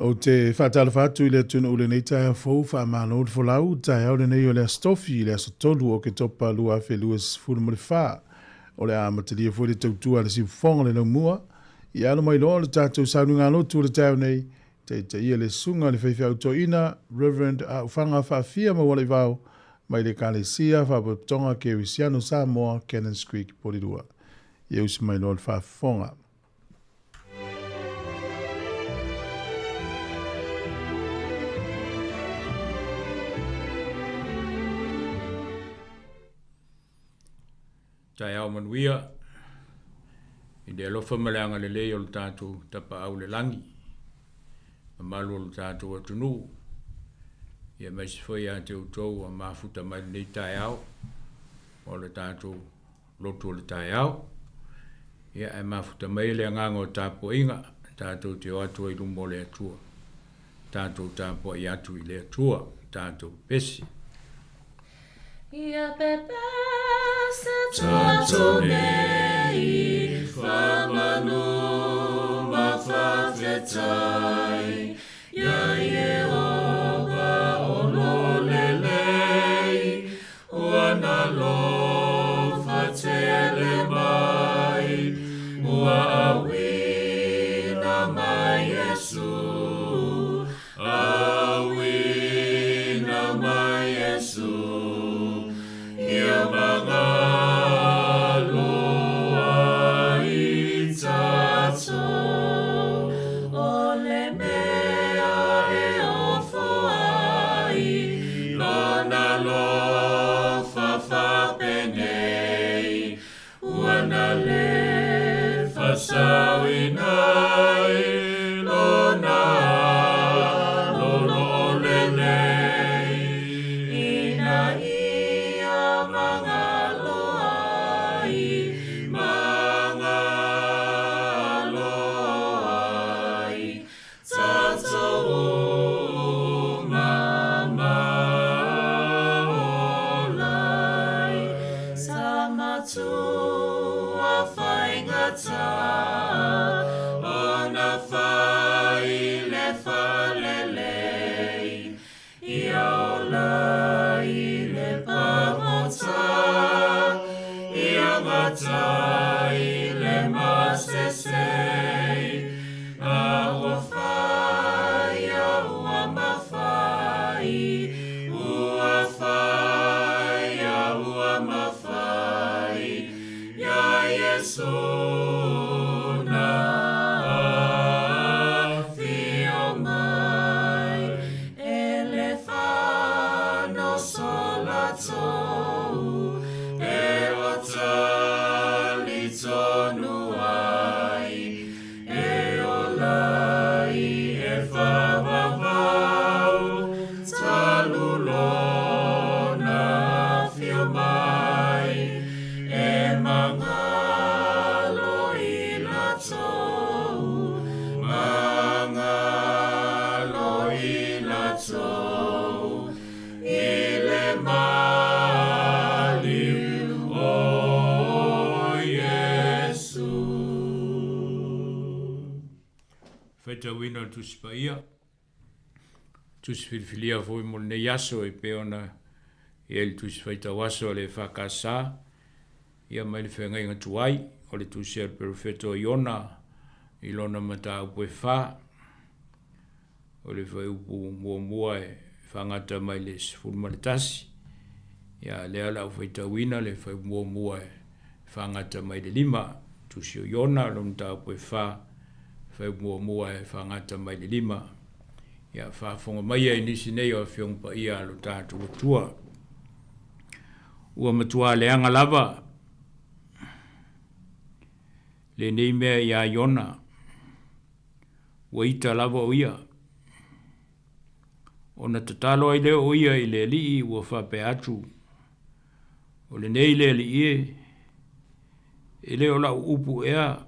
O te whātala whātu I le tuna ule nei tae fōu wha māno o te wholau, tae au le nei o le stofi I le asotolu o ke topa lua whe luas furu mo le whā. O le amatalia fo le tautua le siwfonga le naumua. I alo mai loa le tātou saunu ngā lotu le tae nei, te ia le sunga le whaiwhau to ina, Reverend a ufanga whaafia ma wale vau, mai le kālesia whapatonga ke wisiano Sāmoa, Cannons Creek, Porirua. Ia usi mai loa le whaafonga. Tai au manuia, I le alofa maleanga le lei o le tātou tapa au le langi, ma malu o le tātou atunu, ia maisi whai a te utou a mafuta mai nei tai au, o le tātou lotu o le tai au, ia e mafuta mai le angango tāpo inga, tātou te o atua I lumo le atua, tātou tāpo I atu I le atua, tātou pesi. Ia pepe se tātou nei, whamanu ma whawhetai, ia Iehowa o lo lelei, ua na lofa tele mai, ua awina mai Yesu, awina mai Yesu. Ia mga loa I tato, o le mea e ofo ai, lona lofa whapenei, ua na le whasawi nai, lona lolo lelei, ina tai le masesei, a ua whai, a ua mawhai, ua whai, a ua mawhai, ia Yesu na whio mai, ele whano sola tou, e o tonu ai, e o lai e whawawau, talu lona whio mai, e mangalo I latou, mangalo I latou, I le mali Whaita wina tusi pa ia. Tusi whilwhilia fwy mo ne yaso I peona I ele tusi whaita waso le whakasa. Ia mai le whenga inga tuai. O le tusi al perfeto Iona. I lona mata upo e wha. O le whai upu mua e whangata mai le sifurmaritasi. Ia le ala u whaita wina le whai mua e whangata mai le lima. Tusi o Iona lo mata upo e wha. Whai mua e whangata mai le lima. Ia whaafonga mai e nisi nei o whiong pa ia alo tātua tua. Ua matua le anga lava. Le nei mea ia Iona. Ua ita lava o ia. O na tatalo ai leo o ia I le lii ua whape atu. O le nei le li e. E leo la upu ea.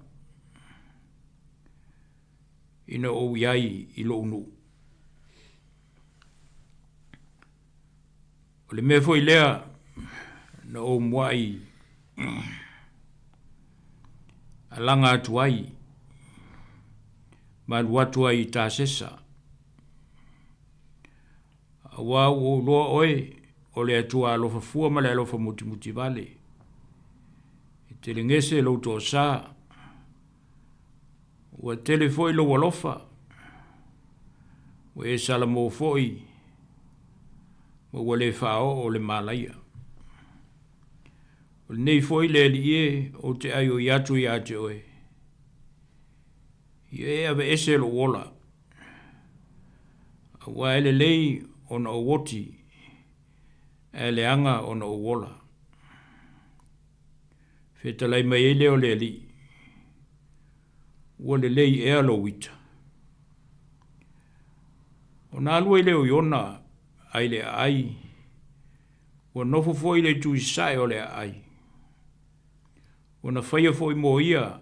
Ina o iai I lo unu. O le mea foi lea na o mwai alanga atu ai ma watu ai ta sesa Awa o loa oe, o le atua alofa fua ma le alofa muti vale. E tele ngese lo to sa, ua tele foi lo walofa, ua e salamo foi, ua le fao o le malaia. O nei foi le lie o te ai o iatu ia te oe. Ie ave ese lo wola. Wa ele lei ona o woti, ele anga ona o wola. Feta lai mai ele o le li. Ua le lei e alo wita. O nā alua ile o iona ai le ai. Ua nofo foi le tu isae o le ai. Ua na whaia foi mo ia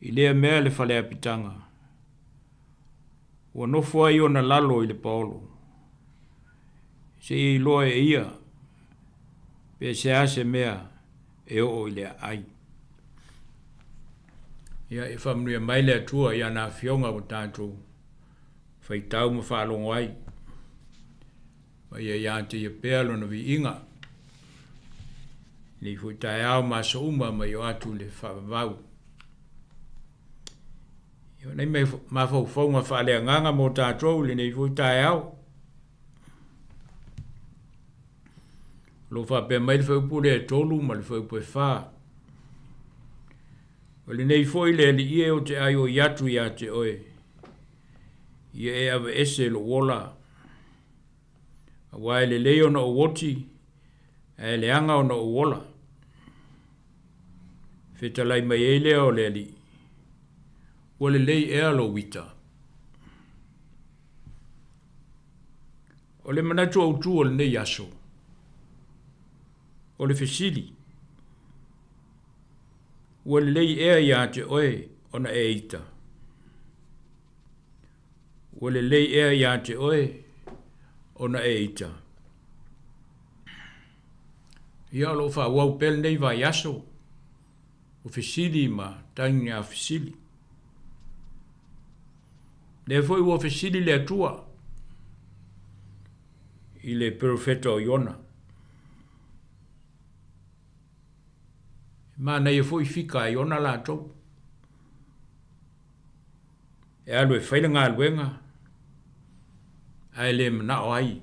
i lea mea le whale apitanga. Ua nofo ai o na lalo i le paolo. Se i loa e ia, pe se ase mea e o i le ai. Ia e whamnuia mai le atua ia nā whionga o tātou. Whaitau ma whaalongo ai. Ma ia te ia pealo na vi inga. Ni fui tae au ma so uma ma i o atu le whaavau. Ia nei me ma whaunga whaalea nganga mo tātou le nei fui tae au. Lo whapea mai le whaupure e tolu ma le whaupue whaa. O le nei foi le li ie o te ai o iatu ia te oe. Ia e ave ese lo wola. A wae le leo na o woti, e le anga o na o wola. Feta lai mai e leo o le li. O le lei e alo wita. O le manatu au tu o le nei aso. O le fesili. O le lei ea ia te oe o na e ita. O le lei ea ia te oe o na e ita. Ia lo fa wau pel nei vai aso. O fesili ma tangi a fesili. Le foi o fesili le atua. I le profeta o Iona. Ma na e foi fika i ona la tau. E alu e whaile ngā luenga. Ai le mna o ai.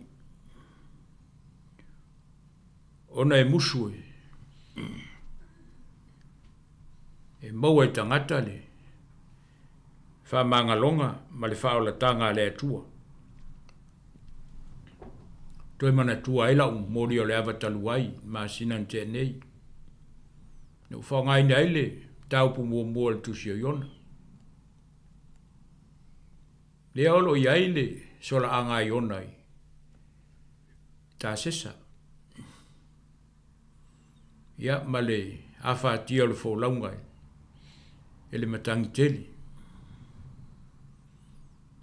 Ona e musue. E maua e tangata le. Wha mangalonga ma le whaola tanga le atua. Toi mana tua ila mori o le avatalu ai ma sinan te nei. No whangai nei le taupu mua le tusi o Iona. Le olo i aile sola anga Iona i. Tā sesa. Ia ma le awha tia o le whaulaungai. E le matangi teli.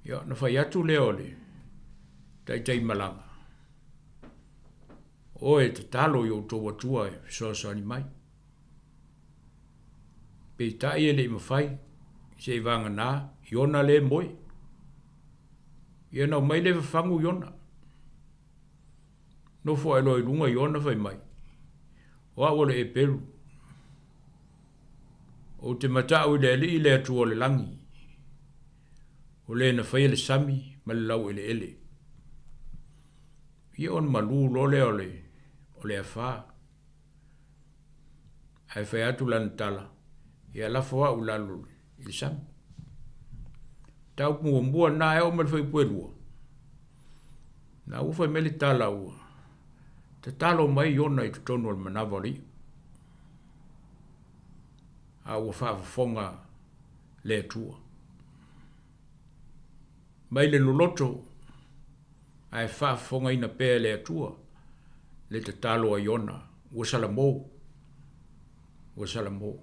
Ia na whai atu leo le. Tai malanga. O e te talo i o tō watua e soa ni mai. Pe tai e le mawhai. Se i vanga nā. Iona le moi. Ia nau mai le whangu Iona. No fo e loi lunga Iona whai mai. O a wale e peru. O te matau i le ali i le atu o le langi. O le na whai le sami ma le lau ele ele. Ia on malu lo le o le awha. Ai whai atu lan tala. Ia la foa u lalu i le sami. Tau mua na e o me whai puerua. Na uwhai mele tala ua. Te talo mai Iona i tutonu al manavali. A ua whaafafonga le atua. Mai le loloto. Ai whaafafonga ina pēa le atua. Le te talo a Iona. Ua salamo. Ua salamo.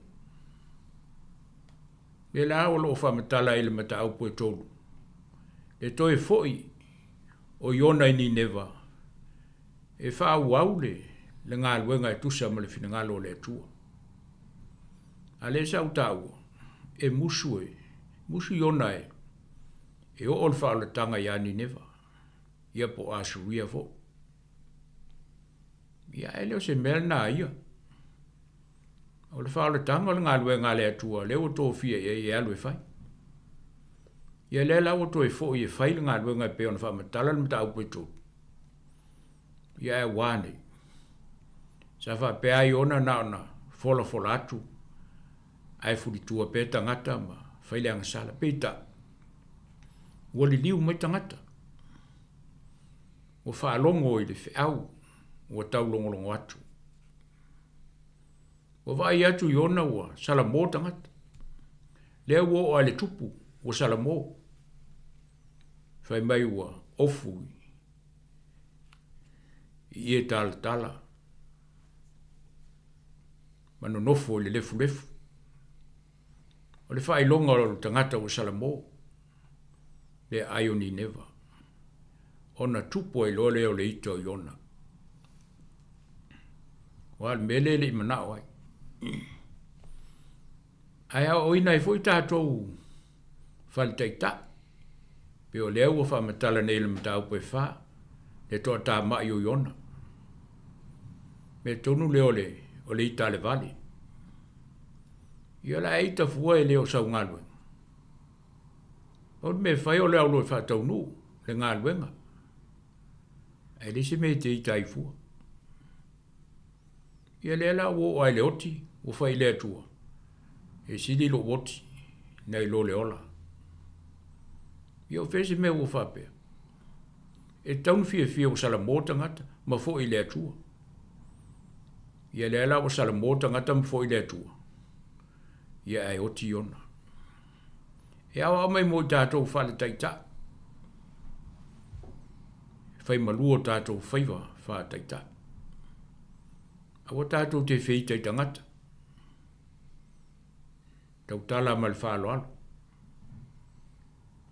Me la o lo whamatala ele mata au pue tolu. E toi foi o Iona i ni neva. E wha au le ngā luenga e tusa ma le fina ngalo le atua. A le sau tau e musu Iona e o olfa o le tanga i ani neva. ia po asuria fo. Ia e leo se mel na ia. O le whaole tanga o le ngā lue ngā lea tua, leo tō fia e alue whai. Ia lea lau tō e fo i e whai le ngā lue ngā peo na wha matala le mta aupu e tō. Ia e wāne. Sa wha pēa i ona na ona, fola atu. Ai furi tua pē tangata ma, whai le angasala, pēta. Wali liu mai tangata. O wha alongo i le whiau, o tau longolongo atu. O vai atu i ona ua Sāmoa tangata. Lea ua o ale tupu o Sāmoa. Whai mai ua ofu i e tala. Mano nofo le lefu. O le whai longa o tangata o Sāmoa. Le aioni neva. Ona tupu e lole o le ito i ona. O al mele le imanao ai. Ai o ina i foi tātou whalitaita. Pe o leo o whamatala nei le matau pe wha. Le toa tā mai o iona. Me tonu leo le o le ita le vale. Ia la eita fua e leo sau ngā luenga. O me whai o leo loi whatau nu le ngā luenga. E lisi me te ita i fua. Ia lea la o ai le oti. O whai lea tua. E sili lo woti. Nei lo le ola. Ia o whese me o whapea. E taun fia o Sāmoa tangata. Ma fo i lea tua. Ia lea la o Sāmoa tangata ma fo i lea tua. Ia ai oti ona. E awa mai mo tātou whale taita. Whai malua tātou whaiwa wha taita. Awa tātou te whei taitangata. Tau tala mal whalo alo.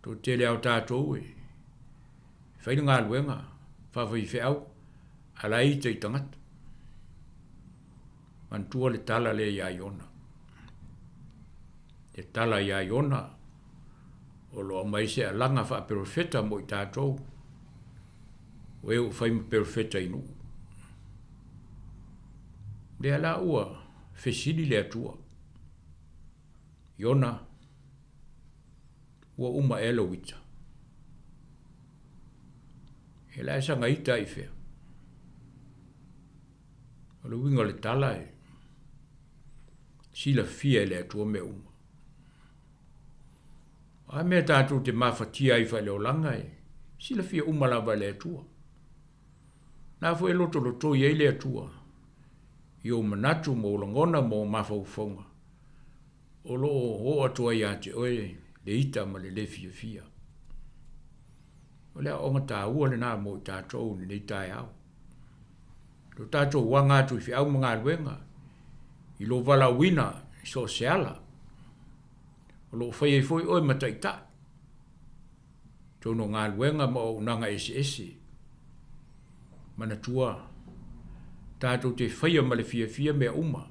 Tau tele au tātou e. Whai ngā luenga. Whawhai whiau. Ala i taitangata. Mantua le tala le ia iona. Te tala ia iona. O loa mai se alanga wha perfeta mo i tātou. O e u whai ma perfeta inu. Lea la ua whesili lea tua. Iona ua uma elo wita. E la esa ngaita i whea. O le winga le tala e. Sila fia lea tua me uma. A mea tātou te mawhatia i wha leo langa e. Sila fia uma lava lea tua. Nā fo e loto i e lea tua. I o manatu mo langona mo mawhauwhaunga. O lo o atua i ate oe le ita ma le fia. O lea onga tā ua le nā mo i tātou ni nei tai au. Lo tātou wanga atu i whiau mga luenga. I lo wala wina i so seala. O lo whai e foi oe mataita. Tono ngā luenga ma o unanga ese. Mana tua. Tātou te whaia ma le fia mea uma.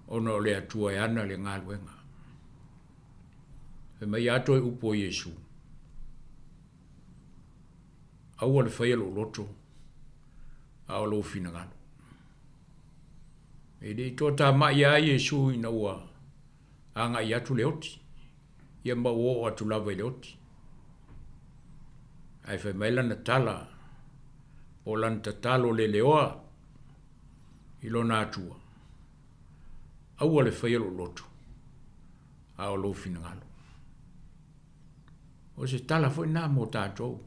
Ono le atua e ana le ngā luenga. E mai ato e upo Iesu. Aua le whaia lo loto. Ao lo fina ngalo. E le toa tā mai a Iesu ina ua. Anga i atu le oti. Ia ma o atu lava i le oti. Ai whai mai lana tala. O lan tatalo le leoa i lona atua. Aua le whaia lo loto. Ao lo fina ngalo. O se tala foi nā mo tātou.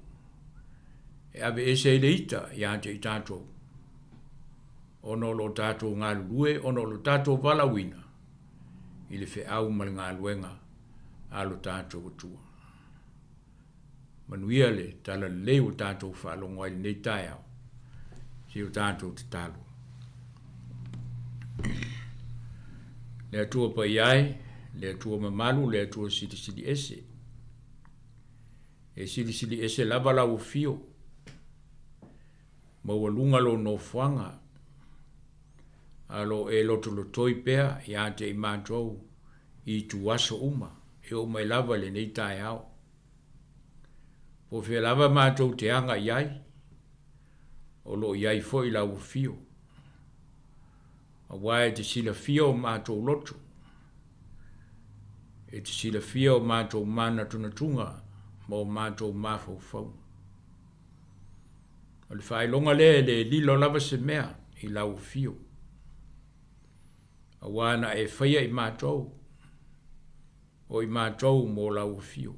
E ave e se le ita i ante i tātou. Ono lo tātou ngā lue, ono lo tātou valawina. I le whi au mal ngā luenga a lo tātou atua. Manuia le tala leo tātou whalongo ai nei tai au. Si o tātou te talo. Le atua pa iai, le atua mamalu, le atua sili ese. E sili ese lava lau fio. Mawalunga lo no fuanga. Alo e loto lo toi pea, i ante i mātou, i tu aso uma, e o mai lava le nei tai au. Po fe lava mātou te anga iai, o lo iai fo i lau fio. A wae te sila fio mātou lotu. E te sila fio mātou mana tunatunga, mo mātou mafaufau. O le whaelonga le lilo lava se mea i lau fio. A wana e whaia i mātou, o i mātou mo lau fio.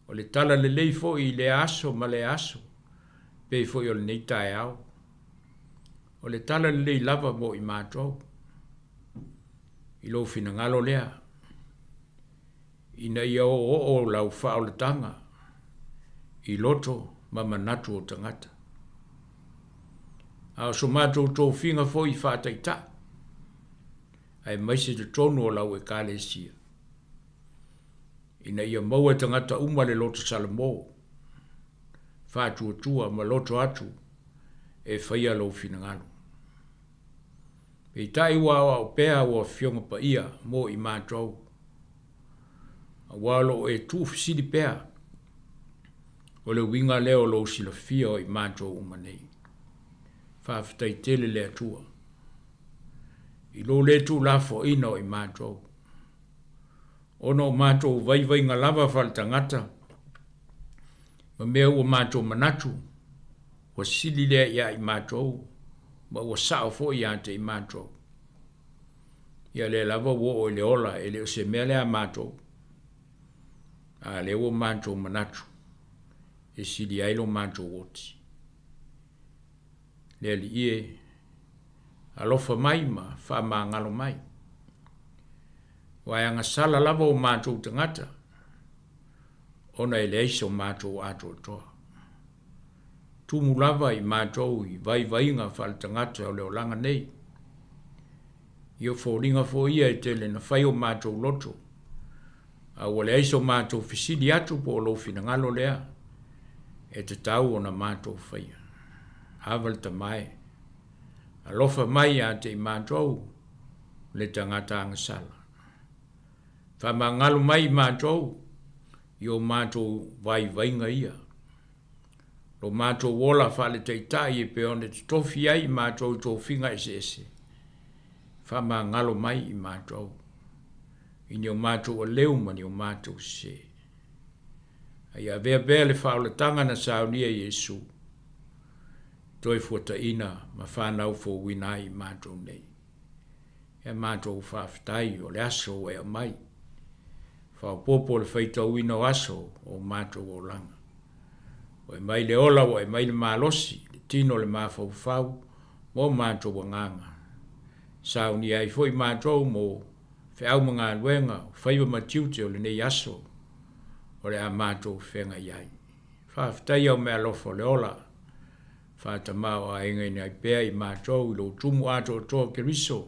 O le tala le leifo i le aso ma le aso, pe fo i o le neitae au. O le tala le lei lava mo i mātou. I lo fina ngalo lea. Ina ia o lau whao le tanga. I loto ma manatu o tangata. A so mātou tō whinga fo i whātaita. Ai maise te tonu o lau e kāle sia. Ina ia maua tangata umale loto salamo. Whātua tua ma loto atu e whaia lo fina ngalo. Pei tai wawa o pea o fionga pa ia mo i mātou. A walo e tūwhisiri pea. O le winga leo lo sila fia i mātou umanei. Whawhitai tele lea tua. I lo le tū lafo ina i mātou. Ono mātou vai ngā lava whaletangata. Ma mea ua mātou manatu. Wa sili lea ia i mātou. Ma ua sao fo i ate i mātou. Ia le lava wo o le ola e le o se mea lea mātou. A le o mātou manatu. E sili ailo mātou oti. Le li ie. Alofa mai ma wha maa ngalo mai. Wai anga sala lava o mātou tangata. Ona e le eiso mātou ato toa. Tumu lava i mātou i vai ngā whale tangata o leo langa nei. Io fōringa fō ia e tele na whai o mātou loto. A wale eiso mātou fisili atu po lo fina ngalo lea. E te tau o na mātou whaia. Haval ta mai. Alofa mai a te i mātou le tangata anga sala. Whama ngalo mai mātou i o mātou vai ngā ia. Lo mātou wola whale teitai e peone te tofi ai mātou tō whinga ese. Whama ngalo mai i mātou. I ni o mātou a leu mani o mātou se. Ai a vea le whaole tanga na saunia Jesu. Toi fuata ina ma whanau fo wina i mātou nei. E mātou whawhitai o le aso e a mai. Whao popo le whaita wina o aso o mātou o langa. O e mai le ola o e mai le mālosi, le tino le māwhau, mo mātou o nganga. Sao ni ai foi mātou mo whiau mga luenga, whaiwa matiute o le nei aso, o le a mātou whenga iai. Whawhitai au mea lofo le ola, whātamau a ingai nei pēa i mātou, lo tumu ato toa keriso,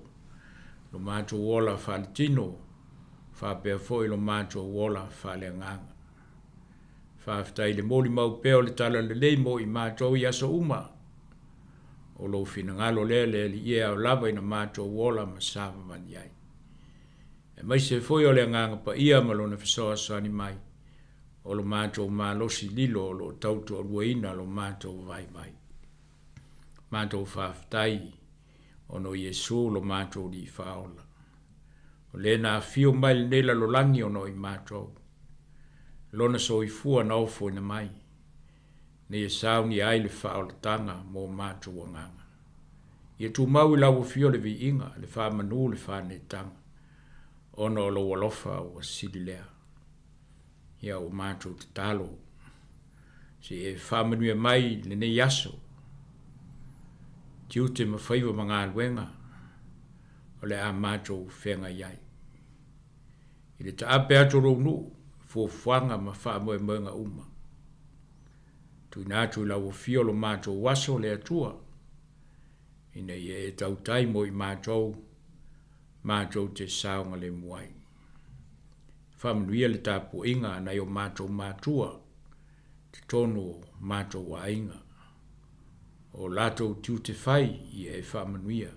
lo mātou ola whaletino, whapea foi lo mātou ola whale nganga. Whawhitai le moli mau peo le tala le lei mo i mātou i aso uma. O lo fina ngalo le li ia au lava ina mātou wola ma sāwa mani ai. E mai se foi o le nganga pa ia malona fisoa sani mai. O lo mātou mālosi lilo o lo tautu o luaina lo mātou vai. Mātou whawhitai o no Jesu lo mātou li whaola. O le nā fio mai le nela lo langi o no i mātou. Lona so i fua na ofo ina mai. Ne e sao ni ai le whaola tanga mo mātou o nganga. Ia tu mau i lau fio le vi inga, le wha manu le wha ne tanga. Ono lo walofa o sili lea. Ia o mātou te talo. Si e wha manu e mai le ne yaso. Tiu te mawhaiwa mga alwenga. O le a mātou whenga iai. I le ta ape ato ronu. Fuanga ma wha moe moenga uma. Tui nātu i lau fio lo mātou waso le atua. Ina e tautai mo i mātou te saonga le muai. Whamanuia le tāpu inga nei o mātou mātua. Te tono mātou wa inga. O lātou tiu te whai i e whamanuia.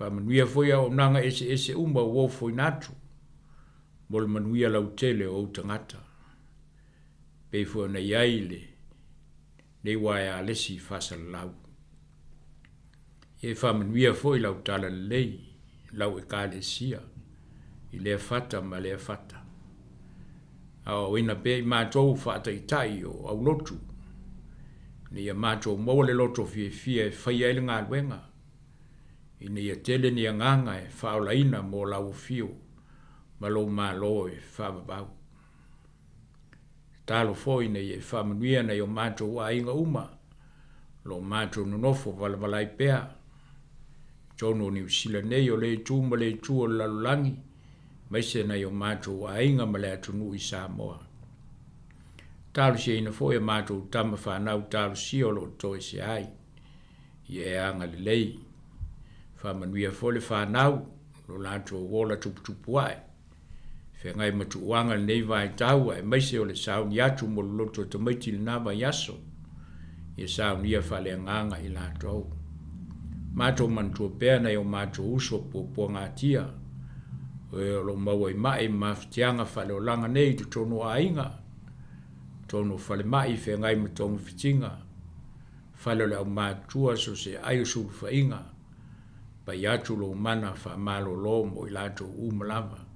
Whamanuia foia o nanga ese uma wofoi nātu. Mol manuia lau tele o tangata. pe fu na yaile le waya le si fasal lau e famanuia foi lau tala lei lau e kalesia i le fata ma le fata au ina pe mātou whaataitai o au lotu ni ia mātou mau le loto fie whaia ili ngā luenga i ni ia tele ni a nganga e whaolaina mō lau fio ma lo mālo e whamabau talo foi nei e whamanuia nei o mātou a inga uma lo mātou nonofo walamalai pea tono ni usila nei o le tū ma le tū o lalulangi mai se nei o mātou a inga ma le atunu i Sāmoa talo se ina foi a mātou tama whanau talo si o lo toi se ai i e anga le lei whamanuia fole whanau lo lato wola tuputupu ai whengai matu wanga nei vai taua e maise o le sauni atu mo loto te maiti le nama yaso i sauni ia whale nganga i lato mato mantua pēr nei o mato uso po ngatia o e lo maua i mai maftianga whale o langa nei tu tono a inga tono whale mai whengai matongu fitinga whale le au matua so se ai usul whainga pa iatu lo mana wha malo lo mo i lato umalava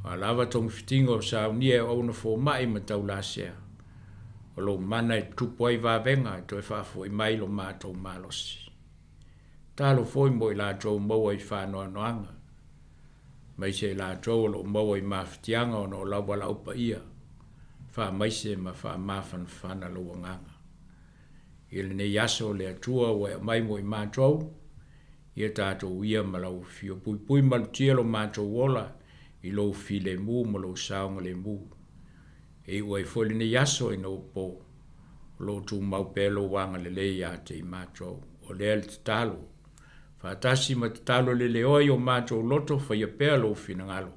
a lava tong fitinga o sauni e ona fo mai ma tau lasea o lo mana e tupu ai vavenga to e whafo i mai lo mātou malosi talo foi mo i latou maua i whanoa noanga mai se latou lo maua i mawhitianga o no lawa laupa ia wha maise ma wha mawhan whana lo nganga ili ne yaso le atua wa mai mo i mātou ia tātou ia malau fio pui malutia lo mātou wola i lo fi le mu mo lo saunga le mu e ua i foli ne yaso i no po lo tu mau pelo wanga le leia te i mātou o lea le talo whaatasi ma te talo le leoi o mātou loto whaia pēr lo fina ngalo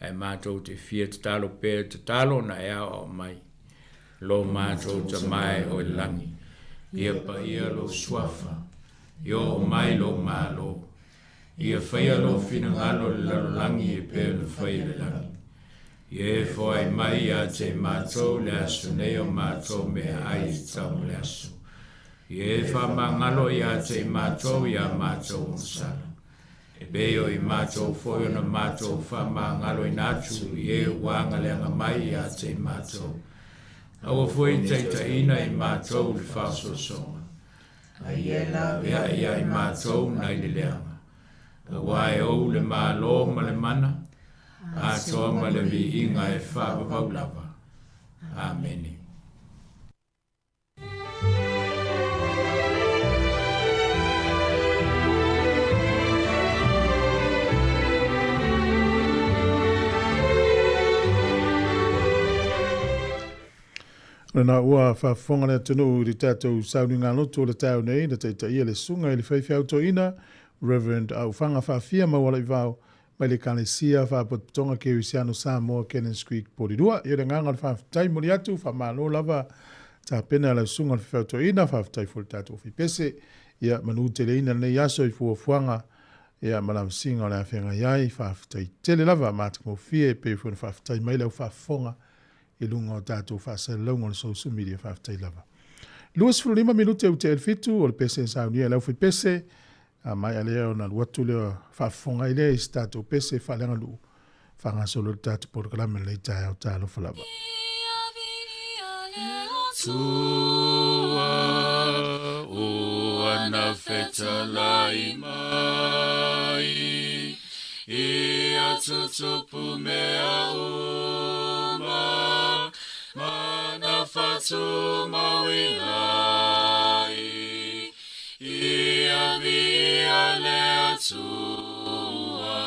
e mātou te fia te talo pēr te talo na ea o mai lo mātou te mai o i langi ia pa ia lo swafa ia o mai lo malo ia whaia lo fina ngalo le lalolangi e pēr le whaia le langi ia e whai mai a te mātou le asu nei o mātou me ai tau le asu ia e whamangalo i a te mātou i a mātou msala e beo i mātou whoi ona mātou whamangalo i nātu i e wanga leanga mai i a te mātou awa whoi teita ina i mātou le whaso songa a iela vea i a i mātou nai le leanga a wae ou le mālo ma le mana a toa ma le vi inga e whabavau lava Ameni. Rena ua whafonga le tunu i tātou sauni ngā loto le tau nei, na teita ia le sunga i le whaiwhi auto ina, Reverend au whanga whawhia mawala i vau, mai le kalesia whapotonga ke usiano Sāmoa, Kenneth Creek, Porirua, i le nganga le whawhtai mori atu, whamalo lava, tā pena le sunga le whaiwhi auto ina, whawhtai fol tātou whipese, ia manu te le ina nei aso i fuafuanga, ia malam singa o le awhenga iai, whawhtai tele lava, mātamo fie, pe fuan whawhtai mai lau whafonga, i lunga o tātou whaasai launga le social media whawhtai lava. Luas 5 minute au te elfitu o le pese en saunia lau whi pese, mai alea o na luatu leo whafonga i lea i tātou pese whalenga lu, whangasolo le tātou porogalamen le tai au tālo whalava. Tua o ana feta lai mai, i atutupu mea uma, mana fatu mawinai, i avia le atua,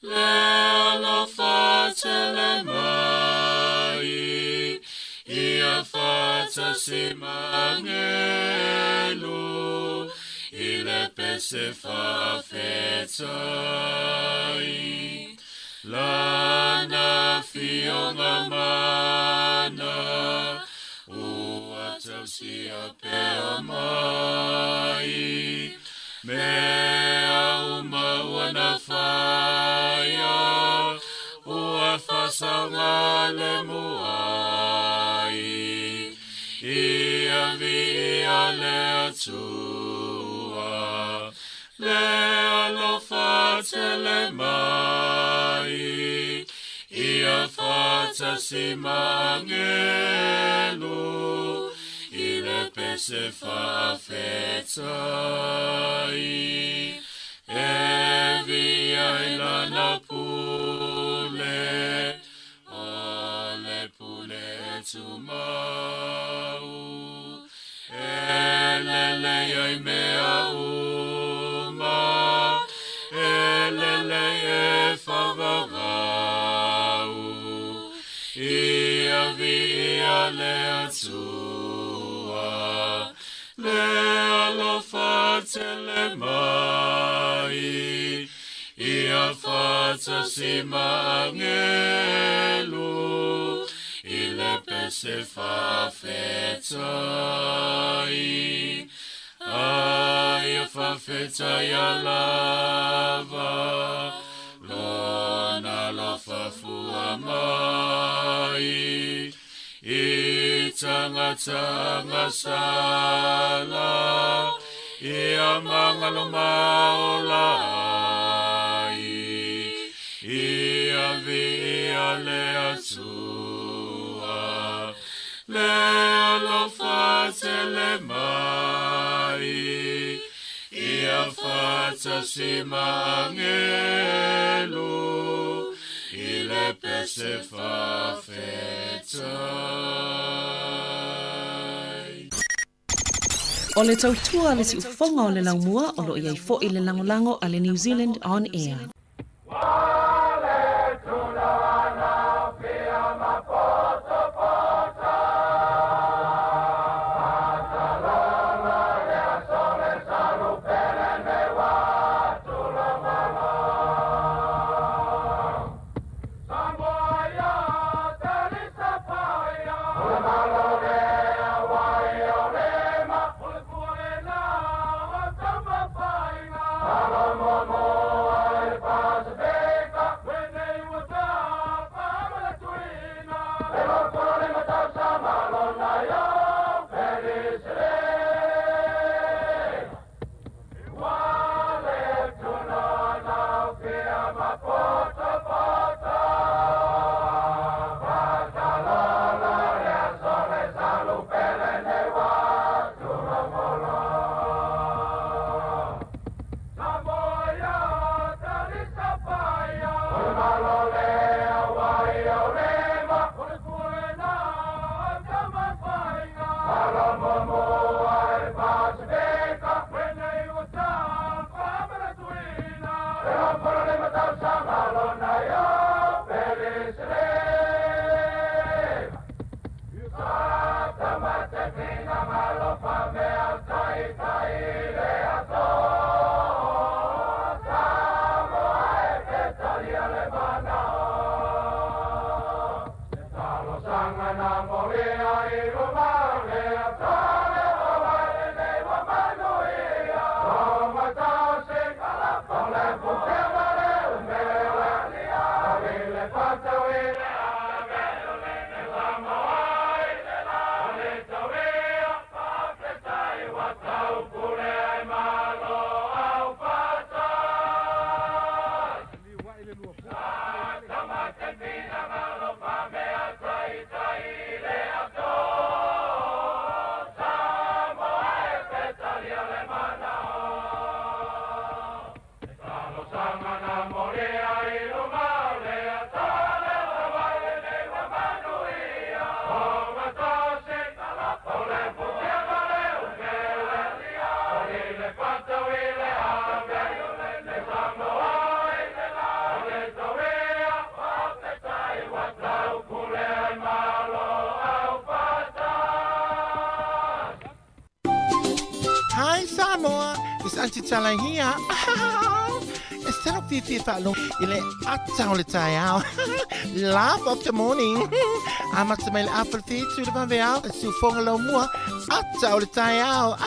le alo fatele mai, i a fata si mangelu, i le pese fa fetai, lana fionga mana, ua tausi a pea mai, mea uma wana faya, ua fasanga le mua. via le atua, le alofa te le mai, ia fata si mangelu, ile pese fa fetai, e via ilana pule, ole pule tumau, elele ai mea uma, elele e favavau, ia via le atua, le alofa te le mai, ia fata si mangelu, ile pese fa fetai, ia fa fetai alava, lona lo fa fua mai, i tanga sala, ia mangalo maolai, ia via le atua, le alofa te le mai, ia fata si mangelu, ile pese fa fetai. O le tautua le si ufonga o le laumua o lo iai fo i le langolango a le New Zealand On Air. Hi Sāmoa, it's Auntie Chala here. Instead of Fifi Falo, ile atau le tayao. Laugh of the morning. Amat semel apple tea to the vanveal, su fongalo mua, atau le tayao.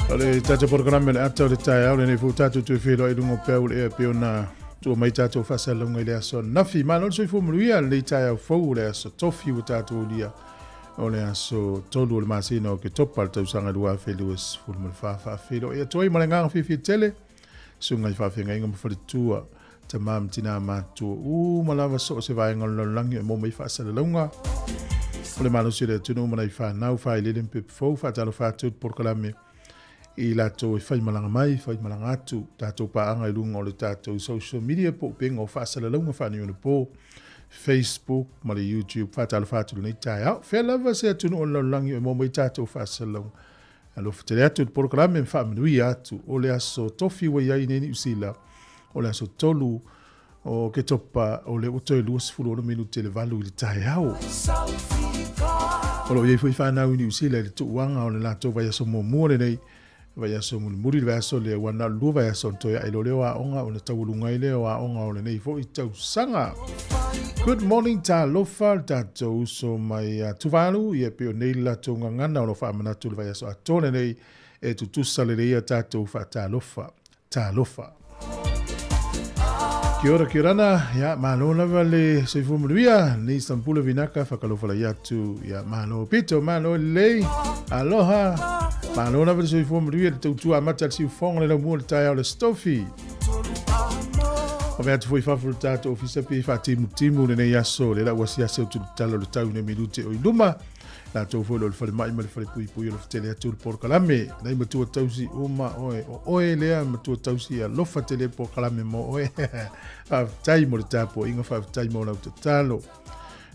Ale tata programa le ata le tai au le fu tatu tu filo i lungo pe e pe ona tu mai tatu fa sa lungo le aso nafi ma non so fu mruia le tai au fo le aso tofi u tatu dia o le aso tolu le masino ke topal tau sanga dua felues fu mo fa filo e toi malanga fi tele sunga fa finga inga mo fa tua tamam tina ma tu malava so se vai ngol langi mo mai fa sa lunga le malo sire tu no mai fa nau fa ile limpe fo fa talo fa tu por kalame I lato e whai malanga mai, whai malanga atu, tātou paanga I lunga o le tātou social media po penga o whaasala launga whani una po, Facebook, mali YouTube, whātala whātulu nei tai au. Whea lava se atunu o laulangi o momo I tātou whaasala launga. Alo whatere atu, porokarame me whaamanui atu, o le aso tofi wa iai neni usila, o le aso tolu, o ke topa, o le uto e luas fulu ono minute le valu I le tai au. O lo iei fui whanau I ni usila, le tuuanga o le lato vai aso mua le nei, vai aso muri vai aso le wana lu vai aso toia I lo leo a onga o le taulunga I leo a onga o le nei fo I tau sanga. Good morning ta lofa tatou so mai tuvalu I e peo nei la tonga ngana o lo wha manatu le vai aso a tone nei e tutusa le reia tatou wha ta lofa. Ta lofa. Kia ora ki rana, ya mano lava le soifu manuia, ni Stampula vinaka whakalofa la iatu, ya mano pito, mano lei, aloha, mano lava le soifu manuia, le tautua amata le siu fonga le lau le tai au le stofi. O mea tu fui whawhuru tātou ofisa pi whatimu le nei aso, le lau wasi aseo tu talo le tau ne minute o iluma, la tau fo lo fale mai le fale pui lo tele atu le porkalame nei matua tausi uma oe lea matua tausi a lofa tele porkalame mo oe fa tai mo le tapo inga fa tai mo la talo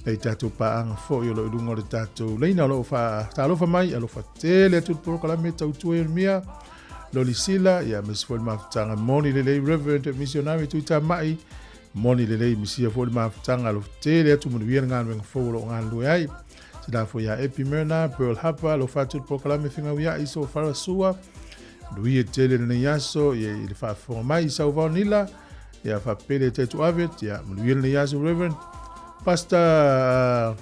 nei tatu pa anga fo yo lo lungo le tatu leina lo fa talo fa mai lo fa tele atu le porkalame tau tu e mia lo lisila ya mes fo ma tanga moni le reverend missionary tu ta mai moni le misia fo ma tanga lo tele atu mo wier ngan fo lo ngan lo ai Sila fo ya Epimerna, Pearl Hapa, lo fatu proclame finga wia iso farasua. Lui e tele ne yaso, ye il fa formai sa vanilla, ya fa pele tetu avet, ya lui ne yaso reverend. Pasta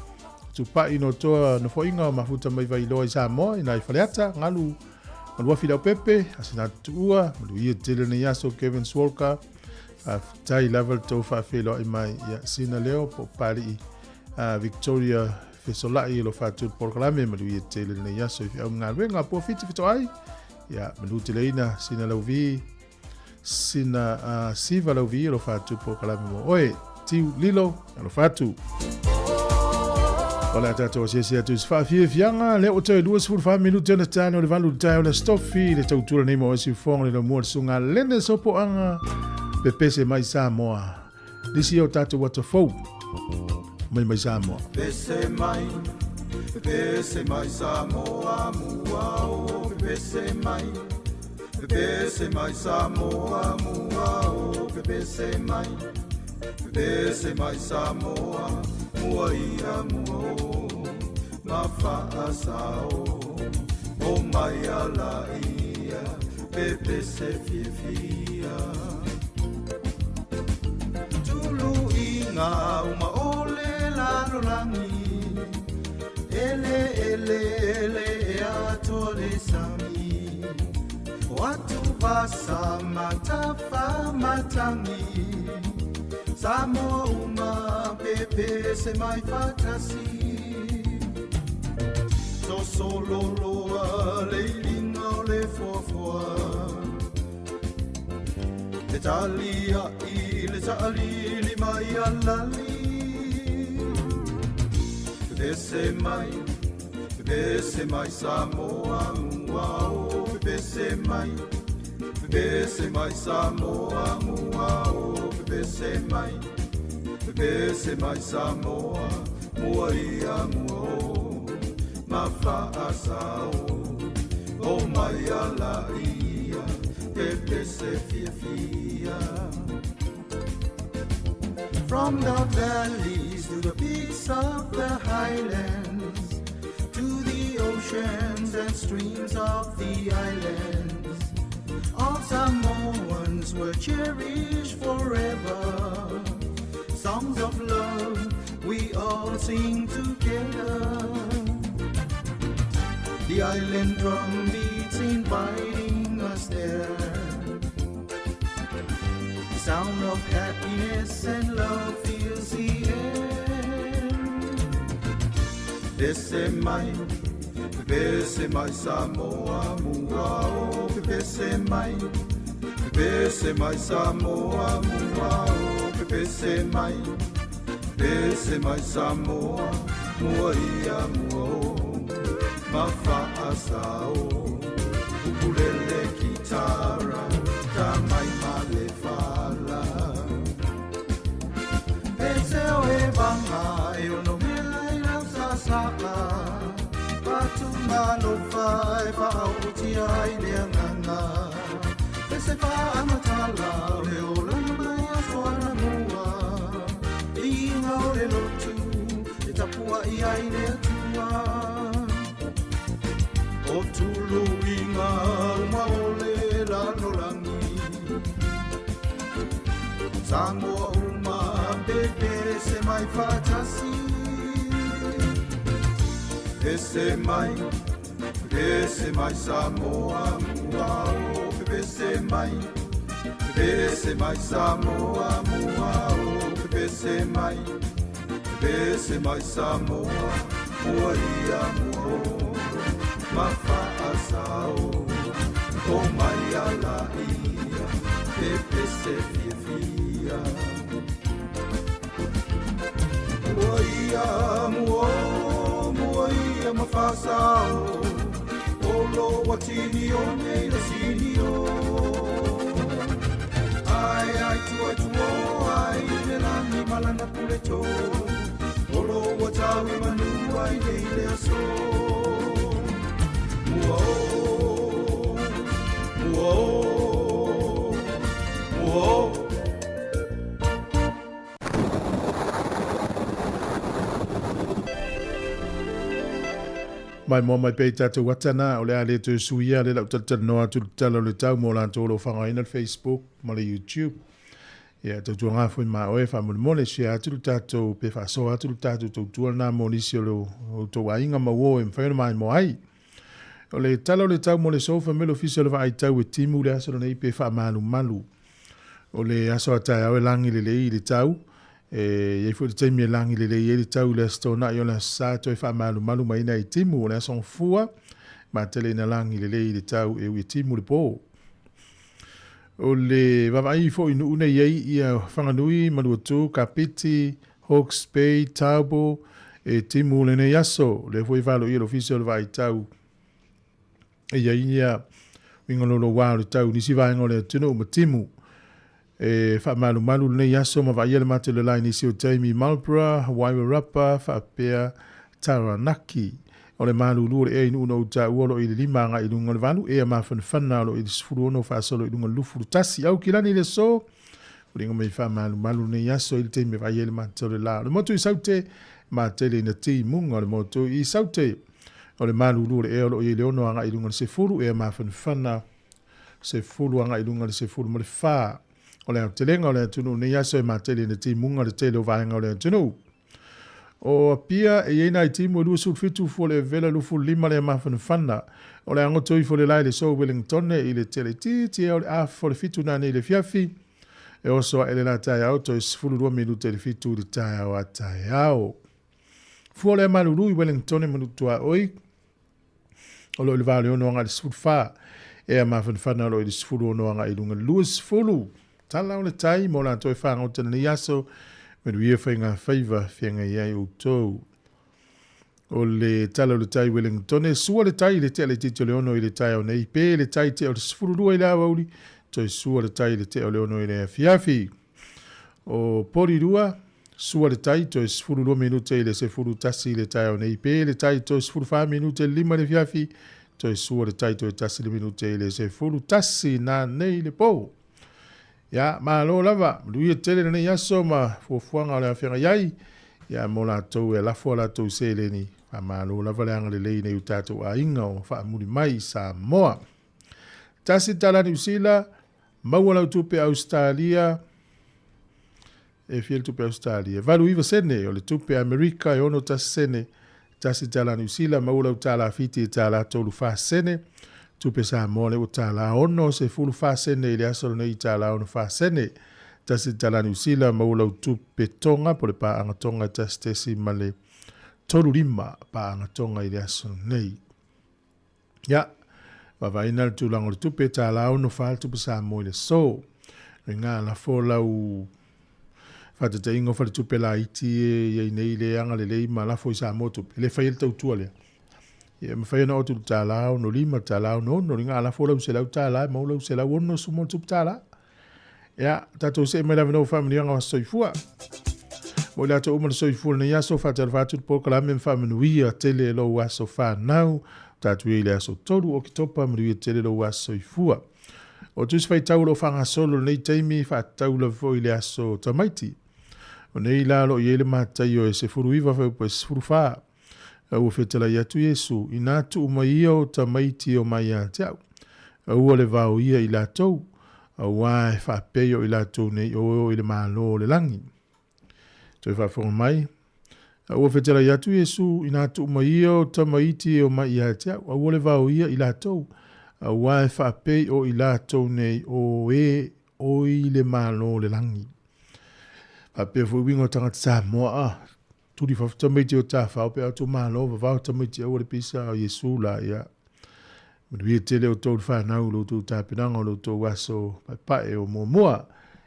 tu pa ino to no fo inga mafuta mai vai lo Sāmoa ina I faleata ngalu. Malua fila pepe, asina tua, lui e tele ne yaso Kevin Swalker. Tai level to fa felo I mai ya sina leo po pari Victoria Fesolai lo fatu porklame malui tele ne yaso I au ngalwe nga po fiti fito ai ya malu teleina sina lauvi sina siva lauvi lo fatu porklame mo oe tiu lilo lo fatu Ola tato sesi atu sfa fie fianga le o te duas fur fa minuto na tano le valu tai le stofi le tautura nei mo si fong le mo sunga lene sopo anga pepese mai Sāmoa disi o tato waterfall mai Sāmoa. Pese mai Sāmoa mua o pese mai Sāmoa mua o pese mai Sāmoa mua ia mua o mawhaasa o mai ala ia pese fia tulu inga uma ole Langi, ele atole sami watu basa matafa matangi Sāmoa uma pepe se mai fatasi so solo loa leilinga le fofoa le tali li mai alali Pese mai Sāmoa mua o pese mai Sāmoa mua o pese mai Sāmoa mua ia mua o mawhaasa o mai ala ia pese fia From the valleys to the peaks of the highlands, to the oceans and streams of the islands, all Samoans were cherished forever. Songs of love we all sing together. The island drum beats inviting was there. The sound of happiness and love fills the air. Pepese mai Samoa, muao, pepese mai Samoa, muao, pepese mai Samoa, muaia muao, mafa'asao, ukulele kitara, tamai malefala. Peseo e vanga, e ono mela i lau sasaka, patumalo fai, fa'autia i leanganga. Pese fa'amatala, e o lana mai a soana mua, i inga o le lotu, e tapua i aile atua. O tulu inga uma o le lanolangi, Sāmoa uma pepese mai fatasi. Pepese mai Sāmoa, muao, pepese mai Sāmoa, muao, pepese mai Sāmoa, muaia muao, mafa'asao, o mai ala ia, pepese fia. Muaia muao, muaia mafa'asao, olo watini o nei la sinio. Ai tuo, ai le langi malana puleto, olo watawi manu ai nei le aso. Muao, muao, muao. Mai mo mai pe tatu watana o le ale tu suia le lau tatanoa tu tala le tau mo lan tolo whangaina Facebook mo le YouTube. Ia tau tua ngā fwy ma oe wha mo le share tu tatu pe wha soa tu tatu tau tua nā mo nisi o lo tau ainga ma wo e mwhaina mai mo ai. O le tala le tau mo le sofa melo fisi o le vai tau e timu le aso nei pe wha malu malu. O le aso atai au e langi le lei le tau. Ye fu te mi langi le ye tau le sto na yo la sa to fa malu malu mai na timu le son fua ma tele na langi le tau e wi timu le po o le va vai fo inu una ye ia fanga nui malu tu kapiti Hawke's Bay Taubo e timu le ne yaso le foi valo i official vai tau e ia wingolo lo wa le tau ni si vai ngole tino ma timu e fa malu malu le yaso ma vai le mate le line si o Jamie Marlborough Hawaii Rapa fa pea Taranaki o le malu lu e inu no ta uolo i le lima nga i lunga le valu e ma fana lo i sfuru no fa solo i lunga lufu tasi au kilani le so ringo me fa malu malu le yaso i te me vai le mate le la le moto i saute ma tele na ti munga le moto i saute o le malu lu e o i le ono nga i lunga se furu e ma fana se furu nga i lunga se furu mo le fa o le telenga o le tunu ne yaso e matele ne ti munga le tele o vaenga o le tunu. O pia e yena i timu lu sulfitu fo le vela lu fu lima le mafana fana. O le angoto i fo le lai le so Wellington i le tele ti e o le a fo le fitu na ne le fiafi. E oso a ele la tai au to is fulu 2 minute le fitu le tai au a tai au. Fo le malulu i Wellington e manutua oi. O lo le vale ono anga le sfulfa. E a mafana fana lo i le sfulu ono anga i lunga luas fulu. Tala o le tai mo la toi whanga o tana ni aso me ruia whainga whaiva whianga iai o tau. O le tala o le tai Wellington e sua le tai le te ale tito le ono i le tai o nei pe le tai te o le sfururua i la wauri toi sua le tai le te o le ono i le fiafi. O pori rua sua le tai toi sfururua minute i le se furu tasi le tai o nei pe le tai toi sfurufaa minute lima le fiafi toi sua le tai toi tasi le minute i le se furu tasi na nei le po. Ya ma lo lava lui tele ne yaso ma fuanga le afenga yai ya mo la to e la fo la to se le ni ma lo lava le angale le ne utato a inga o fa muri mai Sāmoa tasi tala New Zealand mawala tupe Australia e fiel tupe Australia valu iva sene o le tupe America e ono tasi sene tasi tala New Zealand mawala tala fiti tala to lu fa sene tupe Sāmoa le o tāla ono se fulu whāsene i le aso nei tāla ono whāsene tasi tala New Zealand maulau tupe tonga po le paanga tonga tasi tesi ma le toru lima paanga tonga i le aso nei. Ya, wawaina le tūlango le tupe tāla ono whāle tupe Sāmoa i le so. Ngā la fōlau whātata ingo whare tupe la iti e nei le anga le lei ma la fo i Sāmoa tupe. Le whai le tautua lea. Ia me whai ana o tu tālau no lima tālau no ngā la fōlau se lau tālau maulau se lau ono sumo tupe tālau. Ia, tatou se mai lawa no whamani anga wa soifua. Mo le ato umana soifua na iaso whātara whātut po kalame whamanuia tele lo waso whanau. Tatou e le aso toru o ki topa manuia tele lo waso soifua. O tusi whai tau lo whanga solo nei teimi whātau la fo i le aso tamaiti. O nei lalo i ele mātai o e se furu iwa whau pa se furu whaa. Au o whetala i atu Yesu i nātu umaia o tamaiti o mai a te au. Au o le vau ia i la tau. Au wae whapeo i la tau nei o i le mālo le langi. Toi whawhonga mai. Au o whetala i atu Yesu i nātu umaia o tamaiti o mai a te au. Au o le vau ia i la tau. Au wae whapeo i la tau nei o i le mālo le langi. Whapeo fuwingo tangata Sāmoa turi whawtamaiti o tā whaupe au tō mālo wawau tamaiti au le pisa o Yesu la ia. Manuia tele o tō whanau lo tō tāpinanga lo tō waso pae o mua.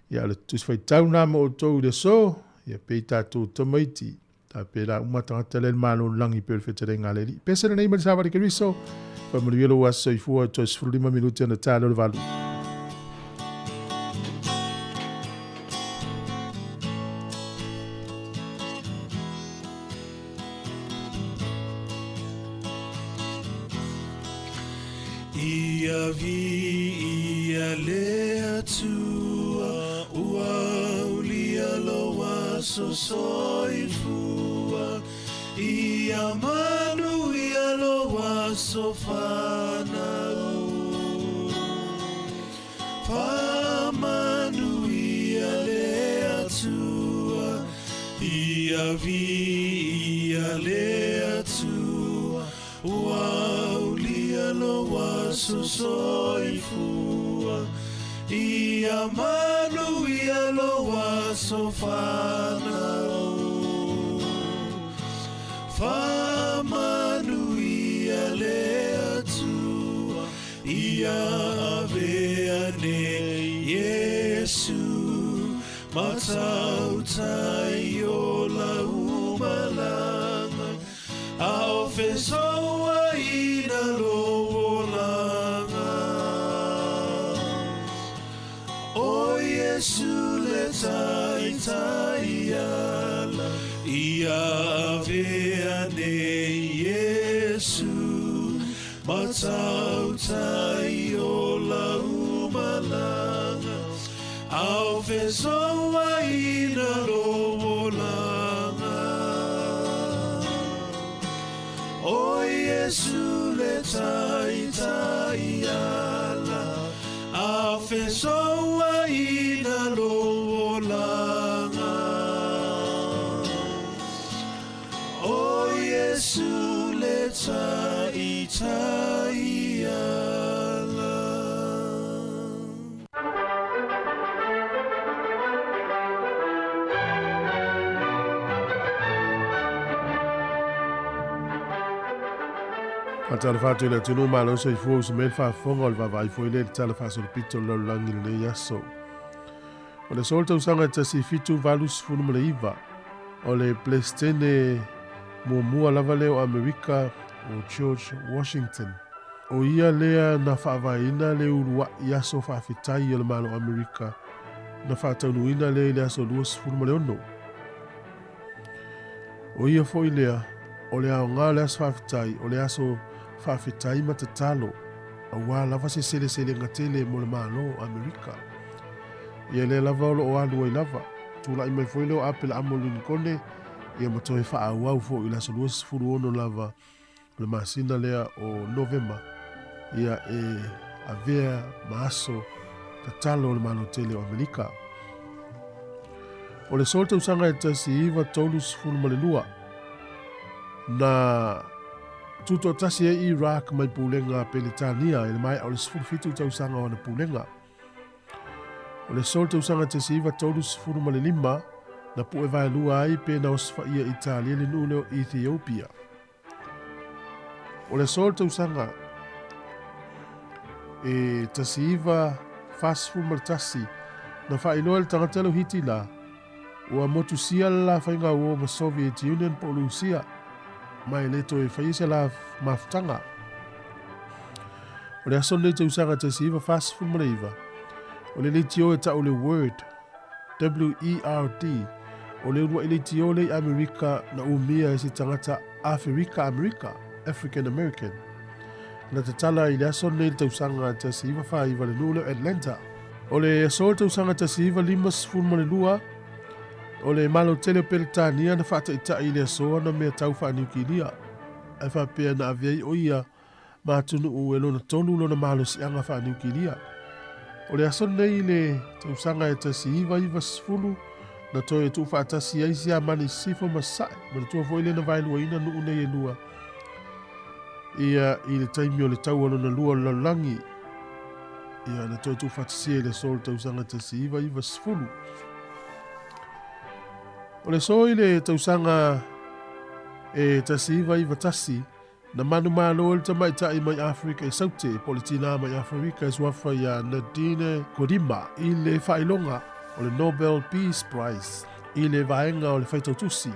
Ia le tusi whai taunama o tō le so. Ia pei tātou tamaiti. Tā pēra umatangata le mālo langi pēr whetare ngā leli. Pēsana nei mali sāwari ke riso. Manuia lo waso i fua tō 5 minuti ana tālo le valu. Ia vi ia lea tua ua ulia loa so soifua ia manu ia loa so whanau whamanu ia lea tua ia vi ia lea tua ua ulia loa so soifua ia manu ia loa so whanau whamanu ia lea tua ia avea ne Yesu matautai o la umalanga ao fesoa ina lolanga o Yesu le tai tai ala ia avea ne Yesu matautai o la umalanga ao fesoa ina lolanga o Yesu le tai tai ala a fesoa ina lolanga o Yesu le tai tai ala. Tala whātua le tunu mālo sa i fua usa mele whaafonga o le wawai fua i le tala whaasolo pito lau langi le yaso. O le solta usanga tasi fitu valus funu mele iwa o le plestene mua lava leo Amerika o George Washington. O ia lea na whaavaina le urua i aso whaafitai o le mālo Amerika na whaataunuina le i le aso luas funu mele ono. O ia fo i lea o le ao ngā le aso whaafitai o le aso whawhitai matatalo a wā lava se sele ngatele mo le mālo Amerika. Ia le lava o lo o alu ai lava. Tūla i mai foi leo apela amo linkone ia matoe wha au fo i laso luas furu ono lava le masina lea o Novemba. Ia e avea maaso tatalo le mālo tele o Amerika. O le solta usanga e tasi iwa tolus furu malelua na tuto tasi e Iraq mai pulenga Pelitania e mai au le sfufitu tausanga o na pulenga. O le sol tausanga te siva tolu sfuru ma le lima na pu e vai lua ai pe na osfa ia Italia le nule o Ethiopia. O le sol tausanga e tasiva fasfu martasi na whailoa le tangatelo hiti la ua motusia la whainga ua ma Soviet Union po Lucia mai leto e whaisa la maftanga. O le aso le tausanga tasiva fasfu mareiva o le leitio e tau le word W-E-R-D o le urua i leitio le Amerika na umia e si tangata America African American na tatala i le aso le tausanga tasiva whaiva le nule Atlanta. O le aso tausanga tasiva limas fulma le lua o le malo tele Pelitania na whata ita i le aso na mea tau whaniukilia e whapea na aviei o ia mātunu u e lona tonu lona malo si anga whaniukilia. O le aso nei le tausanga e tasiva iwa sfulu na toi e tu whaatasi aisi a mani sifo masai ma le tua foile na vailua ina nuu nei e lua. Ia i le taimi o le tau alo na lua lalangi. Ia na toi tu whaatasi e le sol tausanga tasiva iwa sfulu. O le so i le tausanga e tasiva iwa tasi na manu malo le tamaitai mai Afrika e saute politina mai Afrika e suafa ia Nadine Kodima i le whailonga o le Nobel Peace Prize i le vaenga o le whaitautusi.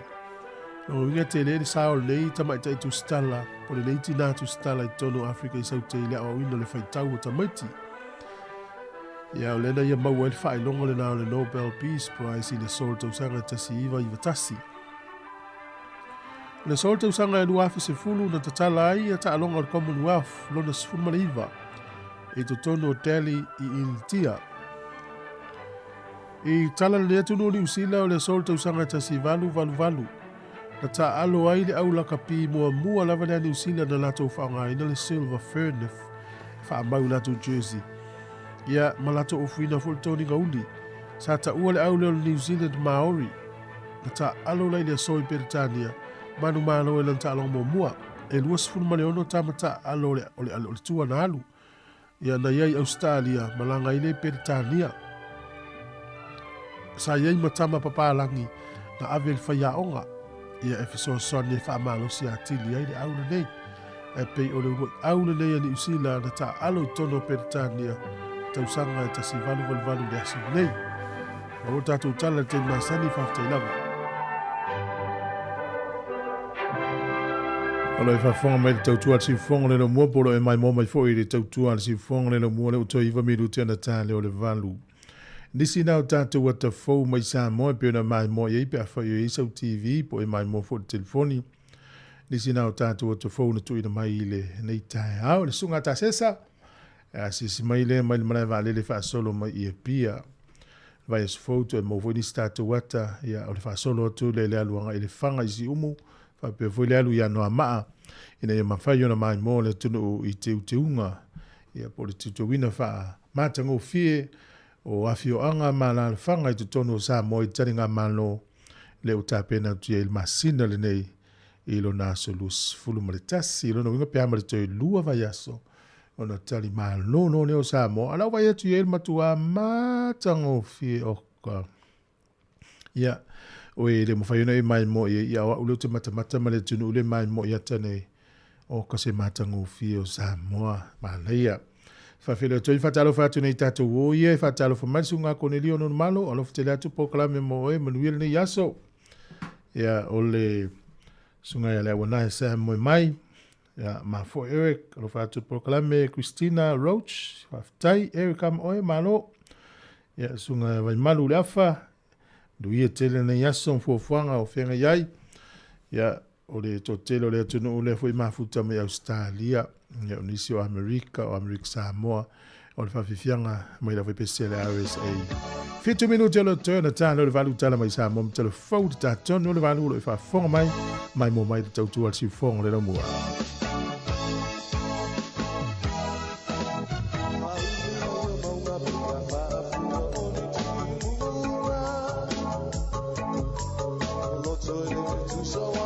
O inga te le sao nei tamaitai tu stala o le leiti nā tu stala i tono Afrika i saute i le awa wina le whaitau o tamaiti. Ia o lena ia maua le whailonga le nā o le Nobel Peace Prize i le sol tausanga tasi iwa iwa tasi. Le sol tausanga e luafi se fulu na tatala ai a taalonga o Commonwealth lona sifuma le iwa e to tono o Delhi i India. I tala le atunu ni usila o le sol tausanga tasi valu. Na taalo ai le aula kapi mua lava le ni usila na lato whaanga ina le Silver Furnace whaamau lato Jersey. Ia malato ofuina fultoni gauli sa ta ua le aule o New Zealand Maori. Na taalo lai le soi Peritania manu malo e lan taalong mua e luas funu maleono tamata alo le tua na alu ia na iai Australia malanga ile Peritania sa iai matama papalangi na ave le whaiaonga ia e fesosoni e whaamalo si atili ai le aule nei e pei o le ui aule nei ani usila na ta alo i tono Peritania tausanga e tasi valu le asu nei ma o tatu tala te masani whaftai lava. Alo e whafonga mai le tautua al sifonga le no mua polo e mai mai fo i le tautua al sifonga le no mua le uto iwa miru tia na tāle o le valu. Nisi nao tātou wata fau mai Sāmoa pe ona mai mo i pe a whai o Isau TV po e mai mo fo le telefoni. Nisi nao tātou wata fau na tui na mai i le nei tae au le sunga ta sesa. Sisi mai le mana vale le wha solo mai i e pia. Vai es fau to e mo fo nisi tātou wata ia o le wha solo atu le aluanga i le whanga isi umu. Fa pe foi le alu ia no maa ina ia mawhai ona mai mo le tunu i te unga ia po le tutuwina wha mātango fie o afio anga ma la whanga i te tonu o Sāmoa i taringa malo le o tāpena tu ia il masina le nei i lo naso lus fulu maritasi i lo no winga pe amare toi lua vai aso ona tari malo no le o Sāmoa ala vai atu ia il matua mātango fie o ka ia o e le mawhaiona e mai mo i awa ulo te matamata ma le tunu ule mai mo i atane o kase matango fio Sāmoa malaia. Whawhele toi whatalo whatu nei tato o ia e whatalo whamarisunga kone lio non malo alo whatele atu pokalame mo e manuile nei yaso. Ia o le sunga ia le awana e Sāmoa mai. Ia ma fo Eric alo whatu pokalame Christina Roach whaftai Eric am oe malo. Ia sunga vai malu le afa. Duia tele na yason fuafuanga o whenga iai. Ia o le totelo le atunu o le fui mafuta me Australia. Ia o nisi o Amerika o Amerika Sāmoa. O le whawhiwhianga mai la fui pese le RSA. 5 minuti o le tōna tāna o le valu tala mai Sāmoa. Mtalo fau te tātonu o le valu o le whafonga mai. Mai mo mai te tautua si fonga le ramua. So I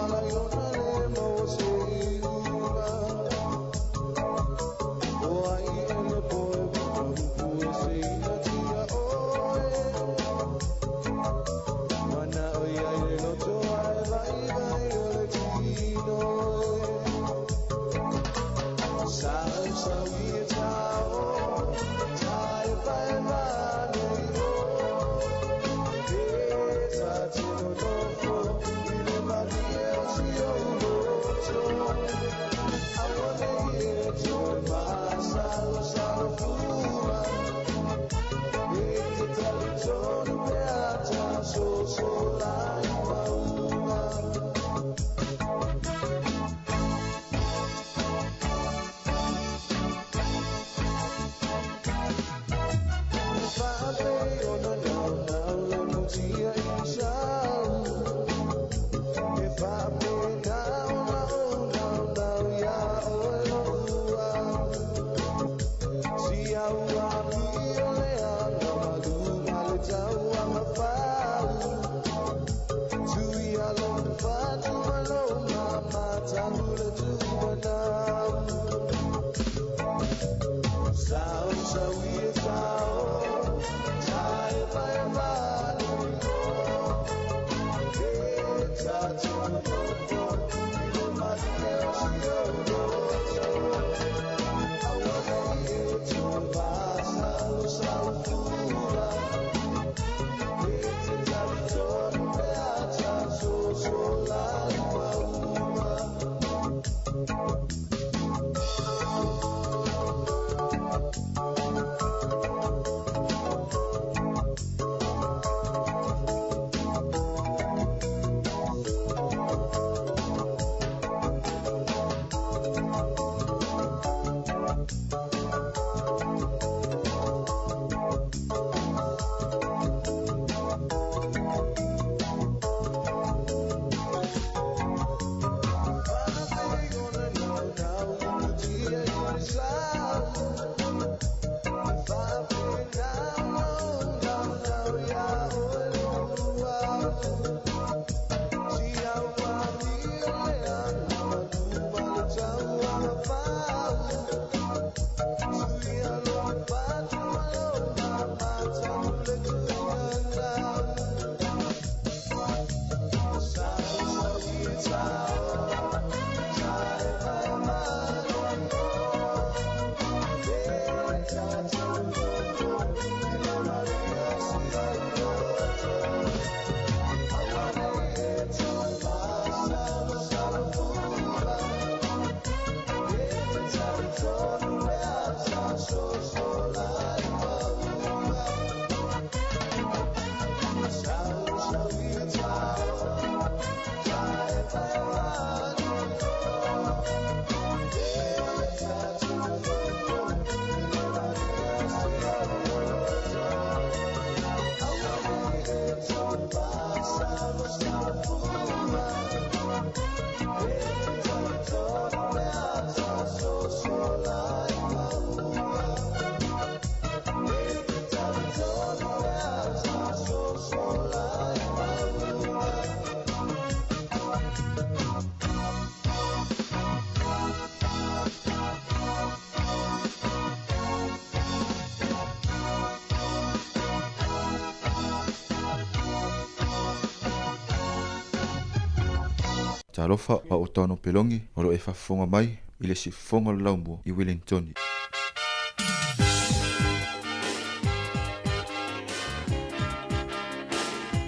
Talofa o tono pelongi o lo e fafonga mai i le sifonga laumbo i Wellington.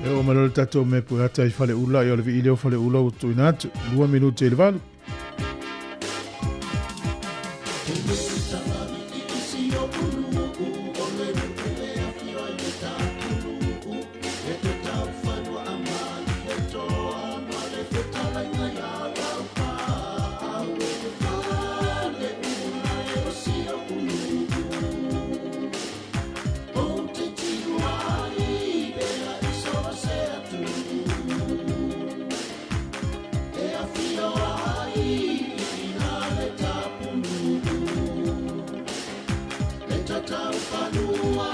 E o malol tato me puata i fale ula i o le vi ileo fale ula o tuinatu 2 minuti il valu. Tau whanua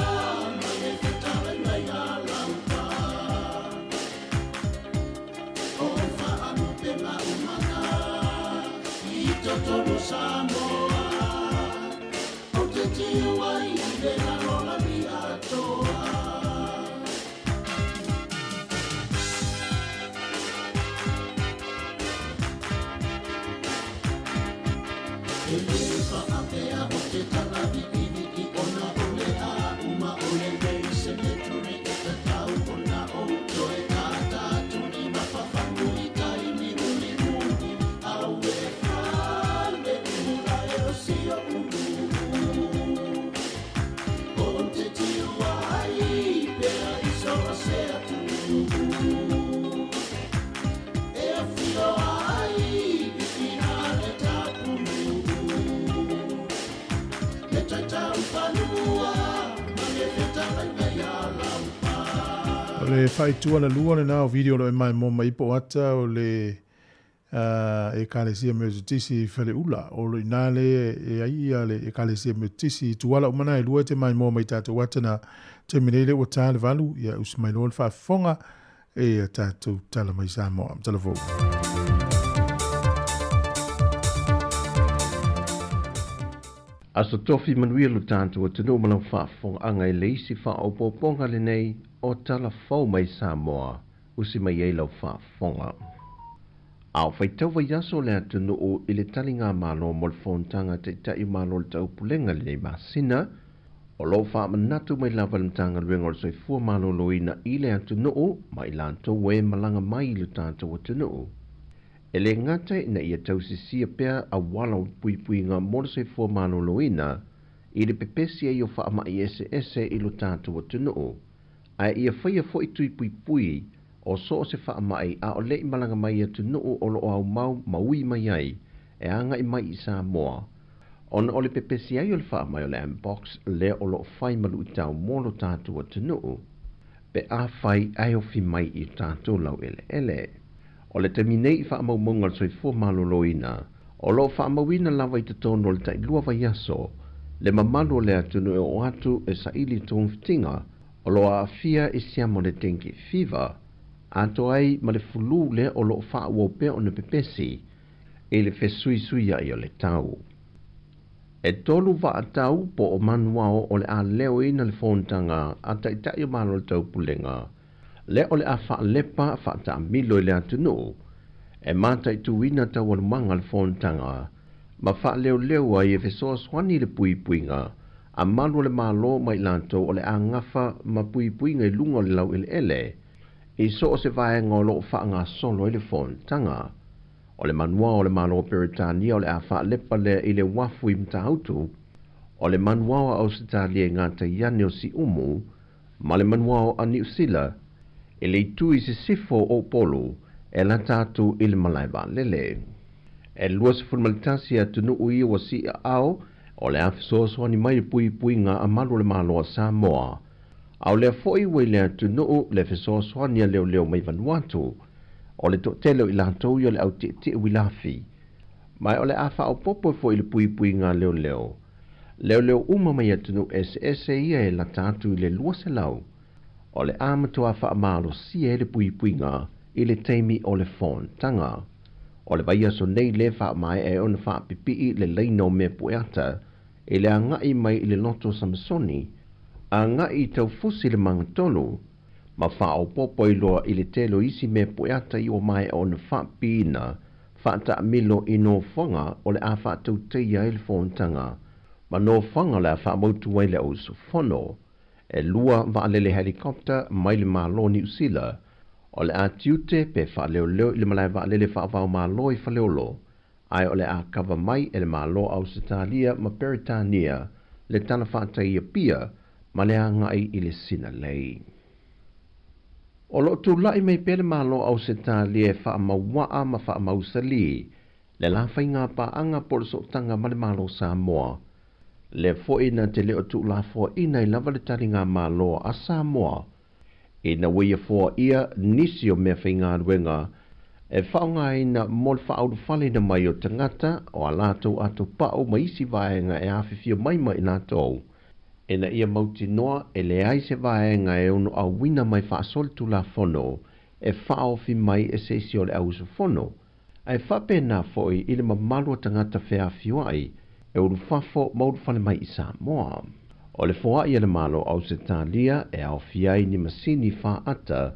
Le fai tua na lua le nao video lo e mai mo mai po ata o le e kalesia me tisi fale ula o le nale e ai ale e kalesia me tisi tuala o mana e lua te mai mo mai tatu wata na te minele o tale valu ia usmai lo fa fonga e tatu tala mai Sāmoa telefon. Aso tofi manuia lo tanto o tino malau whaafonga anga e leisi wha o poponga le nei o tala fau mai Sāmoa usi mai ei lau whaafonga. Au whai tau vai aso le atunu o ile tali ngā malo mo le whontanga te tai malo le tau pulenga le nei masina o lo wha manatu mai lava le mtanga luenga o le soifua malo loina ile atunu o mai lanto we malanga mai lo tanto o tunu o. E le ngata na ia tau sisia pea a wala o pui ngā morse fua mano loina i le pepesia i o wha ama i ese i lo tātou o tunu o. A ia whaia fo i tui pui o so o se wha ama i a o le i malanga mai a tunu o lo au maui mai ai e anga i mai i Sāmoa. Ona o le pepesia i o le wha ama i o le unbox le o lo whai malu i tau mo lo tātou o tunu o. Pe a whai ai o fi mai i tātou lau ele. O le terminei wha amaumonga le soifua maloloina, o lo wha amawina lawa i te tono le tai lua vai aso, le mamalo le atunu e o atu e sa ili tōng fitinga, o lo a fia e siamo le tenki fiva, ato ai ma le fulu le o lo wha uopea o ne pepesi, e le fesui ai o le tau. E tolu wa a tau po o manuao o le a leo ina le fontanga a tai o malo le tau pulenga, le ole a wha lepa wha ta milo le atunu, e mata i tuina ta walumanga le fontanga, ma wha leo ai e fesoa swani le puinga, a malu le malo mai lanto ole a ngafa ma puinga i lunga le lau ele, i so o se vae ngolo wha ngā solo i le fontanga, ole manua ole malo Peritania ole a wha lepa le i le wafu i mta autu, ole manua o Ausitalia ngā ta iane o si umu, ma le manua o New Zealand, e le tui se sifo o polo e la tatu il malaiba lele. E lua se fulmalitasi atunu ui o si ao o le afisoso ni mai pui ngā amalu le malo a Sāmoa. Au le foi wei le atunu le fisoso ni leo mai Vanuatu o le telo i lantou i le au te wilafi. Mai o le afa o popo foi le pui ngā leo. Leo uma mai atunu SS ia e la tatu i le lua se lau. O le amatua wha amalo si e le puinga i le teimi o le fontanga. O le vaia so nei le wha mai e ona wha pipi le leino me pueata e le angai mai i le loto Samsoni, a ngai tau fusi le mangatolu, ma wha o popo i loa i le telo isi me pueata i o mai ona wha pina, wha ta milo i no whanga o le a wha tau teia i le fontanga, ma no whanga le a wha mautu wai le au su fono, e lua vaalele helikopter mai le malo New Zealand, o le a tiute pe whaaleo i le malai vaalele whaavao malo i whaleolo, ai o le a kawa mai e le malo Ausitalia ma Peritania, le tana whaatai pia, ma le a ngai i le sina lei. O lo tu lai mai pe le malo Ausitalia e whaamawaa ma whaamausali, le la whainga pa anga por so tanga ma le malo Sāmoa, le foina te leo tu la fo ina i lava le taringa malo a Sāmoa. E na wea fo ia nisi o mea whainga ruenga, e whaunga ina mol whauru whale na mai o tangata o a lātou ato pao maisi vaenga e awhiwhia maima i nātou. E na ia mauti noa e le aise vaenga e ono au wina mai whaasol tu la fono, e whaofi mai e seisi o le ausu fono. E whape na foi i le mamalua tangata whea fiwai, e uru whafo maudu whale mai i Sāmoa. O le foa i le malo Ausitalia e au fiai ni masini whaata,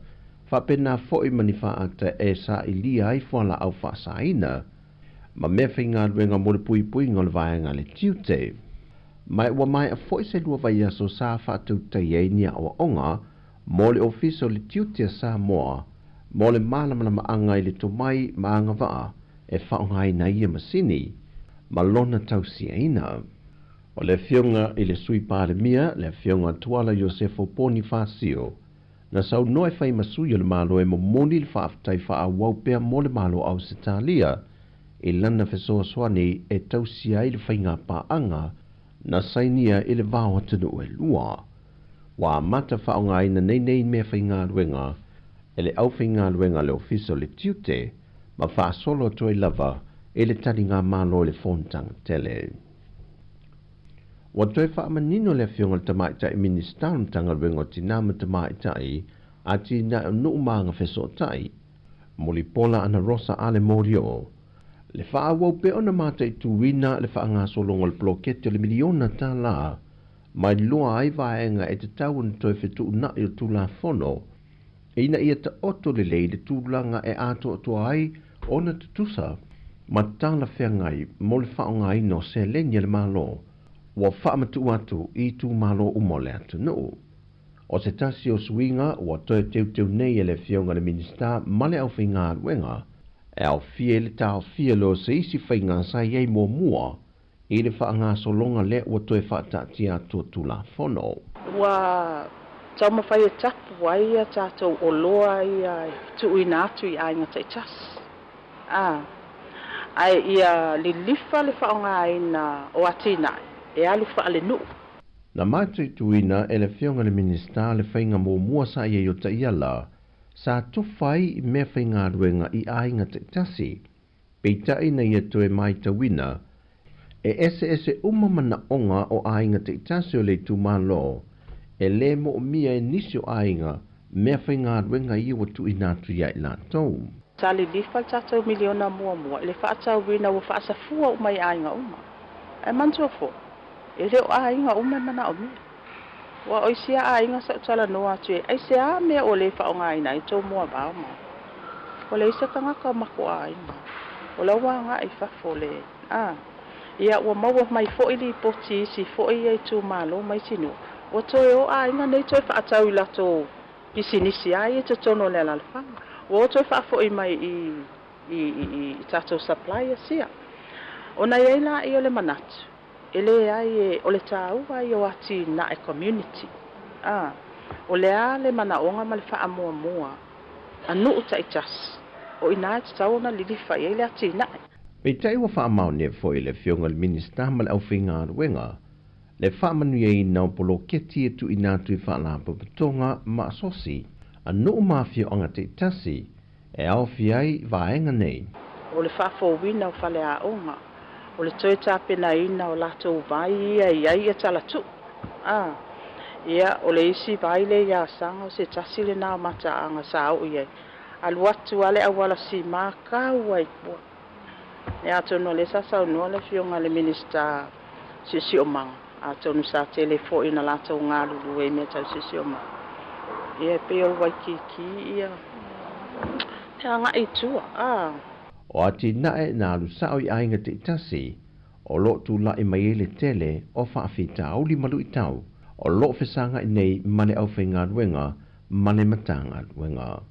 whapena foi mani whaata e sa i lia ai whala au whaasaina, ma mea whainga ruenga mo le pui ngol vaenga le tiute. Mai ua mai a foi se lua vai aso sa whaatau tai ni awa onga, mo le ofiso le tiute a Sāmoa, mo le malamana maanga i le tomai maanga waa, e whaongai na ia masini, malona tausiaina. O le fionga i le sui palemia, le fionga tuala Josefo Bonifasio, na sau noe fai masui o le malo e momoni le whaaftai whaawau pea mo le malo au Sitalia, i lana fesoa swani e tausia i le whainga paanga, na sainia i le vāo atunu e lua. Wa mata whaongaina nei mea whainga luenga, e le au whainga luenga le ofiso le tiute, ma whaasolo toi lava, e le tani ngā malo le fontanga tele. Wa toi whaamanino le fionga le tamaitai ministarum tanga luenga o tinama tamaitai, a tina nuu maanga feso tai, moli pola ana rosa ale morio. Le whaawau pe ona mata i tuwina le whaanga solonga le blokete le miliona tā la, mai lua ai vaenga e te tau na toi whetu na i o tūla whono, e ina ia ta oto le lei le tūlanga e ato atua ai ona tutusa, ma tāla whiangai mo le whaonga ino se lenya le malo, wa whaamatu atu i tū malo umole atu no. O se tasi o suinga, wa toi teu nei e le fionga le minista male au whainga wenga, e au fie le tau fie lo se isi whainga sa iei mua, i le whaanga solonga le wa toi whaatati atu tūla whono. Wa tau mawhai e tapu ai a tātou o loa i tu ina atu i ainga te tas. Ai ia li lifa le whaonga ina o atina, e alu wha le nuu. Na mātui tuina e le fionga le minista le whainga mua sa iei o ta iala, sa tofai me whainga ruenga i ainga te tasi, peitai na ia toe mai ta wina, e ese umamana onga o ainga te tasi o le tūmalo, e le mo mia e nisi o ainga, me whainga ruenga i o tu inatu ia i la tau. Tali lifa tātou miliona mua, le whaatau wina o whaasafua o mai ainga uma. E mantua fo, e reo ainga uma mana o mia. Wa oisia ainga sa utala noa tue, ai se a mea o le whaonga ina i tō mua bauma. O le isa kangaka mako ainga. O la wanga i whafo le. Ia ua maua mai fo'i li poti si fo'i ai tū malo mai sinu. O toe o ainga nei toi whaatau i lato pisinisi ai e te tono le lalwhanga. O toi whaafo i mai i tato supply a sia. O na iei i o le manatu. Ele ai o le tau ai o ati na e community. O le a le manaonga ma le wha mua. Anu uta i tas. O ina te tau na lilifa i le ati na e. Pei tai wa wha amau ne fo i le fionga le minista ma le au whinga ruenga. Le wha manu i nao polo keti e tu inatu i wha la papatonga ma asosi. Anu mafia anga te tasi. E au fiai vaenga nei. O le wha fo wina o whale a onga. O le toe tāpena ina o latou vai ia e talatu. Ia o le isi vai le ia sanga o se tasi le nā mata anga sa au ia. Alu atu ale awala si mākau ai pua. E atono le sasa unua le fionga le minista sisi o manga. Atonu sa telefo ina latou ngā lulu e mea tau sisi o manga. Ia pe o waikiki ia. Te anga i tua. O ati nae na alu sao i ainga te itasi, o lo tu la i mai ele tele o whaafita au li malu i tau, o lo whesanga i nei mane au whainga ruenga, mane matanga ruenga.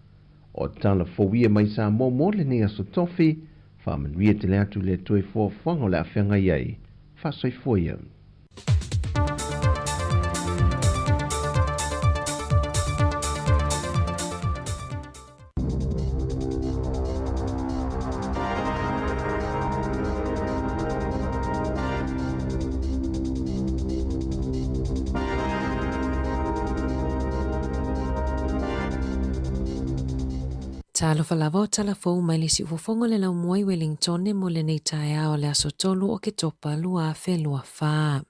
O tala fowia mai sa mo le ni aso tofi, whamanuia te le atu le toe fua whango le a whenga iei, whasoi foia. Talo falava o talafou mai le si ufofongo le lau moi Wellington mo le nei tae o le aso tolu o ke topa lua fe lua faa.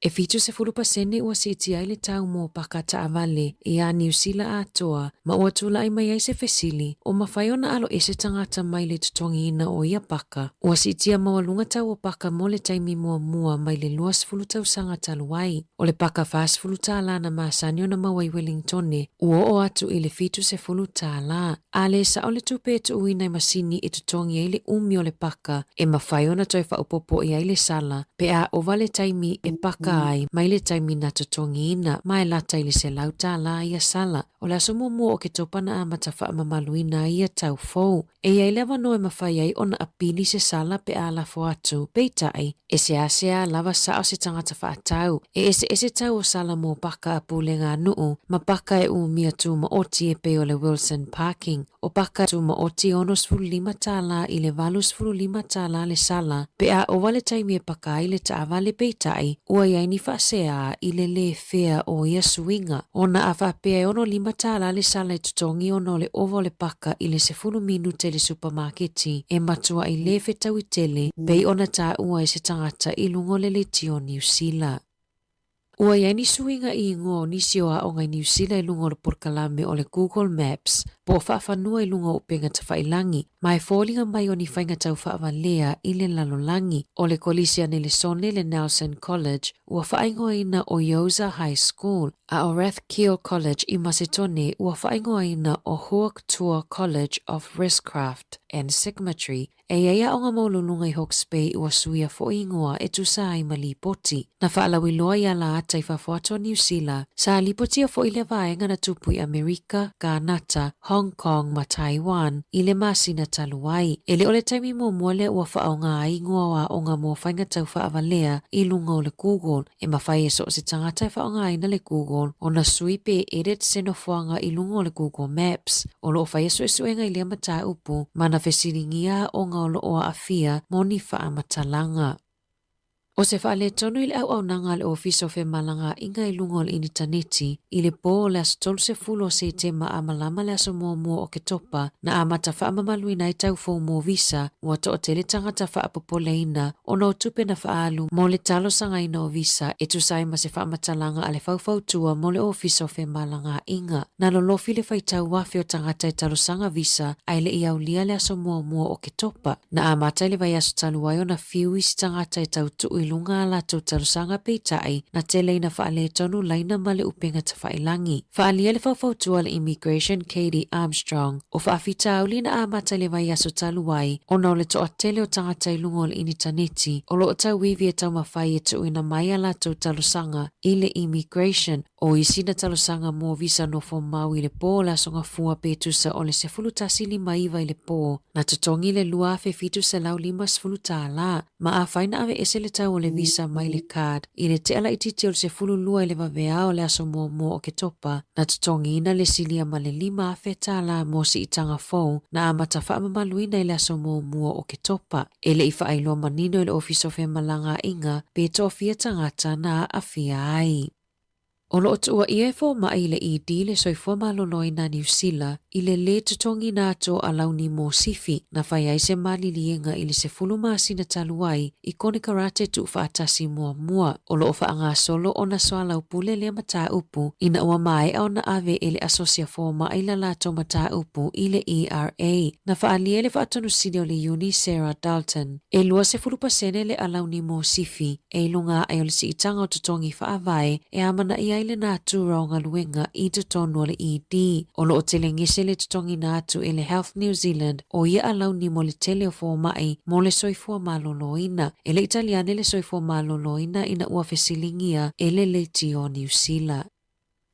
E fitu se fulu pasene ua siti ai le tau mo pakata avale i a New Zealand atoa ma ua tula ai mai ai se fesili o mawhaiona alo ese tangata mai le tutongi ina o ia paka. Ua siti a mawalunga tau o paka mo le taimi mua mai le luas fulu tau sanga taluai. O le paka fast fulu tala na maasanio na mawai Wellingtone ua o atu i le fitu se fulu tala. A le sa o le tupe tu uina i masini i tutongi ai le umi o le paka e mawhaiona toi fa upopo i ai le sala pe a o vale taimi e paka pakai mai le taimina totongina mai lata ili se lauta la ia sala o le aso mua o ke topana a matafa mamaluina ia tau fou. E ia lewa noe mawhai ai ona apili se sala pe a lafo atu peitai e se asea lava sao se tangata whaatau e ese tau o sala mo paka a pulenga nuu ma paka e umia tu ma oti e pe o le Wilson Parking o paka tu ma oti ono sfuru lima tala i le valu sfuru lima tala le sala pe a o wale taimi e paka i le taava le peitai ua iai ni whaasea i le fea o ia suinga ona a whapea ono lima tala le sala e tutongi ono le ovo le paka i le sefunu minute le supermarketi e matua i le fetau i tele pei ona ta ua e se tangata i lungo le tio New Zealand. Ua iai ni suinga i ngō nisi o a o ngai New Zealand i lungo le porkalame o le Google Maps po whaafanua i lungo upenga ta whailangi mai fōlinga mai o ni whainga tau whaawalea i le lalolangi o le kolisia ne le sone le Nelson College ua whaingoina o Yosa High School a o Rathkiel College i Macedone ua whaingoina o Hawk Tour College of Racecraft and Sigmatry e ia o ngā maulunga i Hawke's Bay ua suia fo ingoa e tu sa i malipoti. Na whaalawi loa ia la ata i whawhato New Zealand, sa lipoti a fo i le vaenga na tupu i Amerika, Kanata, Hong Kong ma Taiwan i le masina taluai. E le ole taimi mua le ua whaau ngā ingoa wa o ngā mō whainga tau whaawalea i lunga o le Google e mawhai e so se tangata i whaau ngā ina le Google o na sui pe edit senofuanga i lunga o le Google Maps o lo whai e so e suenga i lea mata upu mana whesiringia o ngā lo o afia moni wha matalanga. O se whaale tonu i le au nanga le ofiso fe malanga inga i lungo le initaneti i le po le aso tolu se fulo se te ma amalama le aso mua o ke topa na amata wha mamaluina i tau fō mō visa ua to o te le tangata wha apopoleina o no tupe na wha alu mo le talo sanga ina o visa e tu sai ma se wha matalanga a le whau tua mo le ofiso fe malanga inga. Na lo lofi le whai tau wafi o tangata i talo sanga visa ai le iau lia le aso mua o ke topa na amata le vai aso taluai o na fiu isi tangata i tau tuu lunga la tau tarusanga peitai na tele ina whaale tonu laina male upenga ta whailangi. Whaalia le whawhautua le Immigration Katie Armstrong o whaafita auli na amata le vai aso taluai o na le toa tele o tangata i lunga o le initaneti o lo o tau wivi e tau mawhai e tu ina mai la tau tarusanga i le Immigration o isi na tarusanga mō visa no fo mau i le po la songa fua petusa o le se fulutasi lima iwa i le po na tutongi le lua fe fitu se lau lima sfuluta la ma a whaina ave ese le tau o le visa mai le card i le te ala ititi o le se fulu lua i le wawea o le aso mō o ke topa na tutongi ina le silia ma le lima a feta la mō si itanga fau na amata wha mamaluina i le aso mō o ke topa e le ifa ailua manino i le ofiso fe malanga inga pe tofia tangata na a fia ai. O lo tua ia fo mai le i di le soifua maloloi na New Zealand i le tutongi na ato a launi mō sifi na whai ai se malilienga i le se fulu masina taluai i kone karate tu whaatasi mua. O lo wha ngā solo o na soa lau pule le mata upu i na ua mai au na ave e le asosia fo mai la lato mata upu i le ERA. Na whaalia le whaatonu sini o le uni Sarah Dalton e lua se fulu pasene le a launi mō sifi e lunga ai o le si itanga o tutongi whaavai e amana ia le nā tūra o ngā luenga i te tonu o le ED. O lo o tele ngese le tutongi nātu e le Health New Zealand o ia alau ni mo le tele o fō mai mo le soifua maloloina. E le Italiane le soifua maloloina ina ua fesilingia e le tio New Zealand.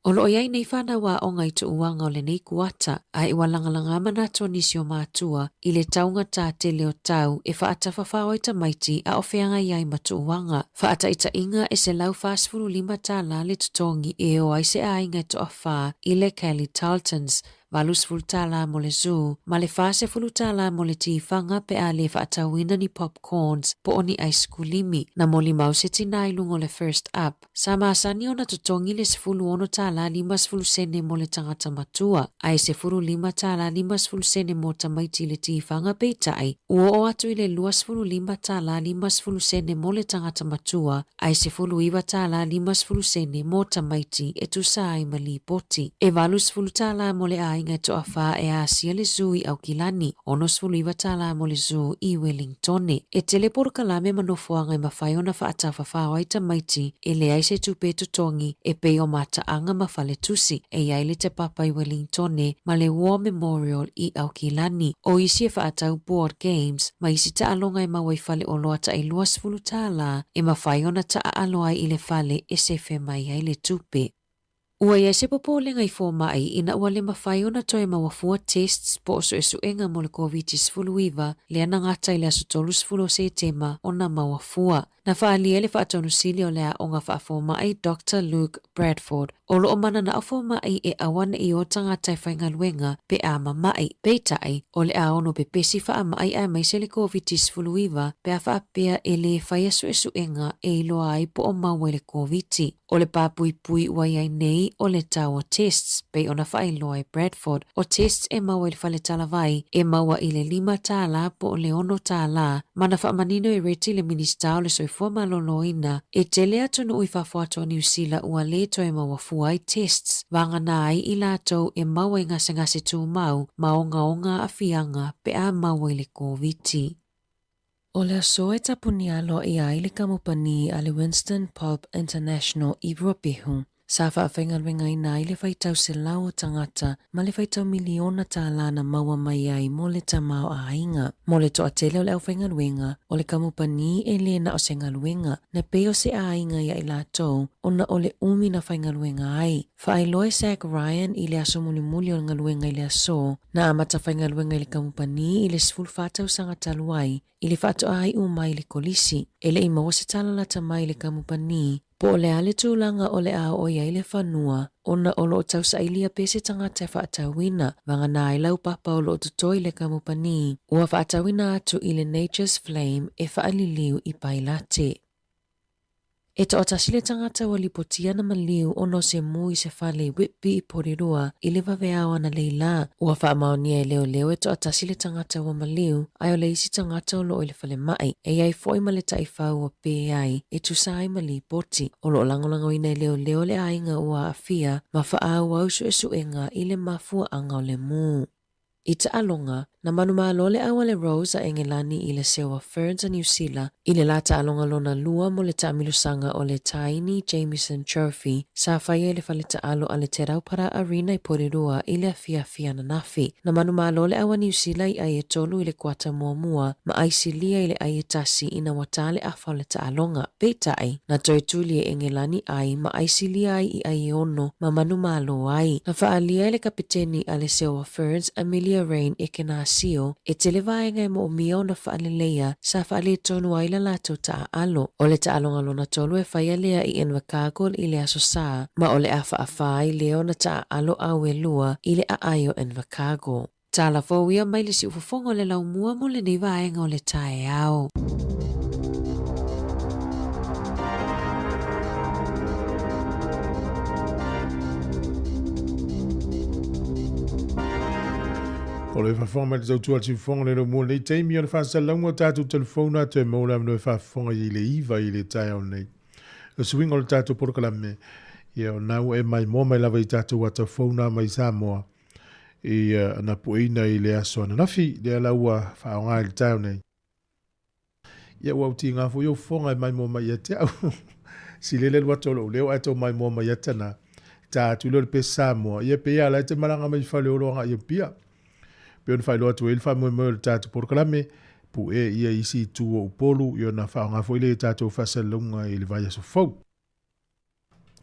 O lo iai nei whana wā o ngai tu uanga o le nei kuata, a i walangalanga mana to nisi o mātua i le taunga tā te leo tau e whaata whawhao i ta maiti a o whianga iai matu uanga. Whaata i ta inga e se lau whaasfuru lima tā la le tutongi e o ai se a inga to a wha i le Kelly Tarletons, valus fulutala mo le zoo, ma le fase fulutala mo le tifanga pe a le whaatawina ni popcorns po oni ice kulimi na mo li mau se tina i lungo le first up. Sa maasani o na tutongi le sefulu ono tala lima sefulu sene mo le tangata matua. Ai sefulu lima tala lima sefulu sene mo tamaiti le tifanga peitai. Ua o atu i le lua sefulu lima tala lima sefulu sene mo le tangata matua. Ai sefulu iwa tala lima sefulu sene mo tamaiti e tu sa ai mali poti. E valus fulutala mo le ai inga to afa e a sia le zoo I Aukilani, ono sfuluiwa tala mo le zoo I Wellingtone. E tele porokalame manofoanga I mawhaiona whaatawhawhawa I tamaiti, e le aise tupe tutongi, e peo mata anga mawhale tusi, e yaile te papa I Wellingtone, ma le War Memorial I Aukilani. O isi e whaatau board games, ma isi ta alonga I mawai fale o loa ta I lua sfulu tala, e mawhaiona ta aloa I le fale e sefe mai ai le tupe. Ua ia se popo le ngai fō mai ina ua le mawhai ona toi mawafua tests po oso e suenga mo le COVID-19 le ana ngata I le aso tolu sfulu se tema o na mawafua. Na whaalia le whaatonu sili o lea o ngā whaafo mai Dr. Luke Bradford. O lo o mana na afo mai e awana I o tangata I whaingaluenga pe ama mai. Peitai o le a ono pe pesi wha mai a mai se le COVID-19 pe a whaapea e le whai aso e suenga e iloa ai po o maua le COVID. O le papui pui wai ai nei o le tawa tests pe ona whailoa I Bradford. O tests e maua I whale talavai e maua I le 5 tala po o le 1 tala. Mana whaamanino e reti le minista o le soifua maloloina e tele atonu ui whawhato New Zealand ua le toi mawafua ai tests. Vanga nai I latou e maua I ngase tū mau maonga a fianga pe a maua I le COVID. O le aso e tapuni alo I ai le kamupani a le Winston Pub International I Ruapihu. Sa whaawhaingaruenga I nai le whaitau se lau o tangata ma le whaitau miliona tā lana maua mai ai mo le tamau a inga. Mo le toa tele o le au whaingaruenga o le kamupani e le na o se ngaruenga na peo se a inga ia I latou o na o le umi na whaingaruenga ai. Whaailoe Zach Ryan I le aso muli o ngaruenga I le aso na amata whaingaruenga I le kamupani I le sful whatau sanga taluai I le whato ai umai le kolisi. Ele I maua se talalata mai le kamupani po le ale tūlanga o le a o ia I le whanua, ona o lo tau sa ilia pese tangata whaatawina, vanga nā I lau papa o lo tutoi le kamupani, ua whaatawina atu I le Nature's Flame e whaaliliu I pailate. E to atasile tangata wa lipotia na maliu ono se mui se fale whitby I porirua I le waweawa na leila. Ua whaamaonia e leo e to atasile tangata wa maliu ai o le isi tangata o lo le fale mai. E ai foi male taifau o pe ai e tusai mali poti. O lo langolango ina e leo le ainga ua afia ma whaau au su e suenga I le mafua anga o le mu. I ta alonga, na manuma lo le awa le Rose a Engelani I le sewa Ferns a New Zealand, I le lata alonga lona lua mo le taamilusanga o le Tiny Jameson Trophy, sa whaia le whaleta alo a le te raupara arena I porirua I le afia na nafi. Na manuma lo le awa New Zealand I ai tolu I le kuata mua ma aisi lia I le ai tasi ina watale a whaleta alonga. Peitai, na toi tuli e Engelani ai ma aisi lia ai I ai ono ma manuma lo ai. Na whaalia le kapiteni a le sewa Ferns Amelia Rain e kena sio e televaenga mo mio na whaalelea sa whaale tonu aila lato ta alo. O le ta alonga lona tolu e whaialea I Enwakagol I le aso saa ma o le afa afai leo na ta alo awe lua I le aayo Enwakago. Tala fawia mai le si ufofongo le lau mua mo le nivaenga o le tae ao. O le whawhonga le tautua ti whonga le mua nei teimi o le whasalangu o tātou telefona te maula mno e whawhonga I le iwa I le tae au nei. Le swing o le tātou porokalame ia o nau e mai mō mai lava I tātou wata whauna mai Sāmoa I na puina I le aso ana nafi le alaua whaonga I le tae au nei. Ia wau ti ngā fo i o whonga e mai mō mai te au. Si lele wata o leo ato mai mō mai atana. Tātou le pe Sāmoa. Ia pe ia la te maranga mai whale o roanga I pia. Pe ona whailoa tu e le whamoe moe le tātou porokalame, pu e ia isi tu o upolu, I ona whaonga fo ile tātou whasalunga I le vai aso fau.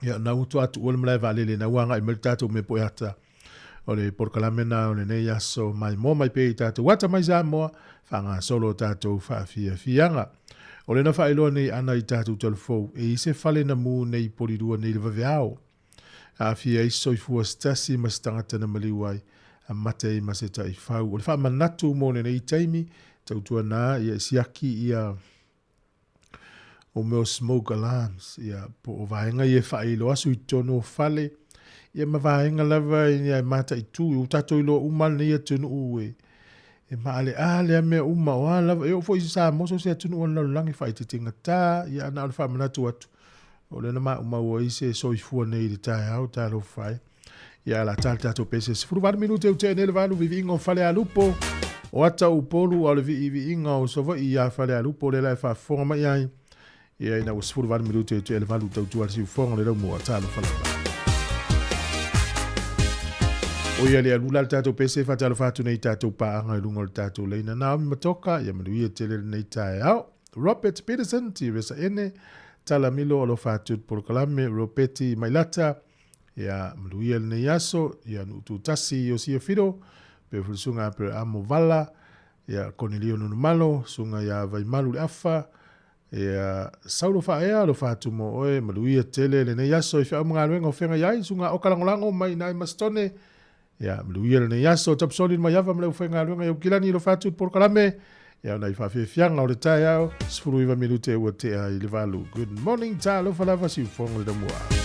Ia na utu atu ole mlai valele na uanga I mele tātou me poe ata. O le porokalame na o le nei aso mai mo mai pe I tātou wata mai Sāmoa, whanga solo tātou whaafia fianga. O le na whailoa nei ana I tātou telefou, e ise whale na mu nei porirua nei le vaveao. A fia iso I fua stasi ma stangata na maliwai. A mate I maseta I whau. O le wha manatu mo nei taimi, tautua nā, ia siaki ia o meo smoke alarms, ia po o vaenga ia whailo asu I tono o whale, ia ma vaenga lava ia mata I tū, o tato ilo umal nei atunu ue. E maale a mea uma o a lava, e o fo I sa moso se atunu o langi whai te tinga tā, ia ana o le wha manatu atu. O le na ma uma ua I se soifua nei le tae au, tā lo whai. ia la tātou pese sifuru vāru minute ute nele vālu vivi ingo whale a lupo o ata upolu o le vi inga o sova i a whale a lupo le lai whafonga mai ai ia ina o sifuru vāru minute ute ele vālu tautua le sifonga le rau mua tālo whale o ia le alula le tātou pese whatalo whātu nei tātou pāanga i lunga le tātou leina Naomi Matoka ia manuia tele nei tae au Robert Peterson ti resa ene tala milo o lo whātu porokalame Roberti Mailata ia manuia le nei aso ia nutu tasi o sia whiro pe fulsunga pe amo vala ia Cornelio Nunumalo sunga ia vai malu le afa ia saulo whaea lo whātu mo oe manuia tele le nei aso i whia mga luenga o whenga iai sunga o kalangolango mai nai mastone ia mluia le yaso tapsoli mai ava mle ufenga luenga yo kilani lo fatu por kalame ia na ifa fianga o le tai ao sfuru iva minute o te ai le valu good morning ta lo fala va si fongo le moa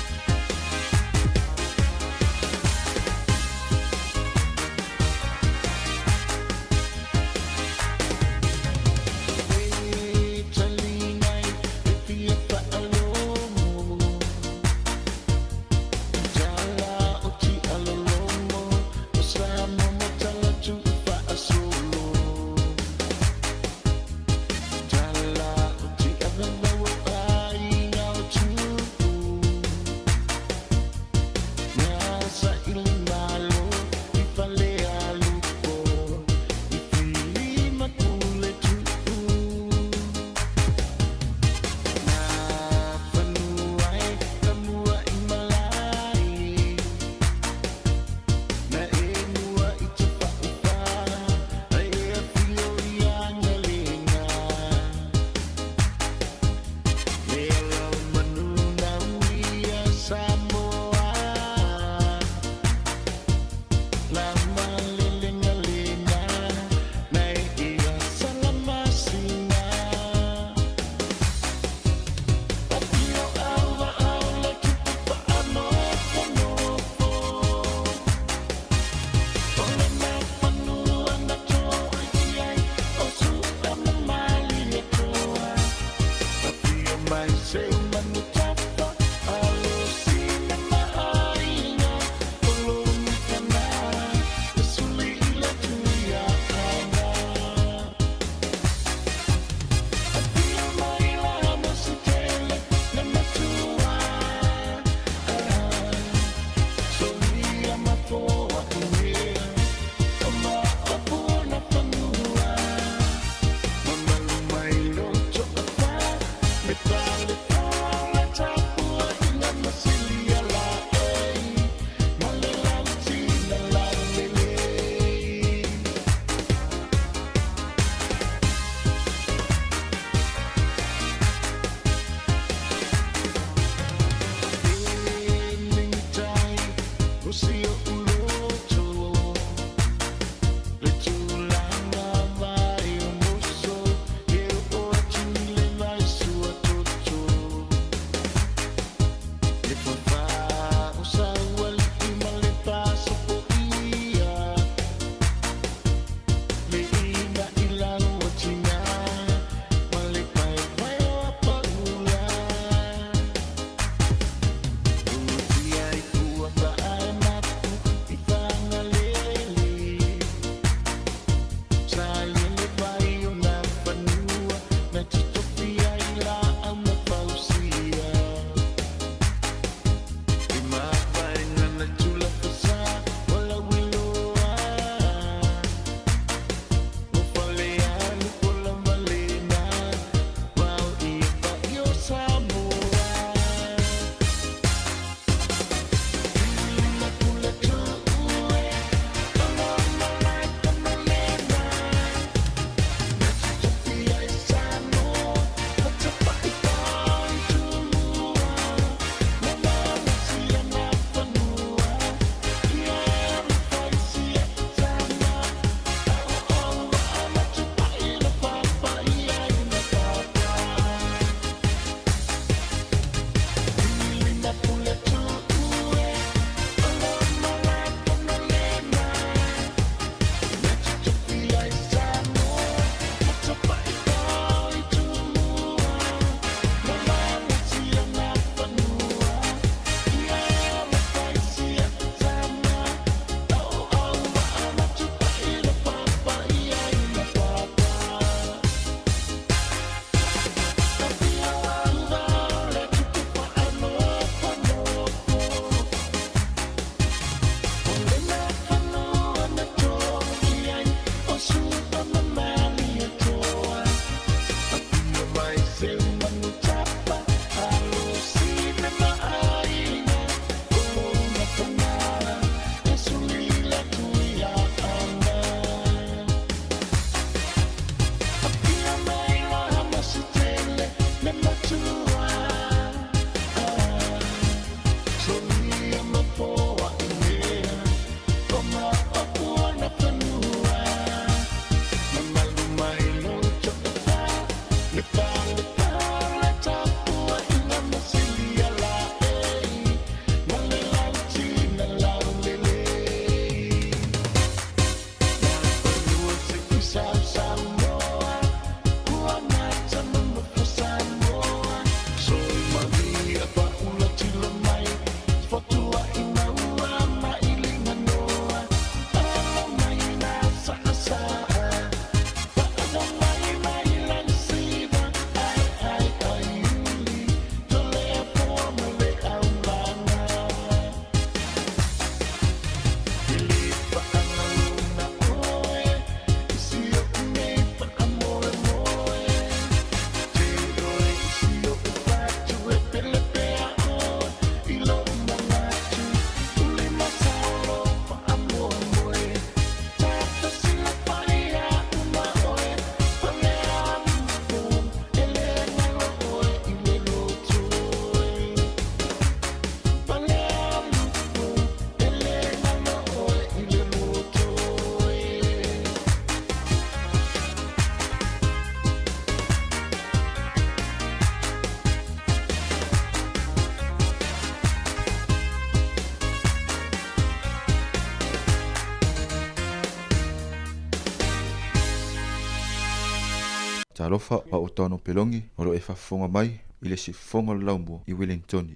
Talofa pa o tono pelongi o lo e whafonga mai i le sifonga o laumbo i Wellington.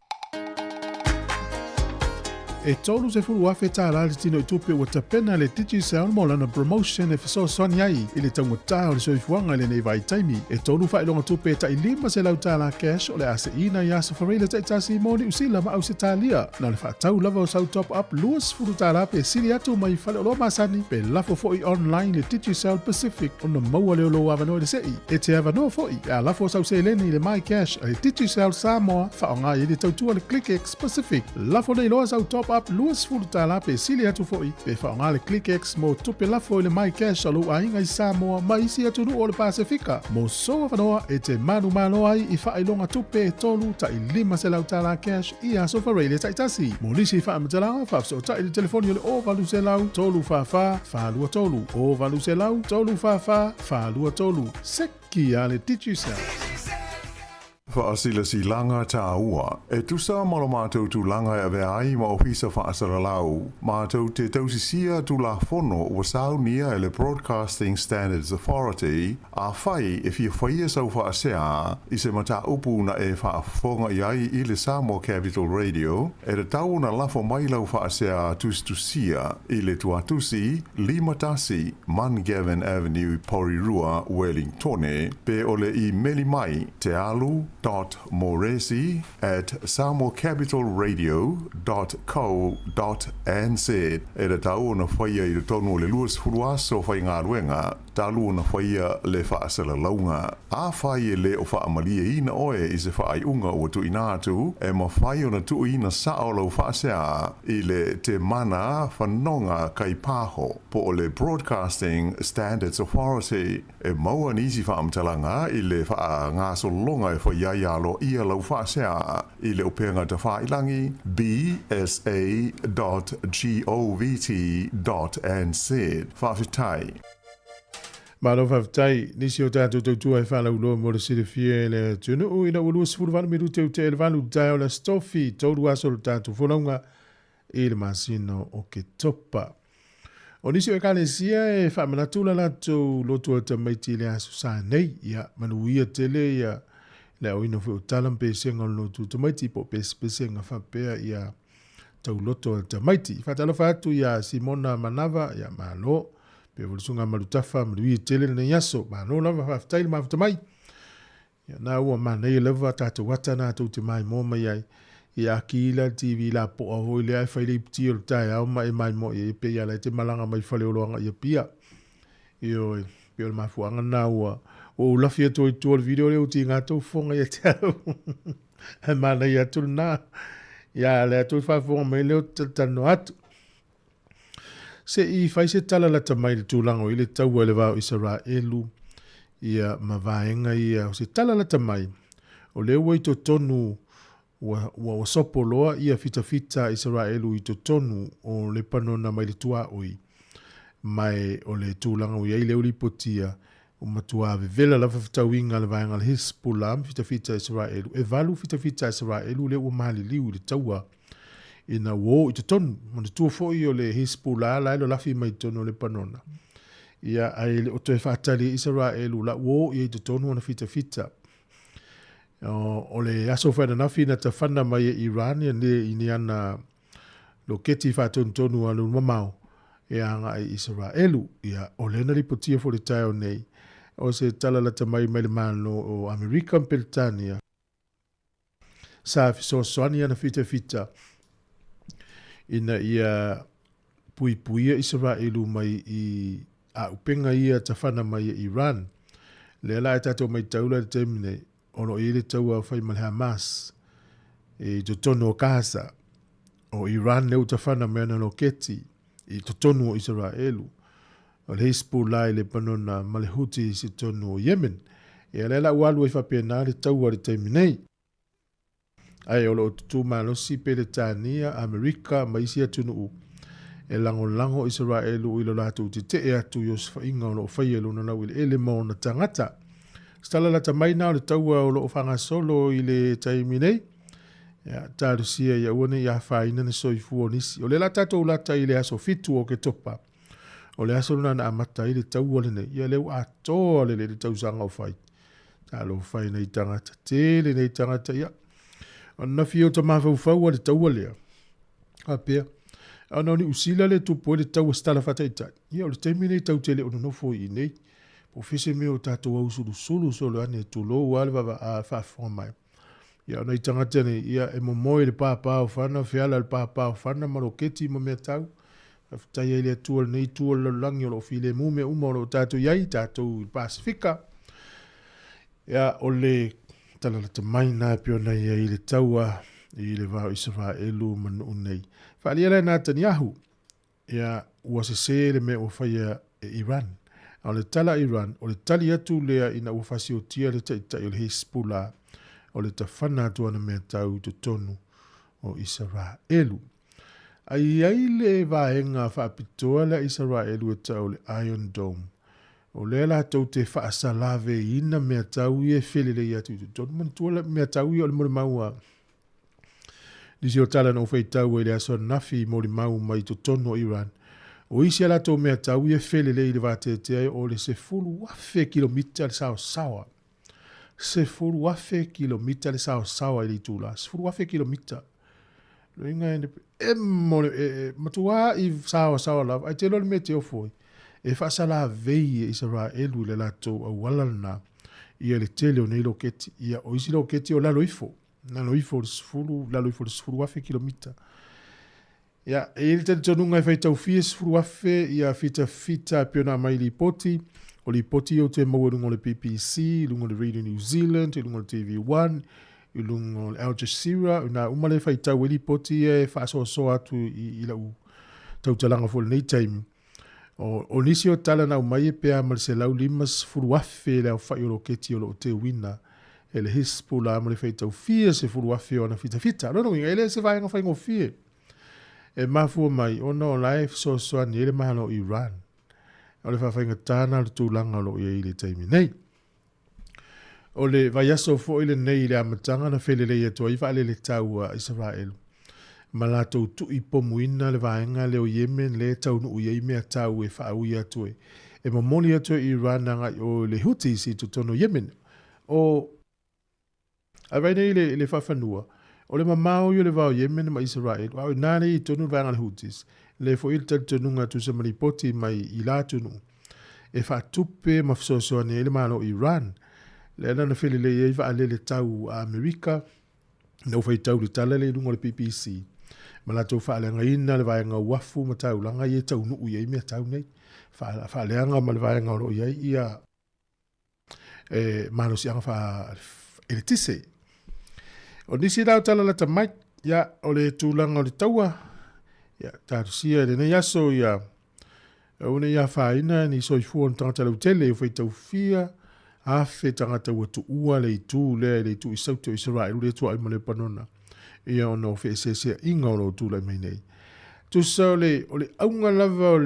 E tolu se fulu afe tā la le tino i tupe ua tapena le tiki sound mo lana promotion e fiso soni ai i le taunga tā o le soifuanga le nei vai taimi. E tolu fa ilonga tupe ta i lima se lau tā la cash o le ase ina i asa whareila ta i tasi moni usila ma au se tā lia. Na le whaatau lava o sau top up luas fulu tā la pe sili atu mai whale o lo masani pe lafo foi online le tiki sound Pacific o na maua leo lo avano le sei. E te avano foi a lafo sau se leni le mai cash le tiki sound Sāmoa whaonga i le tautua le ClickX Pacific. Lafo nei loa sau top up luas fulu tala pe sili atu foi pe whaonga le ClickX mo tupe lafo le mai cash alu ainga i Sāmoa ma isi atu nu o le Pasifika. Mo soa whanoa e te manu ai i whailonga tupe e tolu ta i lima se lau tala cash i aso whareile taitasi. Mo nisi whaamatalaga whaafso ta i le telefoni o le o valu se lau tolu whaafā whaalua tolu o valu se lau tolu whaafā whaalua tolu seki a le DigiSound. Whaasila si langa tā ua. E tusa malo mātou tu langa e vea ai ma ofisa whaasara lau. Mātou te tausisia tu la fono ua sau nia e le Broadcasting Standards Authority a whai e fia whaia sau whaasea i se mata upu na e whaafonga i ai i le Sāmoa Capital Radio e re tau na lafo mailau whaasea tustusia i le tuatusi Limatasi Mangavin Avenue Porirua Wellingtone pe ole i meli mai te alu .moresi@samoacapitalradio.co.nz e le tau na whaia i le tonu le luas furuaso whai ngā ruenga talu na whaia le whaasala launga. A whai e le o whaamalia ina oe i se whaai unga o tu inatu e ma whai o na tu ina sao lau whaasea i le te mana whanonga kai pāho po o le Broadcasting Standards Authority e maua nisi whaamtalanga i le wha ngā solonga e whai ialo ia lau whaasea i le upenga te whailangi bsa.govt.nz whawhitai. Malo whawhitai, nisi o tātou tautua e whalau loa mo le sirifie le tunu u ina ulua sifuru whanu miru te ute e le whanu tai o le stofi tauru aso le tātou whanonga i le masino o ke topa. O nisi o e kane sia e whamanatula lato lotua ta maiti le aso sa nei ia manuia tele ia le au ina fu talam pe senga lotu te maiti po pe senga whapea ia tau loto te maiti. Whatalo whatu ia Simona Manava ia malo pe wulusunga malutafa maluia tele na yaso malo lava whaftaili mawhata mai. Ia na ua mana ia lava tata wata na tau te mai mō mai ai ia kila TV la po a hoi le ai whaile ipti o tai au mai mai mo ia pe ia lai te malanga mai whale oloanga ia pia. Ioi, pe o le mafuanga na ua o lafia toi le video leo ti ngā tau whonga ia te au. E mana ia tulu nā. Ia lea toi whawhonga mai leo tano atu. Se i whaise tala la tamai le tūlango i le taua le vau Israelu ia mawaenga ia o se tala la tamai. O leo wai to tonu wa sopo loa ia fita Israelu i to tonu o le panona mai le tua oi. Mai o le tūlango ia i leo lipotia o matua vela la fatawinga le vainga le Hezbollah fita Israelu e valu fita Israelu le o mali liu le taua ina wo i te tonu mo le tua foi o le Hezbollah la lo lafi mai tonu le panona ia ai le o te fatali Israelu la wo i te tonu na fita o le aso fa na fina ta fana mai Iran ne iniana loketi fatun tonu alu mamau e anga Israelu ia o le na ripotia fo le taio nei o se tala la tamai mai le mano o American Peltania. Sa fiso soania na fita. Ina ia puipuia Israelu mai i a upenga ia tafana mai Iran. Le la e tato mai taula le temine ono i le taua fai mal Hamas e totono o Gaza o Iran leu tafana mai na loketi i totono o Israelu. O le Hezbollah le panona ma le Houthi se tonu o Yemen. E le la walu e whapena le taua le taiminei. Ai o lo tutu malosi pe le tania Amerika ma isi atunu u. E lango Israelu ilo latu te e atu yos whainga o lo whaielu na nau ele mo na tangata. Stala la tamai nao le taua o lo whanga solo i le taiminei. Tāru sia ia uane ia whaina na soifu o nisi. O le la tato ulata i le aso fitu o ke topa. O le aso na amata i le tau ole nei, ia leu atoa le tau sanga o whai. Talo fai nei tangata tele nei tangata ia. Ana fio ta mawhau le taua lea. Apea. Ana ni usila le tupo le taua stala fataitai. Ia o le taimi nei tau tele ono nofo I nei. Po fese me o tato au sulu solo ane tulo wale vava a whaafonga mai. Ia ona I tangata nei ia e momoe le pāpā o whana, whiala le pāpā o whana, maroketi mo mea tau. Tai ele atua nei tua langi o lo file mume uma o lo tato iai, tato I Pasifika. Ia o le talala te mai nā pio nei I le taua I le vau Israel elu manu nei. Whalia le Netanyahu. Ia ua se le me o whaia e Iran. O le tala Iran, o le tali atu lea ina ua whasi o tia le taitai o le Hezbollah. O le tawhana atua na mea tau te tonu o Israel elu. Ai le vaenga whaapitoa le Israel e tau le Iron Dome. O le la tau te whaasalave ina mea tau I e whele le atu te tonu. Mantua le mea tau I o le mori maua. Nisi o tala na ufei tau e le aso nafi mori mau mai to tonu o Iran. O isi ala tau mea tau I e whele le I le vate te o le se fulu wafe kilomita le sao sawa. Se fulu wafe kilomita le sao sawa I le tula. Se fulu wafe kilomita. Inga matua I sawa lava. Ai te lor me te ofoi. E whaasala vei e Israelu le lato a walana I le tele o nei loketi. Ia o isi loketi o lalo ifo. Lalo ifo le sfuru wafe kilomita. Ia e le tele tonunga I whaitau fie sfuru wafe ia fita piona mai li poti. O li poti o te maua lungo le BBC, lungo le Radio New Zealand, lungo le TV1, lungo le Al Jazeera. Una umale whaitau e li poti e whaasoa atu I lau tautalanga fo le nei taimi. O nisi o tala na umai e pea ma le se lau limas furuafe le au whai o roketi o lo te wina. E le Hezbollah ma le whaitau fia se furuafe o na fita. Rono inga ele se vaenga whaingo fie. E mafua mai o no life so ni ele mahalo Iran. O le whainga tāna le tūlanga lo I le taimi nei. O le vaiaso fo ile nei le amatanga na whele le atua I whaale le tau a Israel. Ma la tau tu I pomuina le vaenga le o Yemen le tau nu uia I mea tau e whaau I atue. E mamoni atue I Iran nanga o le Houthis I tutono Yemen. O a vaina I le whawhanua. O le mamau I le vau Yemen ma Israel. Wau nane I tonu vaenga le Houthis. Le fo il tantununga tu se malipoti mai I la tunu. E whaatupe mafsosoa ne ele malo Iran. Le ana na whele le I vaale le tau a Amerika. Na ufai tau le tala le lungo le BBC. Ma la tau whaaleanga ina le vaenga wafu ma tau langa I e tau nuu I mea tau nei. Whaaleanga ma le vaenga oro I ia mano si anga wha eletise. O nisi lau tala la tamai ia o le tūlanga o le taua. Ia tārusia le nei aso ia une ia whaina ni soifua tangata lau tele ufai tau fia. Afe tangata ua tu ua le tu le tu I sautu Israel le tu ai male panona. Ia ono fe se inga o tu le mai nei. Tu sa o le aunga lava o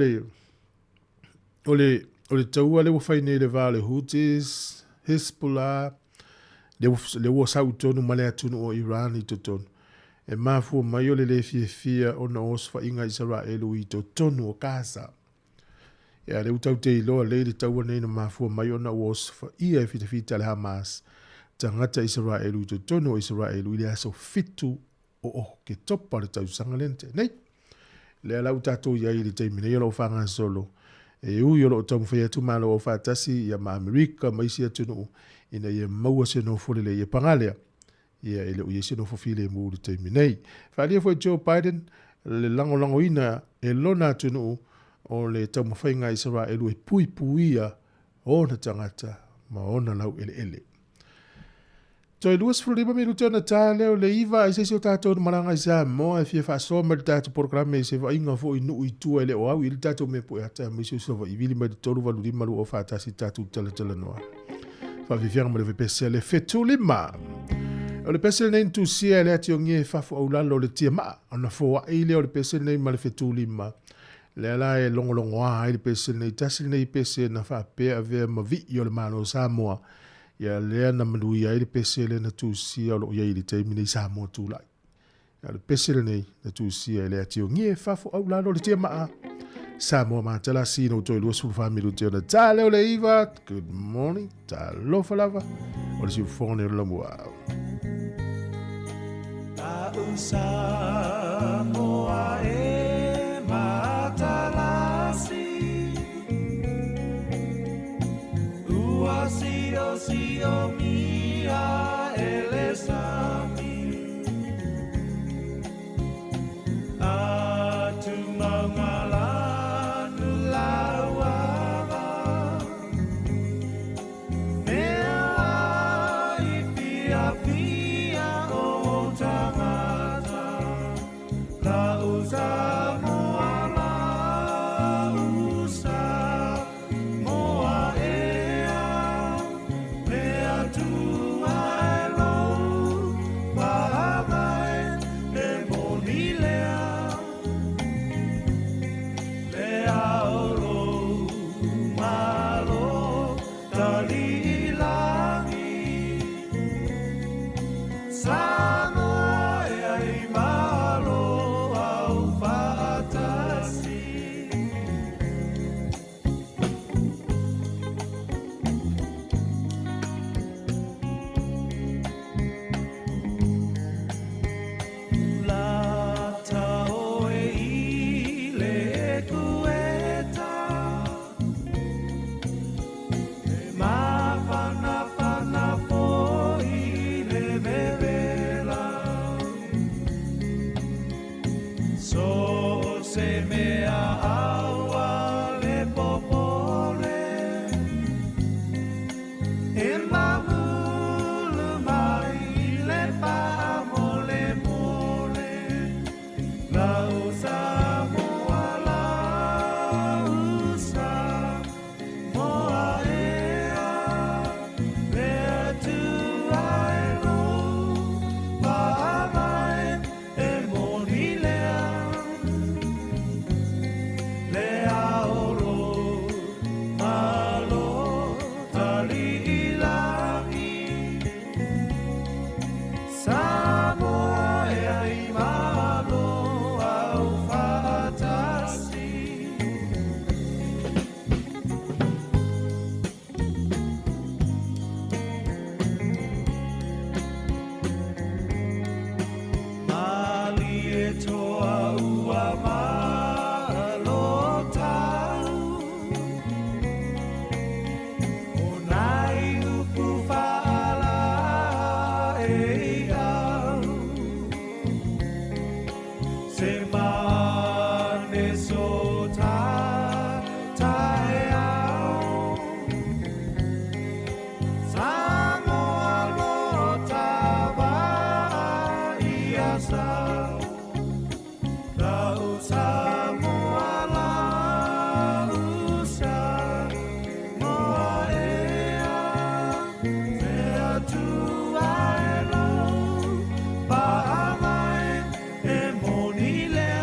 le taua le wafai nei le va le Houthis, Hezbollah, le ua sautonu male atunu o Iran I totonu. E mafua mai o le fia ona osfa inga Israel I totonu o Gaza. Ia le utau te iloa le taua nei na mafua mai ona osfa ia e fita le Hamas. Tangata Israel I totonu o Israel I le aso fitu o ke topa le tau sanga lente. Nei, le alau tatou iai le teimi nei o lo whanga solo. E ui o lo tamu whai atu malo o whatasi ia ma Amerika maisi atunu ina ia maua se no fole le ia pangalea. Ia ele ui se no fofile mu le teimi nei. Whalia fwoi Joe Biden le lango ina e lona atunu o le tamu whainga Israel e puia o na tangata ma ona lau ele. Toi luas fulima me lutona tale o le iva I se o tatou maranga I Sāmoa e fia whaasoa ma le tatou programe I se wa inga fo inu I tua ele o au I le tatou me po e hata me se o I vili ma le toru walu lima lu o whaatasi tatou tala noa. Whawhiwhianga ma le vipese le fetu lima. O le pese nei tu sia le ati o ngie whafu au lalo le tia maa. Ona fo i le o le pese nei ma le fetu lima. Le ala e longo a I le pese nei tasi nei pese na whapea vea ma vi I o le mano Sāmoa. Ia lea na manui ai le pese le na tūsia o lo iai le teimi nei Sāmoa tūlai. Ia le pese le nei na tūsia le ati o ngie whafo au lalo le tia maa. Sāmoa mātala sino toi lua sulfa milu te ona tā leo le iwa. Good morning, tā lofa lava. O le si ufone la mua. Sāmoa e matalasi Ua sio mia ele sami Atu mangalanu lauava Mea I pia pia o tangata La usa moa la usa moa ea Mea tua elo Wahamai e monilea Lea olo malo talilangi Sāmoa e ai malo au whaatasi La tau e I le kueta E mawhana whana po I le mewela So se mea aua le popole E mamulu mai le pamole mole La usa moa la usa moa ea Mea tu aero Wahamai e monilea Lea oro malo talilangi Sāmoa e ai malo au whaatasi Mali e toa ua malo tau O nai upu whaala e au Se mane so tae au Sāmoa lo tawa I asau La usa moa la usa moa ea Mea tu aero Wahamai e monilea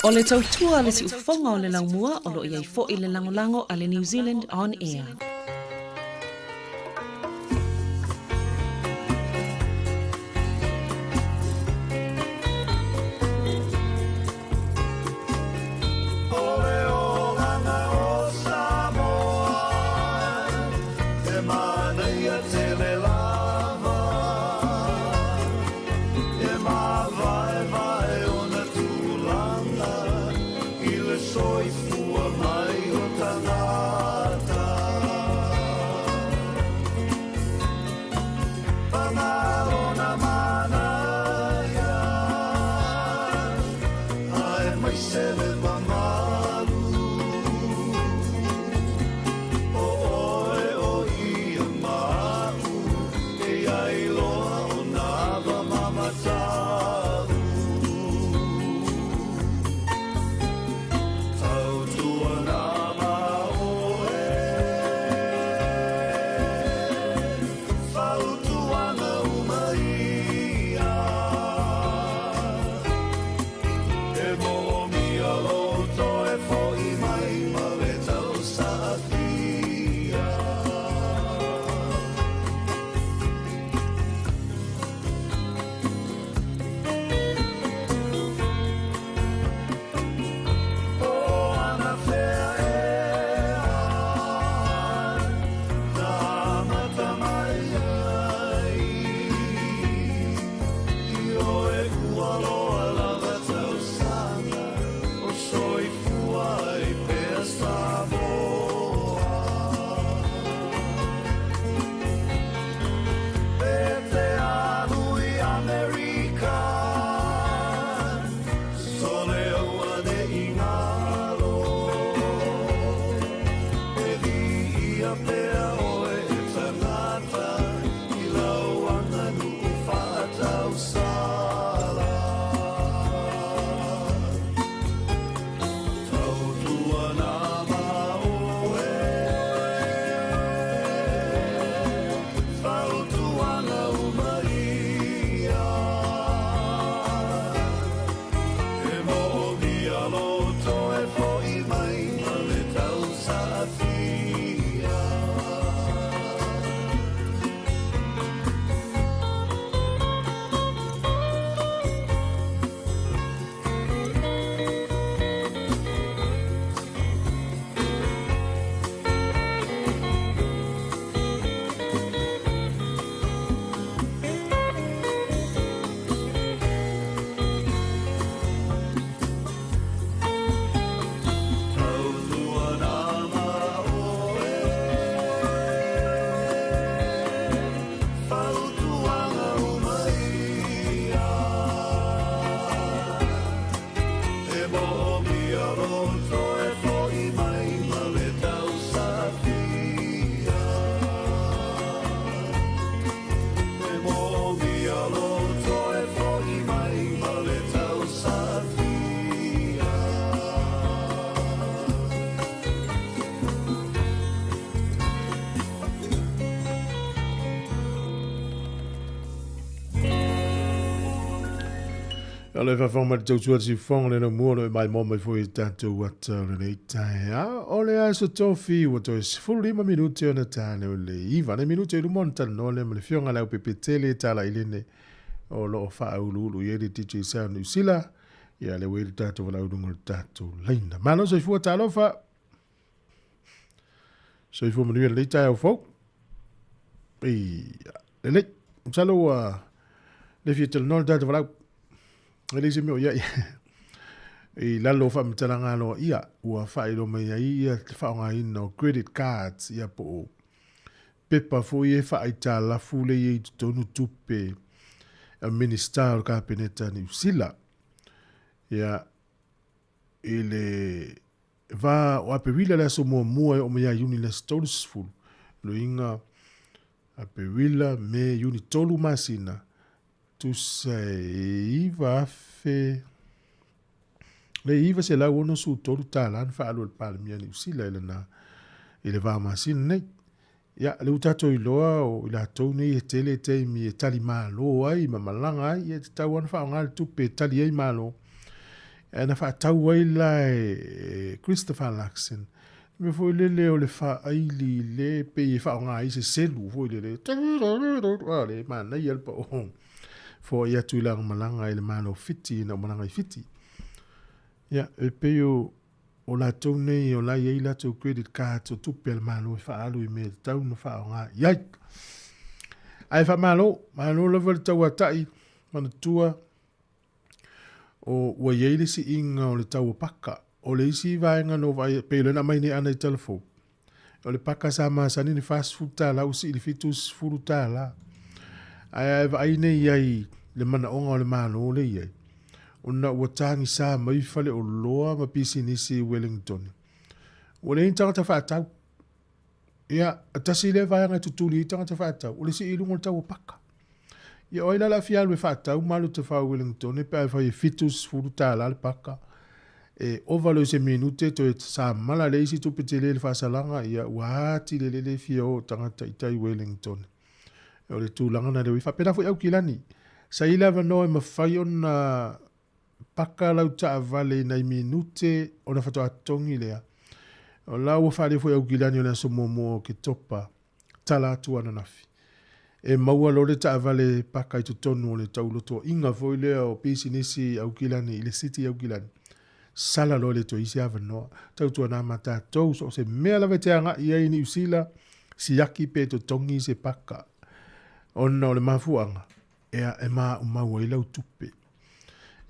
O le tautua le si ufonga o le laumua o lo iai fo i le langolango a le New Zealand On Air. Le fa fonga te tautua si fonga le no mua le mai mo mai foi tātou ata le nei tae o le a so tofi o to is full 5 minuti o na tāne o le iwa ne minuti o lumon tano le ma le fionga lau pepetele tala ilene o lo fa ulu ye di titi sa nu sila ya le wei tātou lau dungo tātou leina mano so fua talo fa so fua manuia le tae o fok le le talo le fietel no tātou lau ele se me ia e la lo fa mtalanga lo ia ua fa ilo me ia fa nga ino credit cards ia po pepa fo ia fa ita la fule ia tonu tupe a minister ka peneta ni sila ia ele va o apewila la so mo o me ia uni la stores full lo inga apewila me uni tolu masina tu sei va fe le iva se la uno su tolu talan fa alo pal mia ni usila na ile va masin ne ya le utato iloa o la toni e tele te mi e tali malo ai mamalanga ai e ta wan fa ngal tu pe tali ai malo na fa tau ai lai Christopher Laxon me foi le o le fa aili le pe fa nga i se selu foi le ale mana ia pa o fo ia tu la malanga ile mano fiti na malanga fiti ya e pe o la tone o la ia la to credit card to tu pel mano fa alu me tau no fa nga ia ai fa malo le vol tau atai mana tua o wa yeile si inga o le tau paka o le isi vaenga no vai pele na mai ni ana i telefo o le paka sa ma sani ni fast food ta la usi le fitus furuta la ai vai nei ai le mana onga o le mano le ai o na watangi sa mai fale o loa ma pisi nisi Wellington o le inta ta fata ia tasi le vaenga tutuli ta fata o le si ilungo tau paka ia oila la fia le fata o malu te fa Wellington e pa fa fitus furuta la le paka e ovalo se minute to sa mala le si tu petele le fa salanga ia wati le fia o tangata itai Wellington o le tu langa na le fa pena fo au kilani sa ila va no ma fai ona paka lau ta vale na minute ona fa to atongi le o la o fa le fo au kilani ona so momo ke topa tala tu ana nafi e maua lo le ta vale paka i tu tonu le tau loto inga fo le o pisi nisi au kilani le city au kilani sala lo le to isi ava no tau tu na mata tau so se mea la veteanga ia i New Zealand si yaki pe to tongi se paka ona le mafuanga e ma uma wela utupe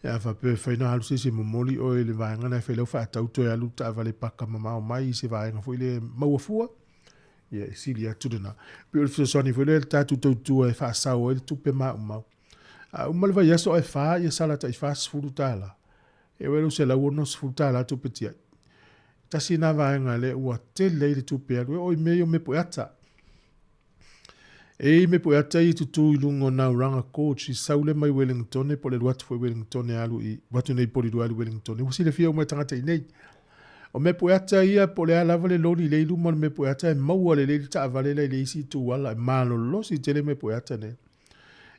ya fa pe fa na halu se momoli o le vanga na fe lo fa tau to ya luta vale paka mama o mai se vanga fo le mawafua ya silia tudena pe so soni fo le tatu tu e fa sa o le tupe ma uma uma le va ya so e fa ya sala ta fa sfurutala e wero se la uno sfruttala tu petia tasi na vaenga le ua te leile tu pe o me poata e me poata i tu ilungo na uranga coach i saule mai Wellington e pole watu foi Wellington e alu i watu nei poli duali Wellington e wasi le fia o mai tangata i nei o me poata ia pole ala vale loli le ilu me poata e maua le leile ta avale le isi tu wala e malo losi tele me poata ne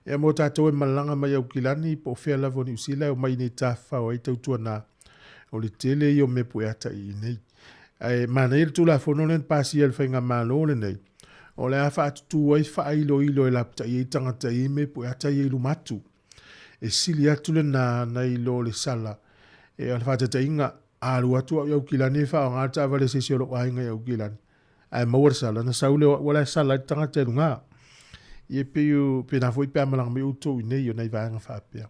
e mo tatou e malanga mai au kilani po fea lavo ni usila o mai ni tafa o ai tautua na o le tele i o me pueata i nei. Ai mana i tu la fononen pasi el whainga malo le nei. O le afa atu ai wha ilo e lapta i tangata i me pueata i ilu matu. E sili atu le na ilo le sala. E al whatata inga alu atu au kilani wha o ngata avale se siolo o ainga au kilani. Ai mawar sala na saule wala sala i tangata i lunga. Ie pe na foi pe amalang me uto i nei o nei vaenga whaapea.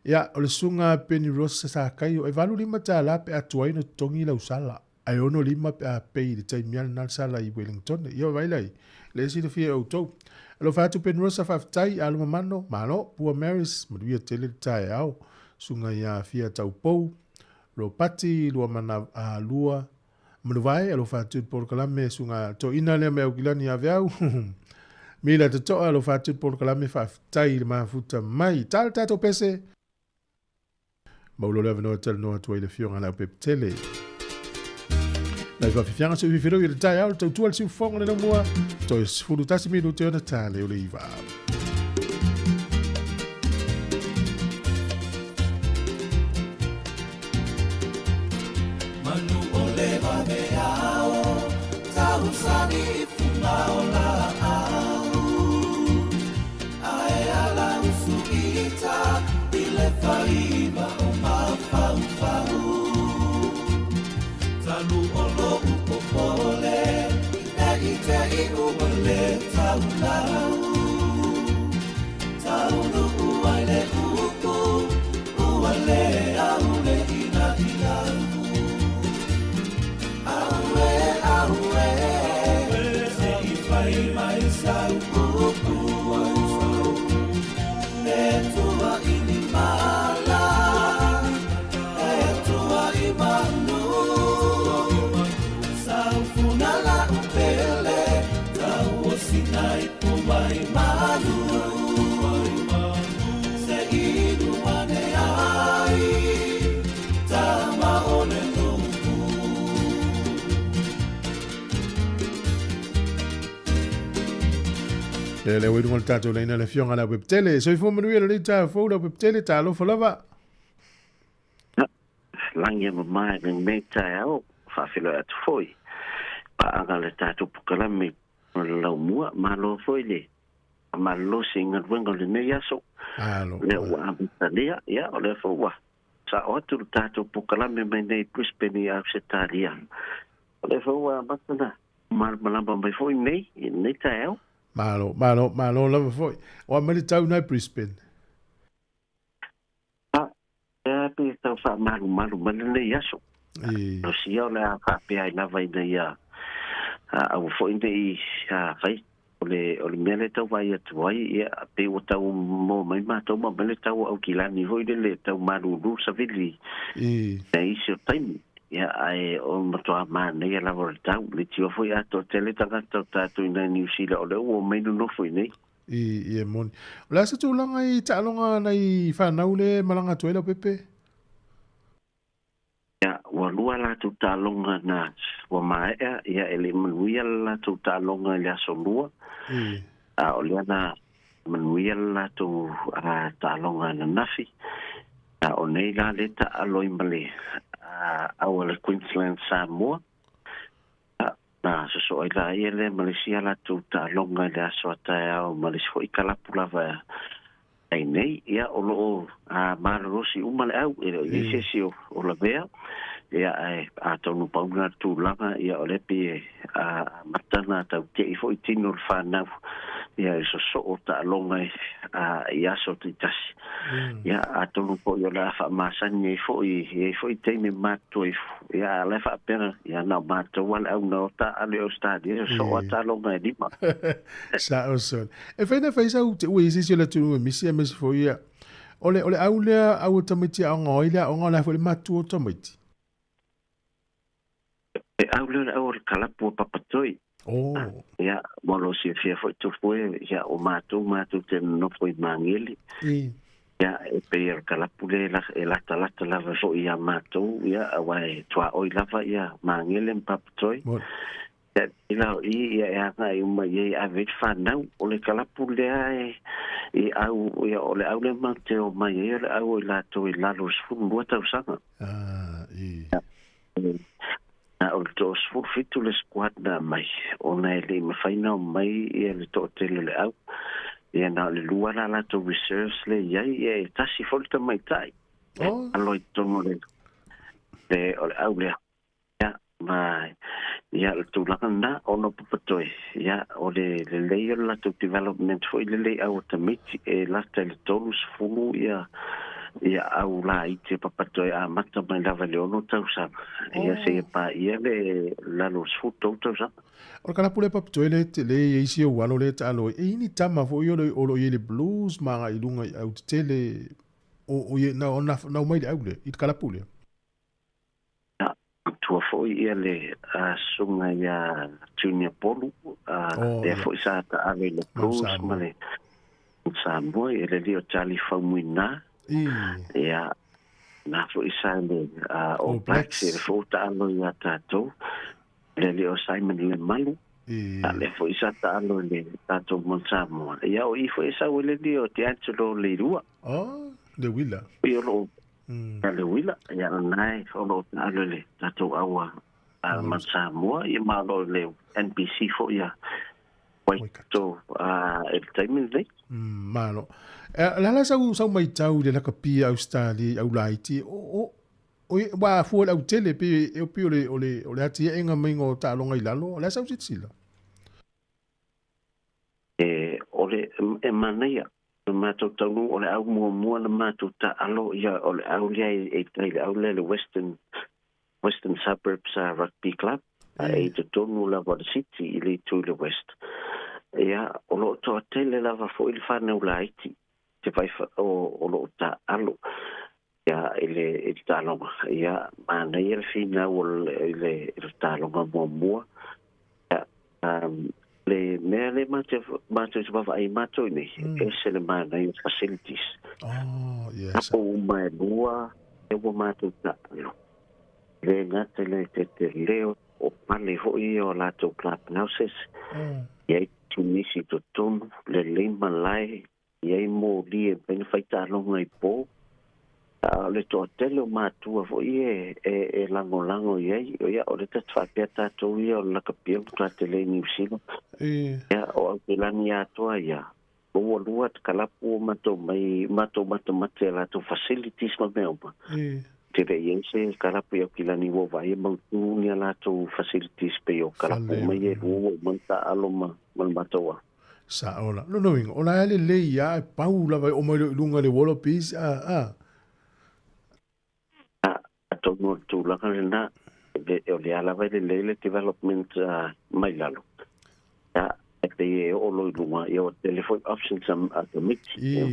Ia, o le sunga peni rosa sa kai o e valu lima ta la pe atuai no tongi lau sala. Ai ono lima pe a pei le tai miana nal sala i Wellington. Ia vailai, le si le fia auto. Alo fatu peni rosa whaftai alu mamano, malo, pua Maris, maduia tele tae au. Sunga ia fia tau pou, lo pati, lua mana a lua. Manuwai, alo fatu porkalame sunga to ina lea me au kilani ave au. Mila te toa lo fatu por kalame whaftai le mafuta mai. Tal tato pese. Maulo lewa no tel no atua i le fionga na pep tele. Nai whawhiwhianga se uwhiwhiro i le tai au tau tual siu whonga le na mua. Toi sifuru tasi minu te ona tale o le iwa. Manu o le vame ao, tau sani i funga o la Faiva o mafau fau Talu o lo upo pole I te i uwale tau lau Tau nu uai le upo Uale au le ina i lau Aue, aue Se i fai mai sau upo E tua ini mala E tua imanu Sau funala upele Tau o sinai pumai manu Se inu ane ai Tama one nuku Le wei dungal tato leina le fionga la web tele. So i fu manuia le ta fo la web tele ta lo falava. langi mai nei tai au fa filo at foi pa anga le tatu pukalami lo mua malo foi le malo singa wengo le nei aso le wa abitalia ya ole fo wa sa o tu tatu pukalami mai nei Brisbane a setalia ole fo wa batana mal malamba mai foi nei tai au malo lava foi o mali tau na Brisbane pe tau fa malu nei aso no si o le fa pe ai lava ina ia au fo inde fai o le mele tau vai atu ai ia pe o tau mo mai matou ma mele tau au kilani hoi le tau malu sa vili e isi o taimi ia ai o matua ma nei lava le tau le tio foi ato tele tanga tatu ina New Zealand o le o mai no foi nei e moni la sa tu langa i talonga nei fa naule malanga tuela pepe ya walua la tu talonga na wa mai ya ele manuia la tu talonga ya solua o le na manuia la tu talonga na nafi o nei la le ta aloi male au le Queensland Sāmoa na so ila ele Malaysia la tu talonga le aso ta o Malaysia ko ikala pulava ai nei ia o lo marosi umale au e se o la vea ia a tonu pauna tu langa ia o le pe matana ta te i foi tino fa na ia so o ta longa ia so titas ia a tonu po yo la fa masani foi te me mato ia le fa pena ia na mato wal au no ta ale o stadio so o ta longa di ma sa o son e fena fa u te we si la tu misi mes foi ia ole au le au tamiti a ngoila o ngala foi matu o tamiti au le kalapu papatoi ya molo si fia foi tu foi ya o matu te no foi mangeli ya e pe kalapu le la la foi ya matu ya awai tua oi lava ya mangeli papatoi ya ila ya ai uma ye avet fanau o le kalapu le e au ya ole au le mate o mai e au la to la los fu bota usanga na o to fitu le squad na mai ona ele me faina mai e le to tele le au e na le lua la to reserves le ia e tasi folta mai tai aloi tono le au le ya mai ya tu la na ono popotoi ya o le la to development foi le au tamiti e la tele tonus fu ia au la i te papatoi a mata mai lava le ono tausa ia se pa ia le la los futo tausa o kana pule papatoi le isi o walo le talo e ini tama fo yo le o le blues manga i lunga au tele o ye na mai au le i kana pule tua fo ia le sunga ia junior polu e fo isa ta ave le blues male Sāmoa e le lio Charlie Faumuina ia na fo isa le o Blacks e fo ta alo ia tatou le lio Simon le malu le fo isa ta alo le tatou mon Sāmoa ia o i fo isa o le lio te Angelo le rua le wila ia lo le wila ia nai o lo ta alo le tatou awa mon Sāmoa ia malo le NBC fo ia so el timing le malo la sau mai tau de la kapia Australia au laiti o wa fu au tele pe e pe ole ati enga mingo ta longa ilalo la sau sitsila ole e mania mato tau ole au mo na mato ta alo ia ole au le e au le western suburbs rugby club e te tonu la Water City ili to the west ia o lo to tele lava fo il fa no laiti te vai o lo ta alo ia ele talo ia mana ia fina o ele talo mo ia le mele mate va ai mato ni ese le mana ia facilities yes o mai bua e o mato ta le ngate le te leo o pale hoi o la to club houses ia tu nisi to ton le lema lai ia mo li e ben faita longa i po le to tele matua fo e lango ye o ya o le tfa peta to ye o la kapia to tele ni sino ya o pelani ya to ya o luat kalapu mato la to facilities ma meopa te ve yense kalapu ya kilani wo vai mo tu ni la to facilities pe o kalapu mai e wo monta aloma mal matoa sa ola no ingo ola le ya paula vai o mai lunga le wolo pis tono tu la kana o le ala vai le development mai lalo ya e o lo lunga yo telephone options at the mix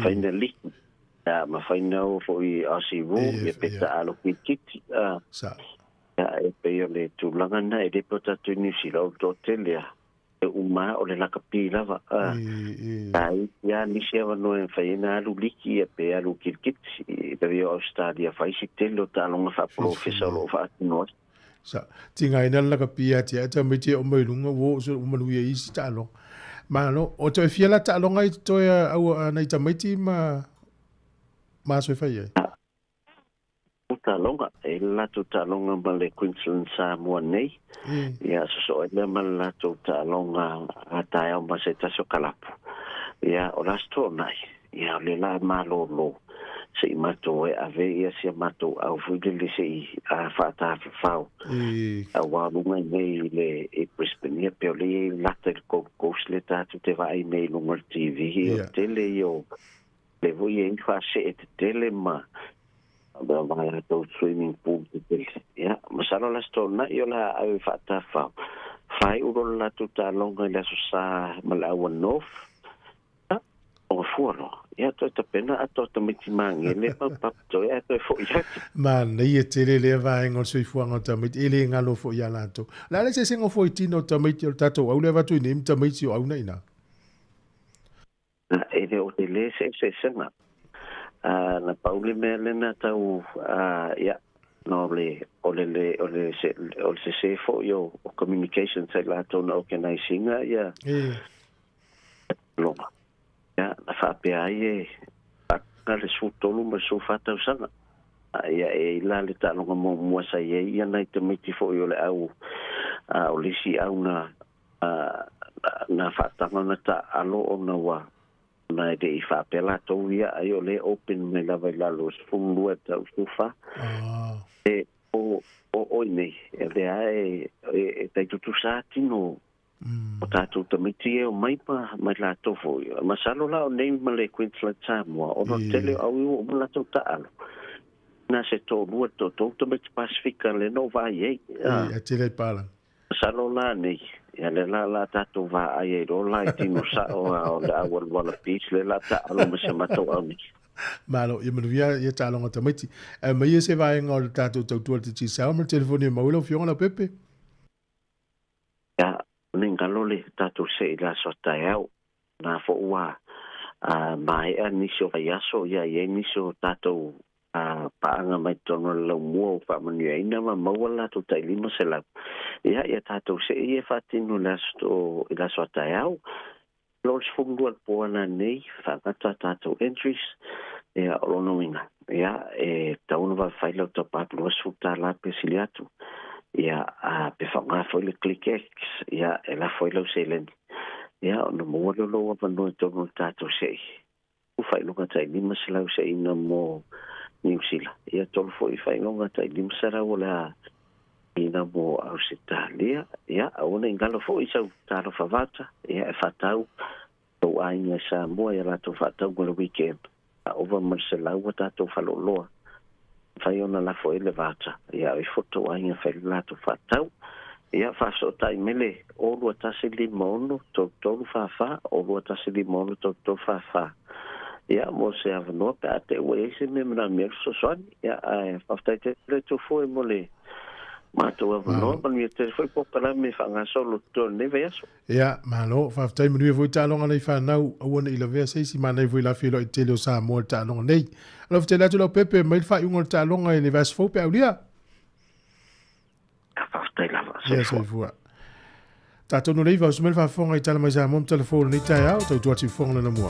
finally ma final for asivu e peta alo kit sa ya e pe yo le tu la kana e de pota tu ni silo to telia uma o le lakapila va ai ya ni seva no en faina lu liki e pe alu kirkit pe yo stadia fa isitelo talonga fa professor lo fa no sa tinga ina lakapia ti ata miti o mai lunga wo so malu ye isi talo ma no o to fiela talonga i to au na ita miti ma so fa ye talonga e la talonga ma le Queensland Sāmoa nei ya so le ma la talonga ata ya ma se taso kalapu ya o la sto nai ya le la malo lo se mato e ave ya se mato au fudele se a fata fau a wa lunga nei le e Brisbane pe le la te ko le tatu te vai nei lunga TV tele yo le voi in fa se tele ma ba vai to swimming pool ya masalo la stona yo la au fata fa fai uro la tuta longa la sa malawa nof o fuoro ya to te pena ato te miti mangi le pa to ya to fo ya man ye tele le vai ngol sui fuanga ta mit ele ngalo fo ya lato la le se singo fo itino ta mit yo tato au le va tu nim ta mit yo au na ina ele o tele se senga na pauli melena tau ya no le se fo yo communication se la to no organizing ya lo ya na fa pe ai ka le su tolu ma su fata usanga ya e la le ta no mo sa ye ya na te miti fo yo le au o le si au na fata na ta alo ona wa na de fa pela to ia ayo le open me la vai la los fundu eta ufa o nei de ai te tu sa tino o tatu te miti o mai pa mai la to fo ma salo la o nei ma le Queensland Sāmoa o no tele au o la to ta alo na se to lu to miti Pacifica le no vai e tele pala salo la nei ya le la tatu va ai ro la tino sa o la wala peace le la ta alo ma se mato au ni malo ye mevia ye talonga tamiti ma ye se vai ngol tatu to ti sa o telefoni ma ulo fiona la pepe ya ningalo le tatu se la sota yao na fo wa mai ani so ya so ya ye ni so tatu paanga mai tono lo mo fa manu ina ma mawala to tai lima sela ya tato se e fatino lasto la sota yao los fundu al pona nei fa tato entries ya olonoinga ya taunu va faila to pa lo suta la pesiliatu ya pe fa nga foi le click x ya la foi lo selen ya no mo lo va no to tato se u failo ka tai lima sela se ina mo New Zealand. Ia tolu foi fai longa tai limsara wala ina mo Australia. Ia auna ingalo foi sau taro favata. Ia fatau o ainga Sāmoa ia lato fatau gole weekend. A over Marcela wata to faloloa. Fai ona la foi levata. Ia e foto ainga fai lato fatau. Ia faso tai mele o lua tasi limono to tolu fafa o lua tasi limono to fafa. Ya mo se avno pa te we se me na mer so son ya after te to foi mole ma to avno pa mi te foi po para me fanga solo to ne veso ya malo fa tai me voi ta longa nei fa na o wona ila ve se si ma nei voi la filo te lo sa mo ta longa nei lo te la lo pepe me fa un ta longa ni vas fo pe aulia fa tai la se fo ta to no nei va so me fa fonga i tala mai sa mo telefone ni ta ya to ti fonga na mo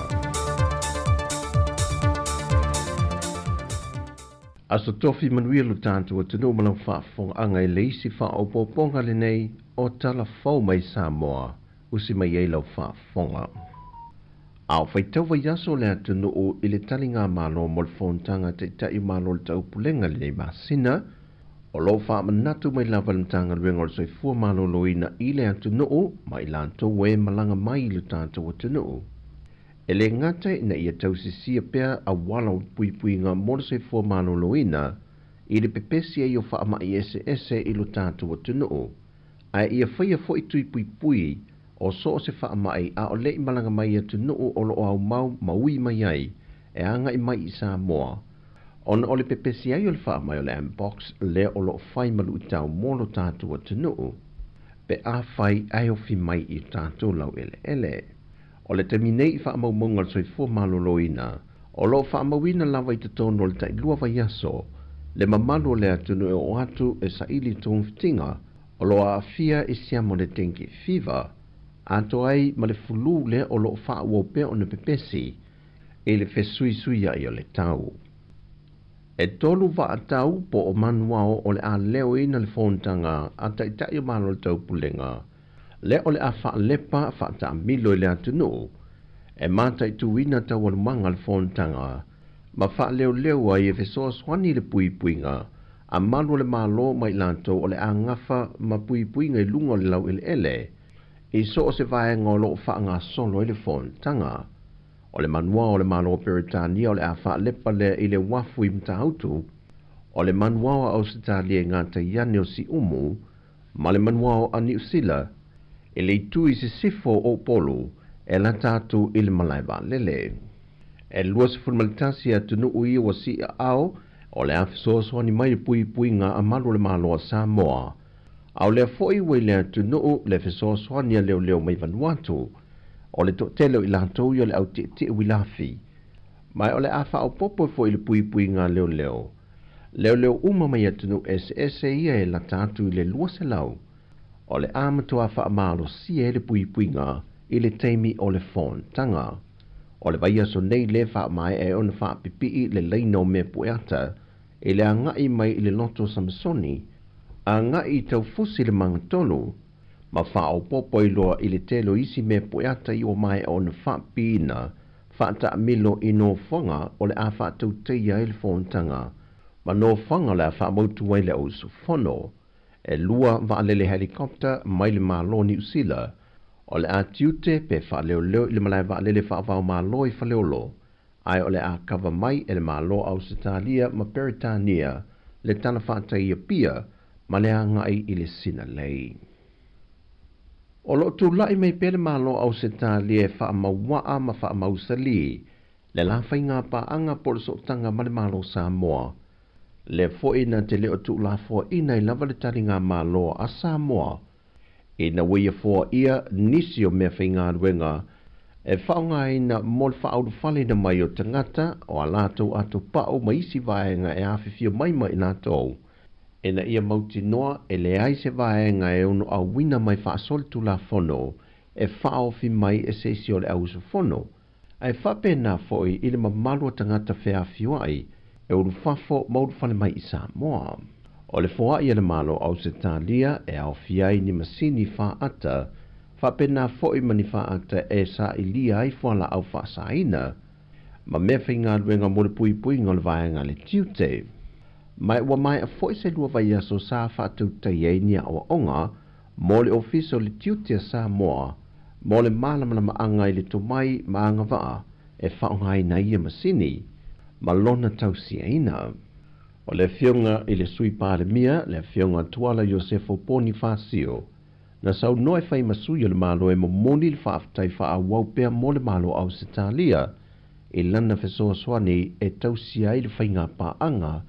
Aso tofi manuia lo tātou atunu malau whaafonga angai leisi whaopoponga le nei o tala fau mai Sāmoa usi mai ei lau whaafonga. Au whaitau wa yaso le atunu o ile talinga malo mo le whontanga te tai malo le tau pulenga le nei masina o lo whaamanatu mai lava le mtanga luenga o le soifua malo loina ile atunu o mai lanto we malanga mai lo tātou atunu o. E le ngata na ia tausisia pea a wala o pui ngā morse fua malo loina i le pepesi e o whaama i ese i lo tātou o tunu o. A ia whaia fo i tui pui o so se whaama i a o lei malanga mai a tunu o lo au mau maui mai ai e anga i mai i Sāmoa. Ona o le pepesi ai o le whaama o le M-Box le o lo whai malu i tau mo lo tātou o tunu o. Pe a whai ai o fi mai i tātou lau ele. O le terminei whaamaumonga le soifua maloloina, o lo whaamawina lawa i te tono le tai lua vai aso, le mamalo le atunu e o atu e sa ili tōng fitinga, o lo a fia e siamo le tenki fiva, ato ai ma le fulu le o lo whaawau pea o ne pepesi, e le fesui ai o le tau. E tolu wa a tau po o manuao o le a leo ina le whontanga a tai malo le tau pulenga, le ole a wha lepa wha ta milo le atunu, e mata i tuina ta walumanga le whontanga, ma wha leo ai e fesoa swani le puinga, a malu le malo mai lanto o le a ngafa ma puinga i lunga le lau ele, i so se vae ngolo wha ngā solo i le whontanga. O le manua o le malo Peritania o le a wha lepa le i le wafu i mta autu, o le manua o Ausitalia ngā ta iane o si umu, ma le manua o New Zealand, e le tui se sifo o polo e la tatu il malaiba lele. E lua se formalitasi a tunu ui o si ao o le afisoso ni mai pui ngā amalu le malo a Sāmoa. Au le foi wei le tunu le afisoso ni a leo mai Vanuatu o le telo i lantou i le au te wilafi. Mai o le afa o popo foi le pui ngā leo. Leo uma mai a tunu SS ia e la tatu i le lua se lau. O le amatua wha amalo si e le puinga i le teimi o le whontanga. O le vaia so nei le wha mai e ona wha pipi le leino me pueata e le angai mai i le loto Samsoni, a ngai tau fusi le mangatolu, ma wha o popo i loa i le telo isi me pueata i o mai ona wha pina, wha ta milo i no whanga o le a wha tau teia i le whontanga, ma no whanga le a wha mautu wai le au su whono, e lua vaalele helikopter mai le malo New Zealand, o le a tiute pe whaaleo i le malai vaalele whaavao malo i whaleolo, ai o le a kawa mai e le malo Ausitalia ma Peritania, le tana whaatai a pia, ma le a ngai i le sina lei. O lo tu lai mai pe le malo Ausitalia e whaamawaa ma whaamausali, le la whainga pa anga por so tanga ma le malo Sāmoa, le foina te leo tu la fo ina i lava le taringa malo a Sāmoa. E na wea fo ia nisi o mea whainga ruenga, e whaunga ina mol whauru whale na mai o tangata o a lātou ato pao ma isi vaenga e awhiwhia mai nā tau. E na ia mauti noa e le aise vaenga e ono au wina mai whaasol tu la fono, e whaofi mai e seisi o le ausu fono. E whape nā foi i le mamalua tangata whea fiwai, e uru whafo maudu whale mai i Sāmoa. O le whoa i le malo Ausitalia e au fiai ni masini whaata, whapena fo i mani whaata e sa i lia ai whala au whaasaina, ma mea whainga ruenga mo le pui ngol vaenga le tiute. Mai ua mai a fo i se lua vai aso sa whaatau tai ni a onga, mo le ofiso le tiute a Sāmoa, mo le malamana anga i le tomai maanga waa, e whaongai na ia masini, ma lona tausi aina. O le fionga i le sui pāle mia, le fionga tuala Iosefo Poni Fasio, na sau noe whai masui o le malo e mo moni le whaaftai wha wau pea mo le malo Ausitalia, i lana fesoa swani e tausi ai le whainga paanga,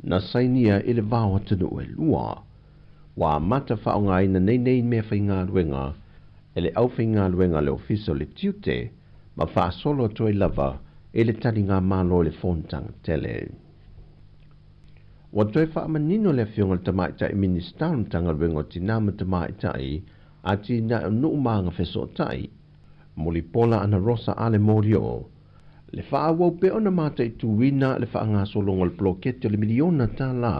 na sainia i le vāo atunu e lua. Wa mata whaonga ina nei mea whainga ruenga, e le au whainga ruenga le ofiso le tiute, ma wha solo toi lava, e le tani ngā malo le whontanga tele. Wa toi wha manino le fionga le tamaitai ministaun tanga ruenga o tinama tamaitai, a tina nuu maanga feso tai. Moli pola ana rosa ale morio. Le whaawau pe ona mātai tuwina le whaangasolonga le plokete o le miliona tā la,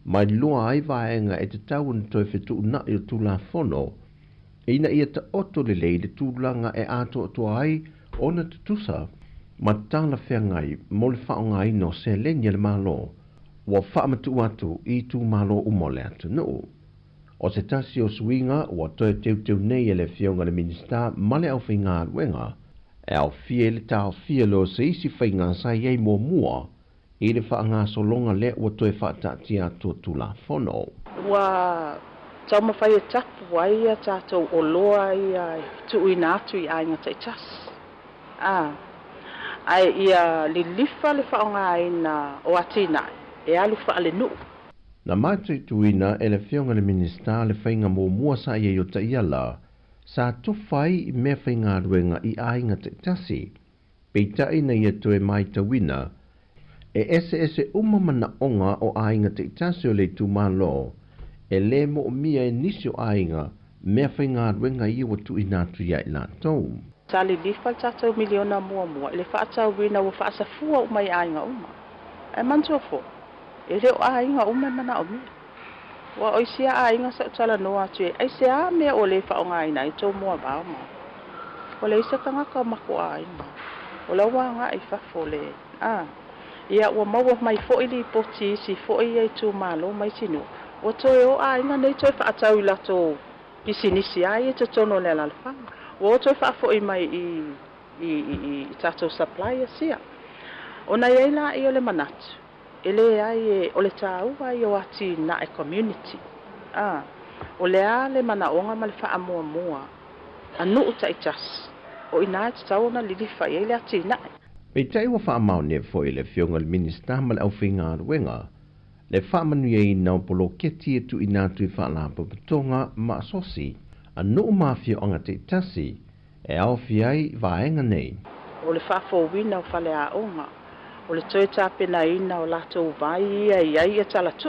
mai loa ai vaenga e te tau na toi whetu na i o tūla whono, ina ia ta oto le lei le tūlanga e ato atua ai ona tutusa, ma tāla whengai mo le whaonga ino se lenya le malo, wa whaamatu atu i tū malo umole atu no. O se tasi o suinga, wa toi teu nei e le whionga le minista male au whinga wenga, e au fie le tau fie lo se isi whainga sa iei mua, i le whaanga solonga le wa toi whaatati atu tūla whono. Wa tau mawhai e tapu ai a tātou o loa i a tuuina atu i ainga te tas. Ai ia li lifa le whaonga aina o atina e alu wha le nuu. Na mātai tuina e le whionga le minista le whainga mua sa iei o ta iala, sa tofai me whainga ruenga i ainga te tasi, peitai na ia toe mai ta wina, e ese umamana onga o ainga te tasi o le tūmalo, e le mo mia e nisi o ainga, me whainga ruenga i o tu inatu ia i la tau. Tali lifa tātou miliona mua, ele whaatau wina wa whaasafua o mai ainga uma. E mantuafo, e reo ainga ume mana o mia. Wa oisia ainga sa utala noa tue, ai se a mea o le whaonga aina i tō mua baama. O le isa kangaka mako ainga. O la wanga i whafo le. Ia ua maua mai fo'i li poti si fo'i ai tū malo mai sinu. O toe o ainga nei toi whaatau i lato pisinisi ai e te tono le lalwhanga. O toi whaafo i mai i tātou supply a sia. O na iei la i o le manatu. Ele ai e o le tāu ai o ati na e community. O le a le manaonga ma le wha mua. Anu uta i tas. O ina te tau na lilifa i le ati na e. Pei tai wa wha amau ne fo i le whionga le minista ma le au whinga ruenga. Le wha manu i nao polo keti e tu inatu i wha la papatonga ma asosi. Anu mafia anga te tasi. E au fiai vaenga nei. O le wha fo wina o whale a onga. O le toe tāpena ina o lato vai ia ia tala tu.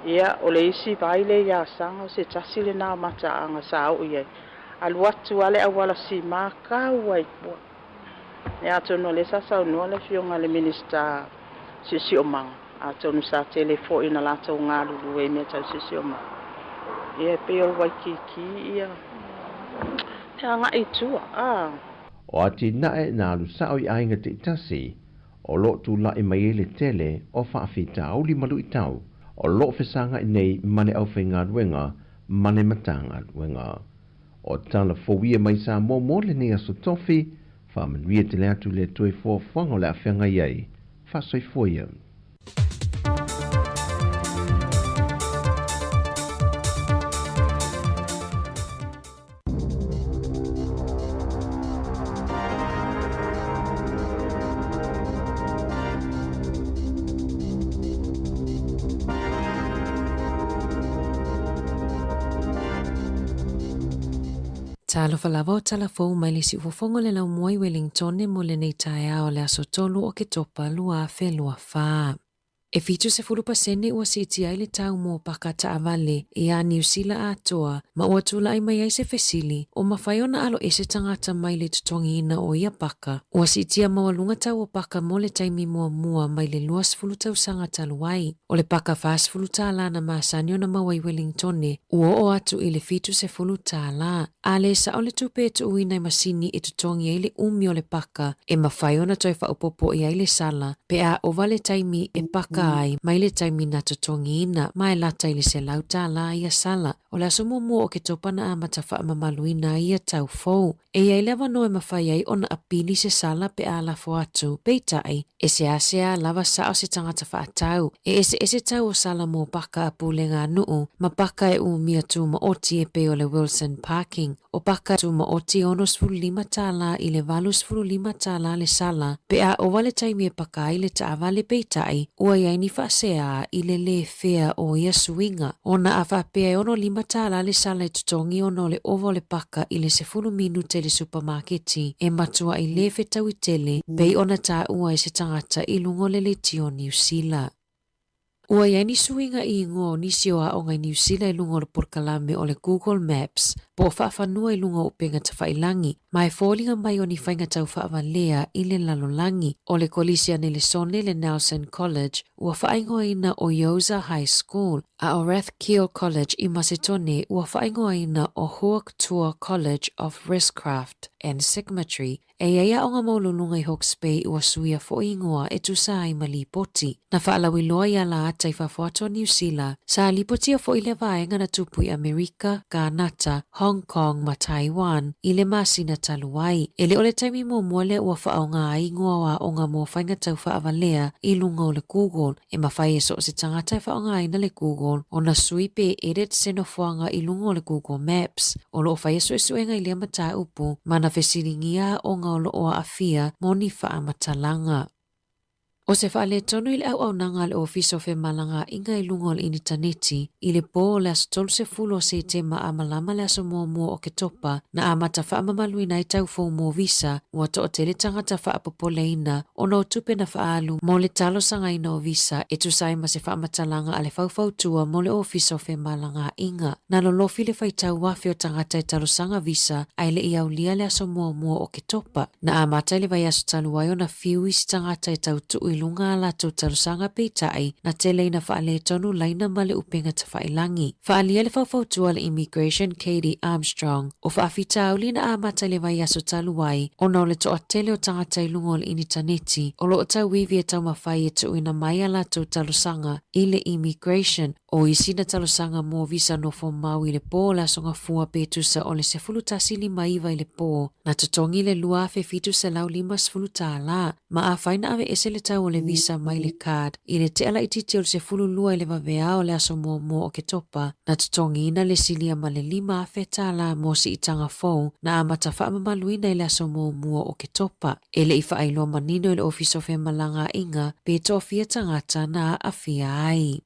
Ia o le isi vai le ia sanga o se tasi le nā mata anga sa au ia. Alu atu ale awala si mākau ai pua. Ia tono le sasa unua le whionga le minista sisi o manga. A tonu sa telefo ina lato ngā lulu e mea tau sisi o manga. Ia pe o waikiki ia. Ia ngā i tua. O ati nae na alu sao i ainga te itasi, o lo tu la i mai le tele o whaafita au li malu i tau, o lo whesanga i nei mane au whainga ruenga, mane matanga ruenga. O tala fowia mai Sāmoa mo le nea so tofi, whamanuia te lea tu le toi whango le a whenga iei, whasoi foia. Talo falava o talafou mai le si ufofongo le lau moi Wellington e mo le nei tae o le aso tolu o ke topa lua fe lua faa. E fitu se fulupasene ua siti ai le tau mo paka taavale e a New Zealand atoa ma ua tula ai mai ai se fesili o mawhaiona alo ese tangata mai le tutongi ina o ia paka. Ua sitia mawalunga tau o paka mo le taimi mua mai le luas fulutau sanga taluai. O le paka fast fuluta la na maasani o na mawai Wellingtone ua o atu i le fitu se fuluta la. A le sa o le tupe tu uina i masini e tutongi ai le umi o le paka e mawhaiona toi whaupopo i ai le sala pe a ova le taimi e paka ai mai le taimi na tutongi ina mai lata i le se lauta la ia sala. O le aso mua o ke topana a matafa mamaluina ia tau fou. E ia lewa no e mawhai ai ona apili se sala pe a lafo atu. Peitai, e se asea lava sa o se tangata whaatau. E ese tau o sala mo paka a pule ngā nuu, ma paka e umia tu ma oti e pe o le Wilson Parking. O paka tu ma oti ono sfuru lima tala i le valu sfuru lima tala le sala. Pe a o wale taimi e paka i le taavale peitai, ua iai ni whaasea i le fea o ia suinga. Ona a whapea ono lima tala le sala i tutongi ono le ovo le paka i le sefulu minute le supermarketi e matua i le fetau i tele pei ona ta ua i se tangata i lungo le tio New Zealand. Ua iai ni suinga i ngo nisi o a o ngai New Zealand i lungo le porkalame o le Google Maps po whaafanua i lungo upenga tawhailangi Mai fōlinga mai o ni whainga tau whaavalea i le lalolangi o le kolisia ni le sone le Nelson College ua whaingoina o Yosa High School a o Rathkiel College i Macedone ua whaingoina o Hawk Tour College of Riskcraft and Sigmetry e ia o ngā maululunga i Hawke's Bay ua suia fo ingoa e tu sa i malipoti. Na whaalawi loa ia la ata i whawhato New Zealand sa lipoti a fo i le vaenga na tupu i Amerika, Kanata, Hong Kong ma Taiwan i le masina taluai. E le ole taimi mua le ua whaau ngā ingoa wa o ngā mua whainga tau whaavalea i lunga o le Google e mawhai e so se tangata i whaau ngā ina le Google o na sui pe edit senofuanga i lunga o le Google Maps. O lo whai e so e suenga i lea matai upu mana whesiringia o ngā lo o afia moni wha matalanga. O se whaale tonu i le au nanga le ofiso fe malanga inga i lunga o le initaneti i le po le aso tolu se fulo se te ma amalama le aso mua o ke topa na amata wha amamalu ina i tau fo mo visa ua to o te le tangata wha apopole ina o no tupe na wha alu mo le talo sanga ina o visa e tu sai ma se wha matalanga a le fau tua mo le ofiso fe malanga inga. Na lo lofi le whai tau wafi o tangata i talo sanga visa ai le iau lia le aso mua o ke topa na amata le vai aso talu ai o na fiu isi tangata i tau tu i lunga la tau talusanga peitai na tele ina whaale tonu laina male upenga ta whailangi. Whaalia le whawhautua le Immigration Katie Armstrong o whaafitau li na amata le vai aso taluai o na le toa tele o tangata i lunga o le initaneti o lo o tau wivi e tau mawhai e tu ina mai ala tau talusanga i le Immigration o isi na talusanga mo visa no fo mau i le po la songa fua petusa o le sefulu tasili maiva i le po na totongi le lua fe fitu se lau lima sefulu la ma a whaina ave ese le tau o le visa mai le card i le te ala ititi o le sefulu lua i le vavea o le aso mua o ke topa na totongi ina le silia ma le lima a feta la mo si itanga fou na amata wha amamaluina i le aso mua o ke topa e le ifa ailo manino i le ofiso fe malanga inga pe tofia tangata na afia ai.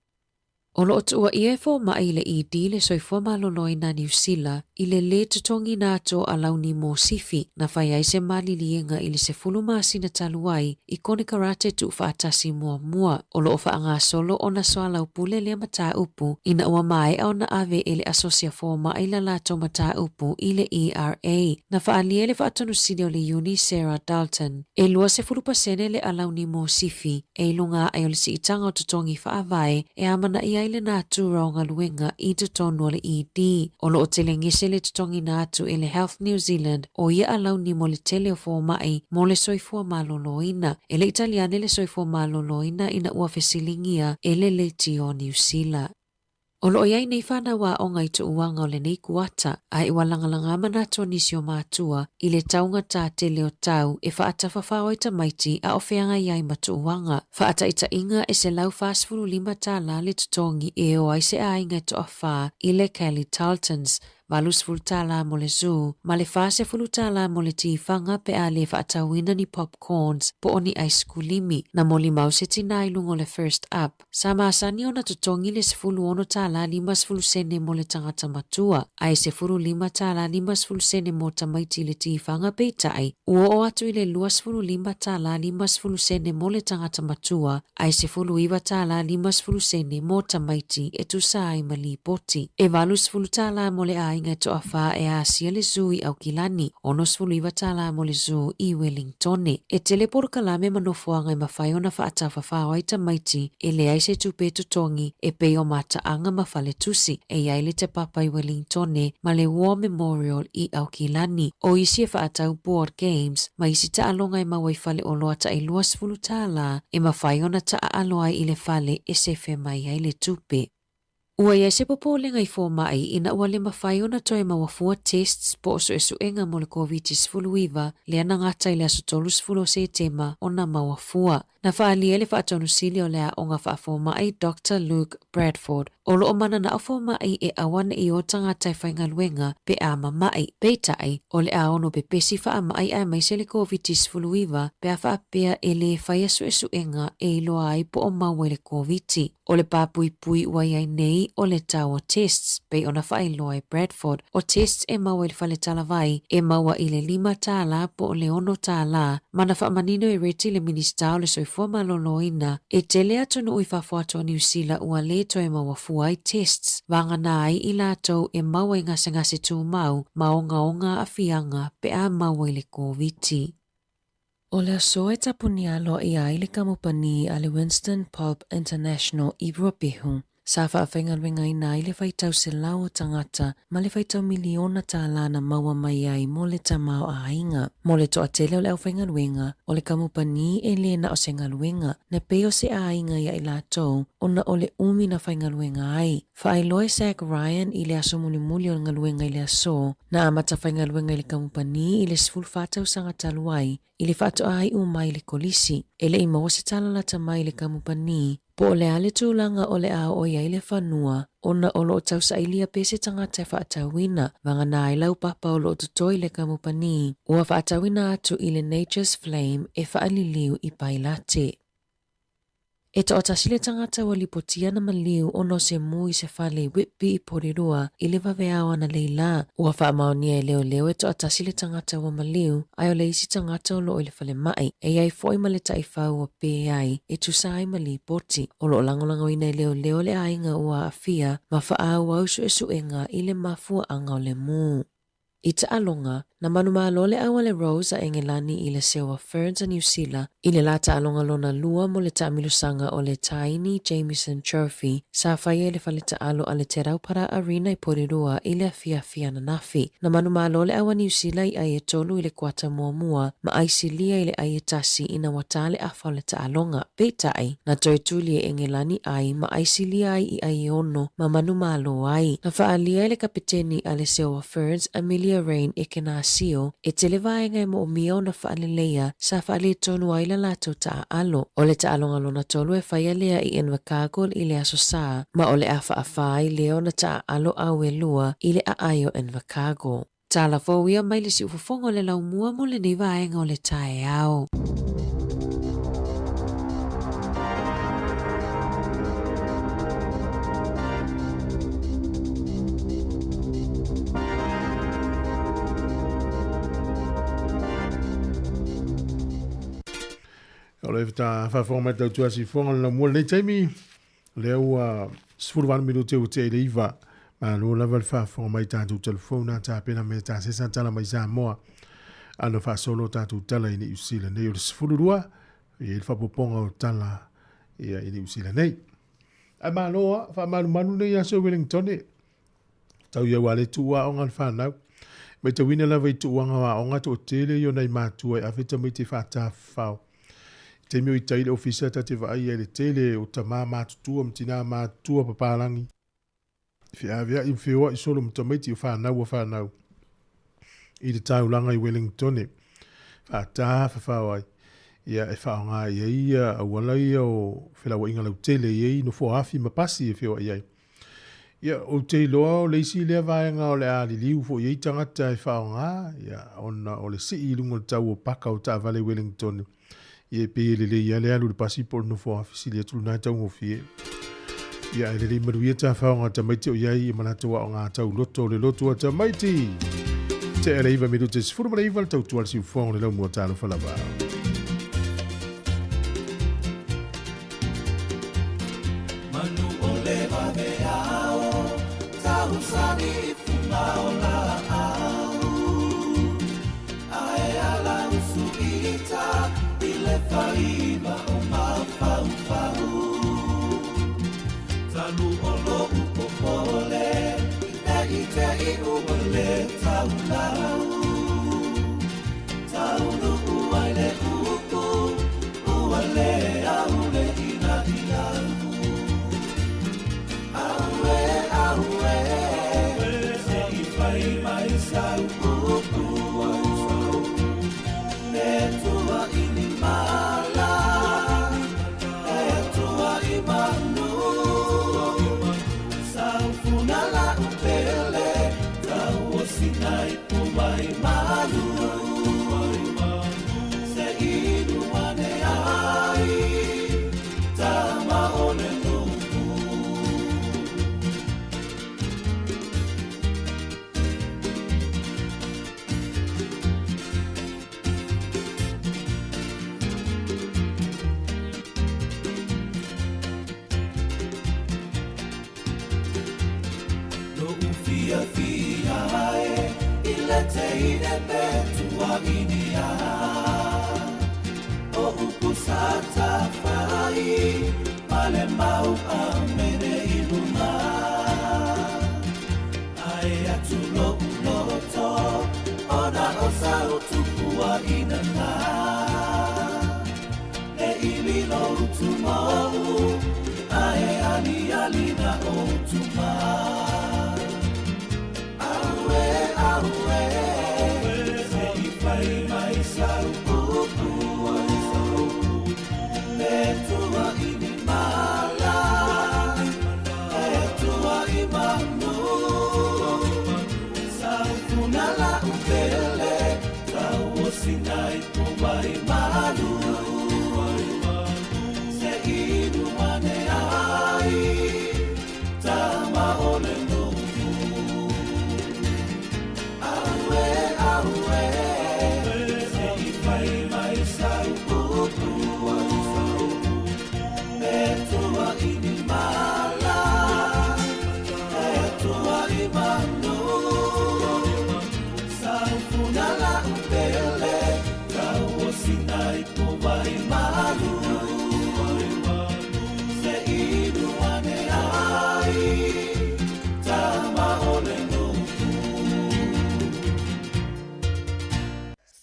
O lo tua ia fo mai le i di le soifua maloloi na New Zealand i le tutongi nato a launi mo sifi na whai ai se malilienga i le se fulu maasi na taluai i kone karate tu whaatasi mua. O lo ofa anga solo o na soa lau pule lea mata upu ina ua mai au na ave e le asosia fo mai la lato mata upu i le ERA na whaalia le whaatonu sini o le uni Sarah Dalton. E lua se fulu pasene le a launi mo sifi e lunga ai o le si itanga o tutongi whaavae e amana ia ile na tu raonga luenga i te tonu le ED. O lo o tele ngese le tutongi na atu ele Health New Zealand o ia alau ni mo le tele o fo mai mo le soifua maloloina. Ele Italiane le soifua maloloina ina ua fesilingia ele le tio New Zealand. O lo iai nei whana wā o ngai tu uanga o le nei kuata, a i walangalanga manato nisio mātua i le taunga tā te leo tau e whaata whawhao i ta maiti a o whianga iai matu uanga. Whaata i ta inga e se lau whaasfuru lima tā la le tutongi e o ai se a inga to a wha i le Kelly Taltons, Valus fulutala mo le zoo, ma le fase fulutala mo le tifanga pe a le whaatawina ni popcorns po oni ice kulimi na mo li mause tina ilungo le first up. Sa maasani o na tutongi le sefulu ono tala limas fulu sene mo le tangata matua. Ai sefulu lima tala limas fulu sene mo tamaiti le tifanga pe tai. Ua o atu i le luas fulu lima tala limas fulu sene mo le tangata matua. Ai sefulu iwa tala limas fulu sene mo tamaiti e tu sai mali poti. E valus fulutala mo le ai ngai to afa e a sia le zoo i Aukilani, ono sfulu iwa tala mo le zoo i Wellingtone. E teleporo kalame manofuanga i mawhaiona whaatafa whawai tamaiti e le aise tupe tutongi e peo mata anga mawhale tusi e iai le te papa i Wellingtone ma le War Memorial i Aukilani. O isi e whaatau board games ma isi ta alonga i mawai o loata i luas fulu tala e mawhaiona ta aloa i le fale e se fe mai ai le tupe. Ua ia se popo le ngai fō mai ina ua le mawhai ona toi mawafua tests po oso e suenga mo le COVID-19 le ana ngata i le aso tolu sfulo se tema o na mawafua. Na whaalia le whaatonu sili o lea o ngā whaafo mai Dr. Luke Bradford. O lo o mana na afo mai e awana i o tangata i whainga luenga pe ama mai. Peitai o le aono pe pesi wha mai a mai se le COVID-19 pe a whaapea e le whai aso e suenga e iloa ai po o maua le COVID. O le pāpui pui ua iai nei ai o le tau o tests pe ona whailoa Bradford o tests e maua i whale talavai e maua i le 5 tāla po o le 6 tāla mana whaamanino i reti le minista o le soifua maloloina e tele atu no i whawhato New Zealand ua le to e maua fuai tests vanga nai i lātou e maua i ngase tū mau maonga a fianga pe a maua i le COVID. O le aso e tapunialo i ai le kamupani a le Winston Pub International i Ruapihu. Sa whaawhengaruenga i nai le whaitau se lau o tangata ma le whaitau miliona tālana maua mai ai mo le tamau a inga. Mo le toa tele o le au whengaruenga o le kamupani e lena o se ngaruenga ne peo se a inga ia i lātou ona o le umi na whaingaruenga ai. Whaailoe Zach Ryan i le aso muli o ngaruenga i le aso na amata whaingaruenga i le kamupani i le sifulu whātau sanga taluai i le whātu ai umai le kolisi. E le ima o se talalata mai le kamupani po le ale tūlanga o le ao o ia i le whanua, ona o loo tau sa ilia pese tangata e whaatawina, vanga nā i lau papa o loo tutoi le kamupani, ua whaatawina atu i le Nature's Flame e whaaliliu i pailate. E ta o tasile tangata wa lipotia na maliu ono se mui se whale whitby i porirua i le waweawa na leila. Ua wha maonia e leo e ta o tasile tangata wa maliu ai o le isi tangata o loo i le whale mai. E iai foi ma le taifau o PAI e tusai ma li poti. O loo langolango ina e leo le ainga ua afia ma wha au au su e suenga i le mafua anga o le mu. I ta alonga, na manuma lole awa le Rose a engelani i le sewa Ferns a New Zealand, i le lata alonga lona lua mo le taamilusanga o le Tiny Jameson Trophy, sa whaia le whaleta alo a le Te Raupara Arena i Porirua i le fia na nafi. Na manuma lole awa New Zealand i ai e tolu i le kuata mua, ma aisi lia i le ai e tasi i na watale a whaleta alonga. Peitai, na toi tuli e engelani ai, ma aisi lia ai i ai ono, ma manuma lo ai. Na whaalia i le kapiteni a le sewa Ferns, Amelia Rain e kena sio e televaenga e mo o mia o na whaaleleia sa whaale tonu ai la lato ta alo. O le ta alonga lona tolu e whaia lea i Enwakago i le aso sa, ma o le a whaafai leo na ta alo au e lua i le a aio Enwakago. Tala fōwia mai le si ufufongo le lau mua mo le nivaenga o le tae au. O le ta fa forma tau tua si fonga na mo le taimi le ua sfuru van minuto o te iva ma no la val fa forma ta tu telefona ta pena me ta se santa la mai Sāmoa ano fa solo ta tu tala ini usila nei o sfuru rua e il fa poponga o tala e ini usila nei a ma no fa manu nei aso Wellington tau ia wale tua o ngal fa na me te wina la vai tu wanga o ngato tele yo nei matua a feta me te fa ta fa te mio i taile ofisa ta te vai e le tele o ta mama tutua mtina ma tua papalangi. Fia via i whioa i solo mtamaiti o whanau o whanau. I te tau langa i Wellington e. Whata whawai. Ia e whaonga i ia a walai o whilawa inga lau tele i ei no whoafi mapasi e whioa i ei. Ia o te loa o leisi lea vaenga o le a li liu fo i ei tangata e whaonga. Ia ona o le si i lunga tau o paka o ta vale Wellington e. Ie pe le ia le alu le pasiport no fo afisili atu na tau ngo fie. Ia le maruia ta whaonga ta maiti o iai i manatua o ngā tau loto le loto ta maiti. Te ele iwa miru te sifuru mara iwa le tau tual si ufonga le lau mua talo whalawao. Manu o le vave ao, tau sani i fumao la au. Ae ala usu ita, le whaiva o mawhauwhau. Talu o lo upo pole, i te i ua le tau lau. Tau nu ua le upu, ua le au le ina i au. Aue, aue, se i whai mai sau upu au. Le tua ini mala, e tua i manu. Sau funala upele, tau o sinai puma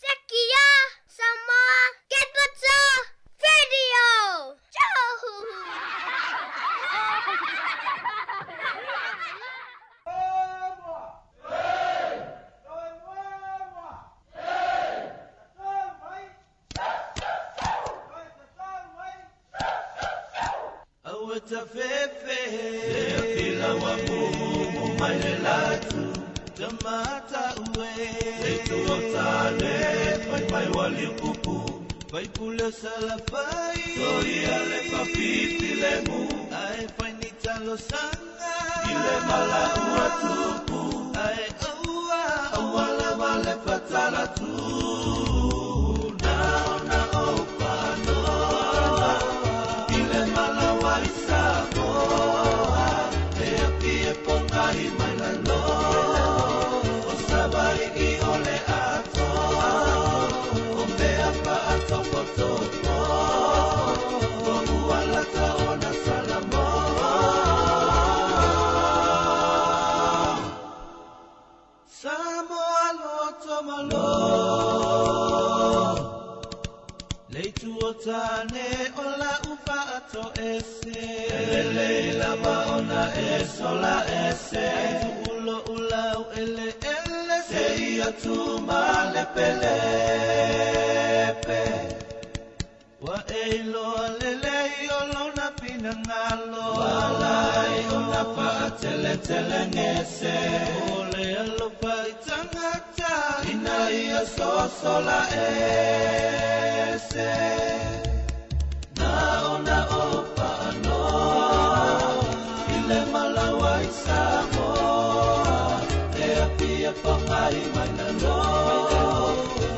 Sekia, Sāmoa, Keputsa, Radio. Vai pula salafai, soia le papiti lemu, ai fainita lo sanga, ile mala ua tupu, ai aua la vale fatala tu, na opa no, ile mala wai Sāmoa, e aki e ponga I mai la no, o sabai I ole ato. Tane ola ufa ato ese ele la maona esola ese ulo ula ele se ia tu male pelepe wa elo lele olo na pinangalo wala ona pa tele ngese ole alo pa itangata ina ia sosola ese na opa no ile malawa Sāmoa e apia pangai mana no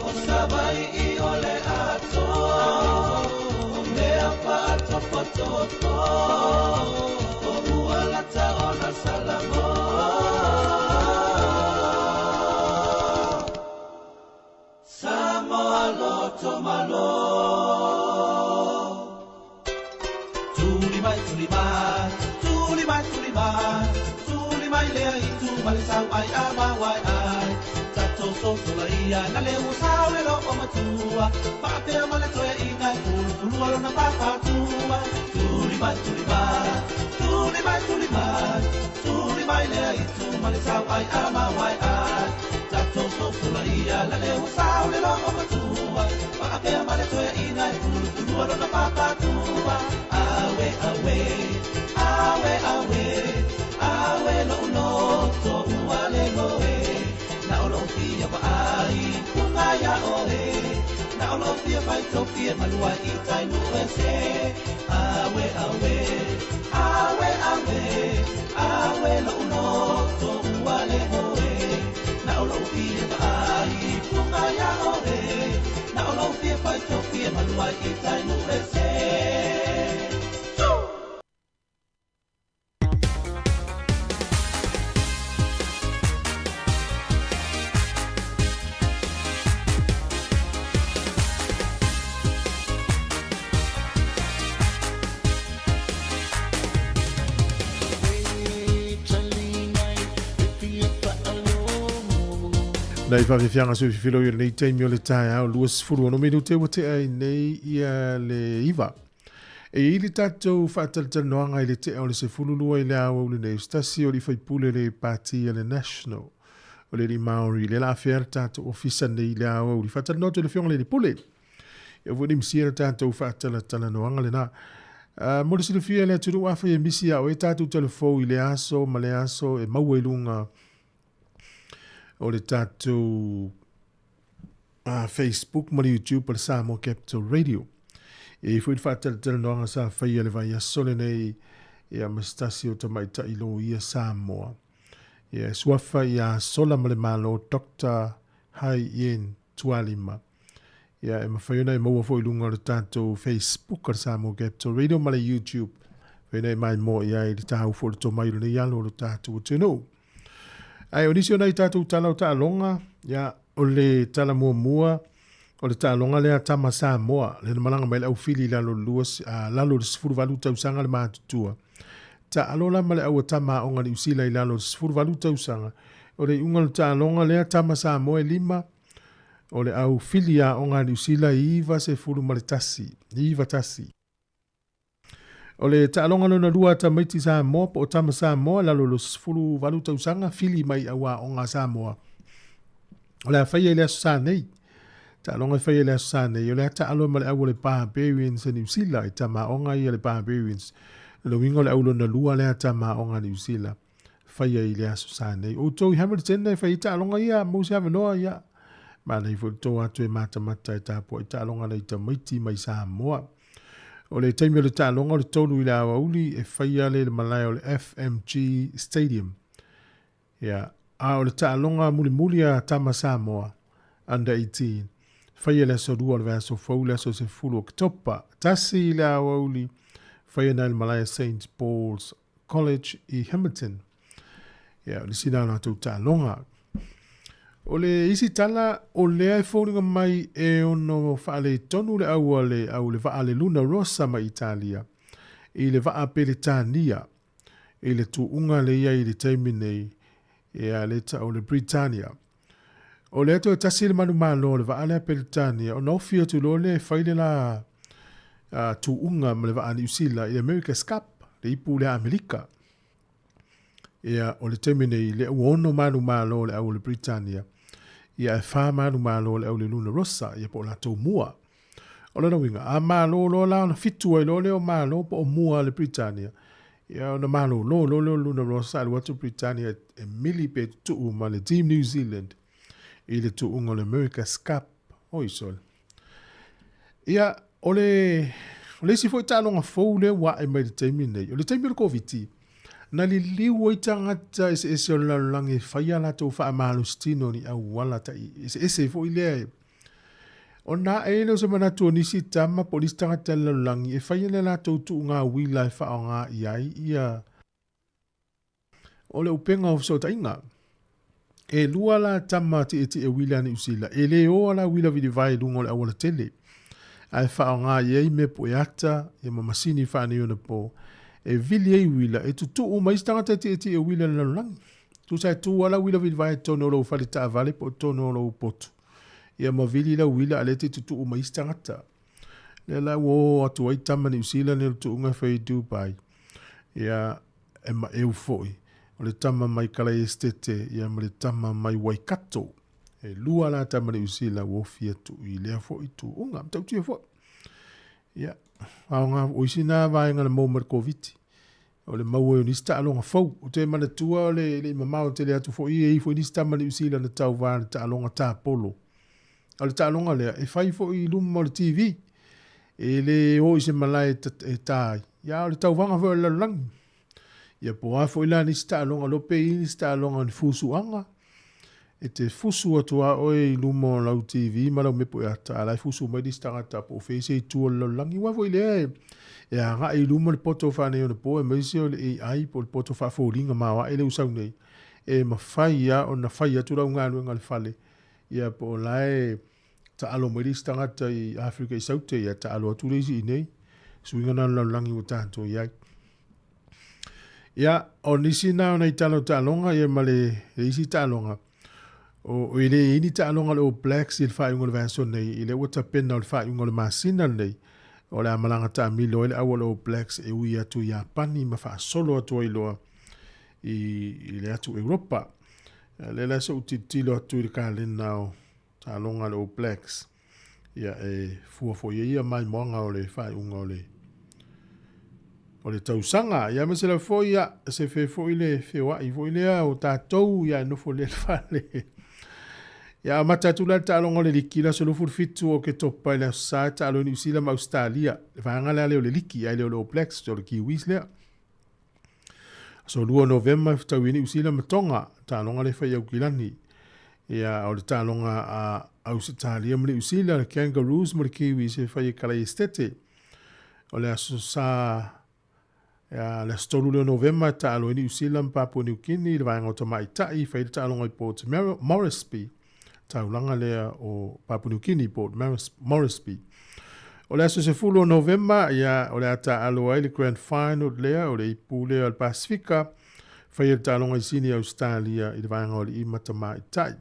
o sabai I ole ato o mea pa ato potopo o ualata ona Sāmoa Sāmoa loto malo Tulimai lea I tu malisau ai ama wai ai Tato soso la ia na le usau e lo o matua Paapea male toe I ngai pulu alo na papatua Tulimai lea I tu malisau ai ama wai ai Tato soso la ia na le usau e lo o matua Paapea male toe I ngai pulu alo na papatua Awe no to uale loe na olo fia pa ai punga ya oe na olo fia pai to fia malua I tai no ese awe lo no to uale loe na olo fia pa ai punga ya oe na olo fia pai to fia malua I tai no ese Nei whawhiwhianga su whiwhiro i nei teimi o le tae au luas furu ono minu te wate ai nei ia le iwa. E ili tātou whaatalanoanga i le te au le se fululua i le au le nei stasi o li whaipule le pāti le National. O le li Maori le la awhera tātou ofisa nei le au li whaatalanoto le whionga le pule. E wani msia tātou whaatalanoanga le na. Mo le silifia le turu awha e misi au e tātou telefou i le aso, ma le aso e maua ilunga o le tātou Facebook ma le YouTube pa le Sāmoa Capital Radio. E fwyd whātala noanga sa whaia le vai asole nei e a mastasi o tamaita ilo ia Sāmoa. E suafa i a sola ma le malo Dr. Hai Ien Tualima. E e mawhaiona e maua fo ilunga o le tātou Facebook a Sāmoa Capital Radio ma le YouTube. Whena e mai mo i ai le tāu fo le tomairo nei alo o le tātou o tino. Ai onisi ona i tātou tala o tālonga, ya o le tala mua o le tālonga lea tama Sāmoa, le malanga mai le au fili lalo luas, lalo le sifuru valu tausanga le mātutua. Ta alola ma le au tama onga ni usila i lalo le sifuru valu tausanga, o le unga le tālonga lea tama Sāmoa e lima, o le au fili a onga ni usila i iwa se furu ma le tasi, iwa tasi. O le tālonga lona lua ta maiti Sāmoa, po o tama Sāmoa, lalo lo sifuru valu tausanga, fili mai awa onga Sāmoa. O le a whaia i le aso sānei, tālonga i whaia i le aso sānei, o le a tālo ma le au le barbarians e New Zealand, i tama onga i le barbarians, lo wingo le au lona lua le a tama onga New Zealand, whaia i le aso sānei. O tō i Hamilton nei whaia i tālonga ia, mausi hawe noa ia, ma nei fo tō atu e mata i tāpua i tālonga nei ta maiti mai Sāmoa. O le taimi o le tālonga o le tolu i le awauli e whaia le malai o le FMG Stadium. Ia, a o le tālonga muli a tama Sāmoa, under 18. Whaia le so rua le vea so fau le so se fulu o kitopa. Tasi i le awauli, whaia na le malai St. Paul's College i Hamilton. Ia, o le sina na tau tālonga. O le isi tala o lea e fōringa mai e ono whaale tonu le au le vaale Luna Rossa ma Italia. I le vaa Peletania. I le tuunga le ia i le teimi nei e a le ta o le Britannia. O le ato e tasi le manu malo le vaale Peletania. O naufia tu lo le whaile la tuunga ma le vaa ni usila i America's Cup. Le ipu le Amerika. E o le teimi nei le uono manu malo le au le Britannia. Ia e wha manu malo le au le Luna Rossa, ia po la tau mua. O lana winga, a malo lo la ona fitua i lo leo malo po o mua le Britannia. Ia ona malo lo Luna Rossa, le watu Britannia e mili pe tuu ma le Team New Zealand. I le tuu unga le America's Cup. Oi sol. Ia, o le si fo i talonga fau le wa e mai le teimi nei. O le teimi le COVID-19. Na li liu i tangata ese o lalangi whaia la tau wha amalo stino ni au wala tai ese fo i lea. O na e leo se manatu o nisi tama po nisi tangata lalangi e whaia le la tau tu ngā wila e wha o ngā iai ia. O le upenga o so tainga. E lua la tama ti e wila ni usila. E le o la wila vidi vai lungo le awala tele. Ai wha o ngā iai me po e akta e mamasini wha ni ona po. E vili e wila, e tu tuu mais tangata te e wila na langi. Tu sai tu wala wila vili vai tono lo whali ta vale po tono lo potu. Ia ma vili la wila ale te tu tuu mais tangata. Le la wo atu ai tama ni usila ni tu unga whai Dubai. Ia e ma e ufoi. O le tama mai kala estete, ia ma le tama mai Waikato. E lua la tama ni usila wo fia tu i lea foi tu unga. Mtau tia foi. Ia. Aonga oisina vai ngana mo mar COVID. O le mau e nista alonga fau. O te mana tua le mamao te le atu fo i fo nista mani usila na tau vana ta alonga ta polo. O le ta alonga lea e fai fo i luma o le TV. E le o ise malai e tai. Ia o le tau vanga fo e lalang. Ia po a fo i la nista alonga lope i nista alonga ni fusu anga. E te fusu atua oe i luma o lau TV, marau me po e ata, alai fusu mai di stangata po feise i tua lalangi wafo i lea e a ngā i luma le poto whane o na po e maise o le AI po le poto whafōringa mawa e le usau nei e ma whai ia o na whai atu rau ngā nuenga le whale ia po lai ta alo mai di stangata i Afrika i saute ia ta alo atu reisi i nei suinga na lalangi o tātou iai ia o nisi nā o nei talo ta alonga ia ma le isi ta alonga o ile ini ta alonga le Blacks il fa ngol vanso nei ile wata penna fa ngol masina nei o le amalanga ta milo ile awol o Blacks e ui atu Japani ma fa solo atu iloa ile atu Europa le la so titilo atu il kalena o ta alonga le Blacks ia e fo ia mai monga o le fa ngole o le tausanga ia me se la fo ia se fe fo ile fe wa i fo ile o tatou ia no fo le fale ia matatula talonga le liki la solo fitu o ke topa le sa talo ni usila ma Australia fa ngala le liki ia le Blacks to le kiwis le so luo November tawini usila matonga talonga le fa yaukilani ia o le talonga a Australia mo le usila le kangaroos mo le kiwis fa kala estete o le aso sa ya le stolu le November talo ni usila Papua New Guinea le vanga o mai tai fa talonga i Port Moresby taulanga lea o Papua New Guinea Port Moresby. O le aso se fulo November ia o le ata aloa le Grand Final lea o le ipu lea al Pasifika fai le talonga i sini Australia i le vanga o le imatama i tai.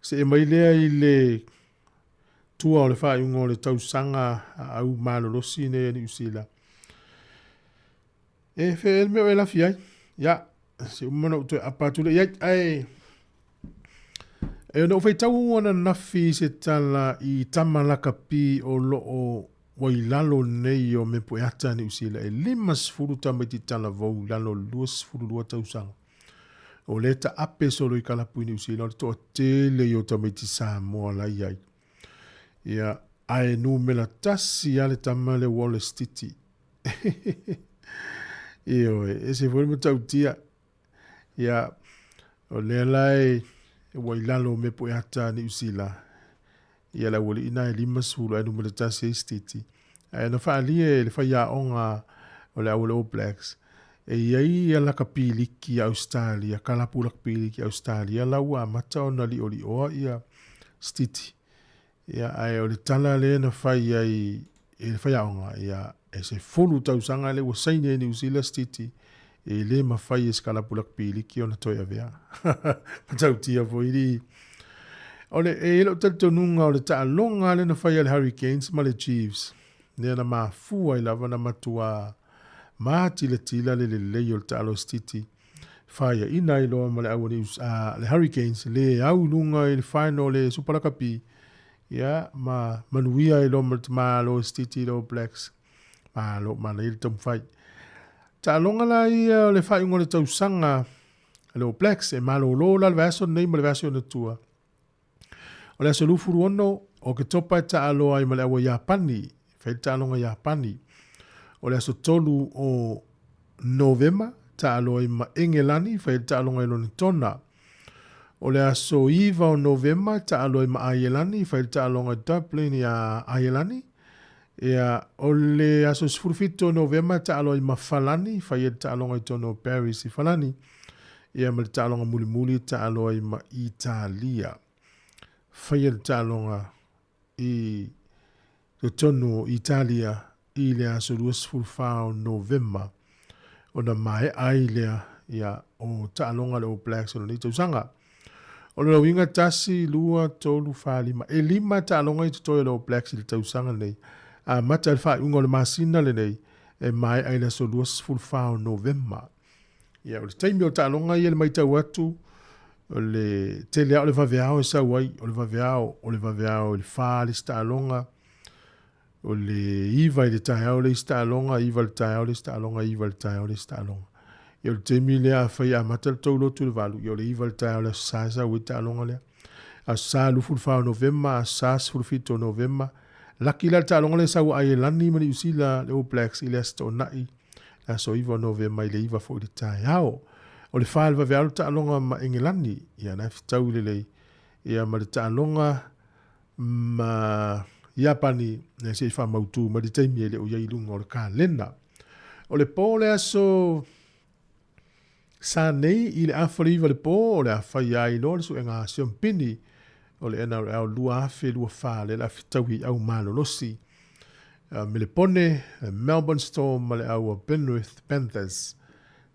Se e mai lea i le tua o le wha iunga o le tausanga au malolosi ne ni usila. E fe el meo e la fiai. Ya, se umana uto apatule. Ya, ai... E no fai tau ona nafi se tala i tamalaka pi o loo wailalo nei o me poeata ni usila e 5 furu tamaiti tala vau lalo 2 furu lua tausanga. O leta ape solo i kalapui ni usila o le toa tele i o tamaiti Sāmoa lai ai. Ia ae nu mela tasi ale tamale Wallace Titi. Iyo e se fuere mo tautia. Ia o le lai... e wailalo me poeata ni usila. Ia la wali ina e 5 sulu e numele tasi e stiti. E na whaalie le whaia onga o le awole o Blacks. E iai la kapiliki Australia, kalapula kapiliki Australia, la ua mata o na li oli oa ia stiti. Ia ai o le tala le na whaia i le whaia onga. Ia e se fulu tausanga le wa saine ni usila stiti. E le mawhai e skala pulak pili ki ona toi avea. Matau tia po iri. Ole e ilo taltonunga o le taalonga le na whai ale Hurricanes ma le Chiefs. Nea na mafua i lava na matua maatila tila le lei o le taalo stiti. Whai a ina ilo ma le awani le Hurricanes le au lunga i le final le Superakapi. Ia ma manuia ilo ma le tamalo stiti lo Blacks. Ma lo ma le il tamwhai. Ta longa la ia le fai ngole tausanga le Blacks e malo lo le verso nei ma le verso na tua. O le aso lufuru ono o ke topa ta aloa i ma le awa Japani, fai ta longa Japani. O le aso tolu o November ta aloa i ma Engelani, fai ta longa i loni tona. O le aso iva o November ta aloa i ma Aielani, fai ta longa Dublin i a Aielani. Ia o le aso sfurfito November ta alo i mafalani, fai ta alonga i tono Paris i falani. Ia ma ta alonga muli muli ta alo i ma Italia. Fai ta alonga i tono Italia i le aso lua sfurfao November. O na mai ai lea ia o ta alonga le o Blacks o ni tausanga. O le winga tasi lua tolu fali ma e 5 ta alonga i totoe le o Blacks i le tausanga nei. A mata le wha ungo le masina le nei e mai ai le so luas fulfao November. Ia o le taimi o ta'alonga ia le mai tau atu o le tele o le vaveao e sau ai o le vaveao le wha le sta'alonga o le iva i le taeao le sta'alonga iva le taeao le sta'alonga iva le taeao le sta'alonga. Ia o le taimi le a whai a mata le tau lotu le valu ia o le iva le taeao le sasa o i ta'alonga lea. A sa lu fulfao November a sa fulfito November. Laki la talonga le sau ai lani mani usila le o Blacks i le asto nai. La so iwa November i le iwa fo i le tae ao. O le whaalwa vealo talonga ma Engelani. Ia na fitau le lei. Ia ma le talonga ma Japani. Ne se wha mautu ma le taimi e le o yailunga o le ka lena. O le po le aso sa nei i le awhariwa le po o le awhai ai no le su e ngā siompini. O le NRL lua afe lua wha le la fitawi au malolosi. Me le pone, Melbourne Storm ma le au Penrith Panthers.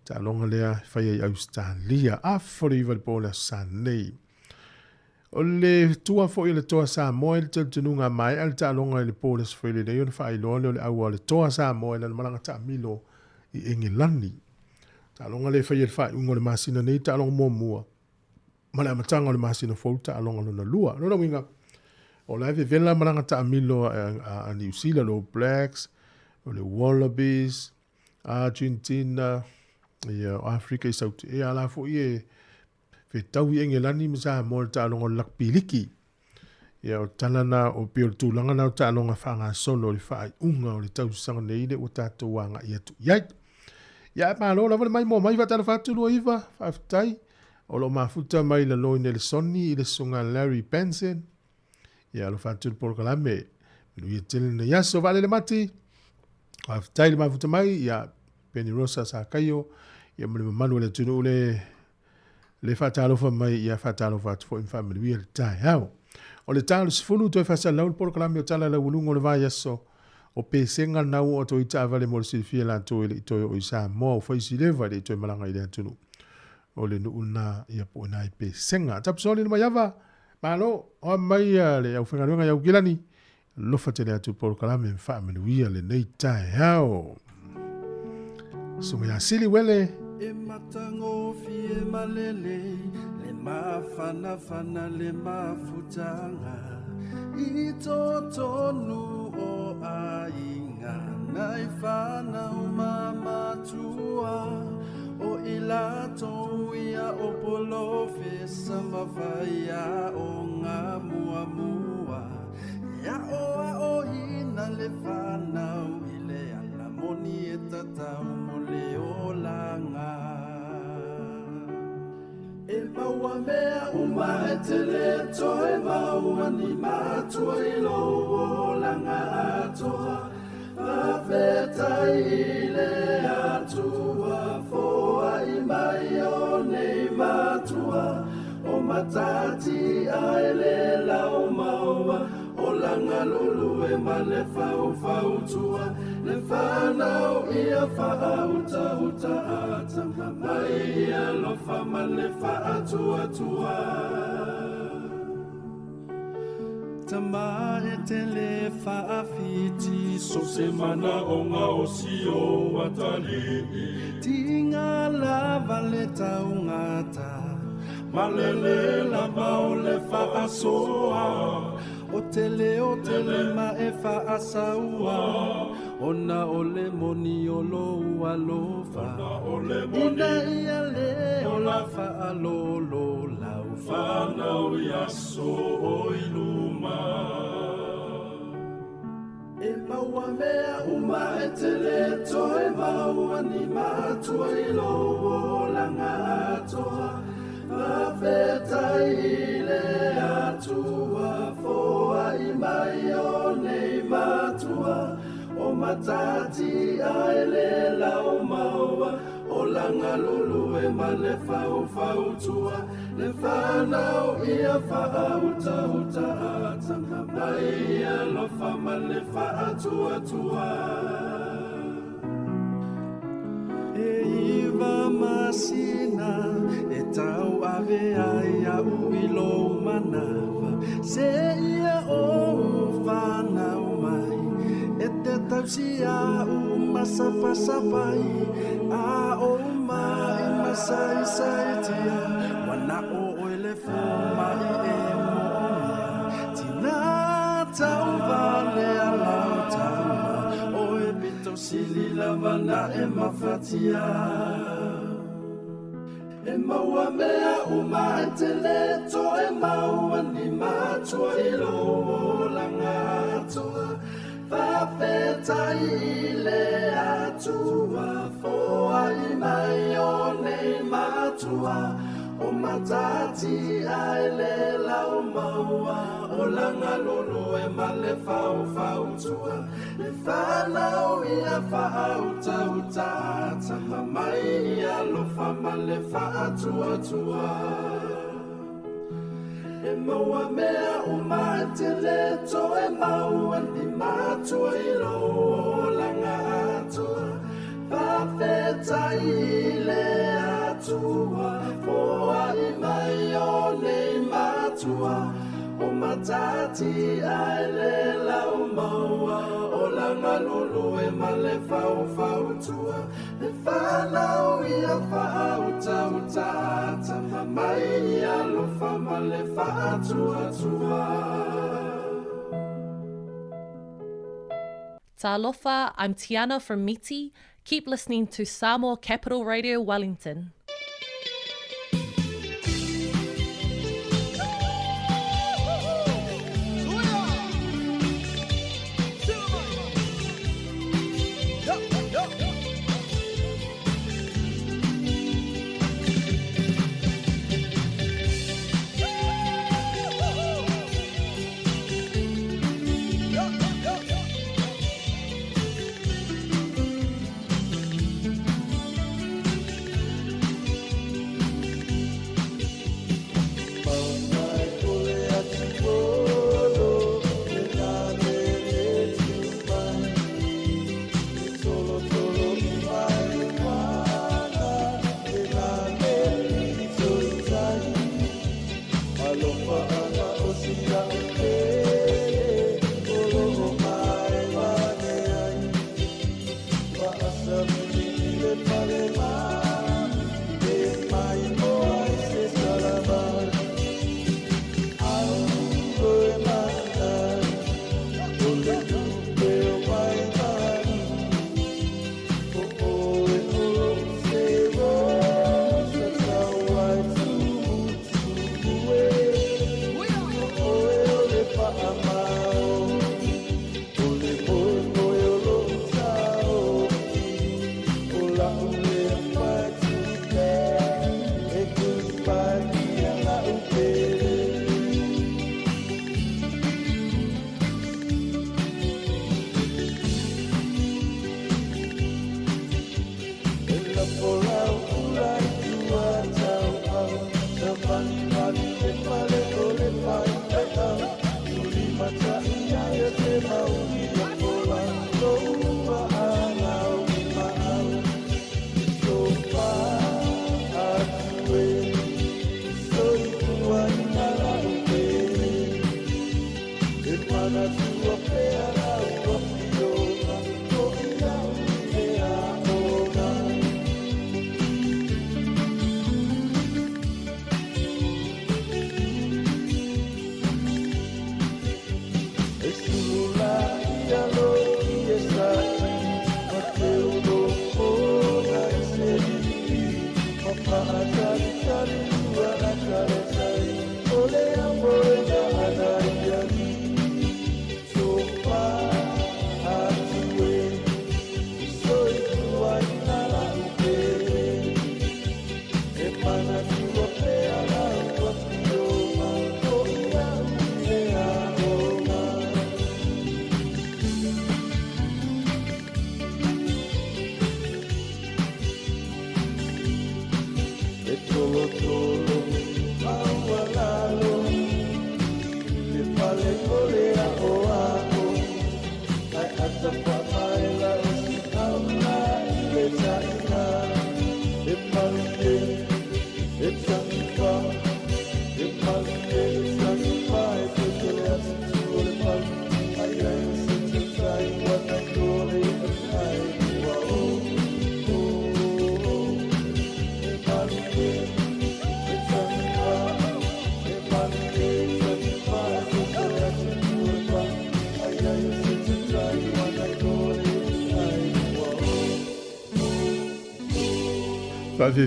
Ta longa lea whai ai Australia. A whariwa le po le sa nei. O le tua fo i le toa Sāmoa i le tautununga mai al tālonga i le pōles whele nei o le whailone o le aua le toa Sāmoa i le maranga tā milo i Engilani. Tālonga le whai e le whai ungo le masina nei tālonga mua mua. Ma le amatanga o le masina fo tālonga luna lua. Nona winga, o la ve vela maranga tā milo a New Zealand o Blacks, o le Wallabies, Argentina, i Afrika i sauti. E ala fo i e fe tau i Engilani misa mo le tālonga o lakpiliki. Ia o talana o pio tūlanga na o tālonga whanga solo le whai unga o le tau sanga neile o tātou wanga i atu. Iait! Ia e pālo la vale mai mo mai vatana whātulu iwa, whaftai. O lo mafuta mai la loi ne le soni i le sunga Larry Benson. Ia lo whātulu porokalame. Milu ia tele na yaso vale le mati. Whaftai le mafuta mai, ia Penny Rosa sa kaio. Ia mele mamanu le tunu le whatalofa mai ia whatalofa atu fo in family le tai hao. O le talo sifunu toi whasa lau porokalame o tala la ulungo le vai aso. O pesenga nau o toi tāwale mo le silifia la toi le itoi o isa moa o whaisi lewa le itoi malanga i le atunu. O le nuuna ia po ina i pesenga. Tapsoli le maiava, malo, o mai le au whengaruanga iau gilani. Lofa te le atu porokalame family le nei tai hao. Sunga ya sili wele. E matango fie malele, le mafana fana le mafutanga. I tonu o ainga, nai fana o mamatua. O ilato ia o polo fesa mawhaia o ngā mua mua. Ia oa o ina le whanau i le ala moni e tatau mo le o langa. E maua mea uma e te le toe maua ni matua i lo o langa atoa. Whawhetai i le atua, foa i mai o nei matua. O matati ai le lau maua, o langa lulu e ma le whau whau tua. Le whanau ia whauta uta ata, mai ia lofa ma le whaatua tua. Tama e te le whaafiti, so se mana o ngā o si o watali. Tinga lava le tau ngata, malele lava o le whaasoa. O te le ma e whaasaua, ona o le moni o loa lofa. Ina ia le o la whaalolo lau whanau iaso o iluma. E maua mea uma e te le toe maua ni matua i lo o langa atoa. Whawhetai i le atua, foa i mai o nei matua. O matati ai le lau maua, o langa lulu e ma le whau whau tua. Le whanau ia whauta uta ata, mai ia lofa ma le whaatua tua. E iwa masina, e tau ave ai au i lo manawa. Se ia o whanau mai, e te tau si a masapasapai, a o mai masai sai tia. Wana o ele mai e moia, tina tau vale a lautama, o e bito sili lavana e mafatia. E maua mea uma e te leto, e maua ni matua i lo o langa atoa. Whawhetai i le atua, foa i mai o nei matua. O matati ai le lau maua, o langa lolo e ma le whau whau tua. Le whanau ia whauta uta ata, mamai ia lofa ma le whaatua tua. E maua mea uma e te leto, e maua ni matua i lo o langa atoa. Whawhetai i le atua, foa i mai o nei matua. tati ai le lau maua o langa lulu e ma le fau fau tua le whanau ia whaau tau tata mamai ia lofa ma le wha tua tua. Talofa, I'm Tiana from Miti. Keep listening to Sāmoa Capital Radio Wellington.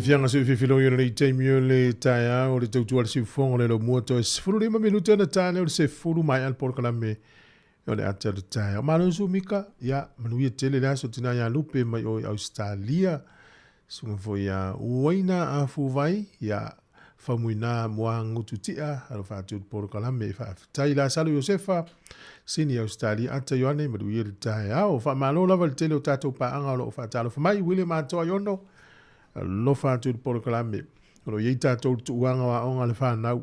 Fianga se fifilo yo le taimi o le taia o le tautu al sifongo le lo muoto e sifuru lima minuta na tane o le sifuru mai al porkala me o le ata le taia. Mano su mika ya manuia tele le aso tina ya lupe mai o Australia sunga fo ya uwaina a fuwai ya famuina mua ngutu tia alo fatu porkala me fa tai la salu Josefa sini Australia ata yoane manuia le taia o fa malo lava le tele o tato pa anga o fa talo fa mai William ato yono lo fatu porklame lo yita to tuanga wa onga le fanau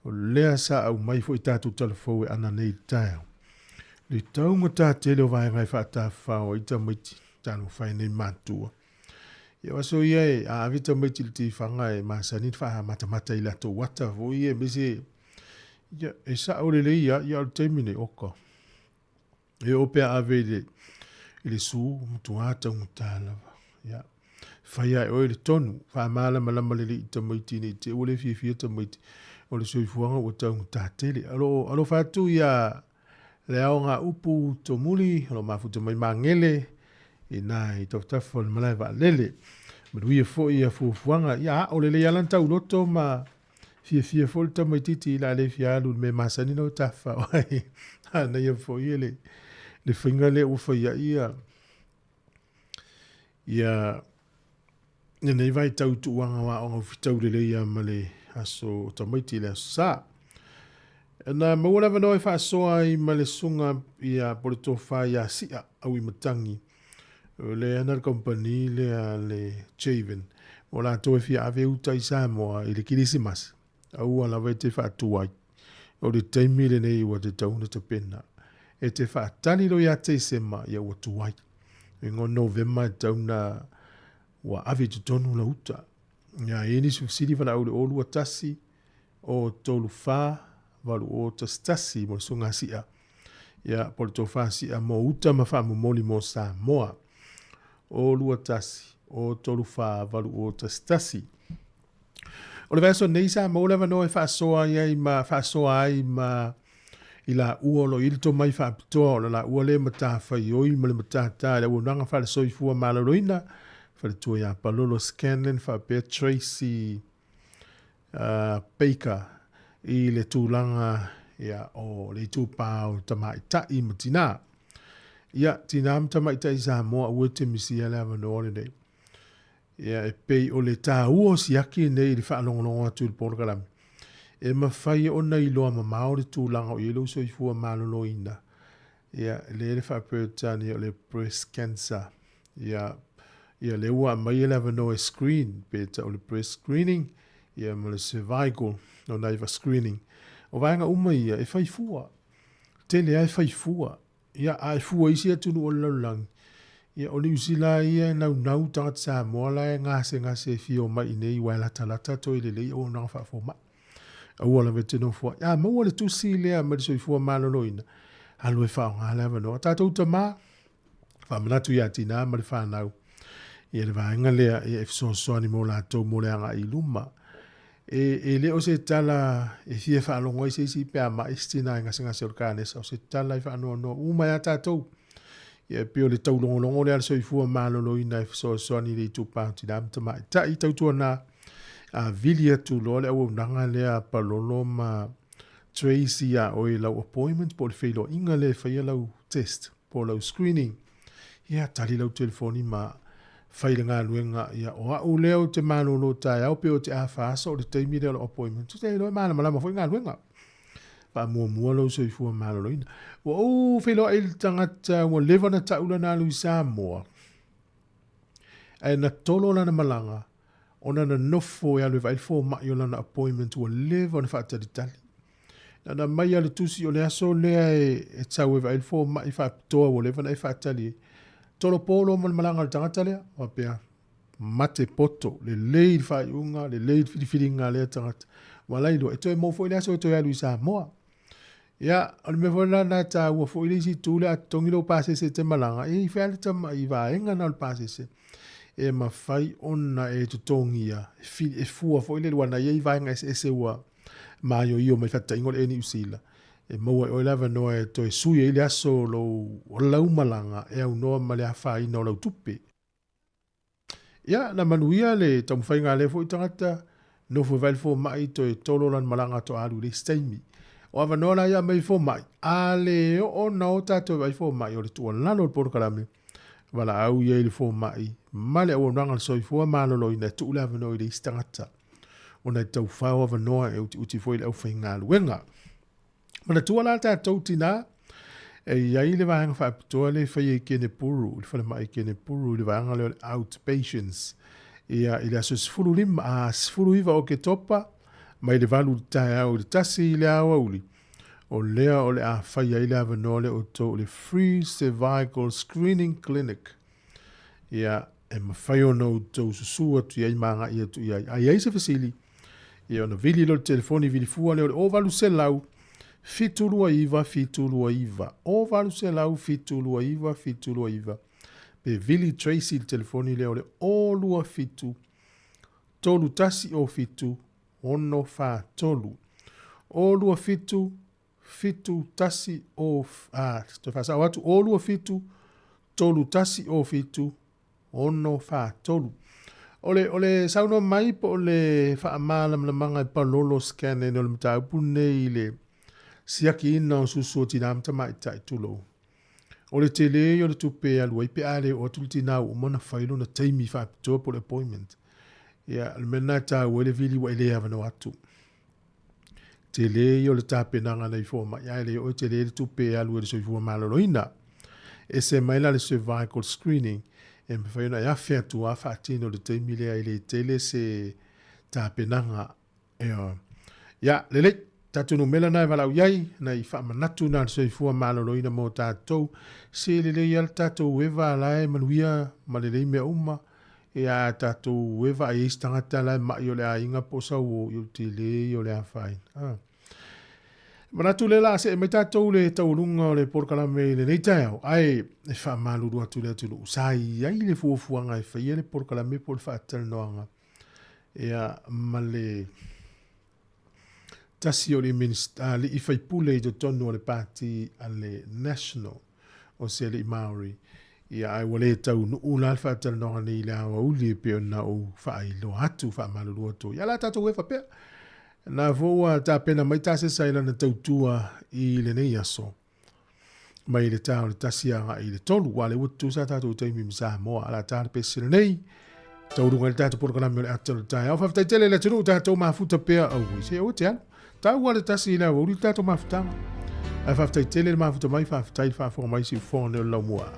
le sa au mai fo tatu telefo ana nei tai le taunga ta tele vai ngai fata fa o ita miti tanu fa nei matua ya waso ye a vita miti ti fanga e masani fa mata mata ila to wata vo ye bisi Ia, e sa o le ia o le teimine oka. E o pea ave le su, mutuata umutalawa. Ia. Whaia e oe le tonu, wha maala malama le i tamaiti ni te ole fia tamaiti. O le soifuanga o tau mutatele. Alo whatu ia le ao ngā upu to muli, alo mafuta mai mangele, e nā i tautafa le malai wa lele. Maruia fo ia fufuanga, ia o le alan tau loto ma fia fo le tamaititi ila le fia alu me masani no tafa. Ana ia fo ia le whinga le ufa ia. Ia nei vai tau tuanga wa o fitau le ia ma le aso tamaiti le aso sa. Na maula vano e whaasoa i ma le sunga ia polito wha ia sia au i matangi. Le anar company le Chaven. O la toe fia ave uta i Sāmoa i le kirisimas. Au ala vai te whaatua. O le teimi le nei ua te tauna te pena. E te whaatani lo ia te sema ia ua tuai. E ngon November e tauna ua ave tu tonu la uta. Ia eni sufsidi vana au le olu atasi o tolu wha walu o tastasi mo sunga sia. Ia polito wha sia mo uta ma wha mumoli mo Sāmoa. Olu atasi o tolu wha walu o tastasi. O le vaso nei Sāmoa lewa no e whaasoa ai ma i la ua lo ili to mai whaapitoa o la ua le mata whai oi ma le mata ta le ua nanga wha le soifua malaloina wha le tua ia palolo Scanlon wha pia Tracy Baker i le tūlanga ia o le tūpau tamaitai ma tina. Ia tina ma tamaitai Sāmoa ua te misia le avano le nei. Ia e pei o le tā ua siaki nei le whaalongolongo atu le polokalami. E mawhai o nei loa ma maori tūlanga o ilo soifua maloloina. Ia le whapeutani o le breast cancer. Ia le ua mai le avano e screen peta o le breast screening. Ia ma le cervical no naiva screening. O vaenga uma ia e whaifua. Tele ai whaifua. Ia ai fua isi atunu o laulangi. Ia o ni usila ia nau tangat Sāmoa la e ngase fio mai nei waila talata to ile lei o nang whafo mai. Aua la vete no fua. Ia maua le tusi lea ma le soifua maloloina. Halu e whao ngā lewa no. Tātou ta mā. Whamanatu ia tina ma le whanau. Ia le vaenga lea e fsosoani mo la tau mo lea ngā i luma. E le o se tala e fia whaalongo i se isi pia ma istina ngase o kānesa. O se tala i whaanoa no. Uma ia tātou. Ia pio le tau longo le soifua maloloina e fsosoani le tupau tina mtama. Ta i tautua na a vilia tu lo le au nanga lea palolo ma Tracy a oi lau appointment po le whilo inga le whaia lau test po lau screening. Ia tali lau telefoni ma whaile ngā luenga ia o au leo te malolo tai au pe o te awhaasa o le teimi leo lau appointment. Tu te ilo e malama fwoi ngā luenga. Pa mua lau soifua malolo ina. O whilo e tangata ua lewa na taula nā lui Sāmoa. E na tolo lana malanga. Ona na nofo ya le vai fo ma yo na appointment o level na fata di tali. Na mai ya le tusi o le aso le e tau e vai fo ma I fa to o level na fata li. Tolo polo mo malanga tangata le o pea mate poto le leid fa unga le leid filinga le tangata. Wala ilo e to e mo fo le aso to ya Luisa Moa. Ya al me vola na ta o fo ile si tu le atongilo pase se te malanga e fa le tama I va enga na pase se. E ma fai ona e tutongia e fua fo ile wana ye vainga ese wa ma yo mai fata ingol eni usila e mo o lava no e to e sui ile aso lo lau malanga e au no ma le fai no lo tupe ya na manuia le tam fai nga le fo tangata no fo val fo mai to e tolo lan malanga to alu le steimi o ava no la ya mai fo mai ale o no tato vai fo mai o le tu lalo por kalame wala au ye le fo mai male o nanga soifua malolo ina tu la vano I stangata ona tau fao ava noa e uti foi au whainga luenga mana tua la ta tau tina e iai le vahanga whaapitoa le whai e kene puru le whale mai kene puru le vahanga le outpatients ia I le aso sifuru lima a sifuru iwa o ke topa mai le valu tae au le tasi I le awa uli o lea o le a whai ai le ava noa le o to le free cervical screening clinic ia e mawhai o nau tau susua tu iai maanga ia tu iai. Ai se fasili. Ia ona vili lo telefoni vili fua leo o valu se lau. fitulua iva. O valu se lau fitulua iva. Pe Vili Tracy telefoni leo le o lua fitu. Tolu tasi o fitu. Ono fa tolu. O lua fitu tasi o te fasa watu o lua fitu. Tolu tasi o fitu. Ono fa tolu. Ole sauno mai po ole fa amala manga pa lolo scan e no mta pune ile siaki ina susu tinam tama tai tulo. Ole tele yo tu pe al wai pe ale o tultina o mona failo na taimi fa to po appointment. Ya almena ta wele vili wa ile ava no atu. Tele yo le tape nanga na ifoma ya ile o tele tu pe al wele so ifoma malo ina. E se mai la le cervical screening e me whaina ia whea tu a whaatino le teimi lea i le tele se tā penanga. Ia, lele, tātunu mela nai walau iai, na i whaamanatu nā se i fua māloloina mō tātou, se lele ial tātou wewa lai manuia ma lele mea uma, e a tātou wewa a eis tangata lai mai o le a inga posa o i te le o le a whain. Manatu le la se me tātou le taurunga o le porkalame le nei tau. Ai, e wha maluru atu le atulu. Sai, ai le fuafuanga e whaia le porkalame po le whaatal noanga. Ea, ma le tasi o le minister, le i whaipule i to tonu o le pāti a le national o se le i Māori. Ia, ai wale tau nu ula le whaatal noanga ni le awa uli e peo na o whailo atu wha maluru atu. Ia la tātou e whapea. Na voa ta pena mai ta se saila na tautua i le nei aso. Mai le tau le tasianga i le tolu wale utu sa tatu taimi mi Sāmoa ala ta le pesi le nei. Taurunga le tatu porkana me le atalu tai. Au whaftai tele le tunu tatu mafuta pea au. Se o te anu. Tau wale tasi la wuri tatu mafutanga. Ai whaftai tele le mafuta mai whaftai whafonga mai si whone o lau mua.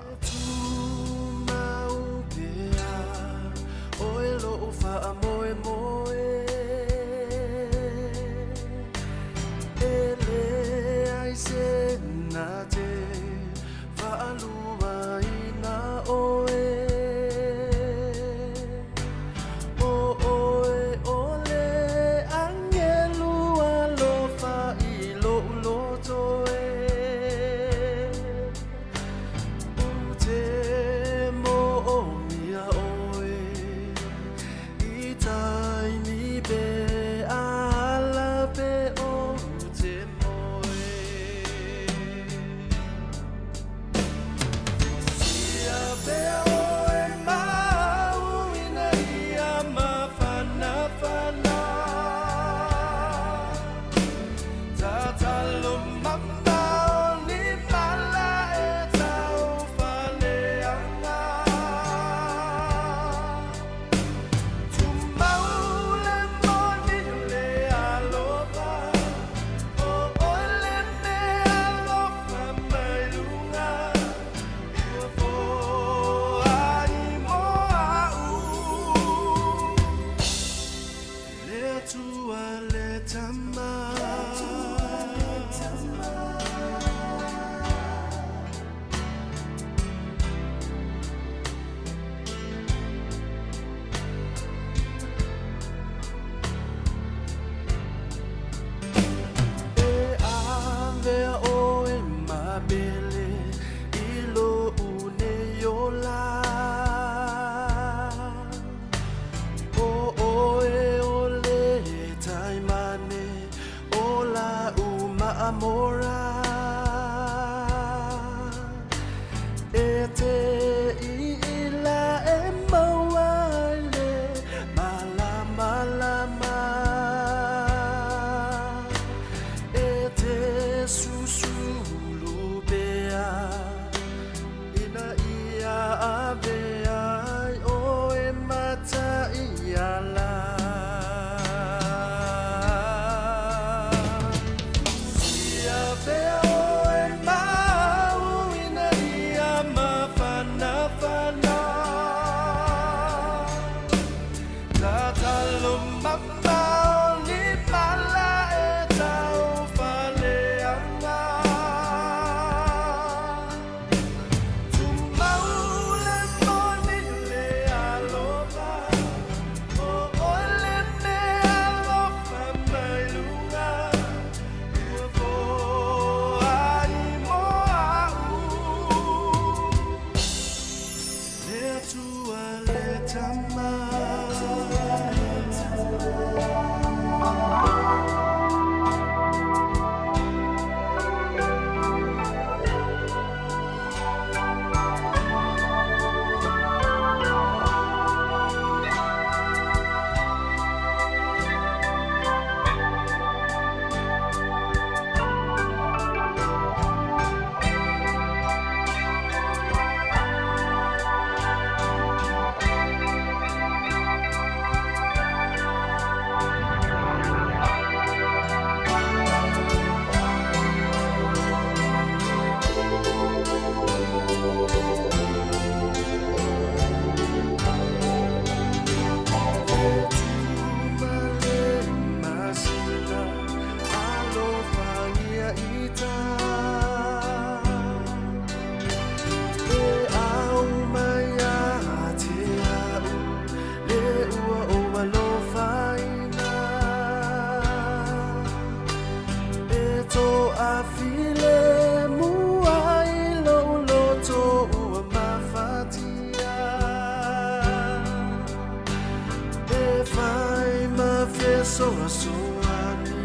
soasoani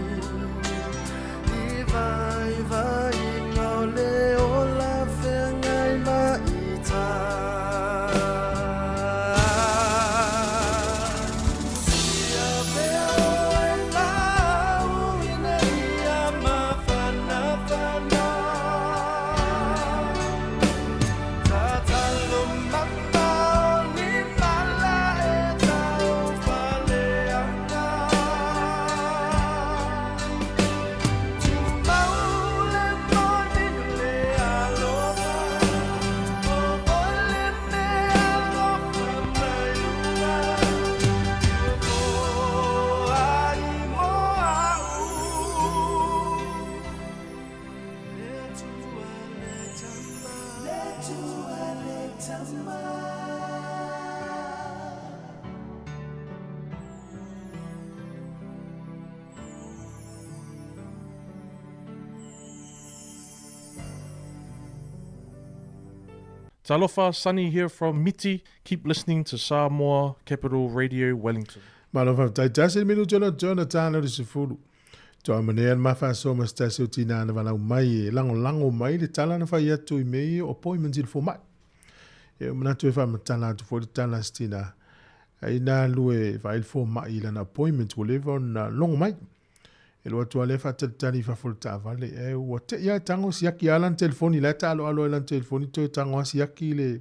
I vai ngau le o la whengai maita Sia pea o e lau ina ia mawhana whana Tatalo mama ni mala e tau whaleanga Tu maule moni le aloha O ole me aloha mai ua O ai mo au Le tua le tama Le tua le tama Talofa, Sunny here from Miti. Keep listening to Sāmoa Capital Radio, Wellington. Malofa taitasi minu tona tana le sefulu. Toa manean mafa so mastasi o tina na wana mai lango mai le tala na fai atu I mei o appointment il fo mai. E manatu e fa matala atu fo le tala stina. Ai na lue fa il fo mai la na appointment whatever na longo mai. E lo atu ale fa tali fa fo le tavale. E ua te ia tango siaki alan telefoni la talo alo alan telefoni to tango siaki le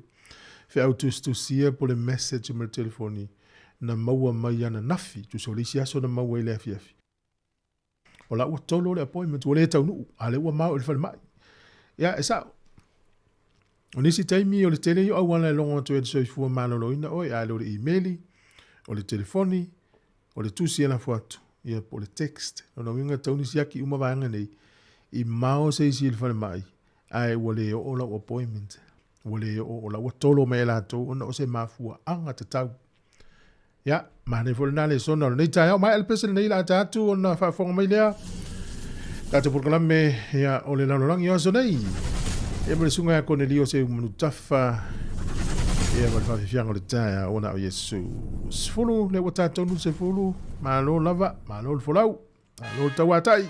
fe autustu sia po le message mo le telefoni. Na maua mai ana nafi tu so le siaso na maua ile afiafi. O la ua tolo le appointment wale tau nuu ale ua mau le fale mai. Ia e sao. O nisi taimi o le tele yo awana e longo to e soifua maloloina o e ale o le emaili, o le telefoni, o le tusi ana fuatu, ia po le text. O na winga tau nisi aki uma vanga nei, I mao se isi le fale mai, ai wale o la appointment, wale o la ua tolo me la to, ona o se mafua anga te tau. Ya, mane fo na le sona nei tai au mai alpese nei la tatu ona fa fonga mai lea. Tatu proclame ya o le lanorangi o so nei. E mo le sunga ko ne lio se manu tafa. E mo fa fianga le tai ona o Yesu. Sfulu le wata tonu se fulu, malo lava, malo folau. Malo tawatai.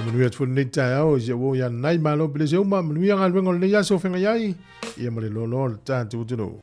Manuia tu nei tai au je wo ya nai malo blese uma manuia ngal wengo le ya so fenga yai ia mo le lolo ta tu tu no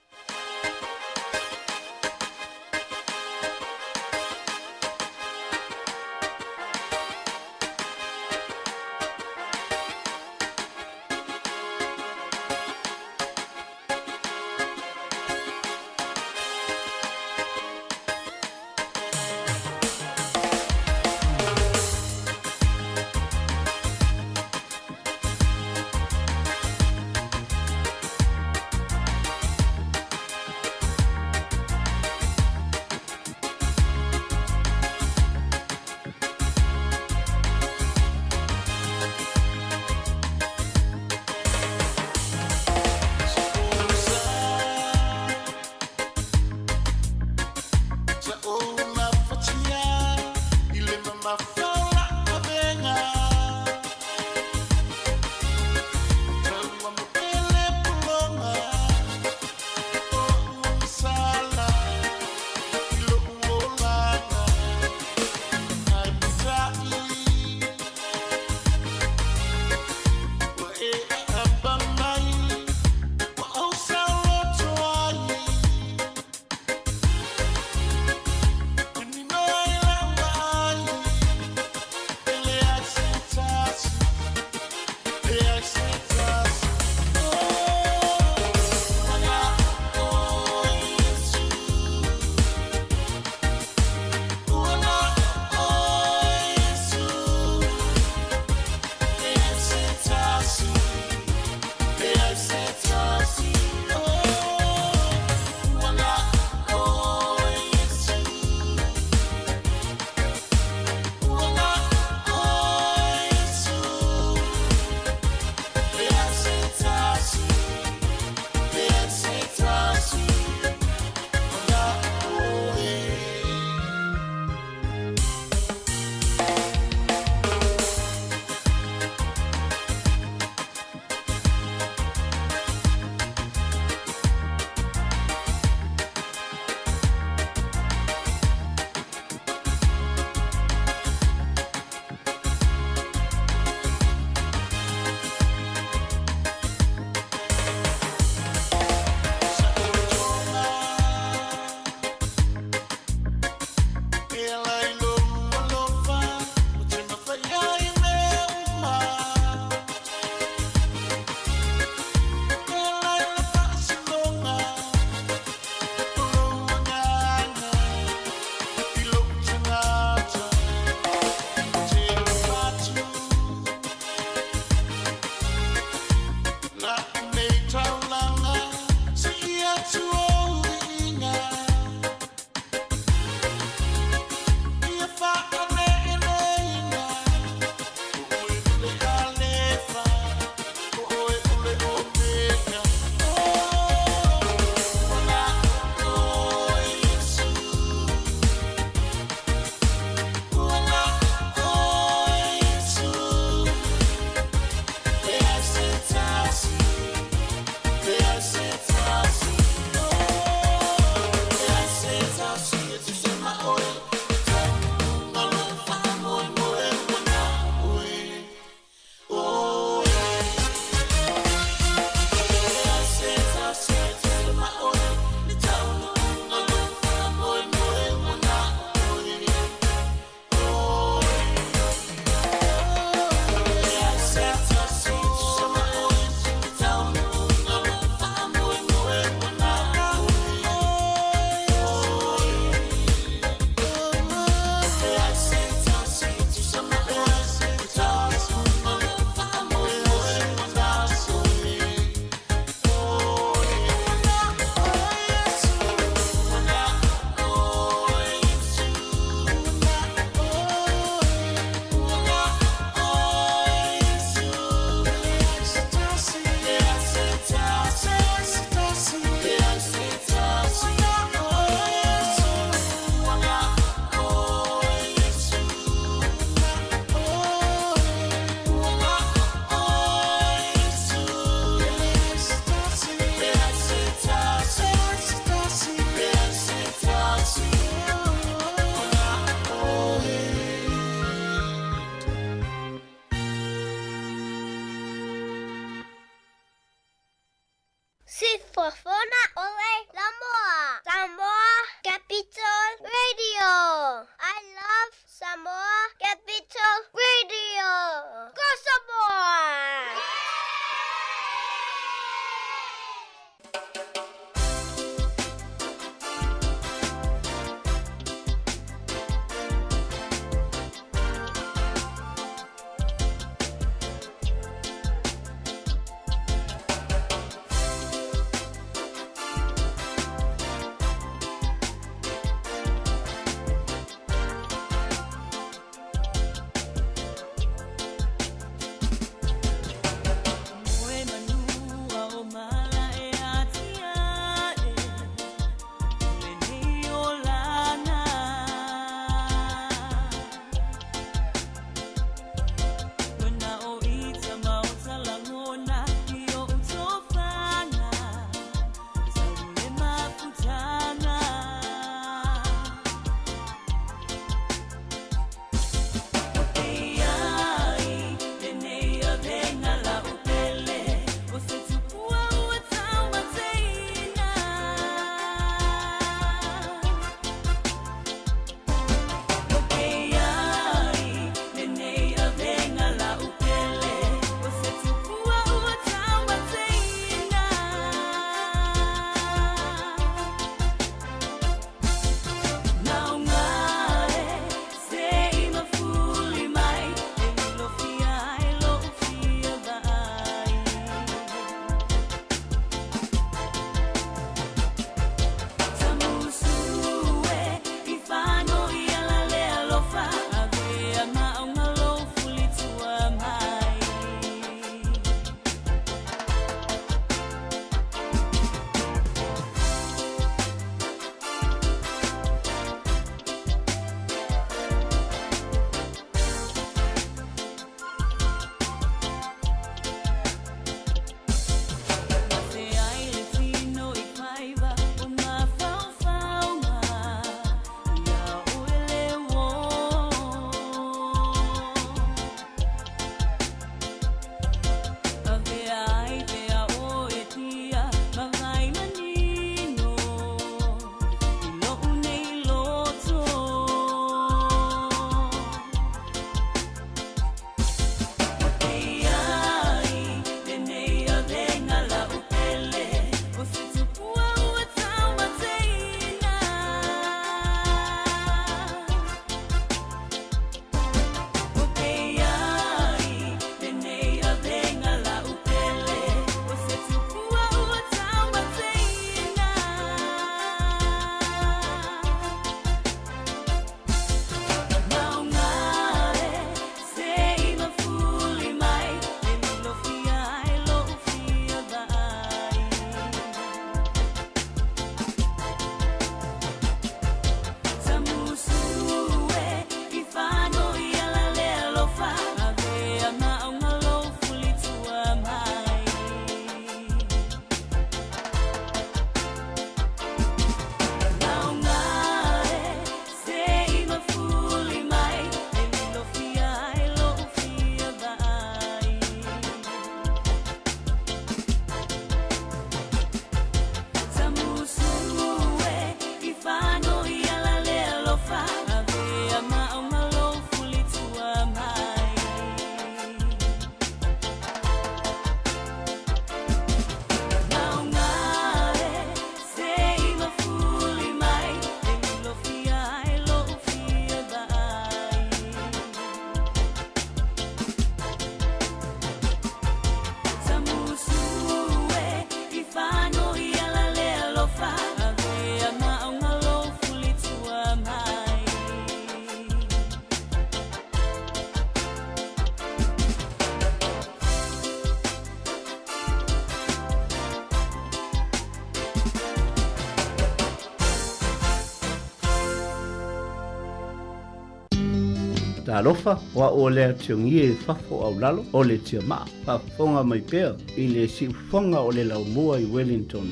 Talofa wa o le tiongi e fafo au lalo o le tia maa fafonga mai pea i le siufonga o le laumua i Wellington.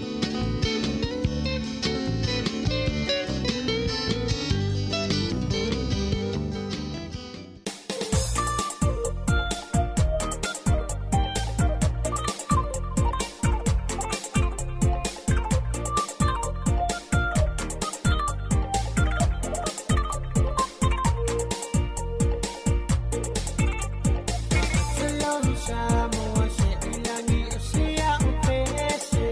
Sāmoa se ilangi o sia o pese.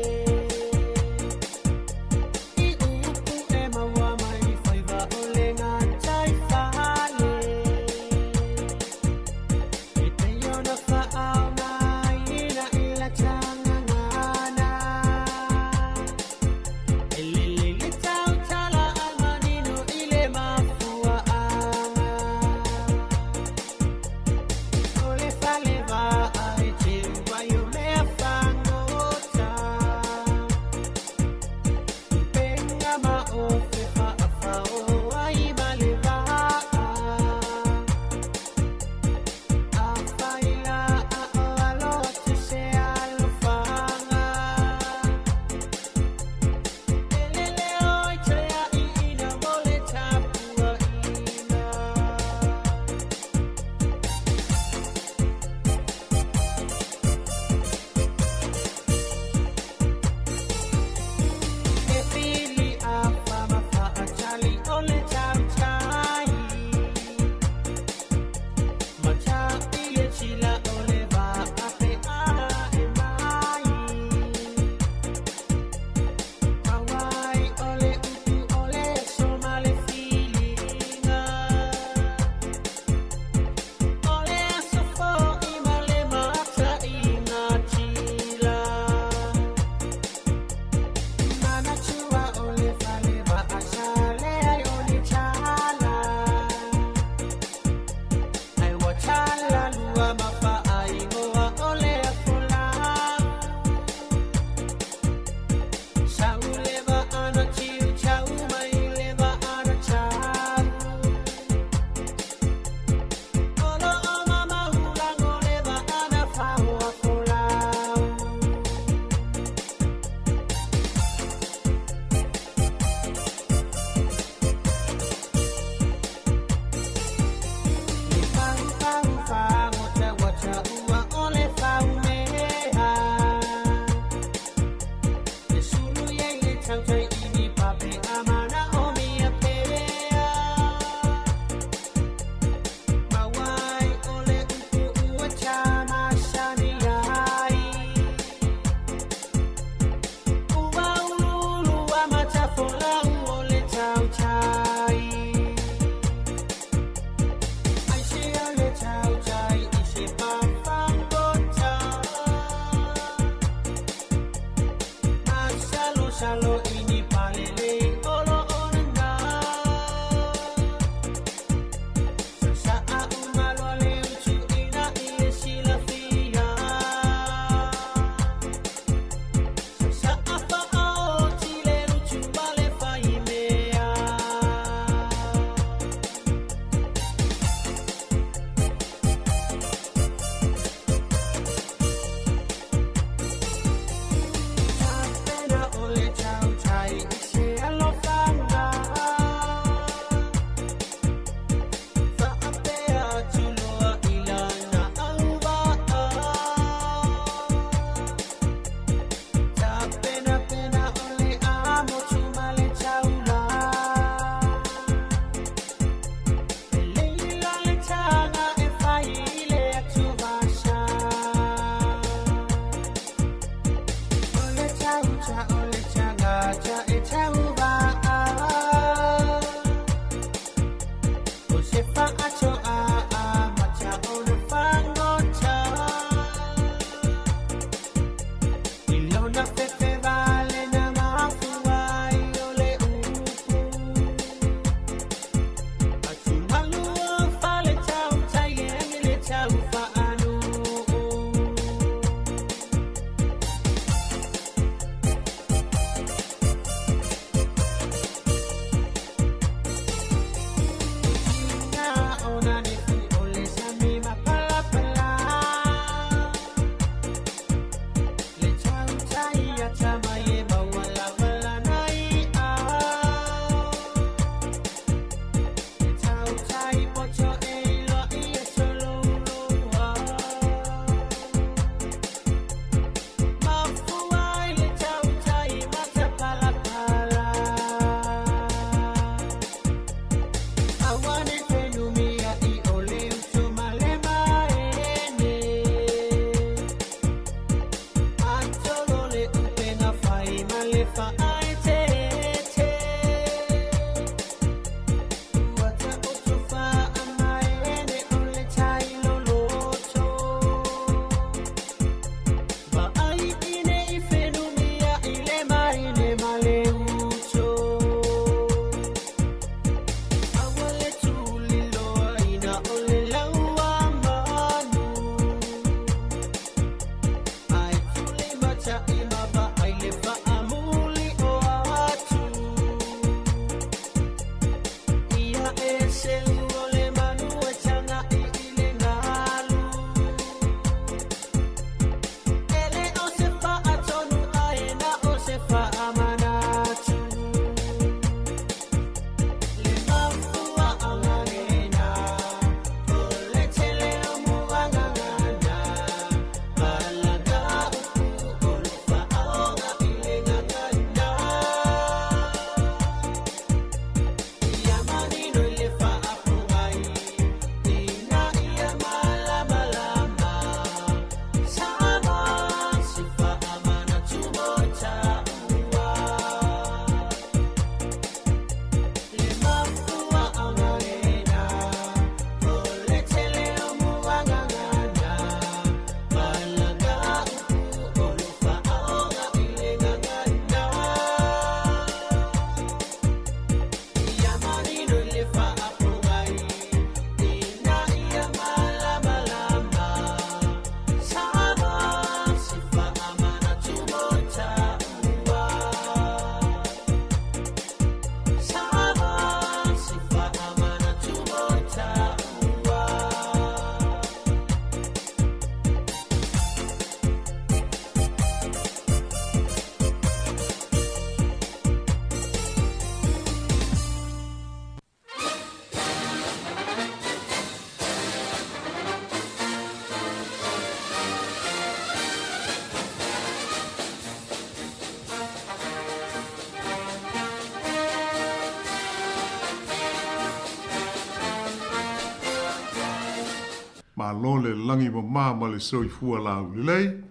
lo le langi ma le soi fua la le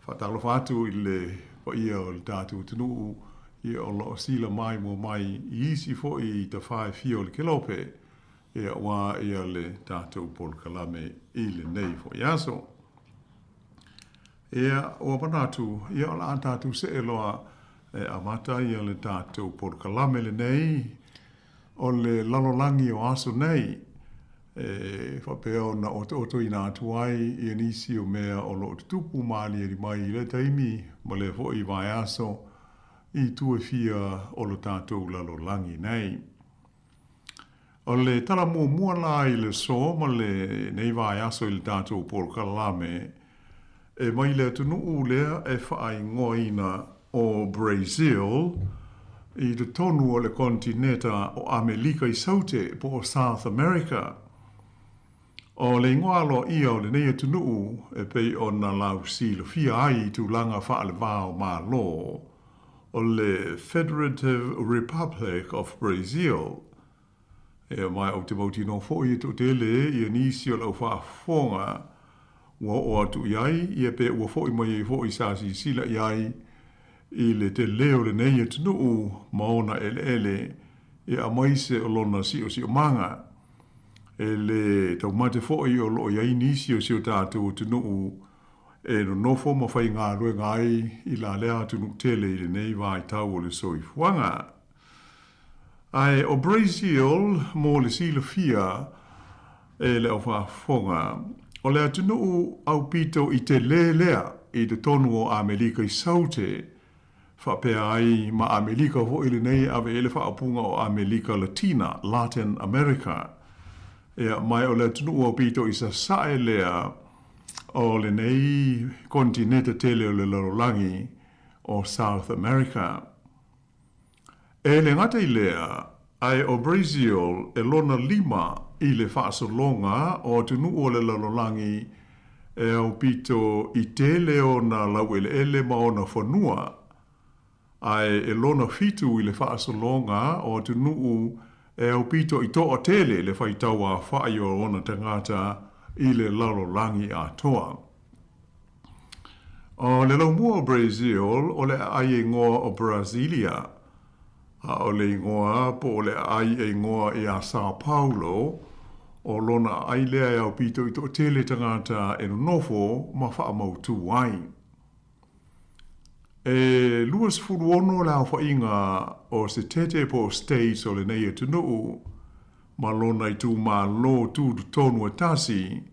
fatalo fatu ile po ia o tatu tunu ia o lo sila mai mo mai isi fo I te fai fio le kilope ia wa ia le tatu pol kalame ile nei fo yaso ia o panatu ia o la tatu se eloa amata ia le tatu pol kalame le nei o le lalolangi o aso nei whapeo na oto ina atuai I nisi o mea o lo tupu maali eri mai I le taimi ma le fo I vai aso I tue fia o lo tātou lalolangi nei. O le tala mua la I le so ma le nei vai aso I le tātou por kalame mai le tunu lea whaai ngoina o Brazil I te tonu o le kontineta o Amerika I saute po o South America. O le ingoalo ia o le nei tunu pei o na lau silo fia ai tu langa wha le vao ma lo o le Federative Republic of Brazil. E mai o te mauti no fo I to tele I nisi o lau wha fonga ua o atu iai ia pe ua fo I mai fo I sasi sila iai I le te leo le nei tunu maona ele ia maise o lona si o manga. Le tau mate fo'i o lo ia inisi o si o tātou tunu no nofo ma whai ngā rue ngai I la lea tunu tele I le nei vai tau o le soifuanga. Ai o Brazil mo le sila fia le au whafonga o le tunu au pito I te lea I te tonu o Amerika I saute whapea ai ma Amerika ho I le nei ave ele whaapunga o Amerika Latina, Latin America. Ia mai o le tunu o pito I sa sae lea o le nei kontineta tele o le lalolangi o South America. E le ngata I lea ai o Brazil e lona 5 I le whaasolonga o tunu o le lalolangi e o pito I tele o na lau ele ma o na whanua. Ai e lona fitu I le whaasolonga o tunu e au pito I to o tele le whaitaua whai o ona tangata I le lalolangi a toa. O le laumua o Brazil, o le ai e ngoa o Brasilia, o le ngoa po o le ai e ngoa I a São Paulo, o lona ai lea e au pito I to tele tangata e nofo ma wha mautu ai. E luas furuono la whainga o se tete po states o le nei e tunu, ma lona I tu ma lo tu tonu e tasi,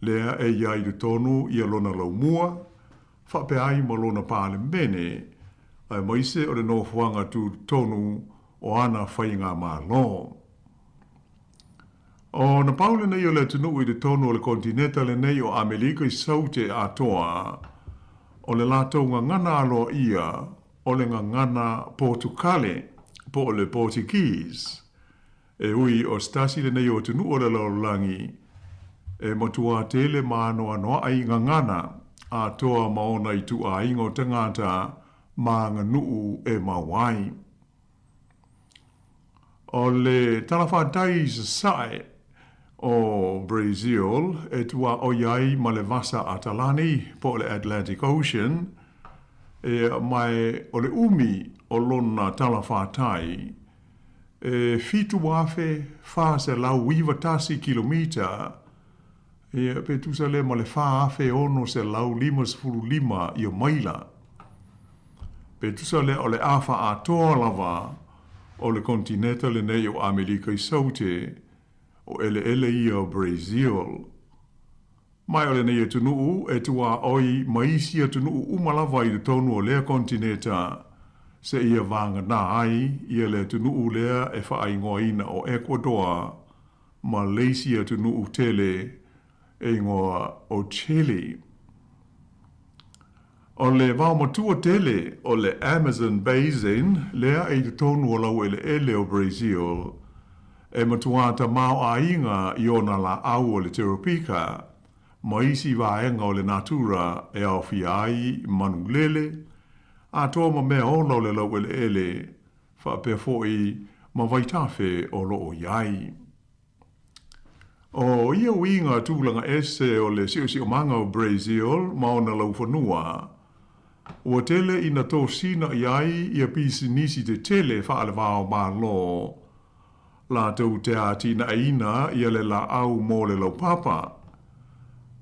lea e iai du tonu I a lona laumua, whape ai ma lona pāle mene, ai maise o le no whanga tu tonu o ana whainga ma lo. O na paule nei o le tunu I de tonu o le kontineta le nei o Amerika I saute a toa, o le lātou ngana alo ia, o le ngana Portukale, po le Portuguese. E ui o stasi le nei o tunu o le laulangi, e motua tele maano anoa ai ngana, a toa maona I tu a ingo tangata, ma nganuu e mawai. O le talawhatai sae, o Brazil e tua o iai ma le vasa Atalani po le Atlantic Ocean e mai o le umi o lona talawhatai e fitu wafe fa se lau iwa tasi kilomita e pe tu se le ma le fa afe ono se lau 5 I o maila pe tu se le o le afa a toa lava o le kontineta le nei o Amerika I saute o ele ia o Brazil. Mai o le nei e tunuu e tua oi maisi e tunuu umalawa I le tonu o lea kontineta se ia vanga na ai ia le tunuu lea e whaingoina o Ecuador, Malaysia tunuu tele e ingoa o Chile. O le vaumatua tele o le Amazon Basin lea e tonu o lau ele o Brazil e matuata mau a inga I ona la au o le Teropika, maisi vaenga o le natura e au fiai manulele, a toa ma mea ona o le lau ele, wha pe foi ma vaitafe o lo o iai. O ia winga tūlanga ese o le si o manga o Brazil, maona lau whanua. Ua tele ina tō sina iai ia pisi nisi te tele whaale wāo mā lo. La tau te ātina aina ia le la au mō le lau papa.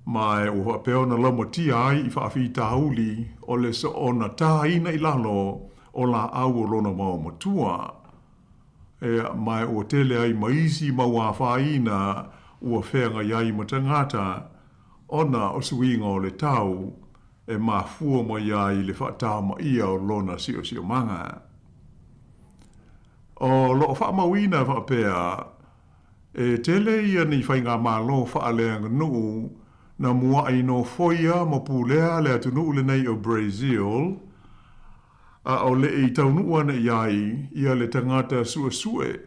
Mai o hapeona lama ti ai i whaafi tauli o le so ona tā ina i lalo o la au o lona mau matua. Mai o tele ai maisi maua whaina ua whenga iai matangata ona o suinga o le tau e mafua mo iai le whaatama ia o lona si o manga. O lo whaamawina whaapea e tele ia ni whainga malo whaaleanga nuu na mua aino foia mo pulea le atunu le nei o Brazil a o le i taunu ana iai ia le tangata sue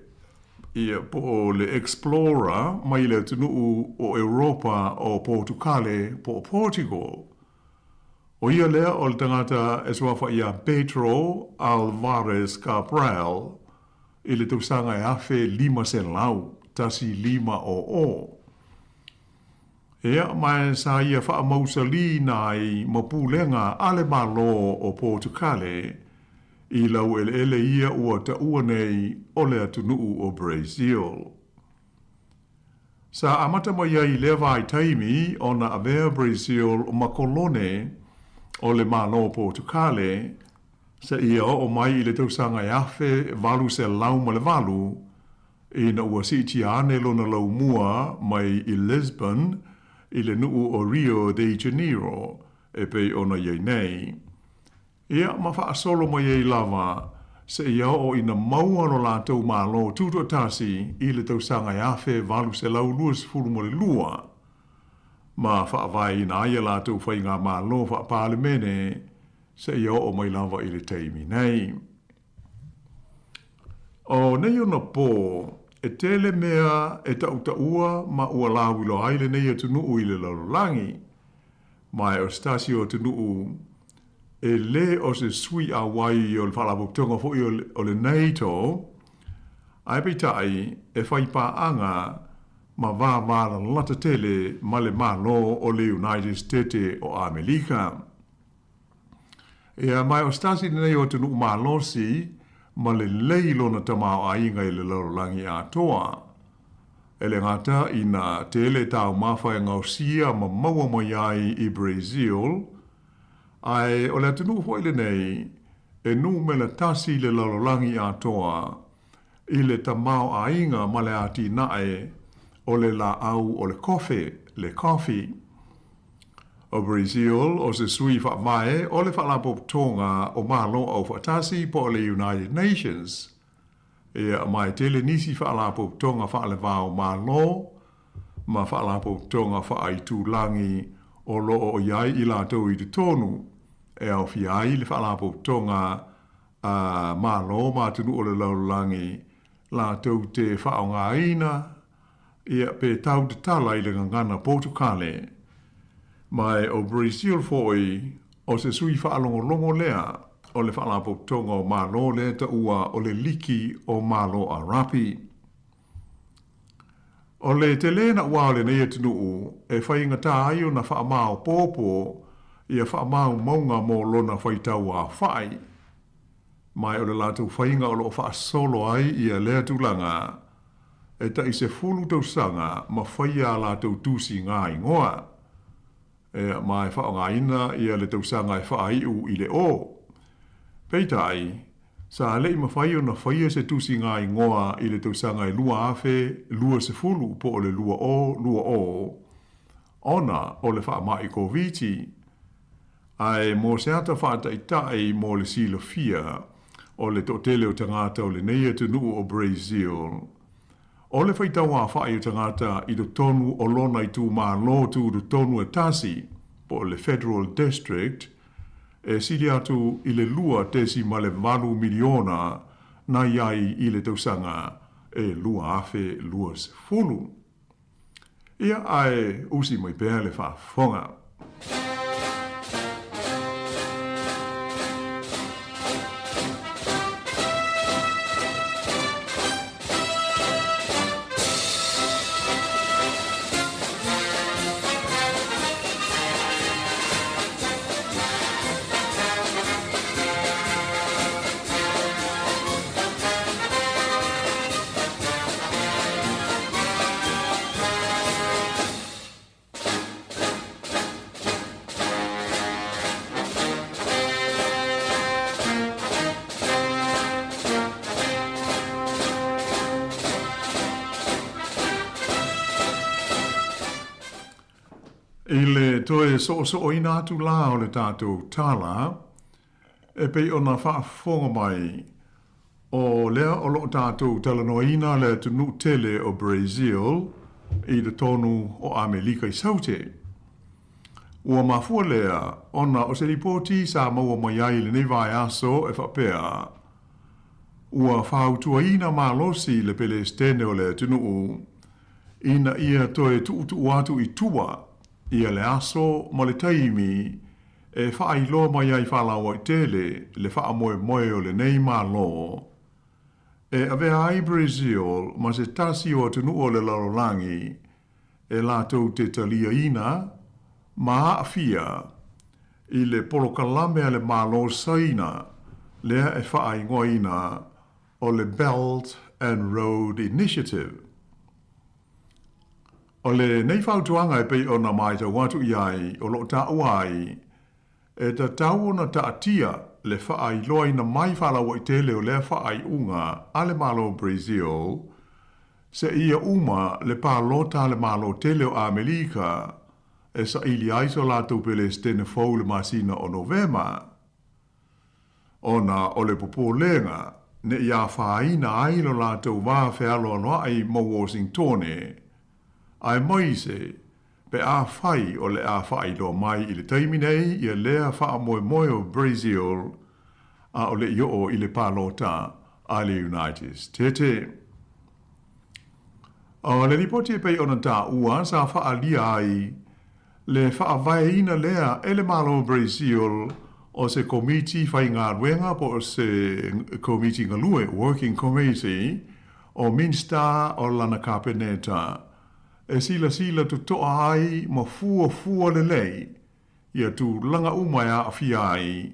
ia po o le Explorer mai le atunu o Europa o Portugale po Portugal. O ia lea o le tangata e swafa ia Pedro Alvarez Cabral i le tausanga e afe 5 se lau, tasi 5 o. Ea mai sa ia wha mausali nai mapulenga ale malo o Portugale i lau ele ia ua ta ua nei o le atunuu o Brazil. Sa amata mai i lewa i taimi o na avea Brazil o makolone o le malo o Portugale sa ia o mai i le tausanga e afe valu se lau ma le valu i na ua siti ane lona lau mua mai i Lisbon i le nuu o Rio de Janeiro e pei ona iei nei. Ia ma wha asolo mai ei lava se ia o ina maua no la tau malo tuto tasi i le tausanga e afe valu se lau luas furu mo le lua. Ma wha avai ina aia la tau whainga malo wha pāle mene se ia o mai lava i le teimi nei. O nei ona pō e tele mea e taua ma ua lawilo aile nei e tunuu i le lalolangi. Mai o stasio tunuu e le o se sui a wai o le whalapoptonga fo o le NATO, ai peitai e whaipaanga ma vāvāra lata tele ma le malo o le United States o Amerika. Ea mai o stasi nei o tunuu malosi ma le leilo na tamao a inga i le lalolangi a toa. E le ngata ina tele tau mawhai ngausia ma maua mai ai i Brazil, ai o le atunu hoile nei e nu me le tasi le lalolangi a toa i le tamao a inga ma le ati nae o le la au o le coffee. O Brazil o se sui wha mai o le whalapop tonga o malo au whatasi po le United Nations. Ea mai tele nisi whalapop tonga wha le vāo malo, ma whalapop tonga wha ai tūlangi o loo o iai i la tau i te tonu. E au fiai le whalapop tonga malo ma tunu o le laulangi la tau te whaonga ina, ea pe tau te tala i le ngangana Portugale. Mai o Brazil foi o se sui whaalongo lea o le whalapop tonga o malo le ta ua o le liki o malo a rapi. O le te lena ua le nei atunuu e whainga tā ai o na whaamao pōpō ia whaamao maunga mō lona whaitau a whai. Mai o le lātou whainga o lo whaasolo ai ia lea tūlanga e ta i se fulu tau sanga ma whaia lātou tūsi ngā ingoa. E mai whaonga ina ia le tau sanga e whaiu i le o. Peitai, sa lei ma whaio na whaia se tūsi ngā ingoa i le tau sanga e lua afe, lua se fulu po o le lua o. Ona o le whaamai ko viti. Ai mō se ata whaataitai mō le silo fia o le totele o tangata o le neia tunu o Brazil. O le whaitau a whai o tangata i do tonu o lona i tū mā lo tū do tonu e tasi po le Federal District e siri atu i le lua tesi ma le 4 miliona na iai i le tausanga e lua afe lua se fulu. Ia ai usi mai pēr le whaafonga. Ile toe so oina tu la o le tātou tala, e pei ona whaafonga mai o lea o lo tātou talanoina le tunu tele o Brazil i le tonu o Amerika I saute. Ua mafua lea, ona o se ripoti Sāmoa mai ai le nei vai aso e whapea. Ua whautua ina malosi le Palestine o le tunu ina ia toe tu atu I tua ia le aso ma le taimi e whaailoa mai ai whalawa I tele le whaamoe moe o le nei malo. E avea ai Brazil ma se tasi o tunu o le larolangi e lātou te talia ina ma afia I le polokalame a le malo saina lea e whaingoa ina o le Belt and Road Initiative. O le nei whautuanga e pei o na mai ta watu iai o lo ta uai e ta tau na ta atia le whaai loa ina mai whalawa I tele o le whaai unga a le malo Brazil se ia uma le pālota le malo tele o Amerika e sa ili aiso lātou Palestine fau le masina o Novema. Ona o le popo lenga ne ia whaina ai lo lātou wā whialo anoa ai mo Washingtone ai moise pe a whai o le a whai lo mai I le taimi nei ia lea wha moe moe o Brazil a o le io I le pālota a le United States. O le ripoti e pei ona tā ua sa wha alia ai le wha vai ina lea ele malo Brazil o se komiti whai ngā ruenga po o se komiti ngalue Working Committee o Minsta o lana kapeneta e sila tu toa ai ma fua le lei ia tu langa umaya a fiai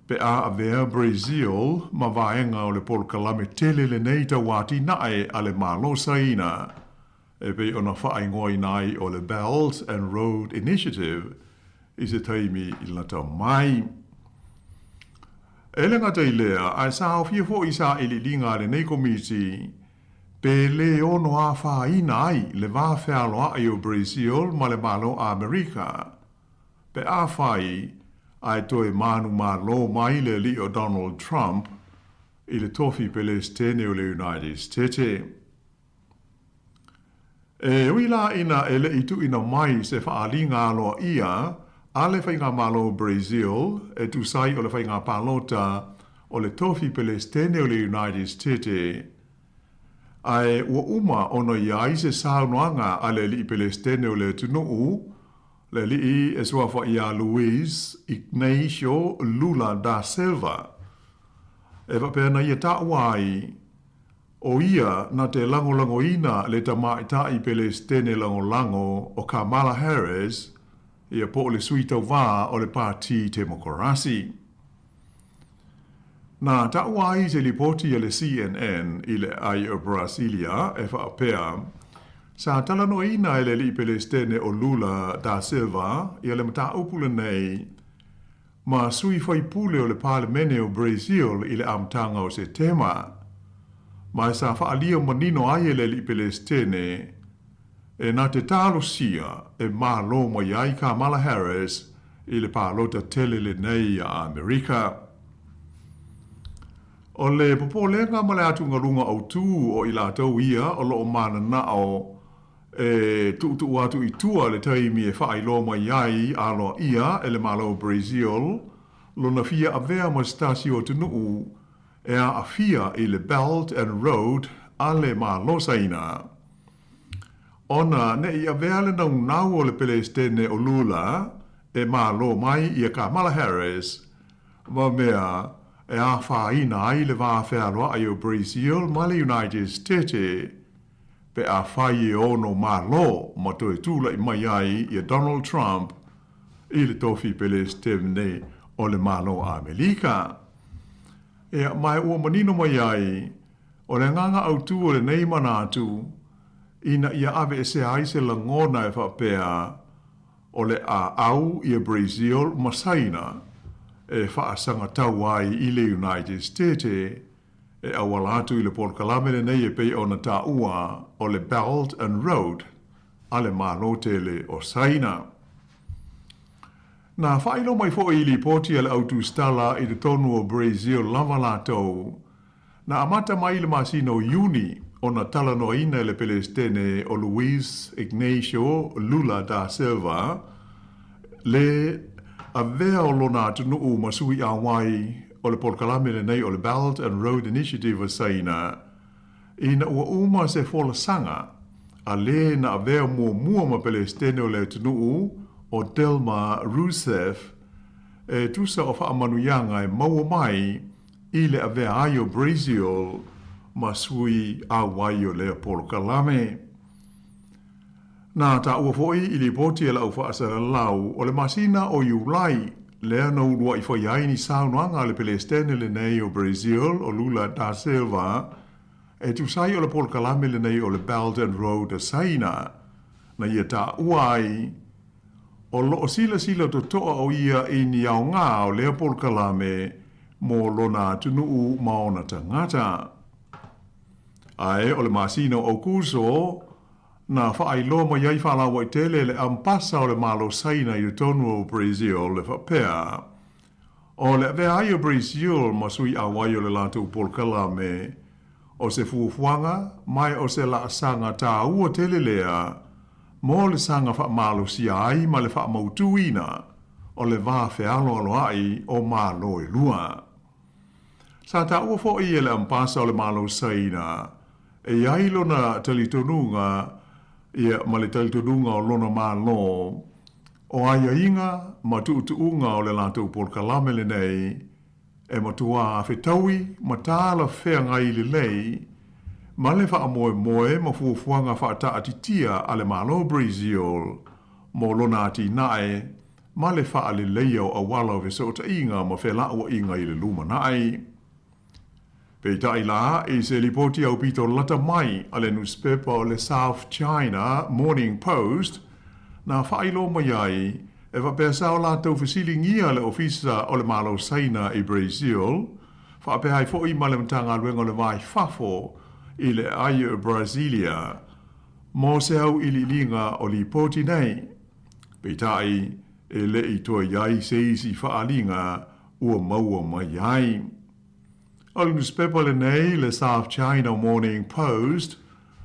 pe a avea Brazil ma vaenga o le polkalame tele le nei ta wati nae ale malo saina e pe ona whaingoi nai o le Belt and Road Initiative I se taimi I lata mai. Ele ngata I lea ai sa o fo I sa ili linga le nei komiti pe le ono a whaina ai le wawhealoa ai o Brazil ma le malo Amerika. Pe a whai ai toe manu malo mai le li o Donald Trump I le tofi Palestine o le United States. E wila ina ele itu ina mai se whaalinga aloa ia a le whainga malo Brazil e tu sai o le whainga palota o le tofi Palestine o le United States. Ai ua uma ono iai se saunoanga a le li Palestine o le tunuu, le li e sua wha ia Luis Ignacio Lula da Silva. E wapena ia ta wai o ia na te lango ina le tamaita I Palestine lango o Kamala Harris ia po le suita wā o le Parti Demokrasi. Na ta wai se lipoti le CNN I le ai o Brasilia e whaapea sa talano ina le li Palestine o Lula da Silva ia le mata upule nei ma sui fai pule o le parlemene o Brazil I le amtanga o se tema. Ma sa whaalia manino ai le li Palestine e na te talo sia e malo mai ai Kamala Harris I le palota tele le nei a Amerika. O le popolenga ma le atu ngalunga au tū o I lātou ia o lo mana nao e tu atu I tua le taimi e whailo mai ai alo ia e le malo Brazil lo na fia avea ma stasi o tunuu e a fia I le Belt and Road a le malo saina. Ona ne I avea le nau o le Palestine o Lula e malo mai I a Kamala Harris ma mea e a whaina ai le wāwhealoa ai o Brazil ma le United States pe a whai e ono malo ma toe tūla I mai ai I a Donald Trump I le tofi Palestine o le malo Amerika. E mai ua manino mai ai o le nganga au tū o le nei manatu ina ia ave e se ai se langona e whapea o le a au I a Brazil masaina e whaasanga tau ai I le United States e awalatu I le polkalame le nei e pei o na ta ua o le Belt and Road a le malo tele o saina. Na whailo mai fo i li poti ala autu stala i te tonu o Brazil lava lātou. Na amata mai le masino Juni o na tala no ina le Palestine o Luis Ignacio Lula da Silva le a vea o lona tunu u masui a wai o le polkalame le nei o le Belt and Road Initiative a saina. Ina ua uma se fola sanga a le na a vea mua ma Palestine o le tunu u o Dilma Rousseff e tusa o whaamanuyanga e maua mai i le avea ai o Brazil ma sui a wai o le polkalame. Nā ta ua foi i li poti e lau whaasara lau o le masina o Iulai lea na urua i whai aini saunoanga le Palestine le nei o Brazil o Lula da Silva e tusai o le polkalame le nei o le Belt and Road a saina na ia ta uai o loo sila to toa o ia i ni au ngā o lea polkalame mō lona tunuu maona tangata. Ae o le masino o kuso na whaailoa ma iai whalawa i tele le ampasa o le malo saina i le tonu o Brazil le whapea. O le avea ai o Brazil ma sui awai o le lātou polkalame o se fuafuanga mai o se laasanga tā ua tele lea mō le sanga wha malo si ai ma le wha mautuina o le vā whealo alo ai o malo e lua. Sa ta ua fo i ele ampasa o le malo saina e ai lona talitonunga ia ma le talitonunga o lona malo o aia inga ma tuutuunga o le lātou polkalame le nei e matua a whetaui ma tāla whea ngai le lei ma le wha moe ma fuafuanga wha ta atitia a le malo Brazil mo lona ati nae ma le wha le leio a wala ve so ta inga ma whela ua inga i le luma nae. Peitai la e se lipoti au pito lata mai a le newspaper o le South China Morning Post na whailo mai ai e whapea o lātou whasilingia le ofisa o le malo saina i Brazil whapea hai fo i ma le mtanga luenga le vai fafo i le aia o Brasilia mō se au i li linga o li poti nei. Peitai e le i toa iai se isi whaalinga ua maua mai ai. O le newspaper le nei le South China Morning Post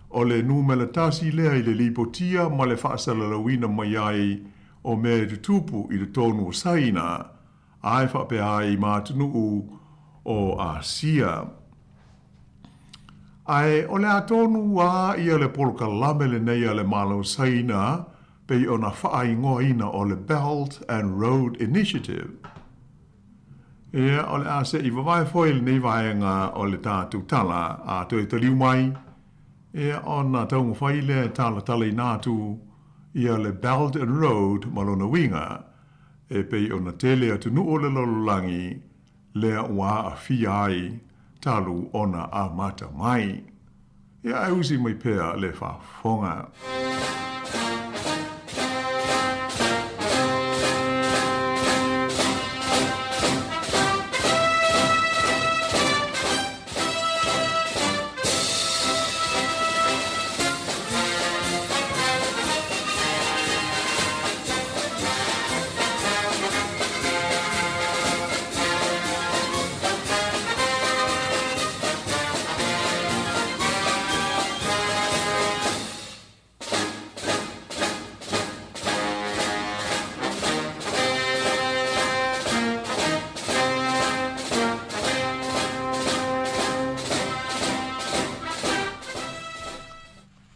o le numela tasi lea i le lipotia ma le whaasalalawina mai ai o me tutupu i le tonu saina ai whapea ai mātunuu o Asia. Ai o le atonu wā ia le polkalame le nei a le malo saina pei o na whaingoa ina o le Belt and Road Initiative. Ia o le ase i wawai foil nei vaenga o le tātu tala a toi taliu mai. Ia o na taungu whaile tala tala i nātu ia le Belt and Road malona winga e pei o na tele atu nu o le lololangi lea wā a fiai talu ona a mata mai. Ia e usi mai pea le whafonga.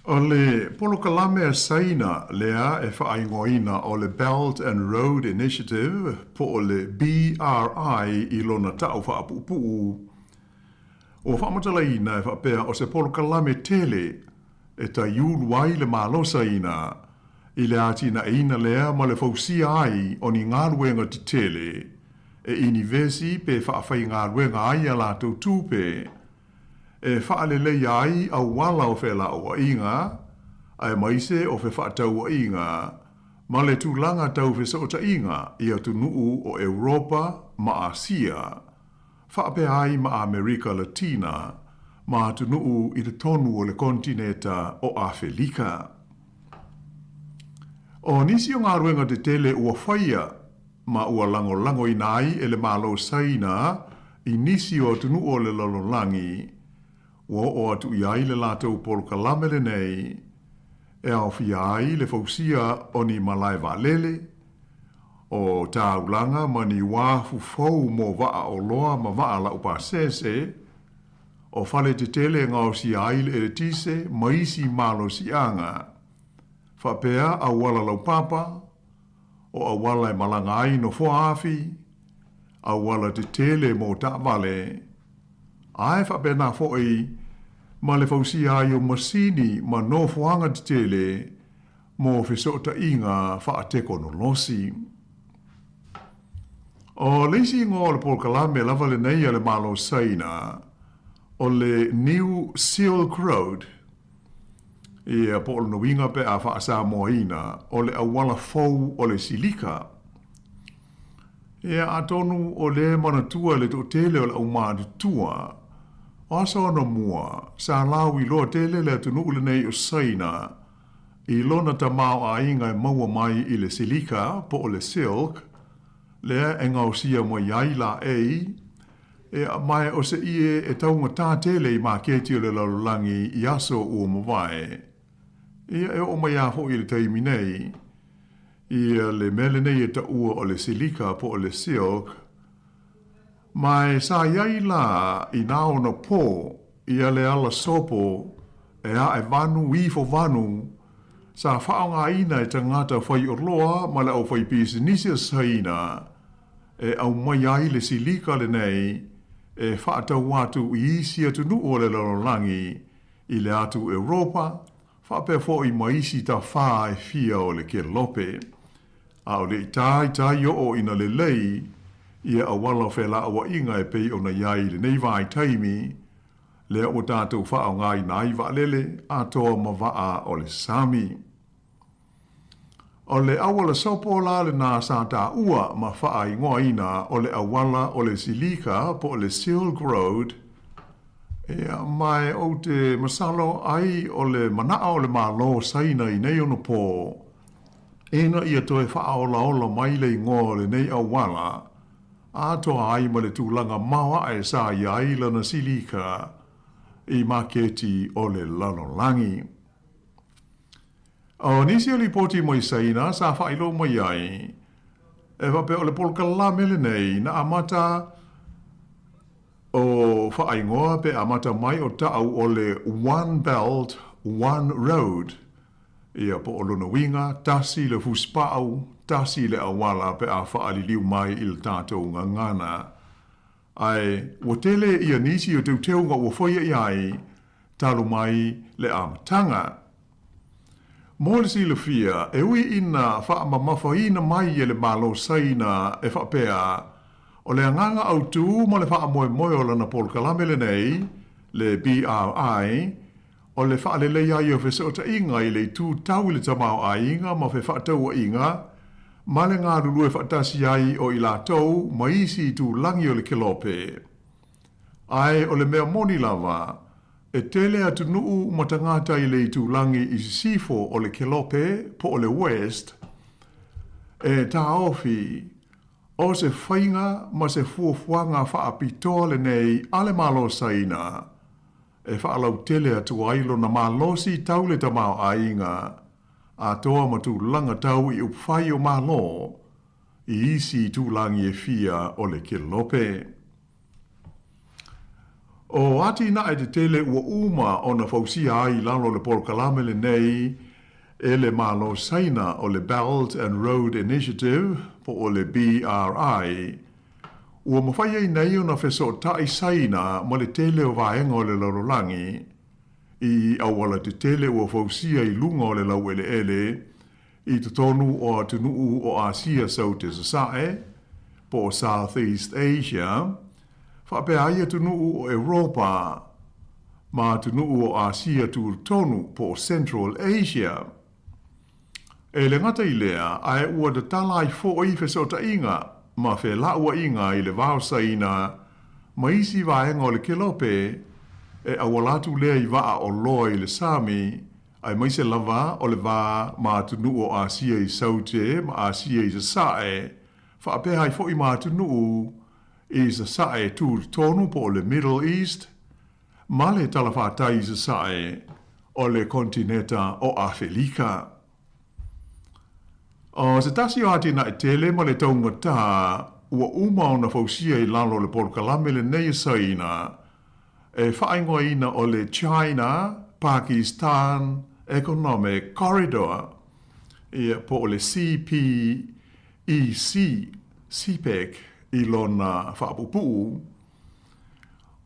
O le polokalame a saina lea e whaingoina o le Belt and Road Initiative po o le BRI i lona tau whaapupuu. O whamatalaina e whapea o se polokalame tele e ta iuluai le malo saina i le atina eina lea ma le fausia ai o ni ngāruenga ti tele e inivesi pe whaafai ngāruenga ai a lātou tūpe e whaalelei ai au wala o whela o inga, ai maise o whe whaatau o inga, ma le tūlanga tau whe saota inga i atu nuu o Europa ma Asia, whaape ai ma Amerika Latina, ma atu nuu i le tonu o le kontineta o Awhelika. O nisi o ngā ruenga te tele ua whaia, ma ua lango i nai e le malo saina i nisi o tunu o le lololangi o atu i ai le lātou polo kalame le nei e au fia ai le fausia o ni malai valele o tāulanga ma ni wāfu fau mo waa o loa ma waa la upa sese o fale te tele ngau si ai le tise maisi malo si anga whapea a wala lau papa o a wala e malanga ai no foafi a wala te tele mo ta vale ai whapea na fo'i ma le fausi ai o masini ma no foanga te tele mo fesota inga whaateko no losi. O leisi ngō le pol kalame lava le nei le malo saina o le New Silk Road e a po no winga pe a fa Sāmoa ina o le awala fou o le silika e a tonu o le manatua le to tele o le umadu tua o so no mua sa lawi lo tele le tunu le nei o saina i lona tamau a inga maua mai i le silika po o le silk le e ngausia mo yaila e mai o se ie e taunga tā tele i mā keti o le lalulangi i aso ua mawai. E o mai a ho i le taimi nei, i le mele nei e ta ua o le silika po o le silk, mai sa yaila i nao na po i le ala sopo e a e vanu i fo vanu, sa whaonga ina e tangata whai orloa ma le au whai pisi nisi a saina, e au mai ai le silika le nei, e whaatau watu i isi atu nu o le lalolangi i le atu Europa, whapea fo i maisi ta wha e fia o le ke lope. A o le tai o ina le lei, ia a wala whela awa inga e pei o na iai le nei vai taimi, le o tātou wha o ngai nai valele, a toa ma waa o le sami. O le awala sopola le nā sāta ua ma wha i ngoa ina o le awala o le silika po o le Silk Road, e mai o te masalo ai o le manaa o le malo saina i nei ono po, ena ia toe wha o la ola mai le ngoa le nei awala, a toa ai ma le tūlanga mawa e sa iai lana silika i maketi o le lalolangi. O nisi o li poti mo i saina, sa whailo mo iai, e wape o le polka la mele nei, na amata o whaingoa pe amata mai o tau o le One Belt, One Road. Ia po o lona winga, tasi le fuspau, tasi le awala pe a whaali liu mai il tātou ngangana. Ai, watele ia nisi o teu ngā wafoia iai, talu mai le amatanga. Mōle si le fia, e ui ina wha mamafaina mai e le malo saina e wha pea, o le anganga au tū mo le wha moe moe o lana pol kalamele nei, le BRI, o le wha le lei ai o whese o ta inga i le tū tau le tamau a inga ma whe wha tau a inga, ma le ngā rulu e wha tasi ai o i la tau ma isi tū langi o le kelope. Ai o le mea moni lava, e tele atu nuu matangata i le tūlangi i sifo o le kelope po o le west, e tā ofi, o se whainga ma se fuafuanga whaapitoa le nei ale malo saina, e whaalau tele atu ailo na malosi tau le tamau a inga, a toa ma tūlanga tau i upwhai o malo, i isi tūlangi e fia o le kelope. O ati na e te tele ua uma o na fausia ai lalo le polkalame le nei e le malo saina o le Belt and Road Initiative po o le BRI. Ua mawhai ei nei o na wheso tai saina ma le tele o vaenga o le lalolangi i awala te tele ua fausia i lunga o le lau ele i te tonu o atunuu o Asia sau te sasae po Southeast Asia. Whapea aia tunuu o Europa, ma tunuu o Asia tu tonu po Central Asia. E le ngata i lea, ai ua da tala i fo i whesota inga, ma whe laua inga i le vausa ina, ma isi vaenga o le kelope, e awalatu lea i waa o loa i le Sami, ai maise lava o le vaa ma tunuu o Asia i saute, ma Asia i sasae, whaapeha I fo I mātunu I sa sae tū tonu po le Middle East, ma le talawhātai sa sae o le kontineta o Awhelika. O se tasi o ati na e tele ma le taunga tā, ua umau na fausia I lalo le polkalame le nei saina, e whaingoa ina o le China-Pakistan Economic Corridor, ia po le CPEC, I lona whaapupu.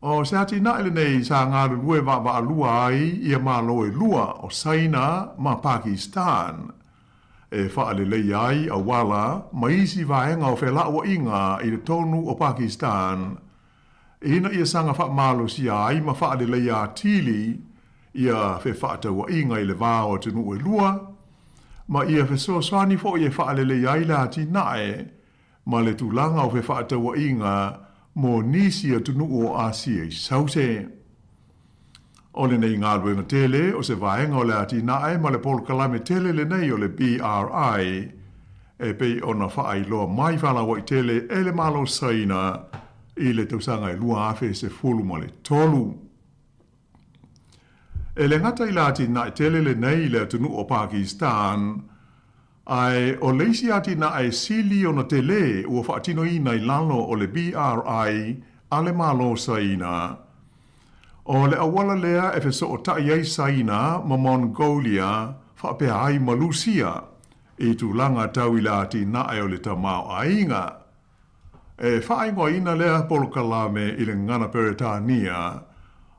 O se ati na ele nei sa ngā lue wa lua ai ia malo e lua o Saina ma Pakistan. E whaale lei ai a wala maisi vaenga o whela ua inga I le tonu o Pakistan. Ina ia sanga wha malo si ai ma whaale lei a tili ia whe whaata ua inga I le vāo tunu e lua. Ma ia whe so swani fo ia whaale lei ai la ati nae ma le tūlanga o whe whaatawa inga mō nisi a tunu o Asia I sause. O le nei ngā ruenga tele o se vaenga o le ati nae ma le polkalame tele le nei o le BRI e pei o na whaai loa mai whala wa I tele e le malo saina I le tausanga I lua awhe se fulu ma le tolu. E le ngata I la ati nae tele le nei le tunu o Pakistan ai o leisi ati na ai sili o na tele ua whaatino ina I lalo o le BRI a le malo saina. O le awala lea e wheso o tai ai saina ma Mongolia whaapea ai Malusia I tūlanga tau I la ati na ai o le tamau ainga. E whaingoa ina lea polokalame I le ngana Peretania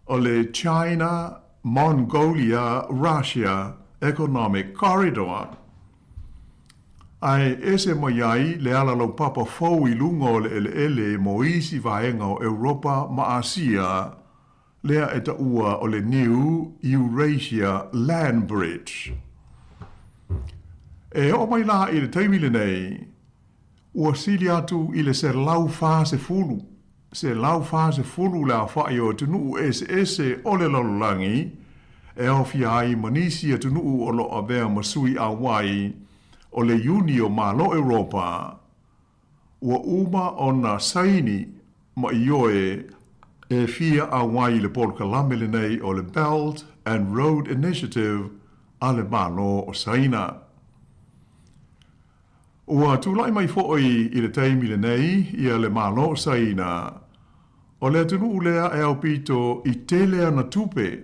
o le China-Mongolia-Russia Economic Corridor. Ai ese mo iai le ala lau papa fau I lunga o le ele mo isi vaenga o Europa ma Asia lea e ta ua o le New Eurasia Land Bridge. E o mai la I le taimile nei, ua sili atu I le se lau fase fulu. Se lau fase fulu la whai o tunu ese o le lalulangi, e o fiai manisi a tunu o lo avea masui a wai, o le Unio ma lo Europa, ua uma o na saini ma ioe e fia a wai le polkalame le nei o le Belt and Road Initiative a le malo o saina. Ua tūlai mai fo'i I le taimi le nei ia le malo o saina, o le tunu ulea e au pito I telea na tupe,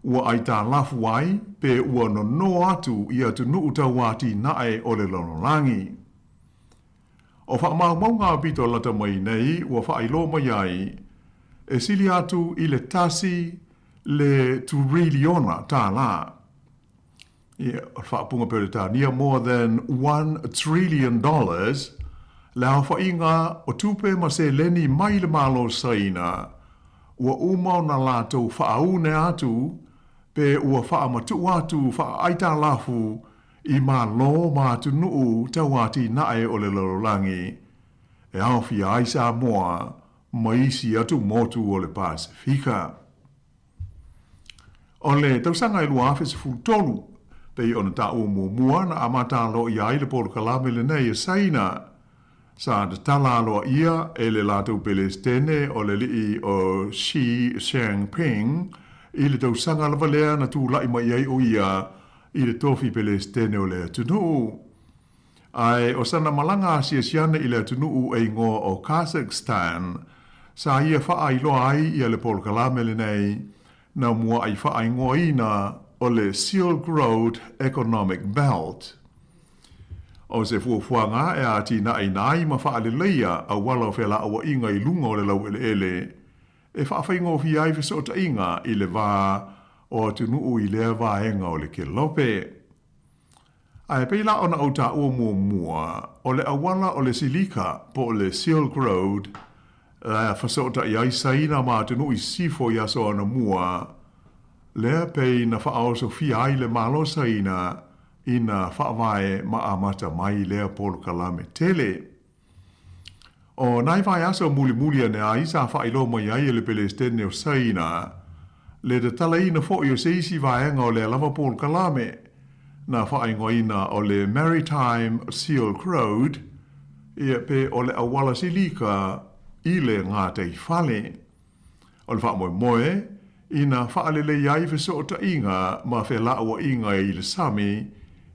ua ai tā lafu ai, pe ua no atu ia tunu utawati nae o le lonolangi. O wha mau ngā pito lata mai nei, ua wha ilo mai ai, e sili atu I le tasi le turiliona tā la. Wha punga Peretania, more than $1 trillion, lao wha inga o tupe ma se leni mai le malo saina, ua umau na lātou wha aune atu, pe ua wha matu atu wha aita lafu I ma lo ma tunu tawati nae o le lololangi. E awhi ai Sāmoa maisi atu motu o le Pasifika. O le tausanga I lua awhi se fultolu, pe ona ta o mua na amata lo I ai le polkalame le nei e saina. Sa de tala lo ia e le lātou Pelestene o le lii o Xi Jinping, I le tausanga lava lea na tūlai mai ai o ia I le tofi Pelestene o le tunu. Ai o sana malanga asiasiana I le tunu e ngō o Kazakhstan, sa ia wha ai loa ai I le polkalame le nei, na mua ai wha ai ngō ina o le Silk Road Economic Belt. O se fuafuanga e ati na ai nai ma wha ale leia a wala o whela awa inga I lunga o le lau ele. E whaafai fi ai fiso ta inga I le wā o tunu I lea wāenga o le ke lope. Ai peila ona au ta ua mua o le awala o le silika po le Silk Road la fiso ta I ai saina ma tunu I sifo I aso ana mua lea pei na whaao so fi ai le malo saina ina whaavae ma amata mai lea polkalame tele. O nai vai aso muli ane a isa whailo mai ai le Pelestene o saina, le te tala ina fo I o seisi vaenga o le lava polkalame, na whaingoina o le Maritime Silk Road, ia pe o le awala silika i le ngā tei whale. O le wha moe ina whaalele iai wheso o ta inga ma whe la awa inga i le Sami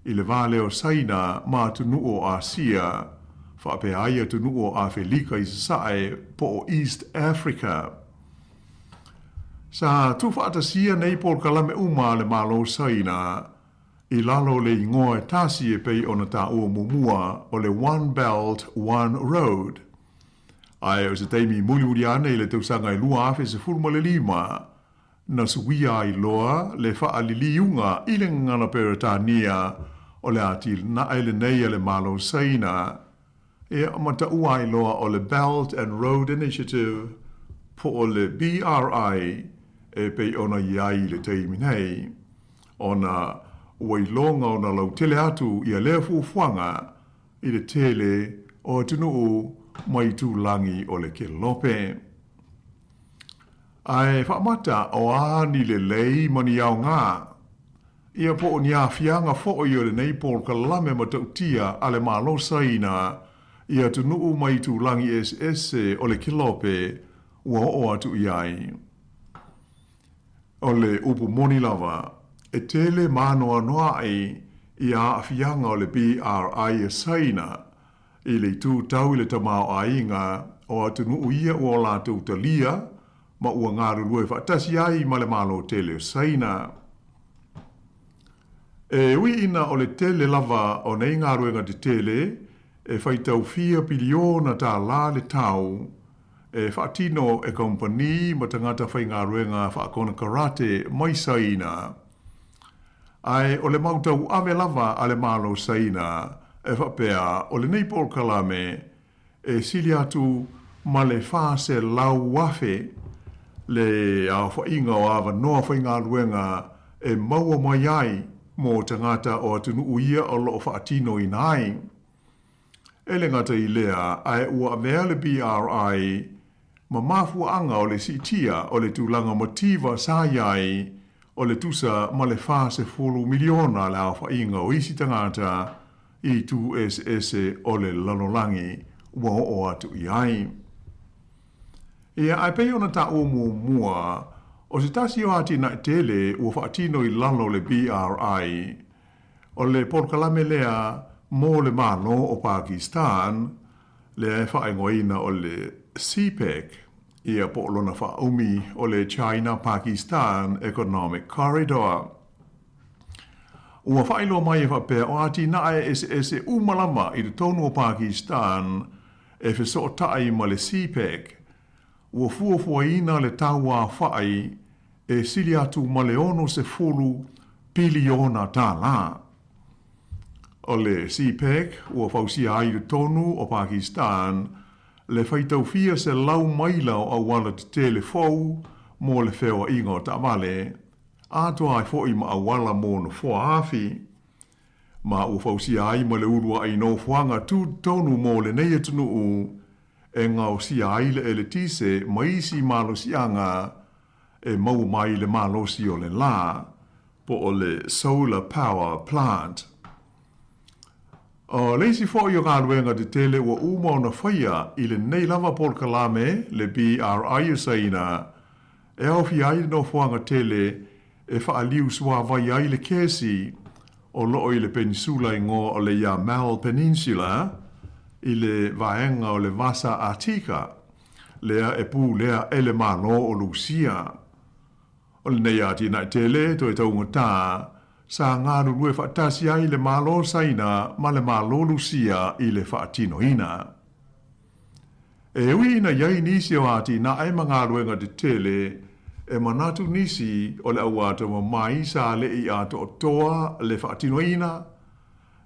i le vale o Saina ma tunu o Asia, wha pe aia tunu o a Felika i sae po o East Africa. Sa tu whaatasia nei Paul Kalame uma le malo Saina, i lalo le ingoa tasi e pei ona ta ua mumua o le One Belt, One Road. Ai o se teimi muli ane i le tausanga i lua afe se furma le lima, na suia i loa le whaaliliunga i le ngana peretania o le atil na ele nei le malo Saina, e amata ua i loa o le Belt and Road Initiative po o le BRI e pei ona iai le teimi nei. Ona ua i longa ona lau tele atu i a lea fufuanga i le tele o tunuu mai tūlangi o le ke lope. Ai whaamata o ani le lei mani au ngā. Ia po o nia fianga fo o le nei Paul Kalame matautia ale malo Saina ia tunuu mai tūlangi SS o le ke lope ua o atu iai. O le upu moni lava, e tele manoa noa i a fianga o le BRI e Saina, i le tū tau i le tamao a inga o atunu ia o la tau talia ma ua ngaru lue whaatasi ai ma le malo tele o Saina. E ui ina o le tele lava o nei ngaru enga te tele e whaitau 4 piliona tā la le tau e whaatino e kompani ma tangata whai ngaru enga whaakona karate mai Saina. Ai o le mautau ave lava a le malo Saina e whapea o le nei Paul Kalame e sili atu ma le whase lau wafe le a whainga o awa noa whainga luenga e maua mai ai mō tangata o atunu uia o loo whaatino i nai. E le ngata i lea ai ua mea le BRI ma mafuanga o le sitia o le tūlanga motiva sāiai o le tusa ma le whase 4 miliona le a whainga o isi tangata i tu SS o le lalolangi ua o atu i ai. Ia ai pei ona ta o mua o se tasi o ati na tele ua whaatino i lalo le BRI o le Paul Kalame lea mō le mano o Pakistan le e whaingoina o le CPEC ia po lona whaumi o le China-Pakistan Economic Corridor. Ua whailo mai e whapea o ati na e SS umalama i le tonu o Pakistan e wheso tai ma le CPEC. Ua fuafuaina le taua whai e sili atu ma le ono se 4 piliona tā la. O le CPEC ua whausia ai le tonu o Pakistan le whaitau fia se lau mailau a wala te telefou mo le whewa inga o tamale. Atua ai fo i ma awala mo no fua afi. Ma ua whausia ai ma le urua ai no fuanga tu tonu mo le nei atunu u e ngau si ai le ele tise maisi malo sianga e mau mai le malo si o le la po o le solar power plant. O leisi fo i o ngāruenga te tele ua umau na whaia i le nei lava Paul Kalame le BRI Saina e au fi ai no fuanga tele e whaaliu swa vai ai le kesi o loo i le peninsula i ngō o le Yamal Peninsula i le vaenga o le Vasa Atika lea e pū lea ele malo o Lucia. O le nei ati na tele to e taunga tā sa ngāru lue whaatasi ai le malo Saina ma le malo Lucia i le whaatino ina. E ui ina iai nisi o ati na ai mangaruenga te tele e manatu nisi o le awata ma mai sa le i ato o toa le whaatino ina.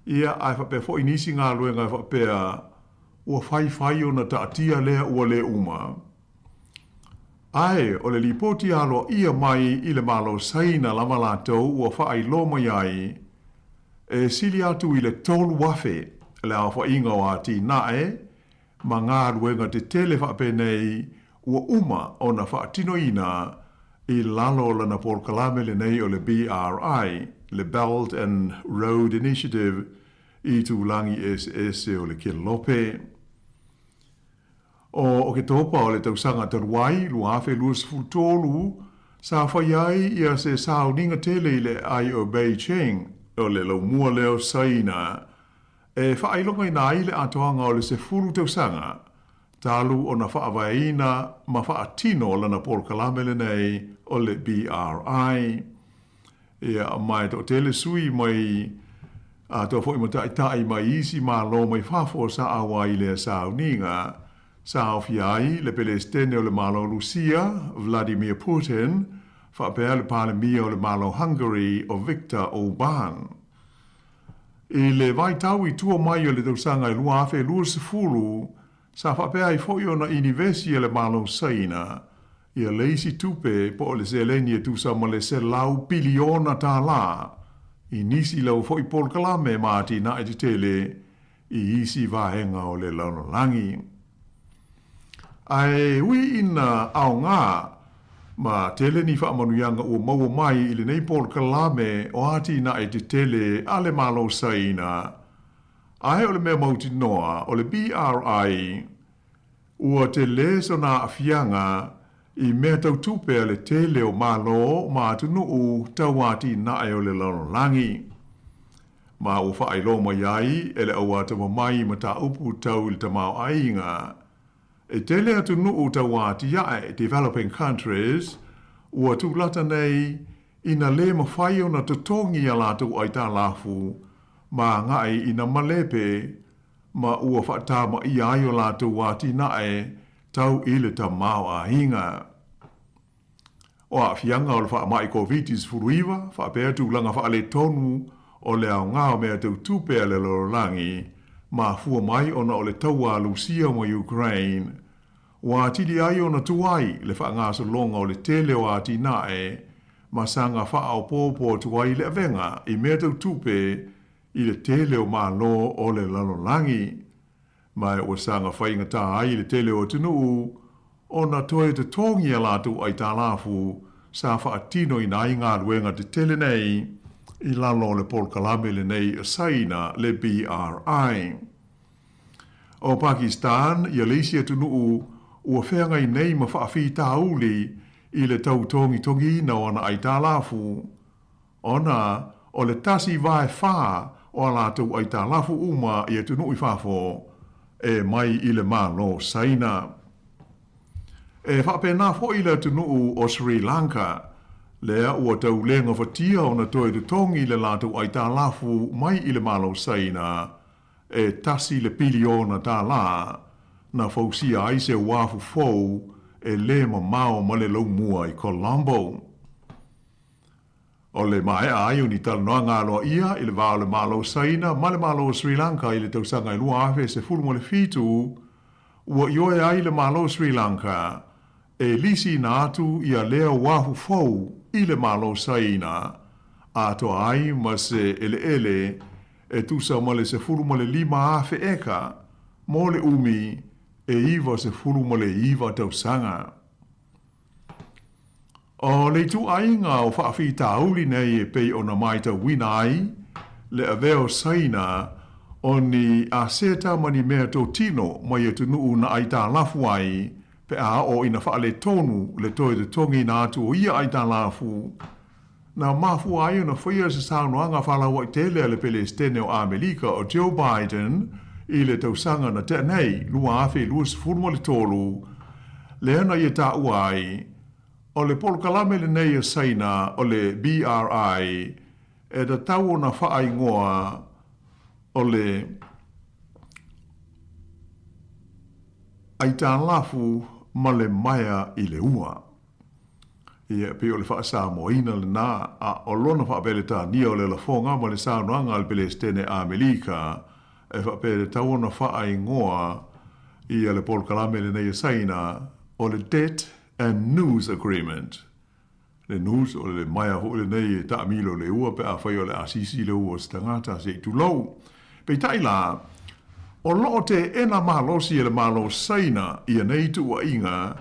Ia ai whape fo inisi ngā luenga whapea ua whai o na taatia lea ua le uma. Ai o le lipoti alo ia mai i le malo Saina lama lātou ua whai lo mai ai e sili atu i le tolu wafe le a whainga o ati nae ma ngā luenga te tele whape nei ua uma o na whaatino ina i lalo lana Paul Kalame le nei o le BRI, le Belt and Road Initiative, i tūlangi SS o le Kilope. O ke topa o le tausanga taruai, lua afe lua sifutolu, sa whaiai ia se sauninga tele le ai o Beijing, o le lau mua leo saina. E whaailoka i nā ile atoanga o le se fulu tausanga, talu o na whaavaina ma whaatino lana Paul Kalamele nei o le BRI. Ia mai to tele sui mai a to fo imata itai mai isi ma lo mai fafo sa awa i le sauninga. Sa ofiai le Palestine o le malo Lucia, Vladimir Putin, whaapea le Palemia o le malo Hungary o Viktor Orban. I le vai tau i tua mai o le tausanga i lua afe lua sefulu, sa whaapea i fo i ona universi le malo Saina, ia leisi tupe po o le seleni e tusa ma le se lau biliona tā la, i nisi lau fo i Paul Kalame maati na e tele, i isi vahenga o le launolangi. Ai ui ina au ngā, ma tele ni whaamanuianga ua maua mai i le nei Paul Kalame o ati na e te tele a le malo saina. Ai o le mea mauti noa o le BRI, ua te leso na afianga i mea tau tupe a le tele o malo ma atunu u tau ati na e o le launolangi. Ma ua whaelo mai ai ele au ata mai ma ta upu tau il tamau ainga. E tele atu nuu tawati iae developing countries ua tūlata nei ina le mawhai o na tutongi a lātou ai tā lafu ma ngai ina malepe ma ua whaatama i ai o lātou wati nae tau ile ta mau a hinga. O a fianga o le wha mai COVID-19 furuiwa, wha pēr tūlanga wha le tonu o le au ngā mea tau tūpea le lorolangi ma fua mai ona o le taua Lucia mo Ukraine. Wa tili ai ona tuai le wha ngāso longa o le tele o ati nae, ma sanga wha au pōpō tuai le avenga i mea tau tupe i le tele o mālo o le lalolangi. Mai o sanga whainga tā ai le tele o tunu, ona toe te tongi a lātu ai tā lafu, sa wha atino i nai ngā ruenga te tele nei, i lalo le Paul Kalamele nei a saina le BRI. O Pakistan, ia leisia tunu ua whenga i nei ma whaafi tāuli i le tau tongi na ona ai tā lafu. Ona, o le tasi vai wha o a lātou ai tā lafu uma i e tunu i whafo, e mai i le mālo saina. E whapena fo i le tunu o Sri Lanka, lea ua tau lenga whatia o na toe te tongi le lātou ai tā lafu mai i le mālo saina, e tasi le piliona tā la, na fausia ai se wafu fou e le mao ma le lau mua i Colombo. O le mae ai uni tal noa ngā loa ia i le vāo le malo saina ma le malo Sri Lanka i le tausanga i lua afe se fulu mo le fitu, ua ioe ai le malo Sri Lanka e lisi na atu ia lea wafu fou i le malo saina, a to ai ma se ele e tusa ma le se fulu mo le lima afe eka, mo le umi e iwa se fulu mo le iwa tausanga. O le tu ainga o whaafi tauli nei e pei o na maita winai, le aveo saina o ni a seta mani mea tō tino mai e tunu na aita lafu ai, pe a o ina wha le tonu le toi te tongi na atu o ia aita lafu. Na mafu ai o na whaia se saunoanga whalawa i tele le Palestine o Amerika o Joe Biden i le tausanga na tenei lua afe lua sifuru le tolu, le ana i ta uai, o le Paul Kalamele nei a saina o le BRI, e da tau o na whaai ngoa o le aita lafu ma le maia i le ua. Ia pe o le wha Sāmoa ina le nā a o lona wha pele tā nia o le la fonga ma le saunoanga al Palestine a Amerika, e wha pele tau o na whaai ngoa i le Paul Kalamele nei a saina o le Debt and News Agreement. Le news o le maia ho le nei ta amilo le ua pe a whai o le asisi le ua stangata se tu lau. Pe taila, o loo te ena mahalosi e le malo saina i a nei tu a inga,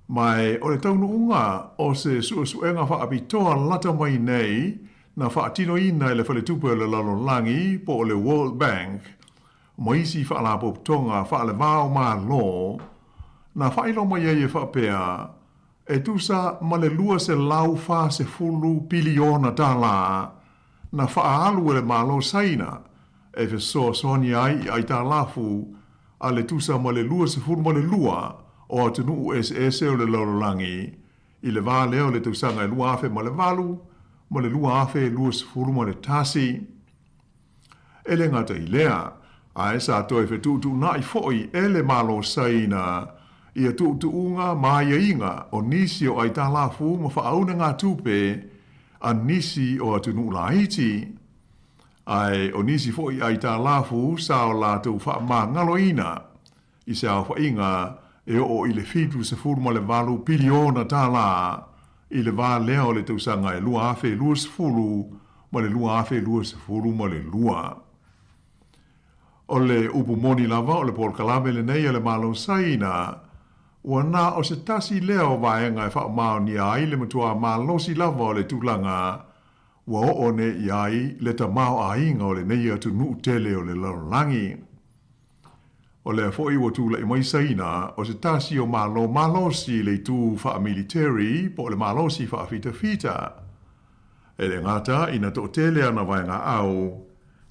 mai o le taunu unga o se suenga wha apitoa lata mai nei na wha atino ina i le whale tupu le lalolangi po o le World Bank, maisi wha la poptonga wha le vāo maa lo, Na whailo mai e whapea, e tusa ma le lua se lau wha se fulu piliona tā la, na whaalu le malo saina, e fe soa soani ai tā lafu, a le tusa ma le lua se fulu ma le lua, o atunu SS o le lololangi, i le vā leo le tausanga e lua afe ma le valu, ma le lua afe lua se fulu ma le tasi. E le ngata i lea, a e sa toi fe tu na i foi e le malo saina, ia tu unga maia inga o nisi o ai tā lafu ma whaauna ngā tupe a nisi o atunu la iti. Ai o nisi foi ai tā lafu sa o la tu wha ma ngaloina i se au whainga e o i le fitu se furu ma le valu piliona tā la i le vā leo le tausanga e lua afe lua se furu ma le lua afe lua se furu ma le lua. O le upu moni lava o le pol kalame le nei le malo saina ua nā o se tasi leo vaenga e wha mao ni ai le matua malosi lava o le tūlanga ua o ne i ai le ta mao a inga o le nei atu nuu tele o le larolangi. O le fo i tūla i mai saina o se tasi o malosi le tū wha military po le malosi wha fita fita. E le ngata ina to tele ana vaenga au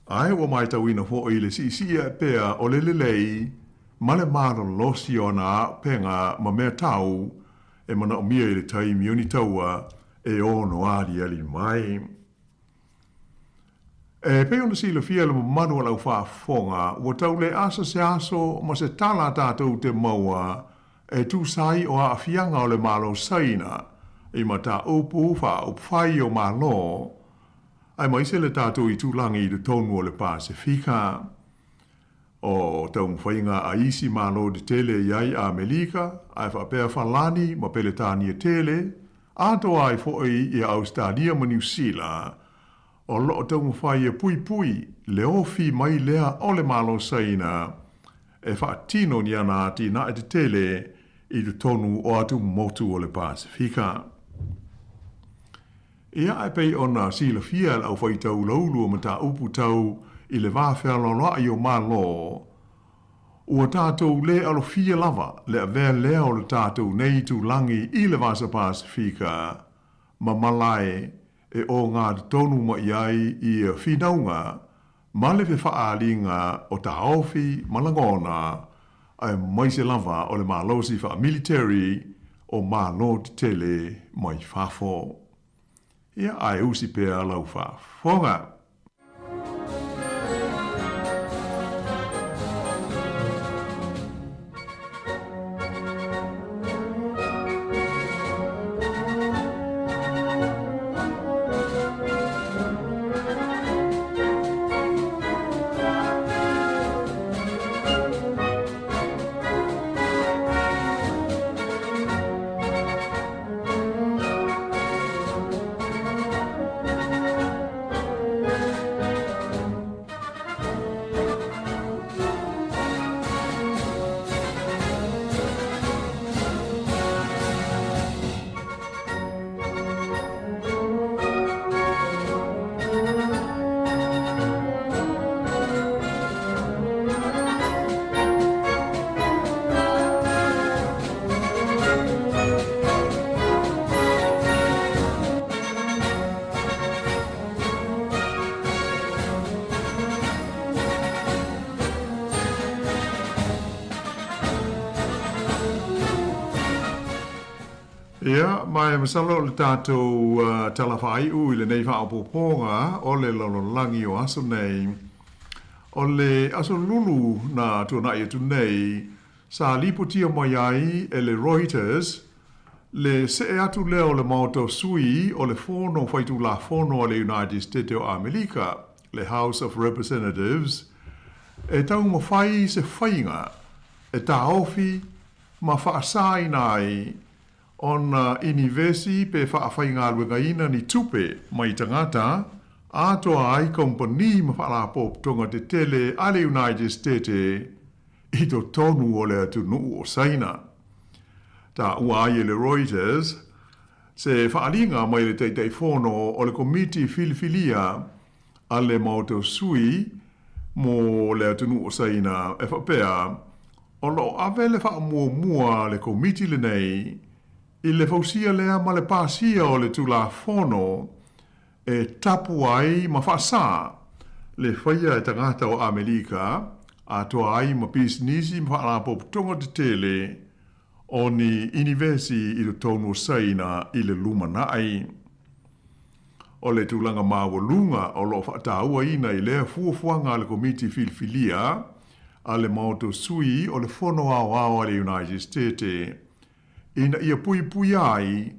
ai o mai tawina fo i le sisia pea o le lelei ma le maro losi o na penga ma mea tau e mana o mia i le taimi uni taua e ono ari ali mai. E pe ona si le fia le manu ala ufa fonga ua tau le asa se aso ma se tala tātou te maua e tu sai o a fianga o le malo saina i ma ta upu fa upfai o malo ai mai se le tātou i tūlangi i le tonu o le Pasifika. O tau mwhainga a isi malo de tele iai a Melika, ai whapea whalani ma peletani e tele, ato ai foi i Australia ma New Zealand, o loo tau mwhai e pui pui, le ofi mai lea o le malo saina, e whaatino ni ana ati na e te tele i le tonu o atu motu o le Pasifika. Ia ai pei ona sila fiel au whai tau laulu ma ta upu tau i le vāwhea loa i o malo. Ua tātou le alo fia lava le a vea lea o le tātou nei tu langi i le vasa Pasifika. Ma malai e o ngā tonu ma iai i a whinaunga, ma le fe whaalinga o ta ofi malangona, ai maise lava o le malosi wha military o malo te tele mai whafo. Ia ai usi pēr lau whafonga. Ia, mai masalo le tātou talawhai u i le nei whaapoponga o le lololangi o aso nei. O le aso lulu na tūna i atu nei, sa lipotia mai ai e le Reuters, le se atu leo le maoto sui o le fono whaitu la fono o le United States o Amerika, le House of Representatives, e tau mawhai se whainga, e tā ofi ma whaasai nai, ona inivesi pe whaawhai ngā luengaina ni tupe mai tangata, atoa ai kompani ma whaalapo tonga te tele ale United States i to tonu o le atu nuu o saina. Ta ua ai le Reuters, se whaalinga mai le teitei whono o le komiti filifilia a le mauto sui mo le atu nuu o saina e whapea o lo ave le wha mua le komiti le nei, i le fausia lea ma le pasia o le tula fono, e tapu ai ma whaasa, le whaia e tangata o Amerika, a toa ai ma pisnisi ma whaalapo tonga te tele, o ni inivesi i le tonu saina i le lumana ai. O le tūlanga mawalunga o lo whaataua ina i lea fuafuanga le komiti filfilia, a le maoto sui o le fono ao le United States. Ina ia pui ai,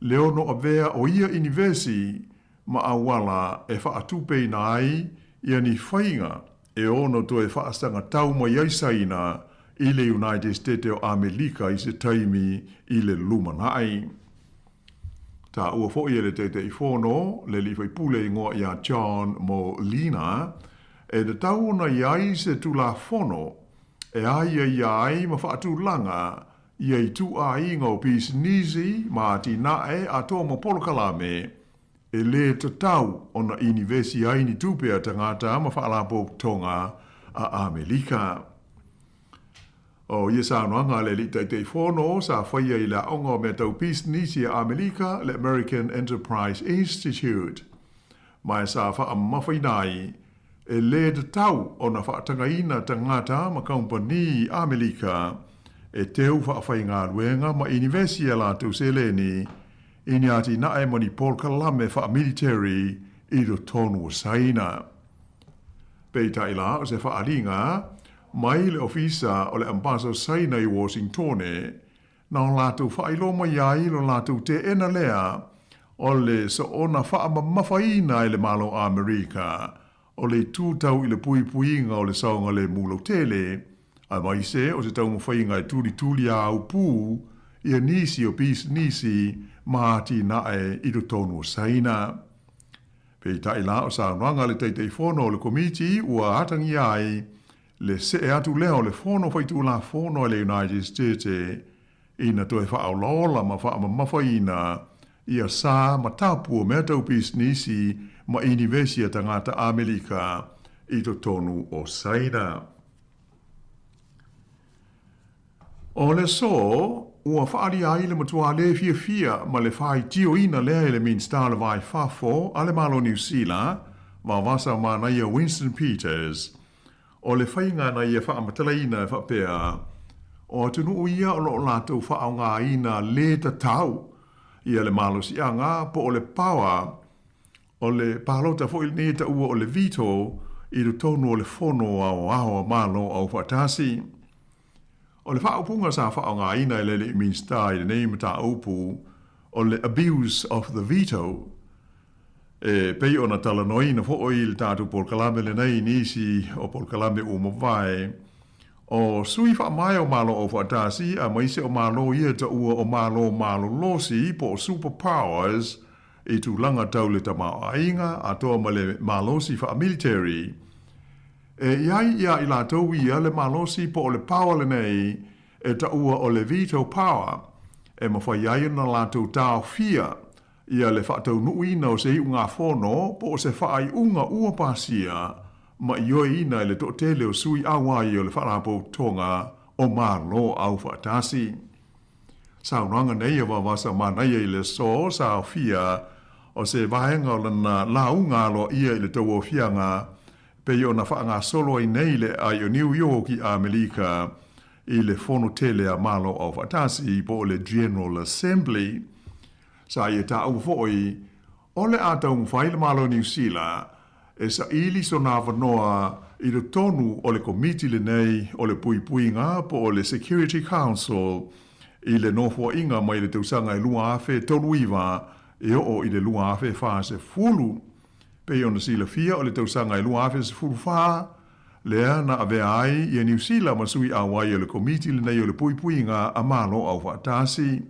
le ono avea o ia inivesi ma awala e whaatupe ina ai, ia ni whainga e ono to e whaastanga tau ma iaisaina i le United States o Amerika i se taimi i le lumana ai. Ta ua fo ia le te i fono, le li fai pule ingoa ia John mo Lina, e le tau na iai se tu la fono, e aia iai ma whaatu langa, iai tu a inga o pis nisi, ma ti nae a toa mo polokalame, e le te tau o na inivesi ai ni tupea tangata ma whaalapo tonga a Amerika. O ia sa noanga le li te fono sa whaia i la onga me tau pis nisi a Amerika le American Enterprise Institute. Mai sa wha mawhainai e le te tau o na whaatanga ina tangata ma kompani Amerika e teu whaafai ngā ruenga ma inivesia la tu seleni ini ati nae mani Paul Kalame wha military i do tonu saina. Peita ila o se whaaringa mai le ofisa o le ambassador saina i Washington na o lātou whailoma iai lo lātou te ena lea o le so ona whaamamawhaina i le malo Amerika o le tūtau i le puipuinga o le saunga le mulo tele a mai se o se tau mawhainga i tuli a upu i a nisi o pis nisi maati nae i do tonu saina. Peita ila o sa noanga le teitei fono o le komiti ua atangi ai le se e atu leo le fono whaitu la fono le United States ina toe whaolola ma whaamamawhaina ia sa ma tapu o mea tau pisnisi ma inivesia tangata Amerika i to tonu o saina. O le so, ua whaari ai le matua le fia ma le whai tio ina lea le min style vai fafo ale malo New Zealand ma vasa ma na ia Winston Peters. O le whainga na ia whaamatala ina e whapea, o tunu ia o lo lātou whaonga ina le tau, ia le malo si anga po o le pawa, o le palota fo il neta ua o le vito, i do tonu o le fono ao malo au whatasi. O le whaupunga sa whaonga ina i le minsta i le neima ta upu, o le abuse of the veto, e pei ona talanoina fo o il tātou polkalame le nei nisi o polkalame umawai. O sui wha mai o malo o whatasi a maise o malo ia ta ua o malo losi po o superpowers i tu langa tau le tamao ainga a toa ma le malosi wha military. E iai ia i la tau ia le malosi po o le power le nei e ta ua o le veto power e mawhai iai na la tau tau fia ia le whaatau nuina o se i unga whono po o se whaai unga ua pasia ma ioi ina le to tele o sui awai o le whaarapo tonga o malo au whaatasi. Sao nanga nei a wawasa manaya i le so sao fia o se vahenga o lana launga lo ia i le tau o fianga pe i o na whaanga solo i nei le ai o New York i Amerika i le whono tele a malo au whaatasi po o le General Assembly. Sa ia ta au foi o le atau mwhai le malo New Zealand e sa ili so na wanoa i le tonu o le komiti le nei o le puipuinga po o le Security Council i le nofua inga mai le tausanga i lua afe tonu iwa e o i le lua afe wha se fulu pe i ona sila fia o le tausanga i lua afe se fulu wha lea na ave ai i a New Zealand masui awai o le komiti le nei o le puipuinga a malo au whaatasi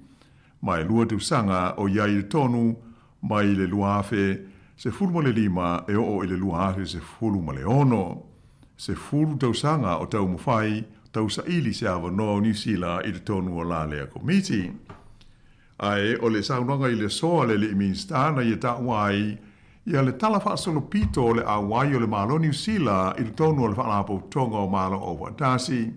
mai lua tausanga o iai le tonu mai le lua afe se fulu ma le lima e o i le lua afe se fulu ma le ono. Se fulu tausanga o tau mawhai tausa ili se awa no New Zealand i le tonu o la lea komiti. Ai o le saunanga i le soa le minstana i e ta wai ia le talafa solo pito o le awai o le malo New Zealand i le tonu o le whaalapo tonga o malo o watasi.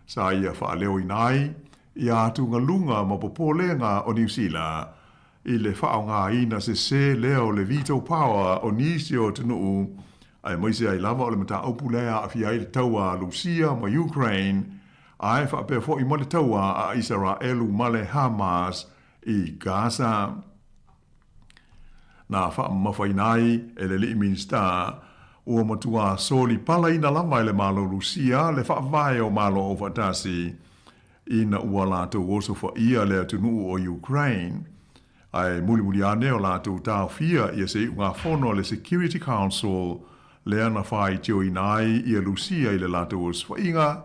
sa ia whaaleo inai, ia atu ngā lunga ma popolenga o New Zealand, i le whao ngā ina se leo le veto power o nisi o tunu, ai moise ai lava o le mata opulea a fia i le taua Lucia ma Ukraine, ai whaapea fo i mo le taua a Israelu ma le Hamas i Gaza. Nā wha mawhainai e le li minsta ua matua soli pala ina lama le malo Lucia le wha vai o malo o fatasi ina ua lato oso wha ia le atunu o Ukraine. Ai muli ane o lato tau fia ia se ngā whono le Security Council le ana whai teo inai ia Lucia i le lato o swainga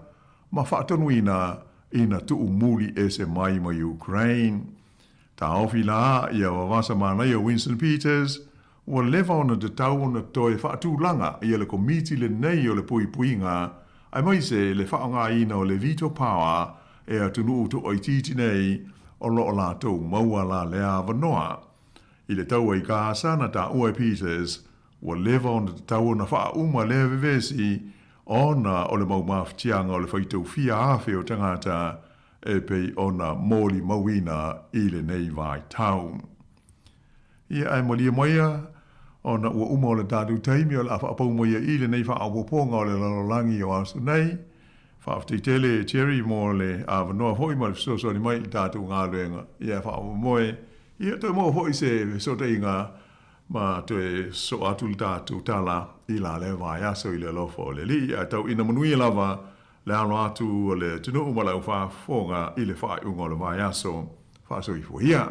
ma whaatonu ina tuu muli e se mai ma Ukraine. Ta ofi la ia wawasa mana ia Winston Peters ua lewa ona te tau ona toe whaatulanga ia le komiti le nei o le puipuinga ai maise le whaonga ina o le veto power e atunu uto o ititi nei o lo o la tau maua la lea vanoa. I le tau ai Gaza na ta ua Peters ua lewa ona te tau ona whauma lea vevesi ona o le mau maftianga o le whaitau fia afe o tangata e pei ona moli mawina i le nei vai tau. Ia ai molia moia, ona ua uma o le tātou taimi o le awhaapau moia i le nei whaawaponga o le lalolangi o asu nei. Whaafteitele Cherry mo le awanoa hoi ma le soso ni mai i tātou ngā luenga. Ia whaamu moe, ia toi mo hoi se sote inga ma toe so atu le tātou tala i la le vai aso i le lofo o le li. Ia tau ina manui lava le alo atu o le tunu umalau whaafonga i le whaai unga o le vai aso. Whaaso i fuhia.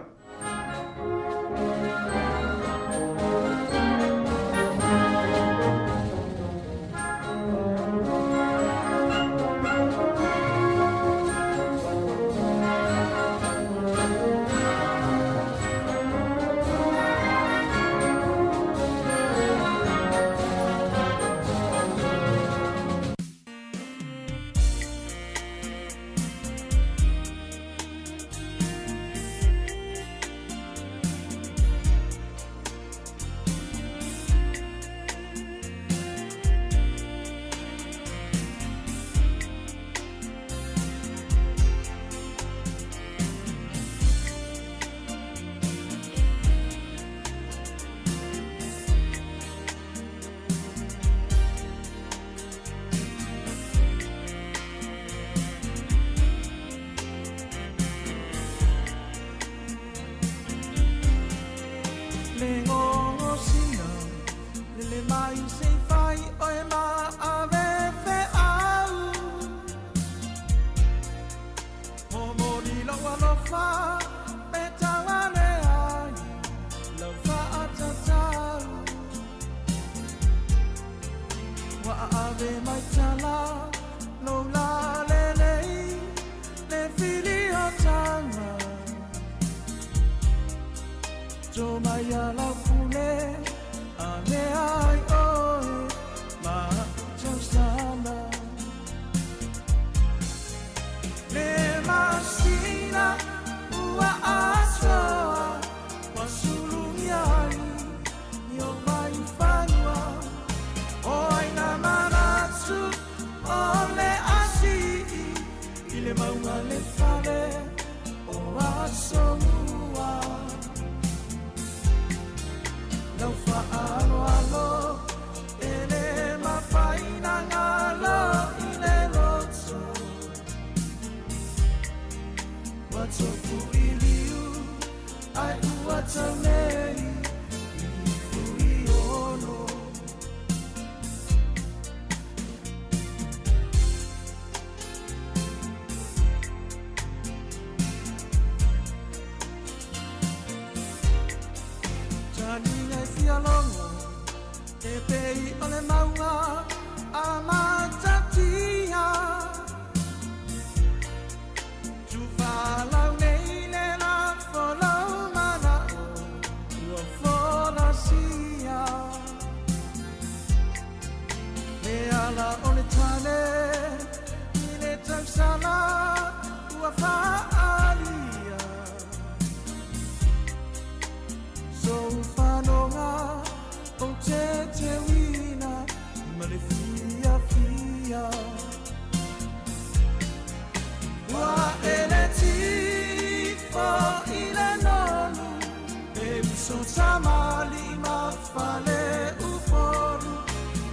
so tamali mafale uporu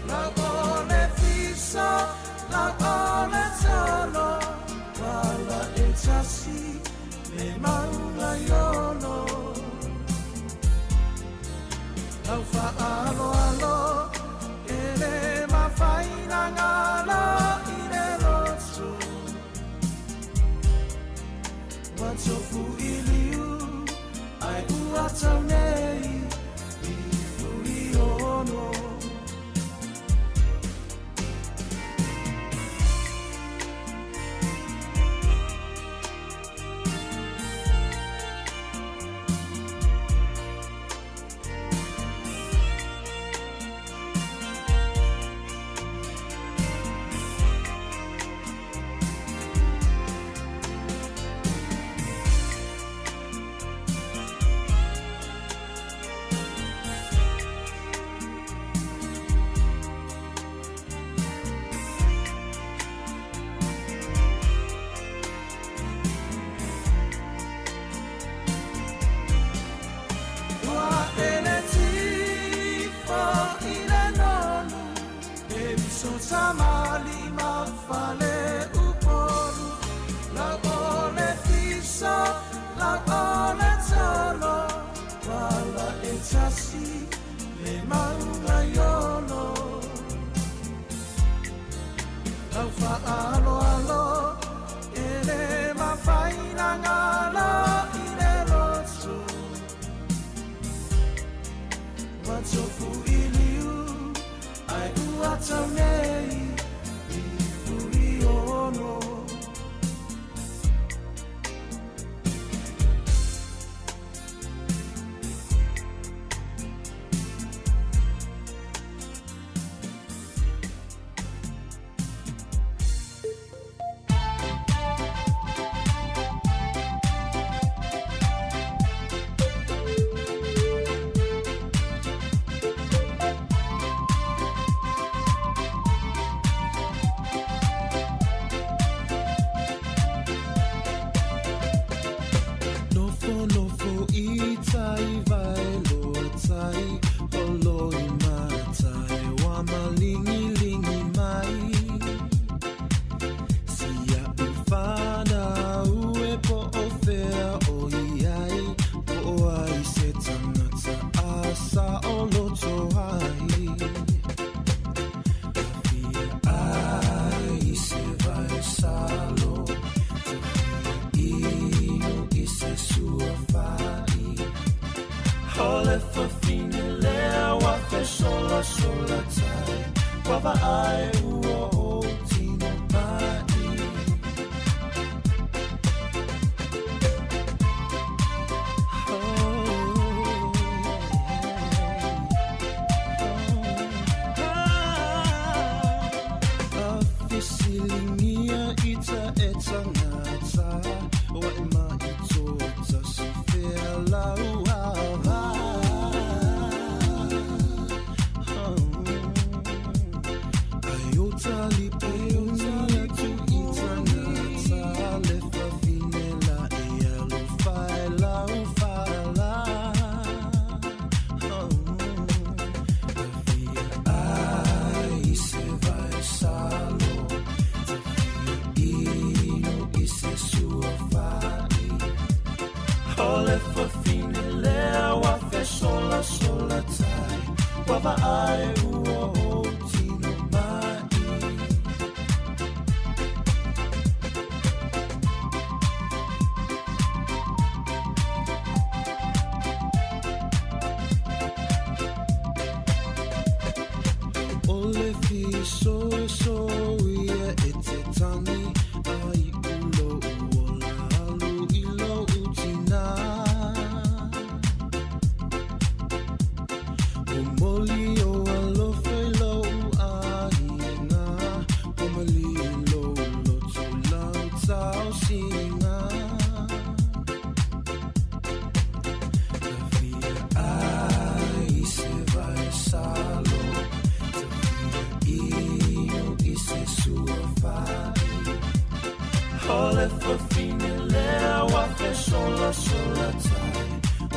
la ole fisa la ole talo wala etasi le maunga yono lau alo alo ele mafaina ngala ine lotu watofu iliu ai uatau nei i fui ono Samali mafale uporu la ole fisa la ole talo wala etasi le maunga yono lau alo alo ele mafaina ngala ine lotu watofu iliu ai uatau nei i fui ono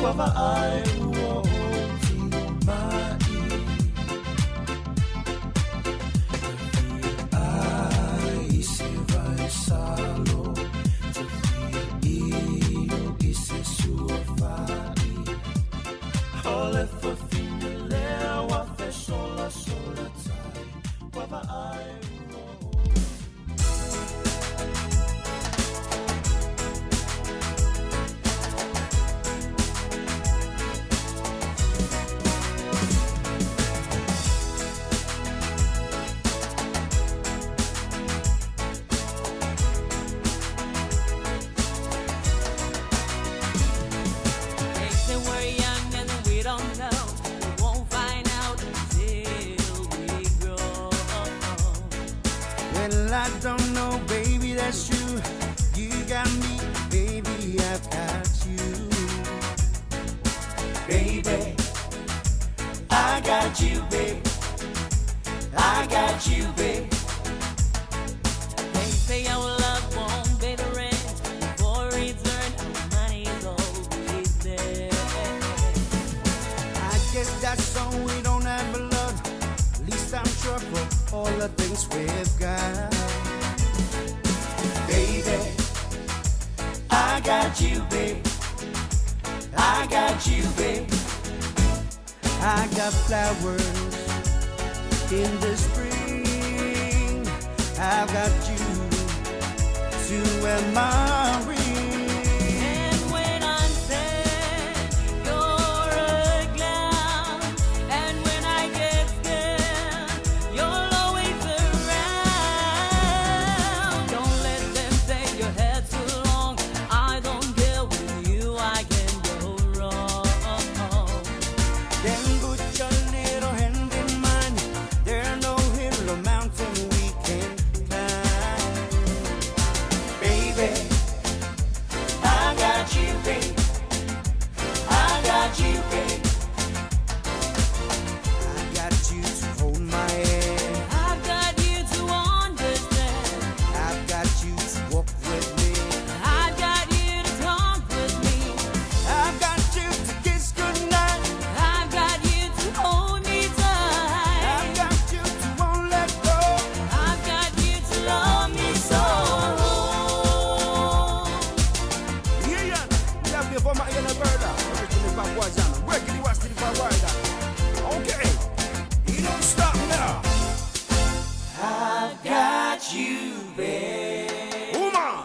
Wava ai ua oti mai. Ai se vai salo, te io i se sua fai. Ole fa fine lea wa fe sola sola tai. Wava ai ua oti. I don't know, baby, that's true. You got me, baby, I've got you. Baby, I got you, babe. I got you, babe. They say our love won't be the rent. Before it's earned, our money is always there. I guess that's all we don't have a lot. At least I'm sure for all the things we've got. Baby, I got you, babe. I got you, babe. I got flowers in the spring. I've got you to wear my ring. And when I'm sad, you're a clown. And when I get scared, you're always around. Don't let them say your hair's too long. I don't care with you, I can go wrong. Then put your little hand in mine. There's no hill or mountain we can climb. Baby, I got you, babe. I got you, babe. I got you to hold my hand. I've got you to understand. I've got you to walk with me. I've got you to talk with me. I've got you to kiss goodnight. I've got you to hold me tight. I've got you to won't let go. I've got you to love me so. Yeah, yeah. We have the former in a bird. Originally by Wazan. Regularly was the Rider. Okay. You don't stop now. I've got you, babe. Woman.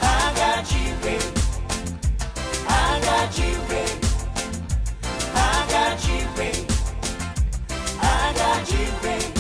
I got you, babe. I got you, babe. I got you, babe. I got you, babe.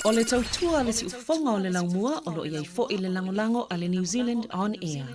O le tautua le si ufonga o le laumua o lo iai fo i le langolango a le New Zealand On Air.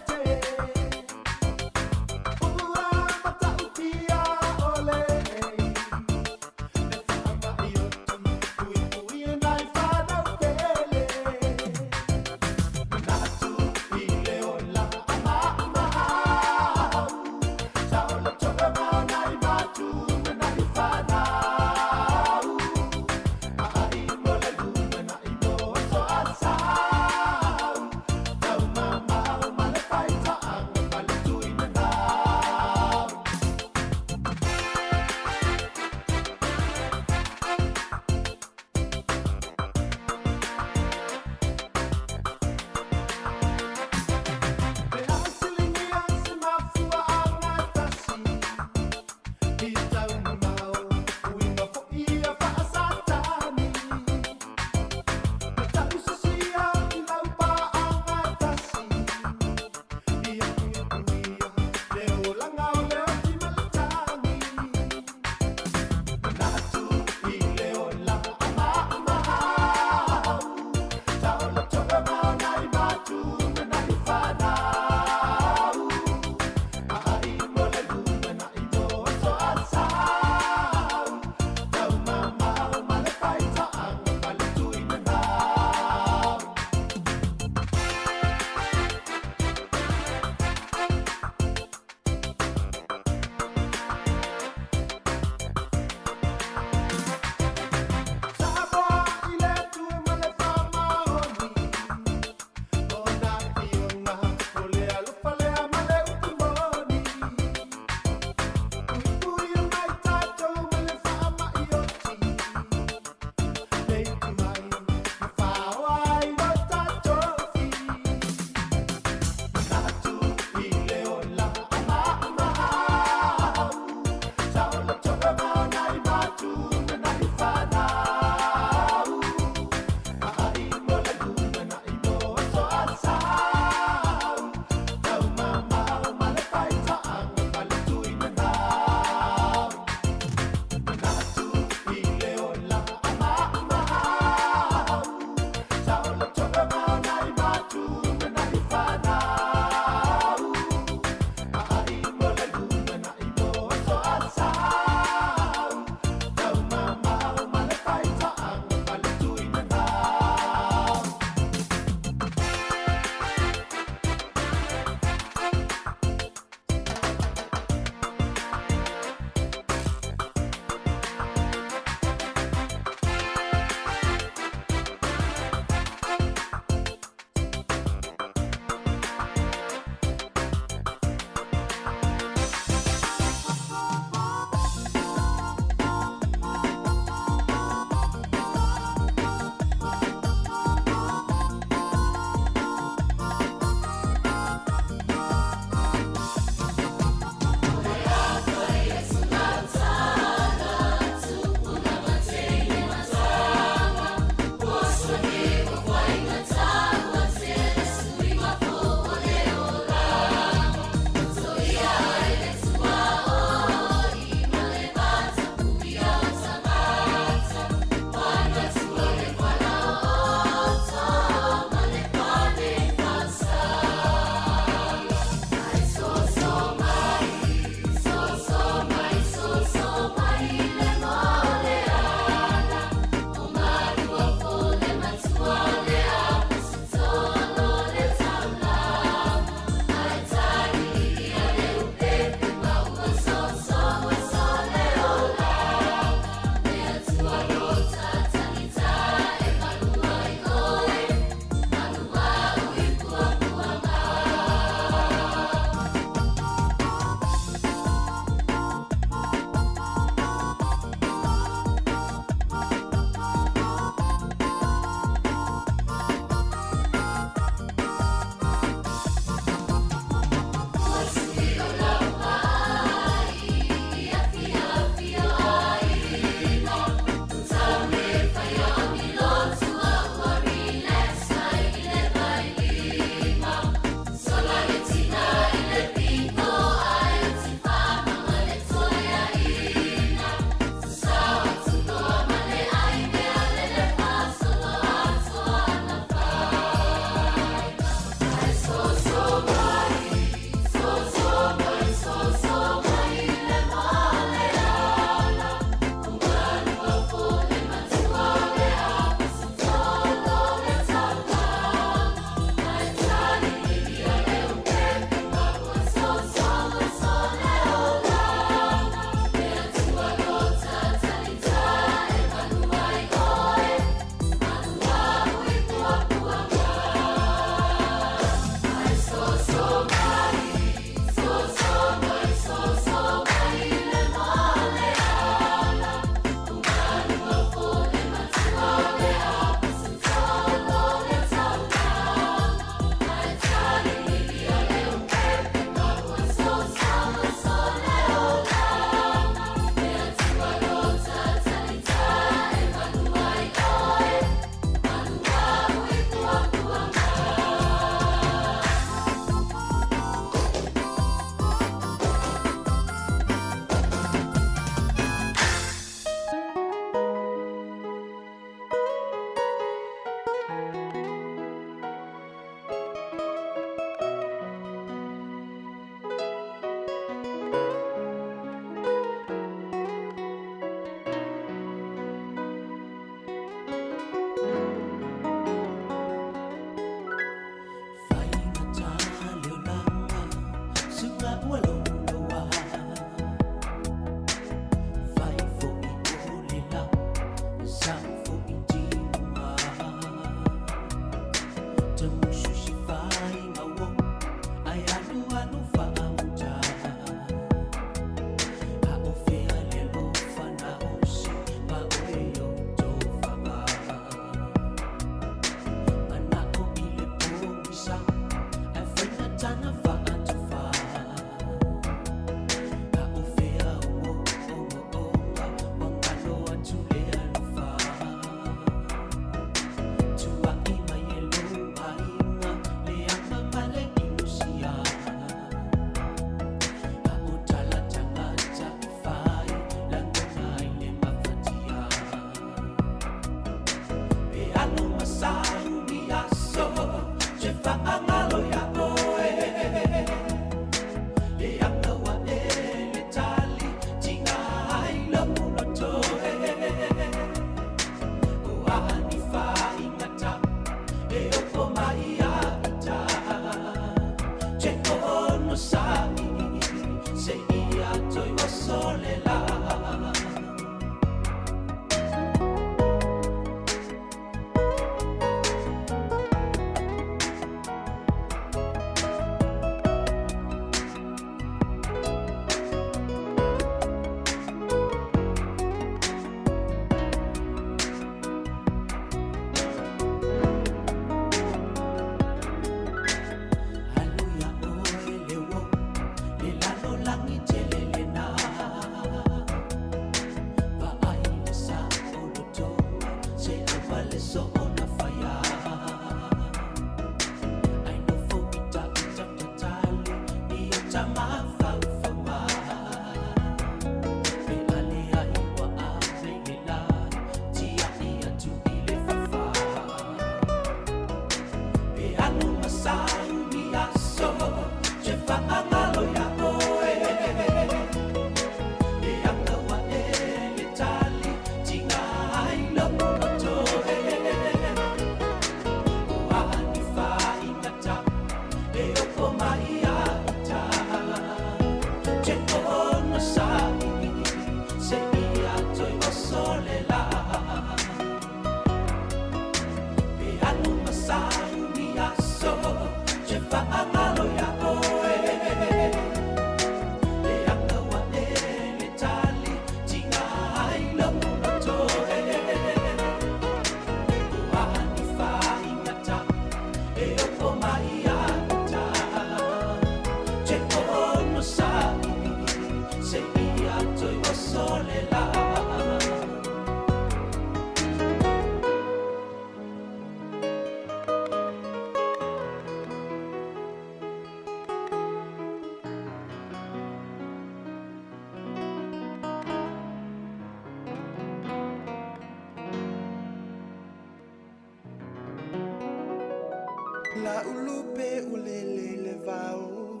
La ulupe ulele le vao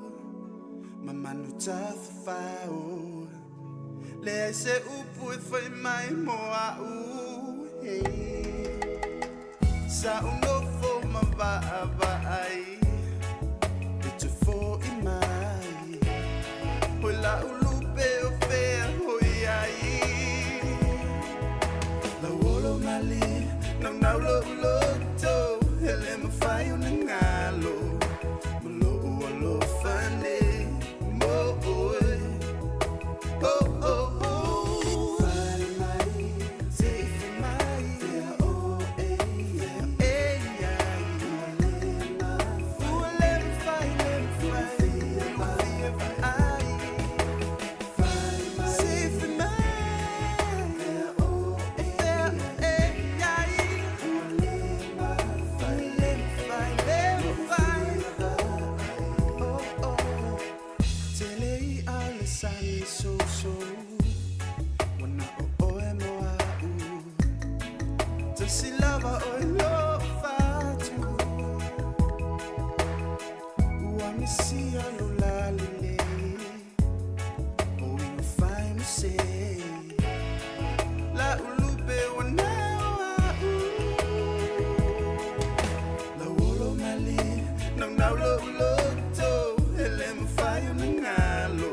Mamanu tafao Le se upu e foi mai moa u hey Sa unofo mava ai Bitu fo i mai Hoi la ulupe o fea hoi ai La wolo mali Nau lo uloto Hele mawhai o na ngalo Malo ua lo whane Mo oe Oh oh oh Whare mai Te whi mai Whea o e Whea e ai Ua le mwhai le mwhai Ua whia ai Whare mai Te whi mai Whea o e Whea e ai So so wana o oe moa u Te silava o e lo fatu Ua misia lo lalile O ino fai mo se La ulupe wana o u La wolo mali Nau lo uloto Hele mo fai o na ngalo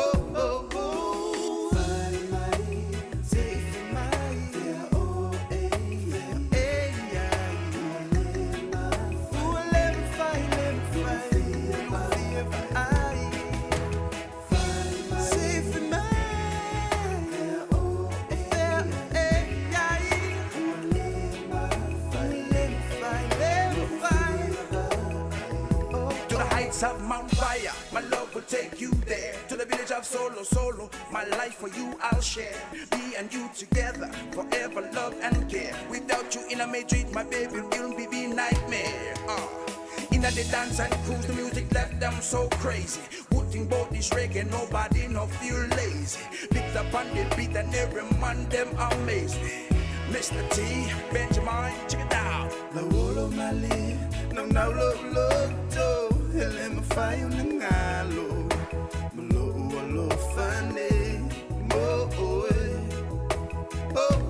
Oh, oh, oh. Whare mai, te whi mai solo. My life for you I'll share. Me and you together, forever love and care. Without you in a Madrid, my baby, it'll be the nightmare. In the dance and cruise, the music left them so crazy. Putting both this reggae, nobody no feel lazy. Picked up on the beat and every man them amaze me. Mr. T, Benjamin, check it out. La wolo mali, no look to. Hele mafayo ngalo, lo fane, mo oe, oh.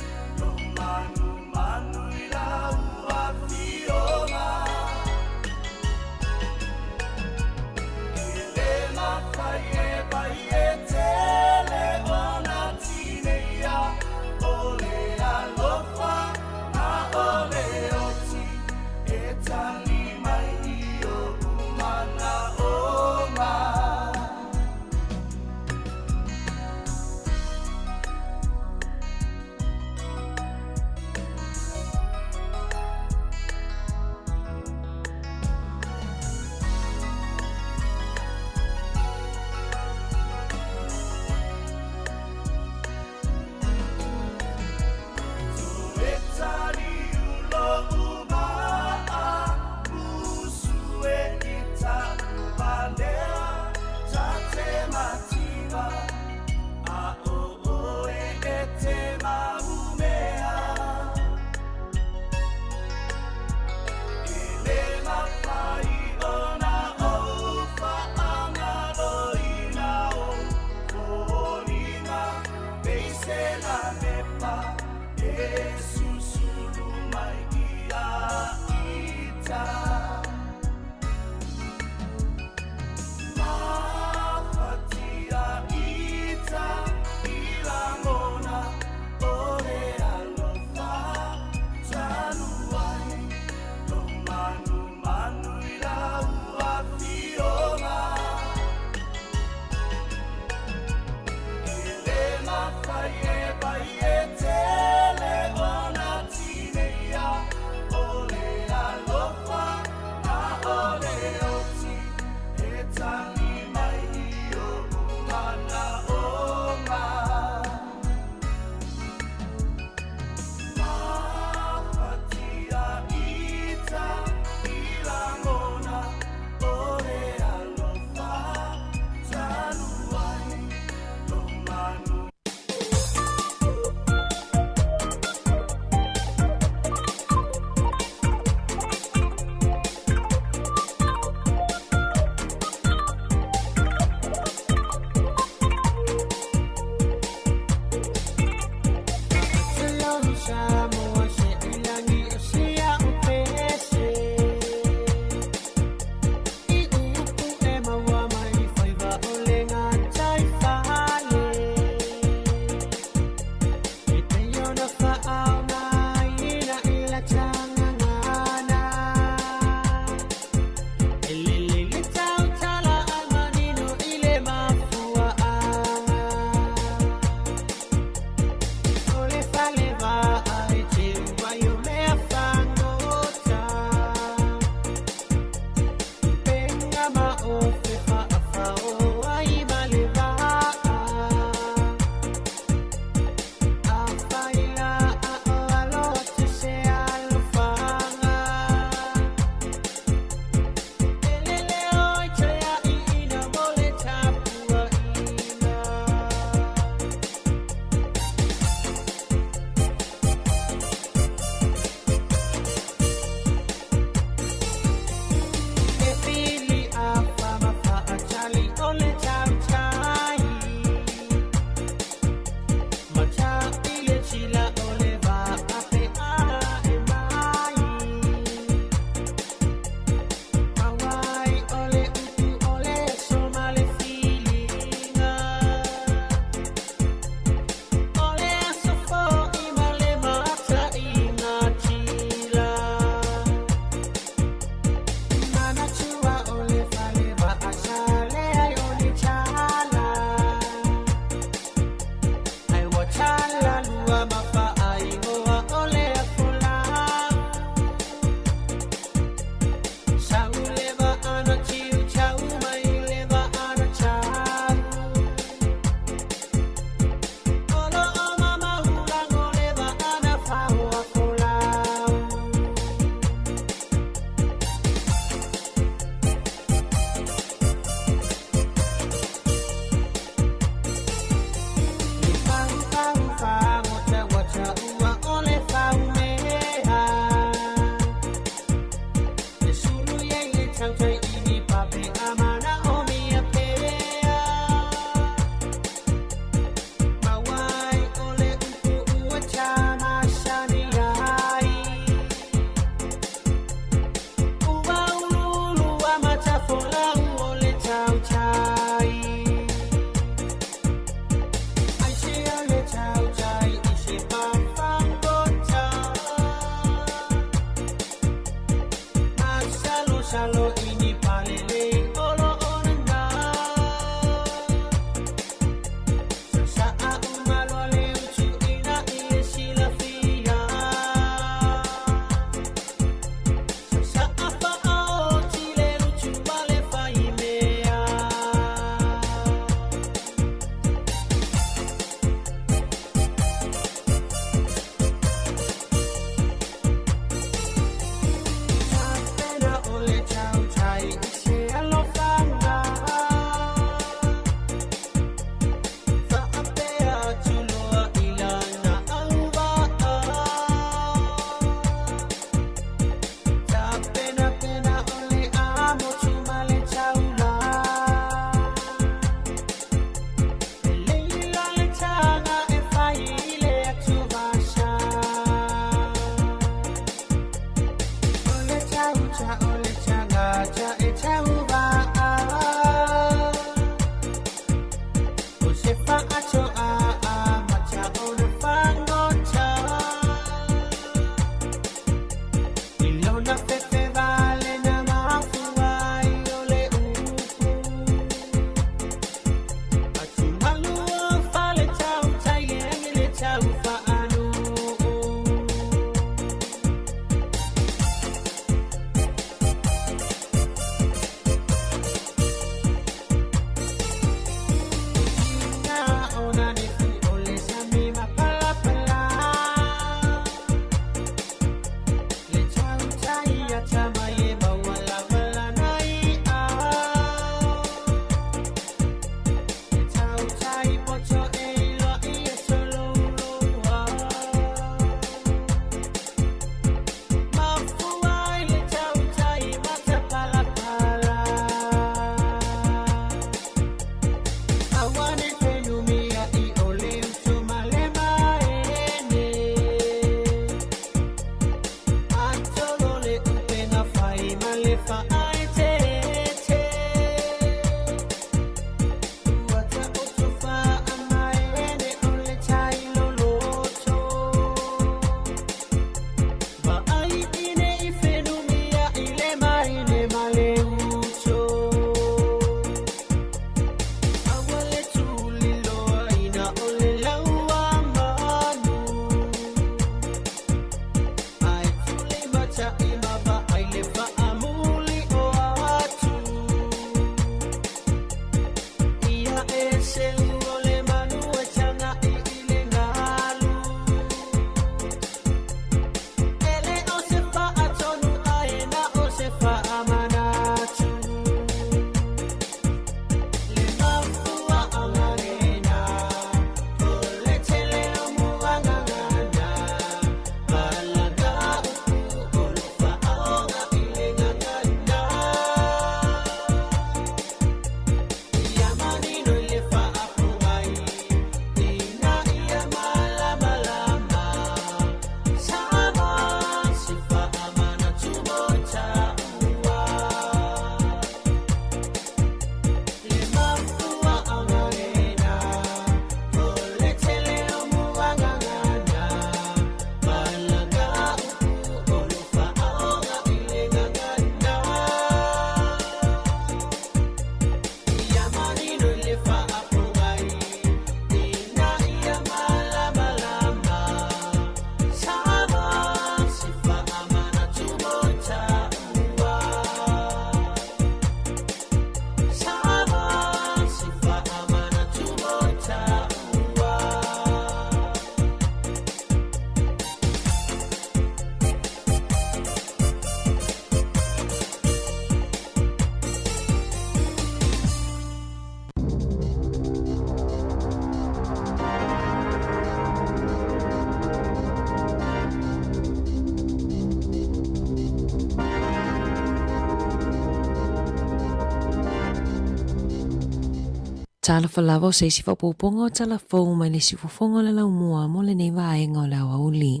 tala falava o se isi whapoponga o tala fau mai le si fufonga le lau mua mo le nei vaenga o lau auli.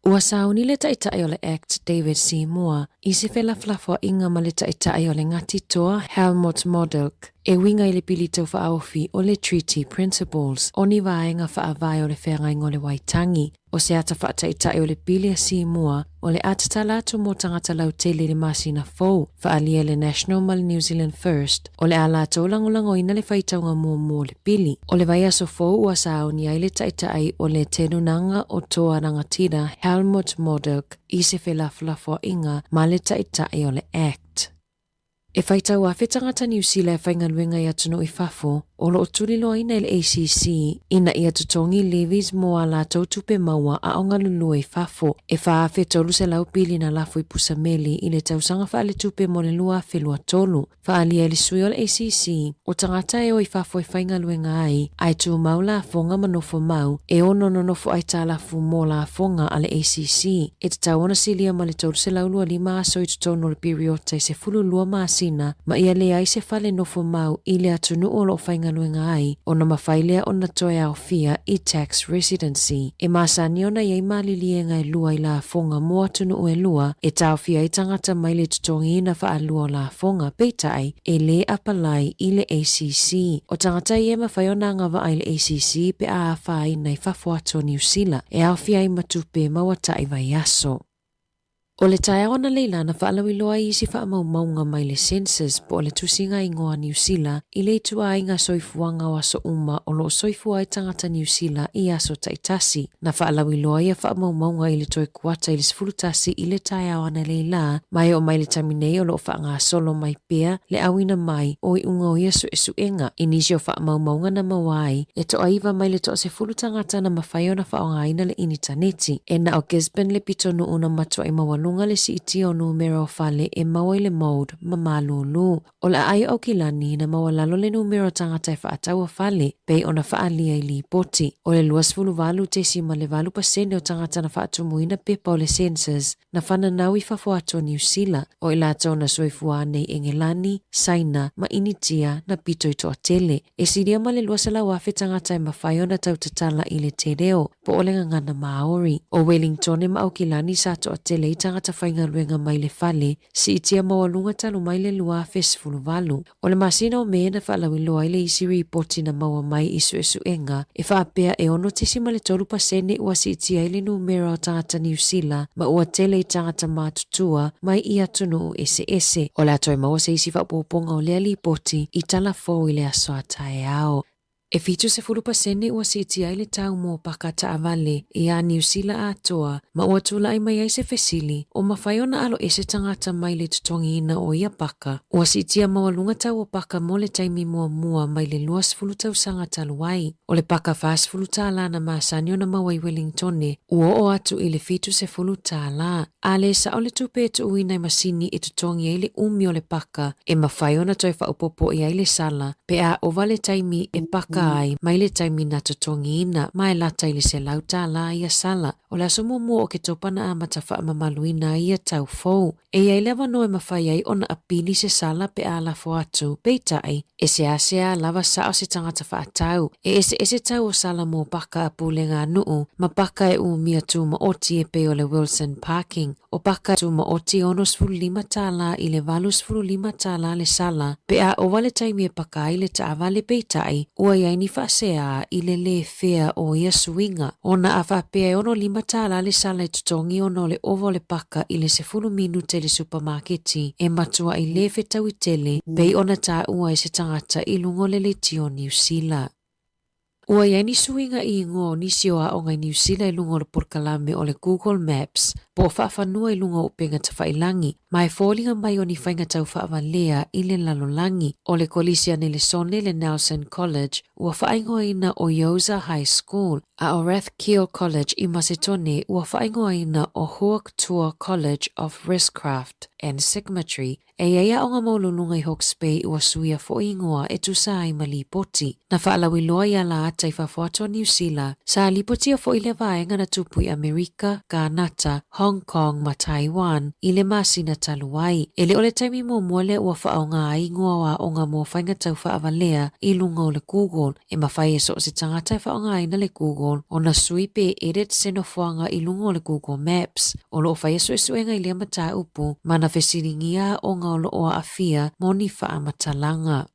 Ua sauni le taitai o le act David Sāmoa i se whelaflafo inga ma le taitai o le ngati toa Helmut Modok e winga i le pili tau whaofi o le treaty principles o ni vaenga whaavai o le whengai o le waitangi o se ata whaataitai o le pili a Sāmoa o le atatala atu mo tangata lau tele le masina fau whaalia le National Mal New Zealand First o le ala tau langolango ina le whaitaunga mua le pili o le vai aso fau ua sauni ai le taitai o le tenunanga o toa rangatira Helmut Modok i se whelaflafo inga ma le taitai o le act. E whaitau a whetangata New Zealand e whaingaluenga i atunu i whafo, o lo tulilo ina il ACC ina i atutongi levies mo a la tautupe maua a onga lulu i whafo, e wha whetolu se lau pili na lafo i pusameli i le tausanga wha le tupe mo le lua whelua tolu. Wha alia i le sui o le ACC, o tangata e o i whafo i whaingaluenga ai tu mau la fonga manofo mau, e ono nonofo ai ta lafu mo la fonga a le ACC, e te tau ona silia ma le tolu se lau lua lima aso i tutono le periota i se fulu lua maasi ma ia le ai se fale nofo mau i le atunu o lo whaingaluenga ai o na mawhailea o na toe au fia i tax residency. E masani o na iei malilienga i lua i la fonga mo atunu o e lua e tau fia i tangata mai le tutongi ina wha alua o la fonga peitai e le apalai i le ACC. O tangata i e mawhai o na ngava ai le ACC pe a awhai nei whafuato New Zealand e au fia i matupe mawatai vai aso. O le tae ona leilana whaalawi loa i isi whaamaumaunga mai le census po le tusinga i ngoa New Zealand i le tua ai ngā soifuanga o aso uma o lo soifua i tangata New Zealand i aso taitasi. Na whaalawi loa i a whaamaumaunga i le toi kuata i le sifurutasi i le tae ona leila mai o mai le taminei o lo whaanga solo mai pea le awina mai o i unga o iasu e suenga. I nisi o whaamaumaunga na mawai e to aiva mai le to se furutangata na mawhai o na whaonga le initaneti. E na o Gisborne le pitonu una matua i mawalu lunga le si iti o numero fale e maua le mode ma malulu. O la ai au kilani na maua lalo le numero tangata e whaataua fale pei o na whaalia i li poti. O le luas fulu valu te si ma le valu pasene o tangata na whaatumuina pepa o le census na whananau i whafuato New Zealand. O i lato na soifua nei Engelani, Saina, ma Initia na pito i toa tele. E siria ma le luas la wafe tangata e mawhai o na tautatala i le te reo po o le ngangana Maori. O Wellington e ma au kilani sa toa tele i tangata whaingaluenga mai le fale si itia mawalunga talu mai le lua fesfulu valu. O le masina o mea na whaalawiloa i le isi ripoti na maua mai isu enga e whaapea e ono tesima le tolu pasene ua si itia i le numero o tangata New Zealand ma ua tele i tangata mātutua mai i atunu ese. O le atoi maua se isi whapoponga o lea li poti i tala fōu i le asoa tae ao. E fitu se fulu pasene ua si itia i le tau mō paka taavale i a New Zealand atoa ma ua tula ai mai ai se fesili o mawhai ona alo ese tangata mai le tutongi ina o ia paka. Ua si itia mawalunga tau o paka mo le taimi mua mai le luas fulu tau sanga taluai. O le paka fast fulu tala na maasani o na mawai Wellingtone ua o atu i le fitu se fulu tala. A le sa o le tupe e tu uinai masini e tutongi ai le umi o le paka e mawhai ona toi whaupopo i ai le sala pe a ova le taimi e paka ai mai le taimi na tutongi ina mai lata i le se lauta la ia sala o la somo mua o ke topana a matafa mamaluina ia tau fou. E ia lewa no e mawhai ai ona apili se sala pe a lafo atu peitai e se asea lava sao se tangata whaatau e ese tau o sala mo paka a pulenga nuu ma paka e umia tu ma oti e pe o le Wilson Parking o paka tu ma oti ono sfuru lima tala i le valu sfuru lima tala le sala pe a o wale taimi e paka i le taavale peitai ua ia ni whaasea i le fea o ia suinga ona a whapea e ono lima tala le sala e tutongi ono le ovo le paka i le sefulu minute le supermarketi e matua i le fetau i tele pei ona ta ua e se tangata i lungo le tio New Zealand. Ua ia ni suinga i ngō nisi o a o ngai New Zealand i lungo le porkalame o le Google Maps po whaafanua i lungo upenga ta whailangi mai fōlinga mai o ni whainga tau whaavalea i le lalolangi o le kolisia ne le sone le Nelson College ua whaingoa ina o Yosa High School a o Rathkiel College i Masetone ua whaingoa ina o Hawke Tour College of Racecraft and Sigmatry e ia o ngā maulunga i Hawke's Bay ua suia fo ingoa e tu sa i malipoti. Na whaalawi loa i ala tai whafuato New Zealand sa lipoti a fo i le vaenga na tupu i Amerika, Kanata, Hong Kong ma Taiwan i le masina taluai. E le o le taimi mua le ua whaonga ai ngua wa o ngā mō whainga tau whaavalea i lunga o le Google e mawhai e so se tangata e whaonga ai na le Google o na sui pe edit seno whaanga i lunga o le Google Maps. O lo o whai e so e suenga i lea mata upu ma na whesiringia o ngā o lo o afia mo ni wha matalanga.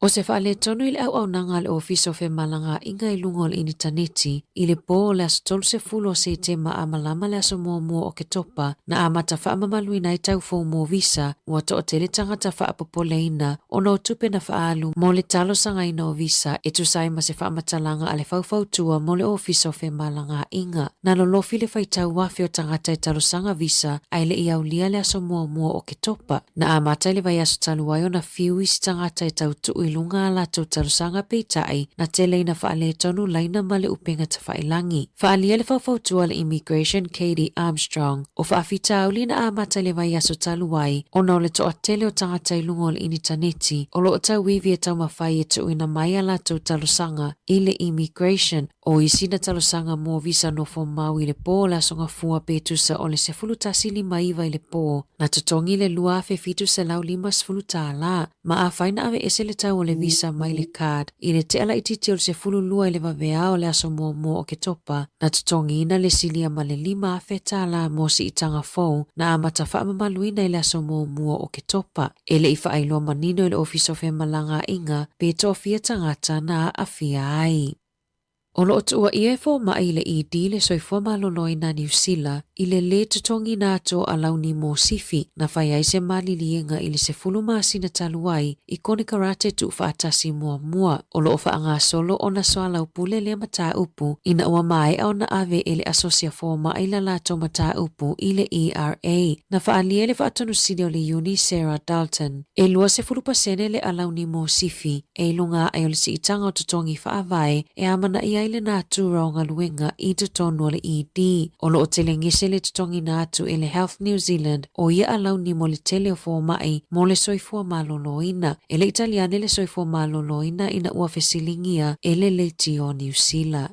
O se whaale tonu i le au nanga le ofiso fe malanga inga i lunga o le initaneti i le po le aso tolu se fulo se te ma amalama le aso mua o ke topa na amata wha amamalui na i tau fau mo visa ua to o tele tangata wha apopoleina o na o tupe na whaalu mo le talo sanga ina o visa e tu sai ma se wha amatalanga a le fau tua mo le ofiso fe malanga inga. Na lo lofi le whai tau wafi o tangata i talo sanga visa ai le iau lia le aso mua o ke topa na amata le vai aso taluai o na fiu isi tangata i tau tuu lunga la tau talusanga peitai na tele na whaale tonu laina male upenga ta whailangi. Whaalia le whawhautua le Immigration Katie Armstrong o whaafitau li na amata le vai aso taluai o na o le toa tele o tangata i lunga o le initaneti o lo o tau wivi e tau mawhai e tu ina mai la tau talusanga i le Immigration o isi na talusanga mo visa no fo mau i le po la songa fua petusa o le se fulutasi lima iwa i le po na tutongi le lua fe fitu se lau lima sfuluta la ma a whaina ave ese le tau o le visa mai le card i le te ala ititi o le se fulu lua i le vavea o le aso mua o ke topa na tutongi ina le silia ma le lima a feta la mo si itanga fau na amata wha mamaluina i le aso mua o ke topa e le ifa ailoa manino i le ofiso fe malanga inga pe tofia tangata na afia ai. O lo tua ia fo mai le i di le soifua maloloi na New Zealand i le tutongi nato a launi mo sifi na whai ai se malilienga i le se fulu masina taluai i kone karate tu whaatasi mua. O lo ofa anga solo o na soa lau pule le mata upu ina ua mai au na ave e le asosia forma i la lato mata upu i le ERA na whaalia le whaatonu sini o le uni Sarah Dalton e lua se fulu pasene le a launi mo sifi e lunga ai o le si itanga o tutongi whaavai e amana ia ile na tura o ngaluenga i te tonu le ED. O lo o tele ngese le tutongi natu ele Health New Zealand o ia alau ni mo le tele o fo mai mo le soifua maloloina. Ele Italiane le soifua maloloina ina ua fesilingia ele le tio New Zealand.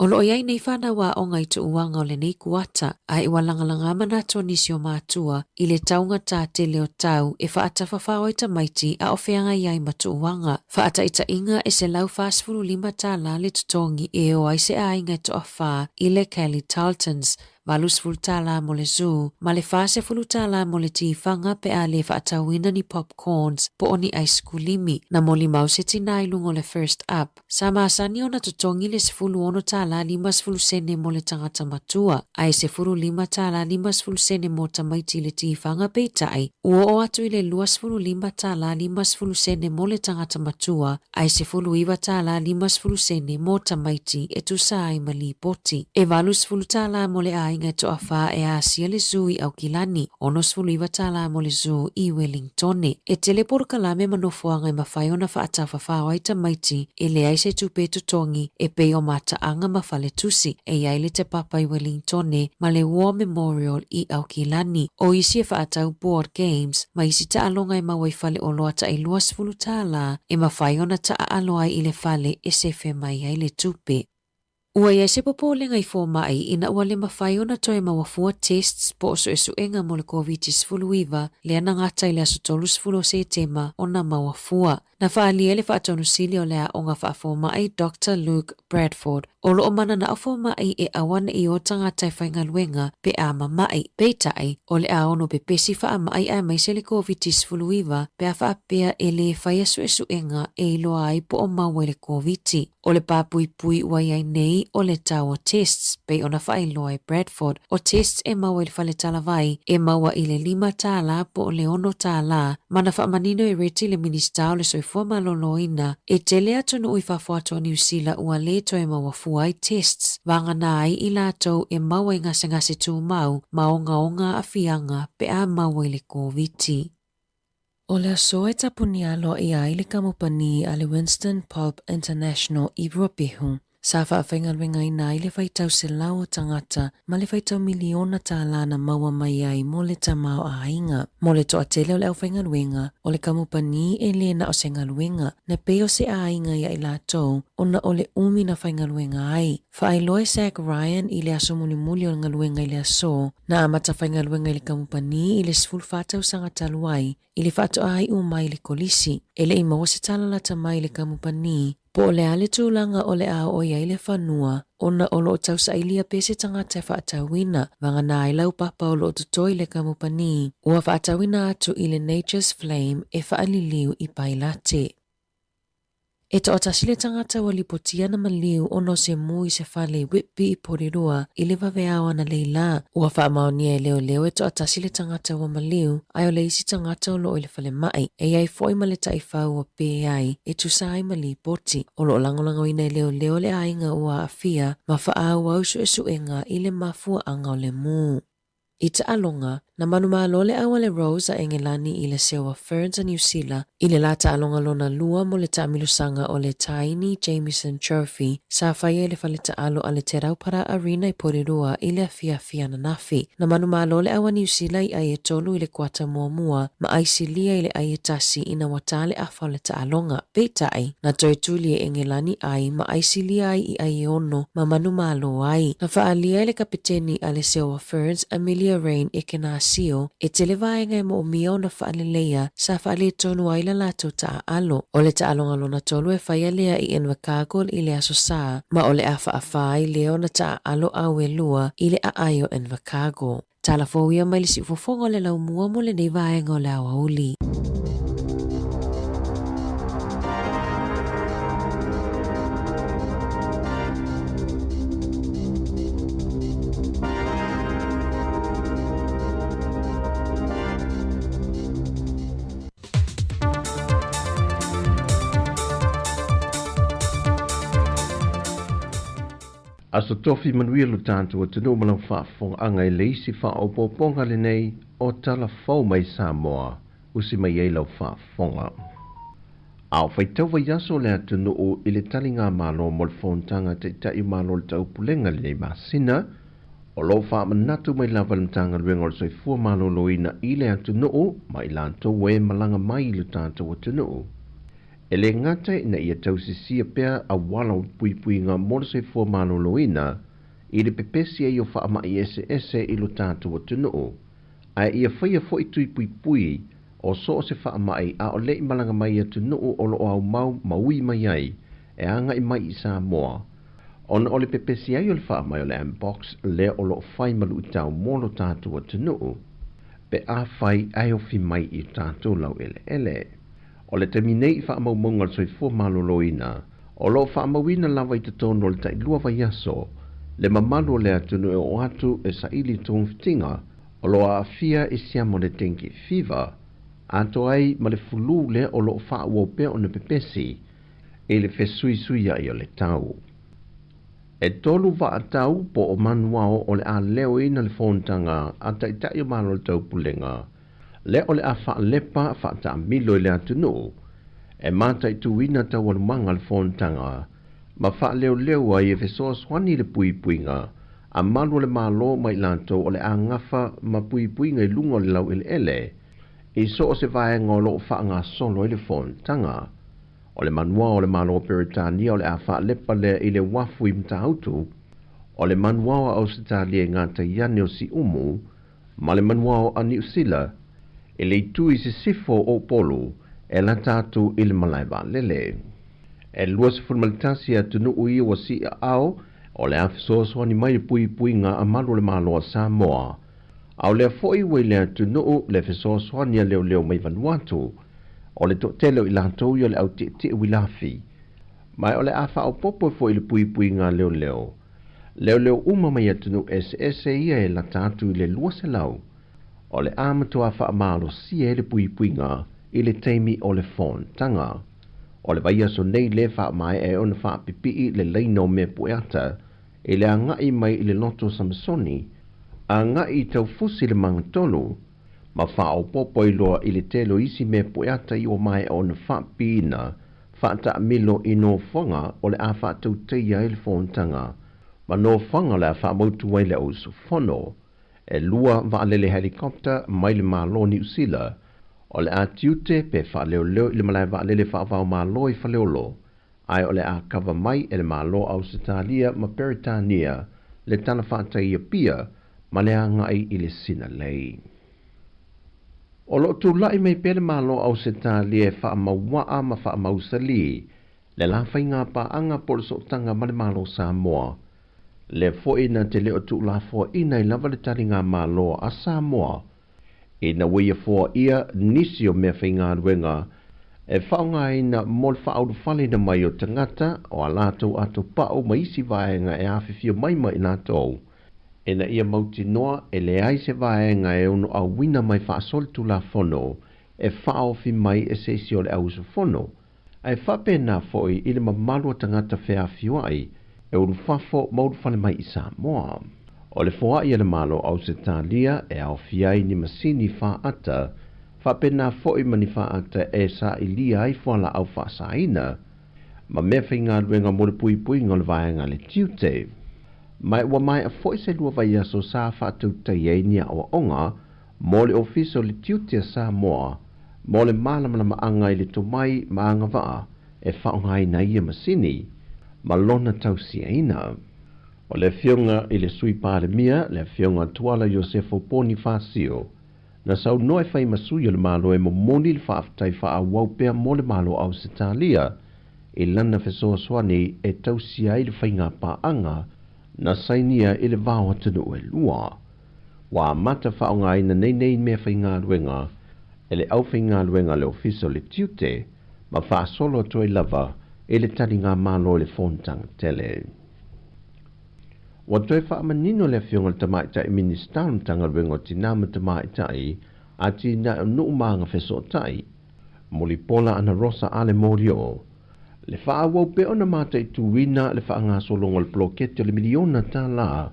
O lo iai nei whana wa o ngai tu uanga o le nei kuata, ai ua langalanga mana tonisi o mātua i le taunga tā te leo tau e whaata whawhao i tamaiti a ofeanga iai matu uanga. Whaata ita inga e se lau whaasfuru lima tā la le tutongi e o ai se a inga to a wha i le Kelly Tarletons, valus fulutala mo le zoo, ma le fase fulutala mo le tifanga pe a le whaatawina ni popcorns po o ni ice kulimi na mo li mau se tina ilungo le first up. Sa maasani o na tutongi le se fulu ono tala limas fulu sene mo le tangata matua, ai se fulu lima tala limas fulu sene mo tamaiti le tifanga pe tai, ua o atu i le luas fulu lima tala limas fulu sene mo le tangata matua, ai se fulu iwa tala limas fulu sene mo tamaiti e tu sa ai mali poti. E valus fulutala mo le ai ngai to afa e a sia le zoo i Aukilani, ono sfulu iwa tala mo le zoo i Wellingtone. E telepor kalame manofoanga i mawhai ona whaatafa whawai tamaiti e le aise tupe tutongi e pe o mata anga mawhale tusi e yaile te papa i Wellingtone ma le War Memorial i Aukilani. O isi e whaatau board games ma isi ta alonga i mawai whale o loa ta i lua sfulu tala e mawhai ona ta aloa i le whale e se fe mai yaile tupe. Ua ia se popo le ngai fō mai ina ua le mawhai ona toi mawafua tests po oso esu enga mo le COVID-19 le ana ngata i le aso tolu sfulo se tema o na mawafua. Na whaalia le whaatonu sili o lea o ngā whaafo mai Dr. Luke Bradford o lo o mana na afo mai e awana i o tangata i whainga luenga pe ama mai. Peitai o le a ono pe pesi wha mai a mai se le COVID-19 pe a whaapea e le whai asu esu enga e iloa ai po o maua le COVID. O le pāpui pui ua iai nei o le tau o tests pe ona whailoa e Bradford o tests e maua i le whale talavai e maua i le 5 tāla po o le 1 tāla mana whaamanino e reti le minista o le soifua maloloina e tele atonu ui whafuato New Zealand ua le toi mawafua i tests wangana ai i lātou e maua i ngase tū mau maonga a fianga pe a maua i le COVID. O le aso e tapuni alo i ai le kamupani a le Winston Pub International i Ruapihu. Sa whaawhaingaruenga ina i le whaitau se lau o tangata ma le whaitau miliona tā lana maua mai ai mo le tamao a inga. Mo le toa tele o le au whaingaruenga o le kamupani e le na o se ngaruenga na peo se a inga ia i la tau o na o le umi na whaingaruenga ai. Whaailoe Zach Ryan i le aso muli o ngaruenga i le aso na amata whaingaruenga i le kamupani i le sifuru whatau sanga taluai i le whato ai umai le kolisi. E le ima wase talalata mai le kamupani po o le ale tūlanga o le ao o ia i le whanua o na olo o tau sa ilia pese tangata whaatawina vanga na i lau papa o lo tutoi le kamupani ua whaatawina atu i le Nature's Flame e whaaliliu i pailate. E ta o tasile tangata wa lipotia na maliu o no se mui se whale whitby i porirua i le waweawa na leila. Ua whaamaonia e leo e ta o tasile tangata wa maliu ai o le isi tangata o lo i le whale mai. E ai foi maleta i whau o PAI e tusai mali poti. O lo langolango ina e leo le ainga ua afia ma whaau au su e suenga i le mafua anga o le mu. I ta alonga, na manuma lole awa le Rose a engelani i le sewa Ferns a New Zealand, i le lata alonga lona lua mo le taamilusanga o le Tiny Jameson Trophy, sa whaia le faleta alo a le te raupara arena i porirua i le afia na nafi. Na manuma lole awa New Zealand i ai e tolu i le kuata mua ma aisi lia i le ai e tasi i na watale afa o le ta alonga. Peitai, na toi tuli e engelani ai ma aisi lia ai i ai ono ma manuma alo ai. Na whaalia i le kapiteni a le sewa Ferns Amelia Rain e kena sio e te levaenga e mo mia o na whaalelea sa whaale tonu aila lato ta alo. O le ta alonga lona tolu e whaia lea i Enwakago i le aso saa ma o le afa awhai leo na ta alo awe lua i le aayo Enwakago. Tala fōia mai le si ufofonga le lau mua mo le nei vaenga o le awauli. Aso tofi manuia lo tātou o tunu malau whaafonga anga e leisi whaopoponga le nei o tala fau mai Sāmoa usi mai ei lau whaafonga. Ao whaitau vai aso le atunu o i le talinga malo mo le whoontanga te tai malo le tau pulenga le nei masina o lo whaamanatu mai lava le mtanga luenga o le soifua malo loina i le atunu o mai lanto we malanga mai lo tātou o tunu. E le ngata ina ia tausisia pea a wala o puipuinga mo le soifua malo loina i le pepesi e o whaama i ese i lo tātou o tunu. A ia whaia fo i tui puipui o so se whaama i a o le malanga mai a tunu o lo au mau maui mai ai e anga i mai i Sāmoa. Ona o le pepesi ai o le whaama i o le Mbox le o lo whai malu i tau mo lo tātou o tunu. Pe a whai ai o fi mai i tātou lau ele. O le te minei wha amaumonga le soifua maloloina, o lo wha amawina lawa i te tono le tai lua vai aso, le mamalu le atunu e o atu e sa ili tōng fitinga, o lo a afia e siamo le tenki fiva, ato ai ma le fulu le o lo wha uope o ne pepesi, e le fesui suia i o le tau. E tolu wa a tau po o manuao o le a leo ina le whontanga a tai o malo le tau pulenga, le ole a wha lepa wha ta milo i le atunu, e mata i tuina ta walumanga le whontanga, ma wha leo ai e fesoa swani le puipuinga, a malu le malo mai lanto o le a ngafa ma puipuinga i lungo le lau ele, i so o se vaenga o lo wha ngā solo i le whontanga. O le manua o le malo Peritania o le a wha lepa le i le wafu i mta autu, o le manua o Ausitalia ngā ta iane o si umu, ma le manua o New Zealand, e le tui se sifo o polo e la tatu il malaiva lele. E lua se fulmalitasi a tunu ui o si ao o le afisoso ni mai pui nga amalu le malo a Sāmoa. Au le foi wei le tunu le afisoso ni a leo mai Vanuatu o le totelo i lantou i o le au te wilafi. Mai o le afa o popo foi le pui nga leo. Leo uma mai a tunu ese ia e la tatu i le lua se lau. O le amatua wha amaro si e le puipuinga i le teimi o le whontanga. O le vaia so nei le wha mai e ona wha pipi le leino me pueata i le angai mai i le loto Samsoni, a ngai tau fusi le mangatolu, ma wha o popo i loa i le telo isi me pueata i o mai o na wha pina, Whaata milo I no whanga o le a whaatau teia I le whontanga. Ma no whanga le a whaamautu wai le au su whono. E lua waalele helikopter mai le malo New Zealand. O le a tiute pe whaaleo leo I le malai waalele whaavao malo I whaleolo. Ai o le a kawa mai e le malo Ausitalia ma Peritania le tana whaatai pia ma le a ngai I le sina lei. O lo tu lai mei pele malo Ausitalia e whaamawaa ma whaamausali le la whainga pa anga por so tanga ma le malo Sāmoa. Le foina te leo tu la fo ina I lava le taringa malo a Sāmoa. Ina wia fo ia nisi o mea whainga ruenga e whaonga ina mol whaoru whale na mai o tangata o a lātou ato pao ma isi vaenga e awhiwhia maima I nātou. Ina ia mauti noa e le aise vaenga e ono au wina mai whaasol tu la whono e whaofi mai e seisi o le ausu whono. Ai whape nā foi I le mamalua tangata whea whiwai e uru whafo maudu whale mai I Sāmoa. O le whoa I le malo Ausitalia e au fiai ni masini whaata whapena foi mani whaata e sa I lia ai whala au whaasaina ma mea whainga ruenga mo le pui pui ngol vaenga le tiute. Mai ua mai a foi se lua vai aso sa whaatau taienia o onga mo le ofiso le tiute a Sāmoa mo le malamana anga I le tomai maanga waa e whaongai na ia masini ma lona tausia ina. O le fionga I le sui pāle mia le fionga tuala Josefo Poni Fasio na sau noe whai masui o le malo e mo moni le whaaftai wha wau pea mo le malo Ausitalia I lana whesoa swani e tausia I le whainga paanga na sainia I le vāo atanu e lua. Wa mata whaonga ina nei mea whainga ruenga e le au whainga ruenga le ofiso le tiute ma wha solo toi lava e le taringa malo le fontang tele. Wa toi wha manino le fionga tamai tai ministarum tanga ruenga o tinama tamai tai a tina nuu maanga wheso tai. Moli pola ana rosa ale morio. Le wha awau pe ona mata I tuwina le wha ngā solonga le plokete le miliona tā la.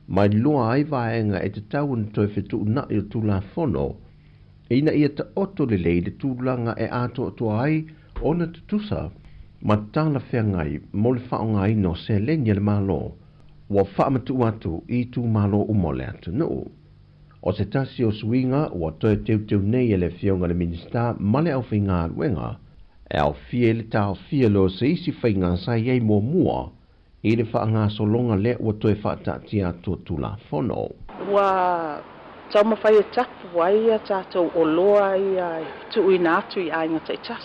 Mai lua ai vaenga e te tau na toi whetu na I o tūla whono. Ina ia ta oto le lei le tūlanga e ato o ai ona tutusa. Ma tāla whea ngai mo le wha o ngai no se lenya le malo. Wa wha matu atu I tū malo umole atu no. O se tasi o suinga wa toe teu nei e le fionga le minista male au whainga ruenga. E au fie le tau fie lo se isi whainga sa iei mua I le whaanga solonga le wa toe whaatati atu tula whono. Wa tau mawhai e tapu wai a tātou o loa I tu I nātu I ainga te tas.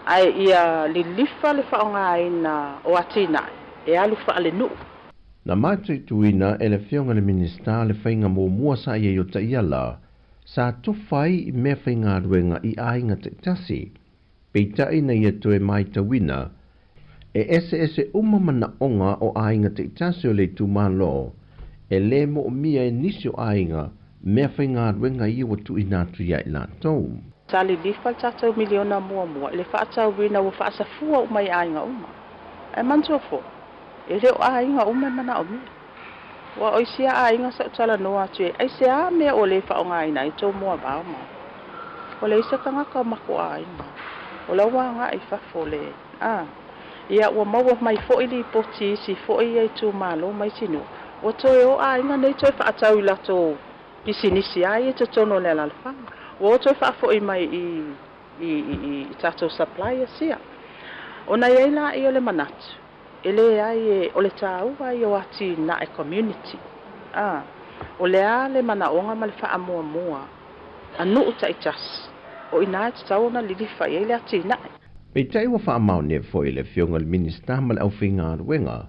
Ai ia li lifa le whaonga ina o atina e alu wha le nuu. Na mātui tuina e le fionga le minista le whainga mua sa iei o ta iala sa tofai me whainga ruenga I ainga te tasi. Peitai na ia toe mai ta wina e ese umamana onga o ainga te tasi o le tumalo e le mo mia e nisi o ainga me whainga ruenga I o tu inatu ia I lātou. Tali lifa tātou miliona mua le whaatau wina wa whaasafua o mai ainga uma. E mantua fo. E reo ainga ume mana o mea. Wa oisia ainga sa utala noa tue. Ai se a mea o le whaonga ina I tō mua bauma. O le isa kangaka mako ainga. O la wanga I whafo le. Ia ua maua mai fo'i li poti si fo'i ai tū malo mai sinu. O toi o ainga nei toi whaatau I lato pisinisi ai e te tono le lalwhanga. O toi whafo'i mai I tato supply sia. O na iei la I o le manatu. Ele ai o le tau ai o ati na e community. O le a le manaonga ma le wha mua. Anu uta I tas. O ina te tau na lilifa I le ati na. Peitai wa wha mau ne foi le fionga le minista ma le au whinga ruenga.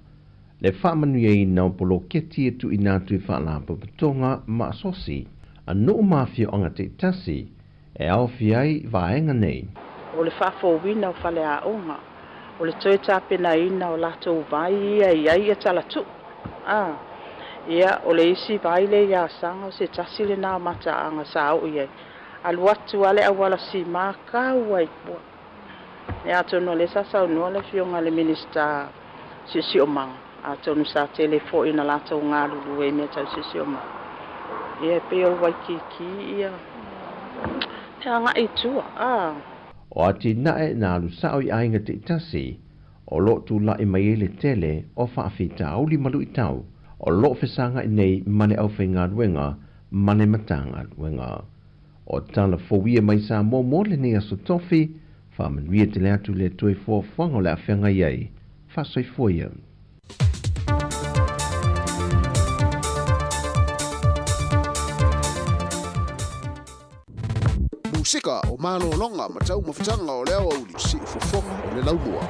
Le wha manu iei nau polo keti e tu inatu I wha la papatonga ma sosi. Anu mafia o ngate tasi e au fiai vaenga nei. O le wha fo wina o whale a onga. O le toi tāpena ina o latou vai ia tala tu. Ia o le isi vai le ia sanga o se tasi le nā mata anga sa au iei. Alu atu ale awala si mākau ai pua. Ia tonu le sasau nua le fionga le minista si o manga. A tonu sa telefo ina latou ngā lulu e mea tau si o manga. Ia pe o waikiki ia. Te anga I tua. O ati nae na alu sao I ainga te itasi, o lo tu la I mai ele tele o whaafita au li malu I tau, o lo fesanga I nei mane au whenga ruenga, mane matanga ruenga. O tala fowia mai Sāmoa mo le ni aso tofi, whamanuia te le atu le toi fua whango le a whenga iei, whasoi fuia. Musika o malo longa ma tau mawhitanga o leo au li si ufofonga o le laumua.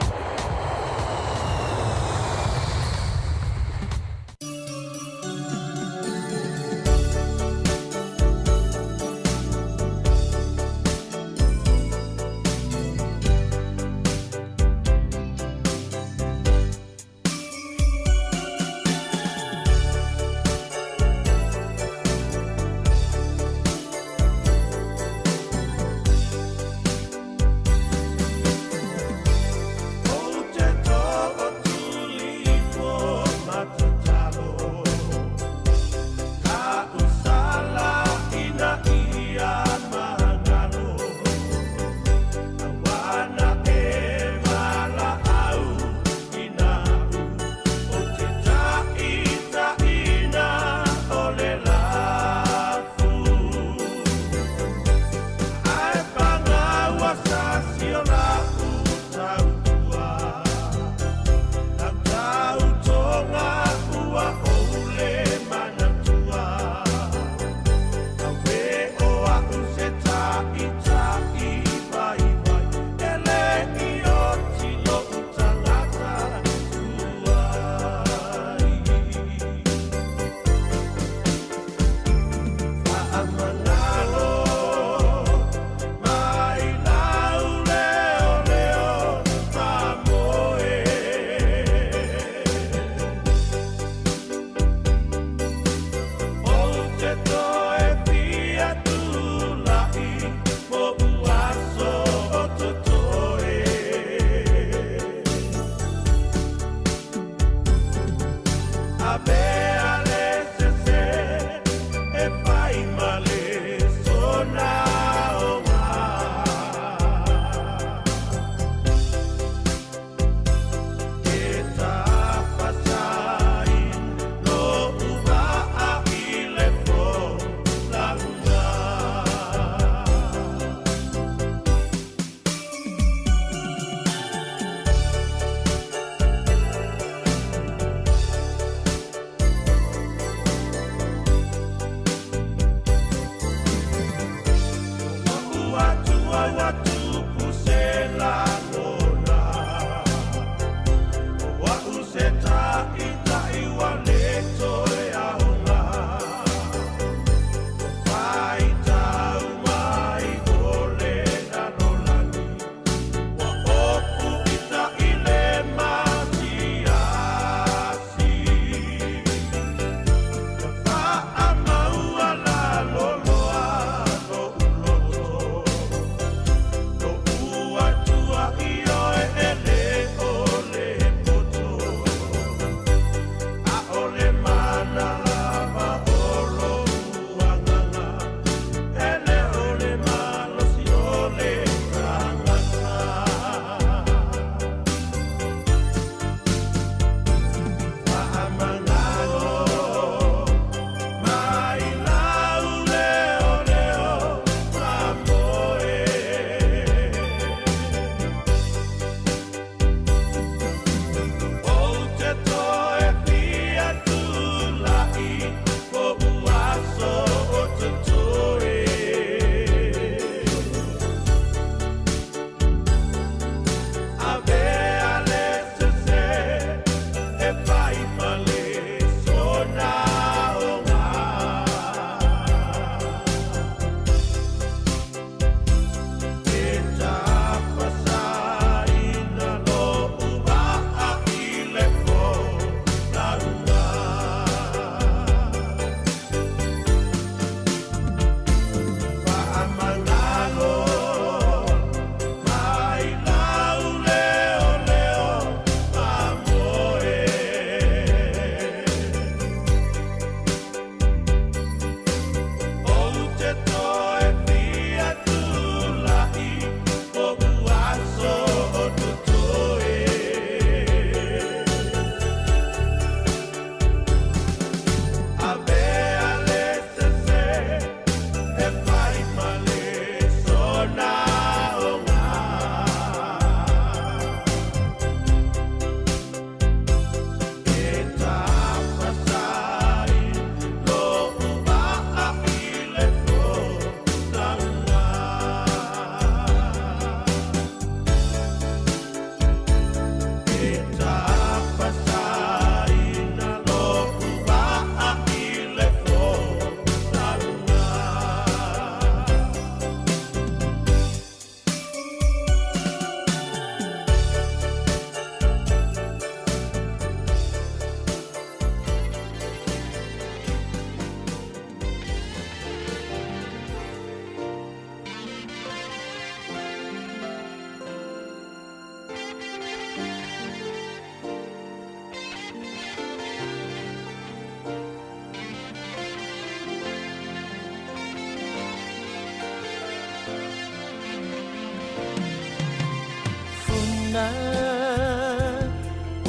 Funa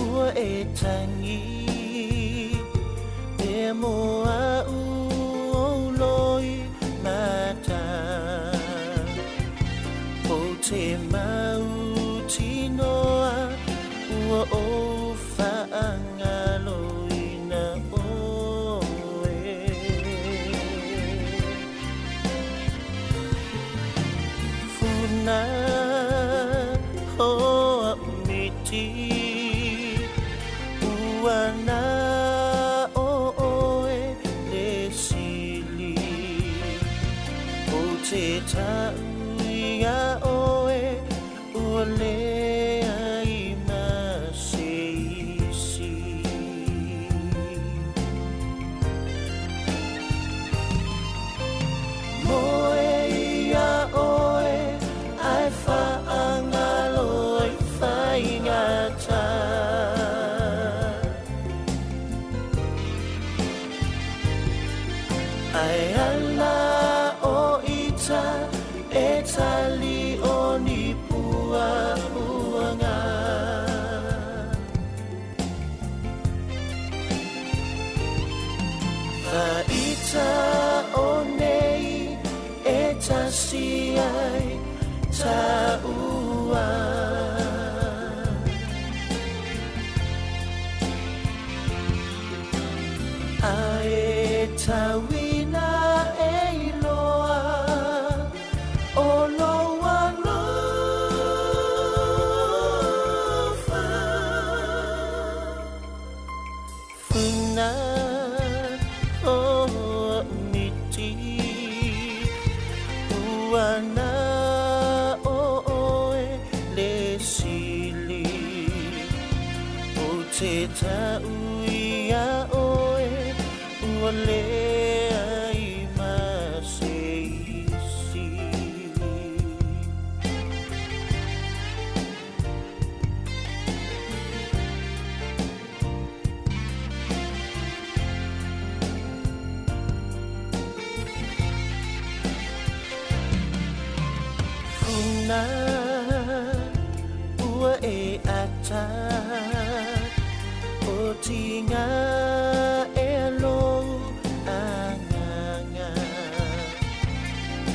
ua e tangi e moa u loi mata o te mau tinoa ua o whaangaloina oe Funa hoa miti uana o oe le sili o te tauia oe ua lea i maseisi moe ia oe ai whaangaloi whaingata ai ala o ita e tali o ni pua uanga ka ita o nei e tasi ai ta ua Ae tawina e iloa o loa lofa Funa o miti uana o oe le sili o te tauia oe ua lea i maseisi Funa ua e ata o tinga e alou anganga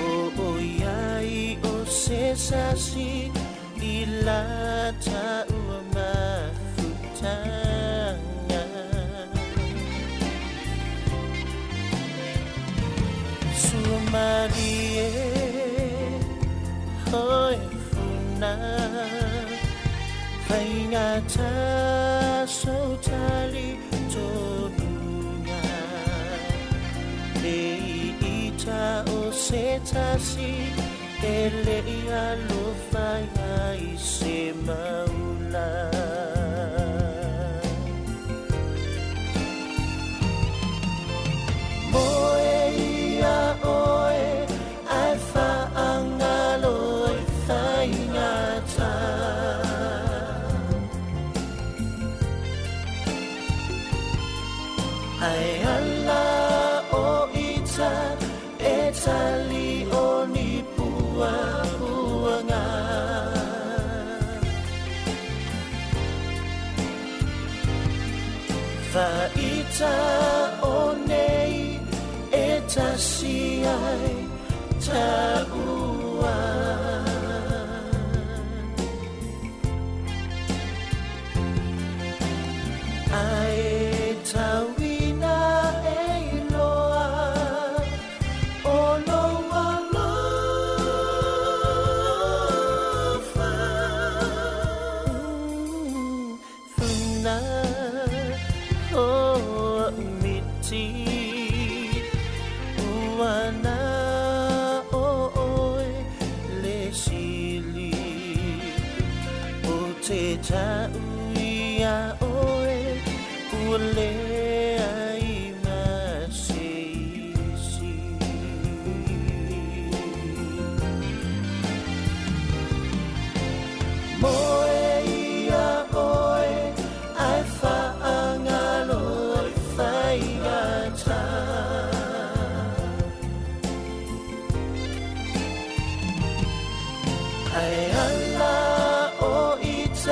o iai o se sasi i lata ua mafutanga Sua Marie hoi funa Vaingata so tali todunga Le ita o se tasi e le ia lo faia i se maula Moe ia oe ai whaangaloi whaingata Ai ala o ita e tali o ni pua puanga Fa ita o nei e tasi ai ta ua Ai tawina e iloa o loa lofa Funa o miti uana o oe le sili o te tauia oe ua lea i maseisi Moe ia oe ai whaangaloi whaingata Ai ala o ita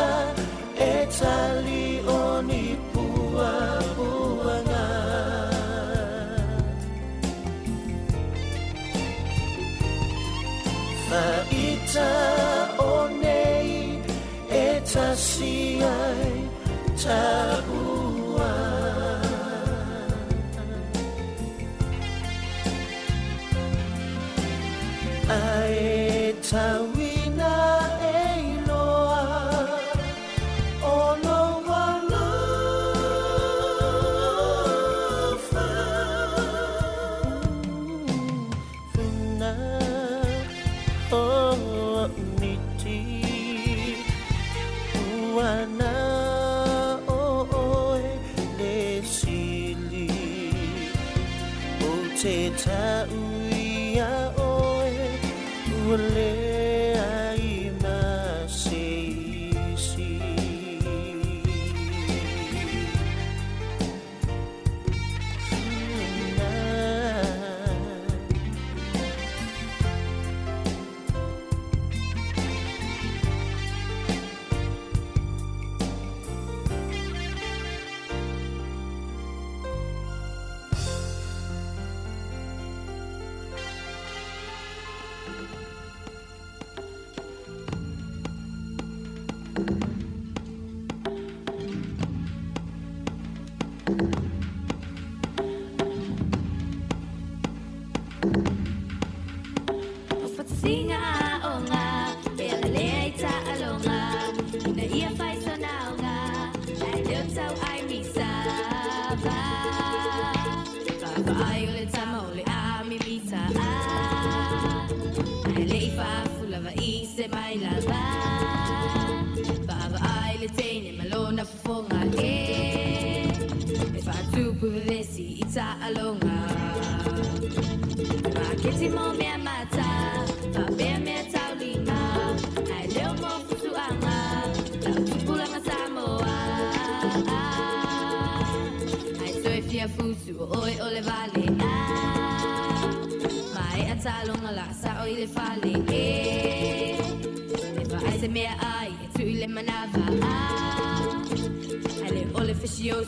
tasi ai taua ai tawina e loa ono wala funa o miti wana o le sili o te tauia Ule ai maseisi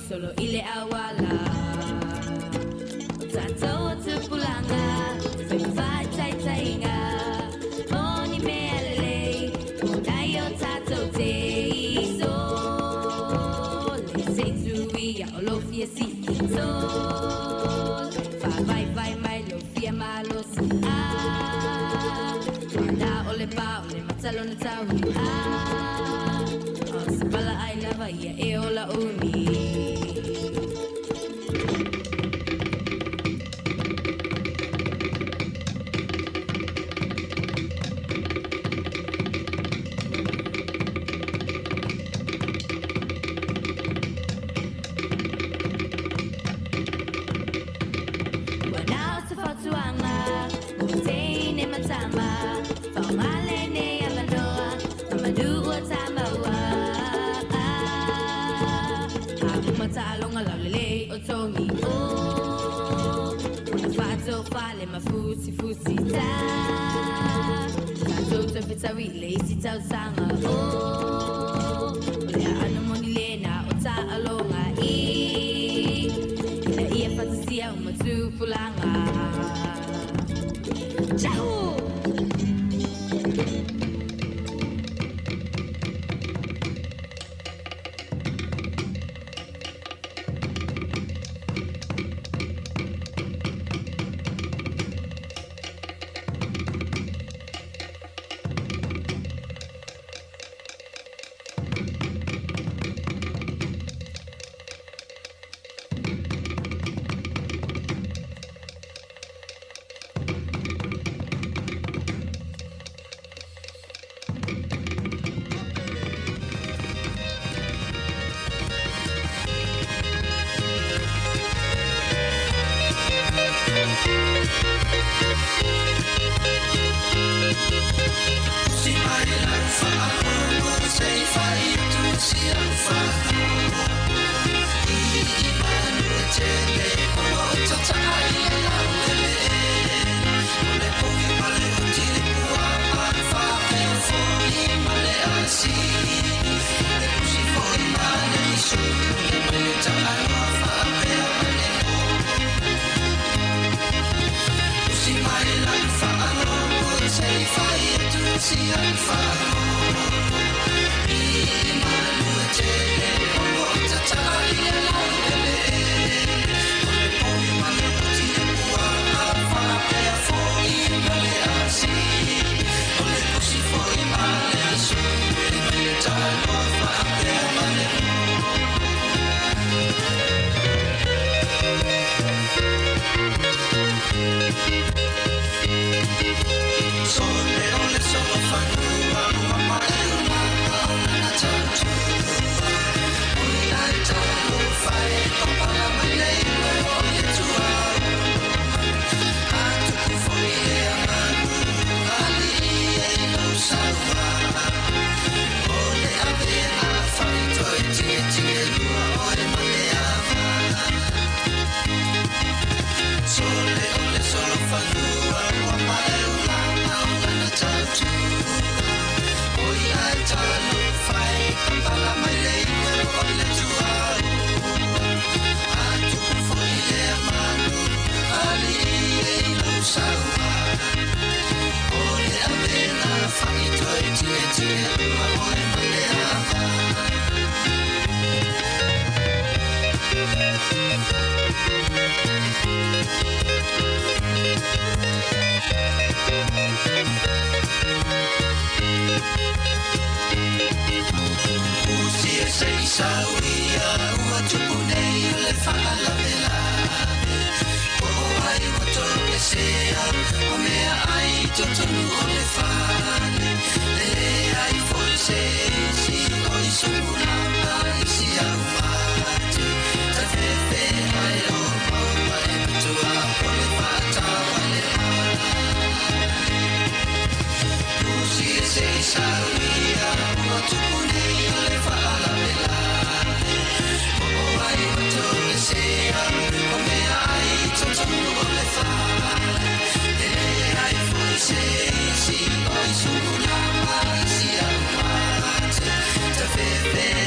Solo ile awala Tato tupulanga Vai tai tainga Oni mealele Onayo tato te So Le se tuia o lo fia si So Vai mai lo fia malo si Wanda ole pa ole matalo na tawi Sabala ai lava ia e ola uni See, I'm far. Baby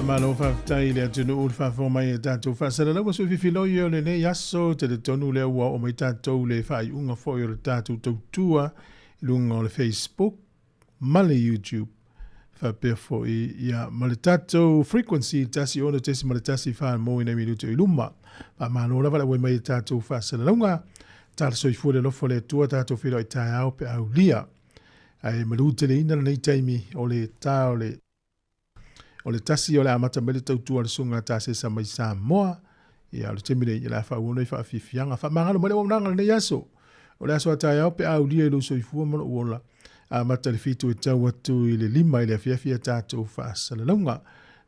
Amalo whaftai lea tunu ur whawho mai e tātou whasara lau so whiwhilo i o le ne yaso te le tonu lea ua o mai tātou le whai unga fwoi o le tātou tautua i lunga o le Facebook ma le YouTube whapea fwoi ia ma le tātou frequency tasi ono tesi ma le tasi wha mo i nei minuto i luma pa mano rawa la wai mai tātou whasara launga tātou soi fwore lofo le tua tātou whiro i tāi au pe au lia ai maru te le ina nei taimi o le tā o le tasi o le amata mele tautua le sunga tase sa mai Sāmoa ia o le temire i la whauona i whaafifianga whamangalo mele wamnanga le aso o le aso a tai au pe au lia i lo soifua mono uola amata le fitu e tau atu i le lima i le afiafia tātou whaasala launga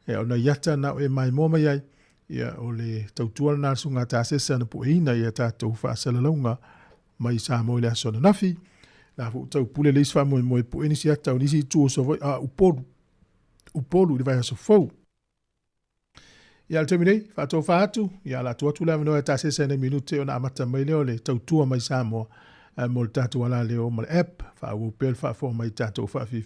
o na iata na o e mai mō mai ai ia o le tautua na sunga tase sa na pueina i a tātou whaasala launga mai Sāmoa i le aso na nafi la fu tau pule le isfa mo e pueni si ata o nisi tu so voi a upolu le vai so fou ia le temine fa to fa atu ia la tu la no ta se sene minute ona amata mai le le tau tua mai Sāmoa mo tatu ala le o ma app fa u pel fa fo mai tatu fa fi